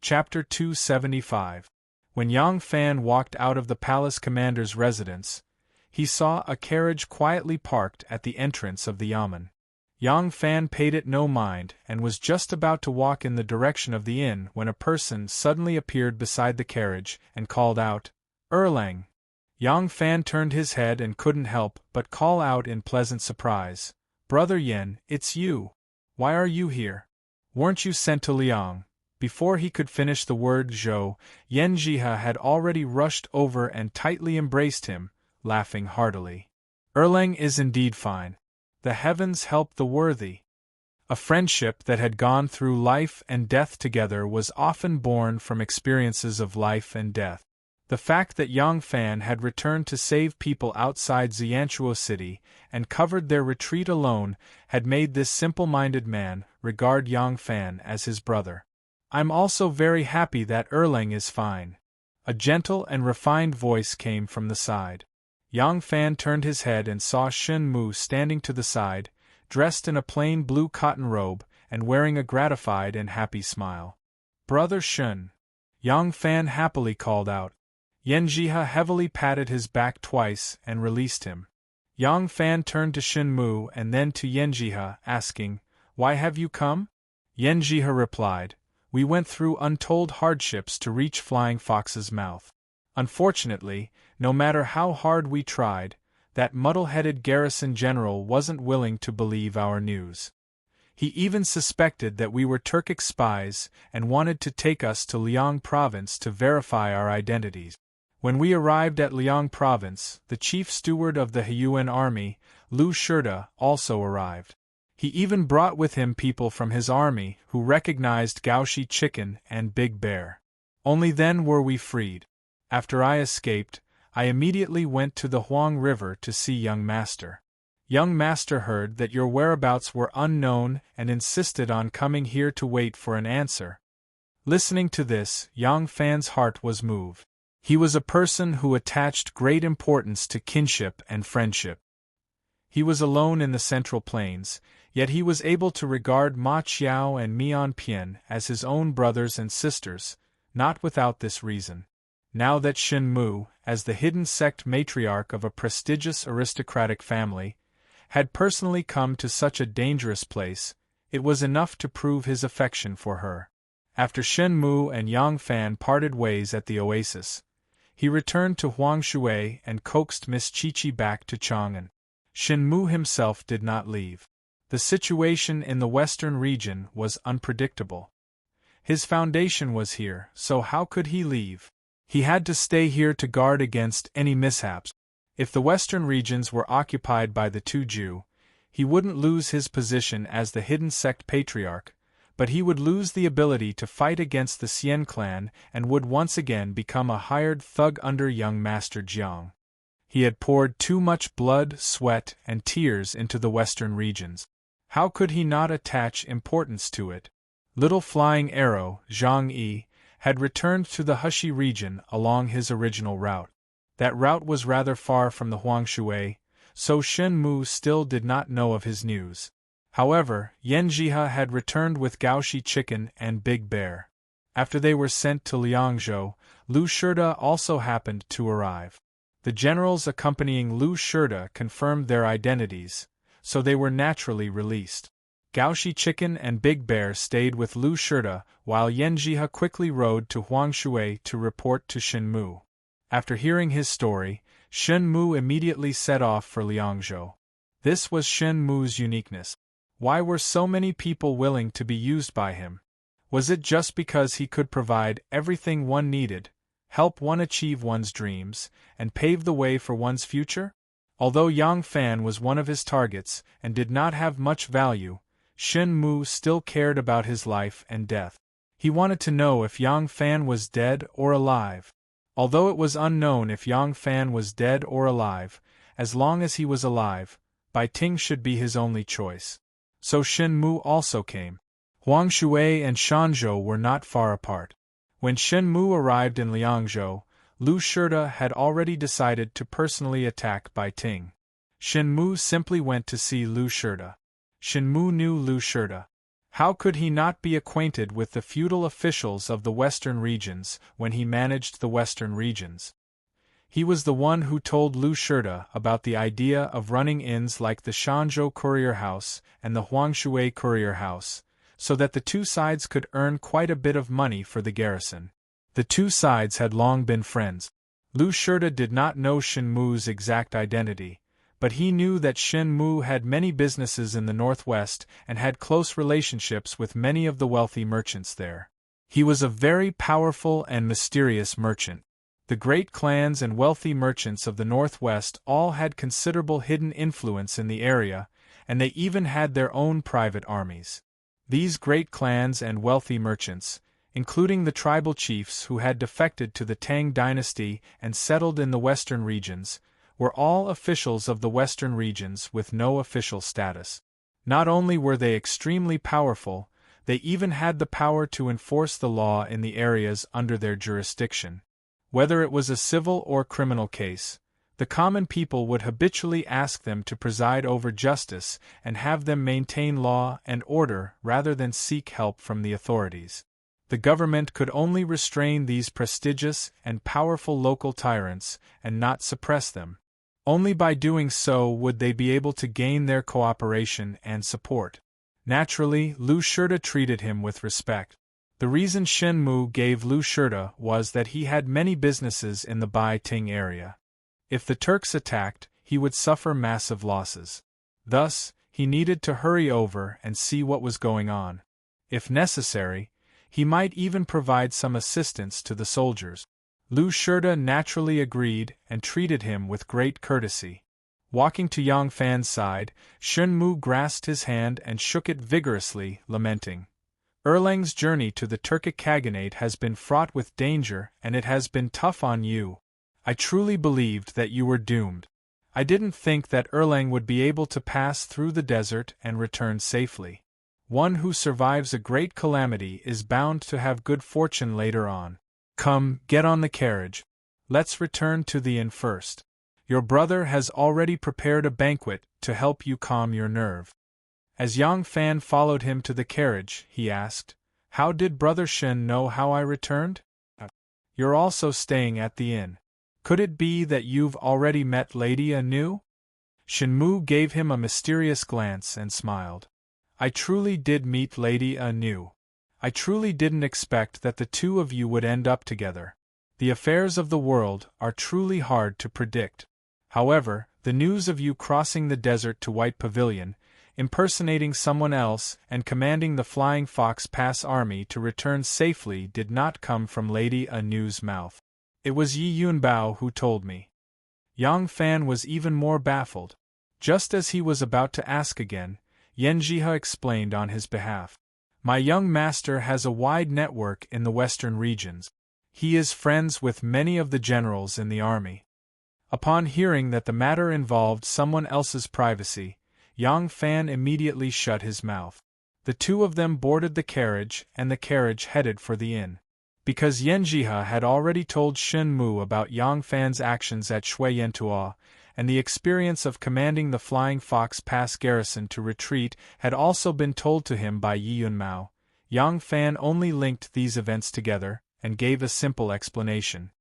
Chapter 275. When Yang Fan walked out of the palace commander's residence, he saw a carriage quietly parked at the entrance of the yamen. Yang Fan paid it no mind and was just about to walk in the direction of the inn when a person suddenly appeared beside the carriage and called out, Erlang! Yang Fan turned his head and couldn't help but call out in pleasant surprise, Brother Yen, it's you! Why are you here? Weren't you sent to Liang? Before he could finish the word Zhou, Yen Jiha had already rushed over and tightly embraced him, laughing heartily. Erlang is indeed fine. The heavens help the worthy. A friendship that had gone through life and death together was often born from experiences of life and death. The fact that Yang Fan had returned to save people outside Xianchuo City and covered their retreat alone had made this simple-minded man regard Yang Fan as his brother. I'm also very happy that Erlang is fine. A gentle and refined voice came from the side. Yang Fan turned his head and saw Shun Mu standing to the side, dressed in a plain blue cotton robe and wearing a gratified and happy smile. Brother Shun! Yang Fan happily called out. Yen Jiha heavily patted his back twice and released him. Yang Fan turned to Shen Mu and then to Yanjiha, asking, "Why have you come?" Yanjiha replied, "We went through untold hardships to reach Flying Fox's mouth. Unfortunately, no matter how hard we tried, that muddle-headed garrison general wasn't willing to believe our news. He even suspected that we were Turkic spies and wanted to take us to Liang province to verify our identities. When we arrived at Liang province, the chief steward of the Huyuan army, Lu Shurda, also arrived. He even brought with him people from his army who recognized Gaoshi Chicken and Big Bear. Only then were we freed. After I escaped, I immediately went to the Huang River to see young master. Young master heard that your whereabouts were unknown and insisted on coming here to wait for an answer." Listening to this, Yang Fan's heart was moved. He was a person who attached great importance to kinship and friendship. He was alone in the Central Plains, yet he was able to regard Ma Qiao and Mian Pian as his own brothers and sisters, not without this reason. Now that Shen Mu, as the hidden sect matriarch of a prestigious aristocratic family, had personally come to such a dangerous place, it was enough to prove his affection for her. After Shen Mu and Yang Fan parted ways at the oasis, he returned to Huang Shui and coaxed Miss Chi-Chi back to Chang'an. Shen Mu himself did not leave. The situation in the western region was unpredictable. His foundation was here, so how could he leave? He had to stay here to guard against any mishaps. If the western regions were occupied by the Tuju, he wouldn't lose his position as the hidden sect patriarch, but he would lose the ability to fight against the Xian clan and would once again become a hired thug under young Master Jiang. He had poured too much blood, sweat, and tears into the western regions. How could he not attach importance to it? Little Flying Arrow, Zhang Yi, had returned to the Hushi region along his original route. That route was rather far from the Huang Shui, so Shen Mu still did not know of his news. However, Yanjiha had returned with Gaoshi Chicken and Big Bear. After they were sent to Liangzhou, Lu Shurda also happened to arrive. The generals accompanying Lu Shurda confirmed their identities, so they were naturally released. Gaoshi Chicken and Big Bear stayed with Lu Shurda, while Yanjiha quickly rode to Huang Shui to report to Shen Mu. After hearing his story, Shen Mu immediately set off for Liangzhou. This was Shen Mu's uniqueness. Why were so many people willing to be used by him? Was it just because he could provide everything one needed, help one achieve one's dreams, and pave the way for one's future? Although Yang Fan was one of his targets and did not have much value, Shen Mu still cared about his life and death. He wanted to know if Yang Fan was dead or alive. Although it was unknown if Yang Fan was dead or alive, as long as he was alive, Bai Ting should be his only choice. So Shen Mu also came. Huang Shui and Shanzhou were not far apart. When Shen Mu arrived in Liangzhou, Lu Shurda had already decided to personally attack Bai Ting. Shen Mu simply went to see Lu Shurda. Shen Mu knew Lu Shurda. How could he not be acquainted with the feudal officials of the western regions when he managed the western regions? He was the one who told Lu Shurda about the idea of running inns like the Shanzhou Courier House and the Huangshui Courier House, so that the two sides could earn quite a bit of money for the garrison. The two sides had long been friends. Lu Shurda did not know Shen Mu's exact identity, but he knew that Shen Mu had many businesses in the northwest and had close relationships with many of the wealthy merchants there. He was a very powerful and mysterious merchant. The great clans and wealthy merchants of the northwest all had considerable hidden influence in the area, and they even had their own private armies. These great clans and wealthy merchants, including the tribal chiefs who had defected to the Tang dynasty and settled in the western regions, were all officials of the western regions with no official status. Not only were they extremely powerful, they even had the power to enforce the law in the areas under their jurisdiction. Whether it was a civil or criminal case, the common people would habitually ask them to preside over justice and have them maintain law and order rather than seek help from the authorities. The government could only restrain these prestigious and powerful local tyrants and not suppress them. Only by doing so would they be able to gain their cooperation and support. Naturally, Lu Shirta treated him with respect. The reason Shen Mu gave Lu Shirta was that he had many businesses in the Bai Ting area. If the Turks attacked, he would suffer massive losses. Thus, he needed to hurry over and see what was going on. If necessary, he might even provide some assistance to the soldiers. Lu Shirta naturally agreed and treated him with great courtesy. Walking to Yang Fan's side, Shen Mu grasped his hand and shook it vigorously, lamenting. Erlang's journey to the Turkic Khaganate has been fraught with danger, and it has been tough on you. I truly believed that you were doomed. I didn't think that Erlang would be able to pass through the desert and return safely. One who survives a great calamity is bound to have good fortune later on. Come, get on the carriage. Let's return to the inn first. Your brother has already prepared a banquet to help you calm your nerve. As Yang Fan followed him to the carriage, he asked, How did Brother Shen know how I returned? You're also staying at the inn. Could it be that you've already met Lady Anu? Shen Mu gave him a mysterious glance and smiled. I truly did meet Lady Anu. I truly didn't expect that the two of you would end up together. The affairs of the world are truly hard to predict. However, the news of you crossing the desert to White Pavilion, impersonating someone else, and commanding the Flying Fox Pass army to return safely did not come from Lady Anu's mouth. It was Yi Yunbao who told me. Yang Fan was even more baffled. Just as he was about to ask again, Yan Jihe explained on his behalf. My young master has a wide network in the western regions. He is friends with many of the generals in the army. Upon hearing that the matter involved someone else's privacy, Yang Fan immediately shut his mouth. The two of them boarded the carriage and the carriage headed for the inn. Because Yan Jihe had already told Shen Mu about Yang Fan's actions at Shui Yantua, and the experience of commanding the Flying Fox Pass garrison to retreat had also been told to him by Yi Yunmao, Yang Fan only linked these events together and gave a simple explanation.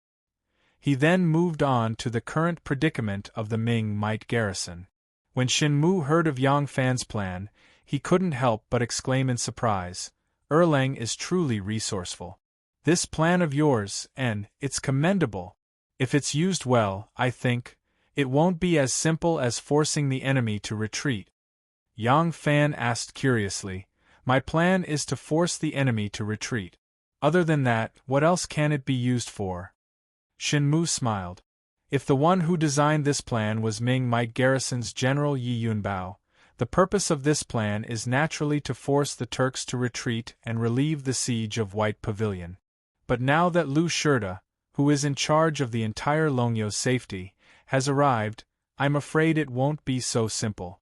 He then moved on to the current predicament of the Ming Might garrison. When Shen Mu heard of Yang Fan's plan, he couldn't help but exclaim in surprise, Erlang is truly resourceful. This plan of yours, it's commendable. If it's used well, I think, it won't be as simple as forcing the enemy to retreat. Yang Fan asked curiously, My plan is to force the enemy to retreat. Other than that, what else can it be used for? Shen Mu smiled. If the one who designed this plan was Ming Might Garrison's General Yi Yunbao, the purpose of this plan is naturally to force the Turks to retreat and relieve the siege of White Pavilion. But now that Lu Shirta, who is in charge of the entire Longyo's safety, has arrived, I'm afraid it won't be so simple.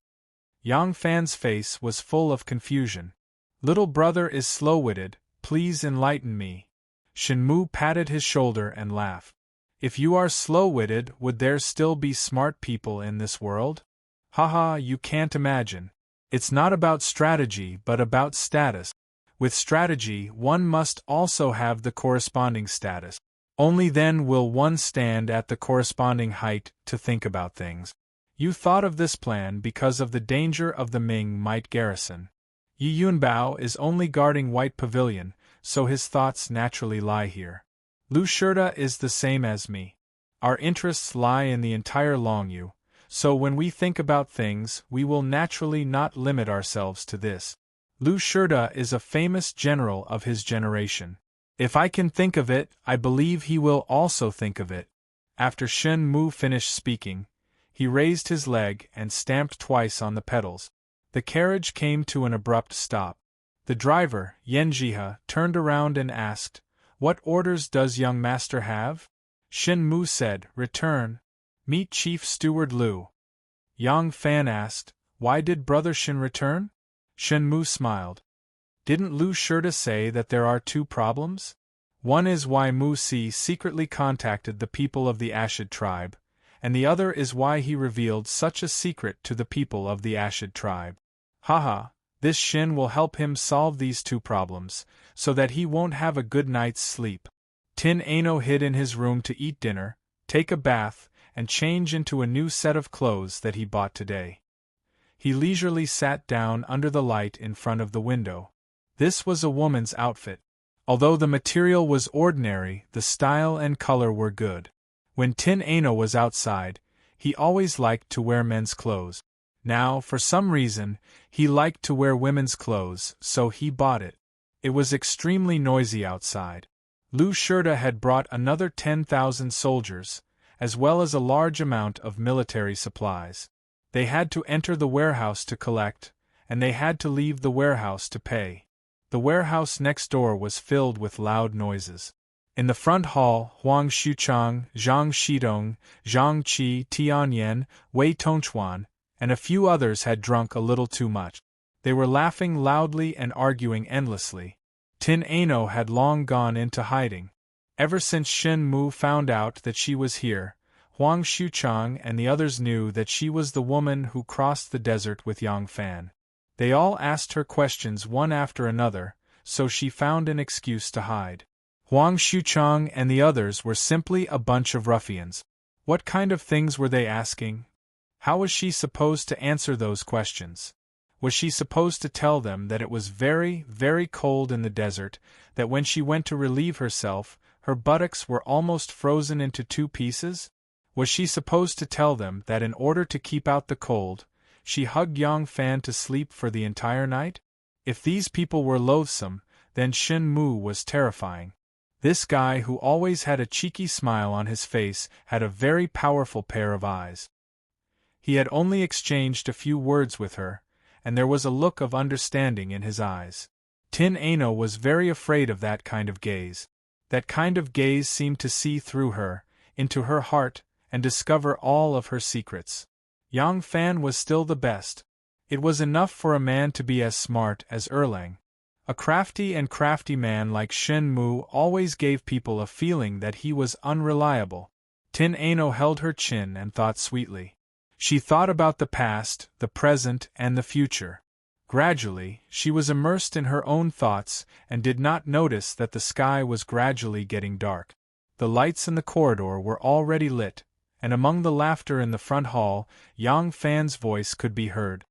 Yang Fan's face was full of confusion. Little brother is slow-witted, please enlighten me. Shen Mu patted his shoulder and laughed. If you are slow-witted, would there still be smart people in this world? Haha, you can't imagine. It's not about strategy but about status. With strategy, one must also have the corresponding status. Only then will one stand at the corresponding height to think about things. You thought of this plan because of the danger of the Ming Might garrison. Yi Yunbao is only guarding White Pavilion, so his thoughts naturally lie here. Lu Shirta is the same as me. Our interests lie in the entire Longyu, so when we think about things, we will naturally not limit ourselves to this. Lu Shirta is a famous general of his generation. If I can think of it, I believe he will also think of it. After Shen Mu finished speaking, he raised his leg and stamped twice on the pedals. The carriage came to an abrupt stop. The driver, Yan Jihe, turned around and asked, What orders does young master have? Shen Mu said, Return. Meet Chief Steward Lu. Yang Fan asked, Why did Brother Shen return? Shen Mu smiled. Didn't Lu Shirta say that there are two problems? One is why Mu Si secretly contacted the people of the Ashid tribe, and the other is why he revealed such a secret to the people of the Ashid tribe. Haha, this Shen will help him solve these two problems, so that he won't have a good night's sleep. Tin Ano hid in his room to eat dinner, take a bath, and change into a new set of clothes that he bought today. He leisurely sat down under the light in front of the window. This was a woman's outfit. Although the material was ordinary, the style and color were good. When Tin Ano was outside, he always liked to wear men's clothes. Now, for some reason, he liked to wear women's clothes, so he bought it. It was extremely noisy outside. Lu Shurta had brought another 10,000 soldiers, as well as a large amount of military supplies. They had to enter the warehouse to collect, and they had to leave the warehouse to pay. The warehouse next door was filled with loud noises. In the front hall, Huang Xuchang, Zhang Shidong, Zhang Qi, Tianyan, Wei Tongchuan, and a few others had drunk a little too much. They were laughing loudly and arguing endlessly. Tin Ano had long gone into hiding. Ever since Shen Mu found out that she was here, Huang Xuchang and the others knew that she was the woman who crossed the desert with Yang Fan. They all asked her questions one after another, so she found an excuse to hide. Huang Xuchang and the others were simply a bunch of ruffians. What kind of things were they asking? How was she supposed to answer those questions? Was she supposed to tell them that it was very, very cold in the desert, that when she went to relieve herself, her buttocks were almost frozen into 2 pieces? Was she supposed to tell them that in order to keep out the cold, she hugged Yang Fan to sleep for the entire night? If these people were loathsome, then Shen Mu was terrifying. This guy who always had a cheeky smile on his face had a very powerful pair of eyes. He had only exchanged a few words with her, and there was a look of understanding in his eyes. Tin Ano was very afraid of that kind of gaze. That kind of gaze seemed to see through her, into her heart, and discover all of her secrets. Yang Fan was still the best. It was enough for a man to be as smart as Erlang. A crafty man like Shen Mu always gave people a feeling that he was unreliable. Tin Ano held her chin and thought sweetly. She thought about the past, the present, and the future. Gradually, she was immersed in her own thoughts and did not notice that the sky was gradually getting dark. The lights in the corridor were already lit, and among the laughter in the front hall, Yang Fan's voice could be heard.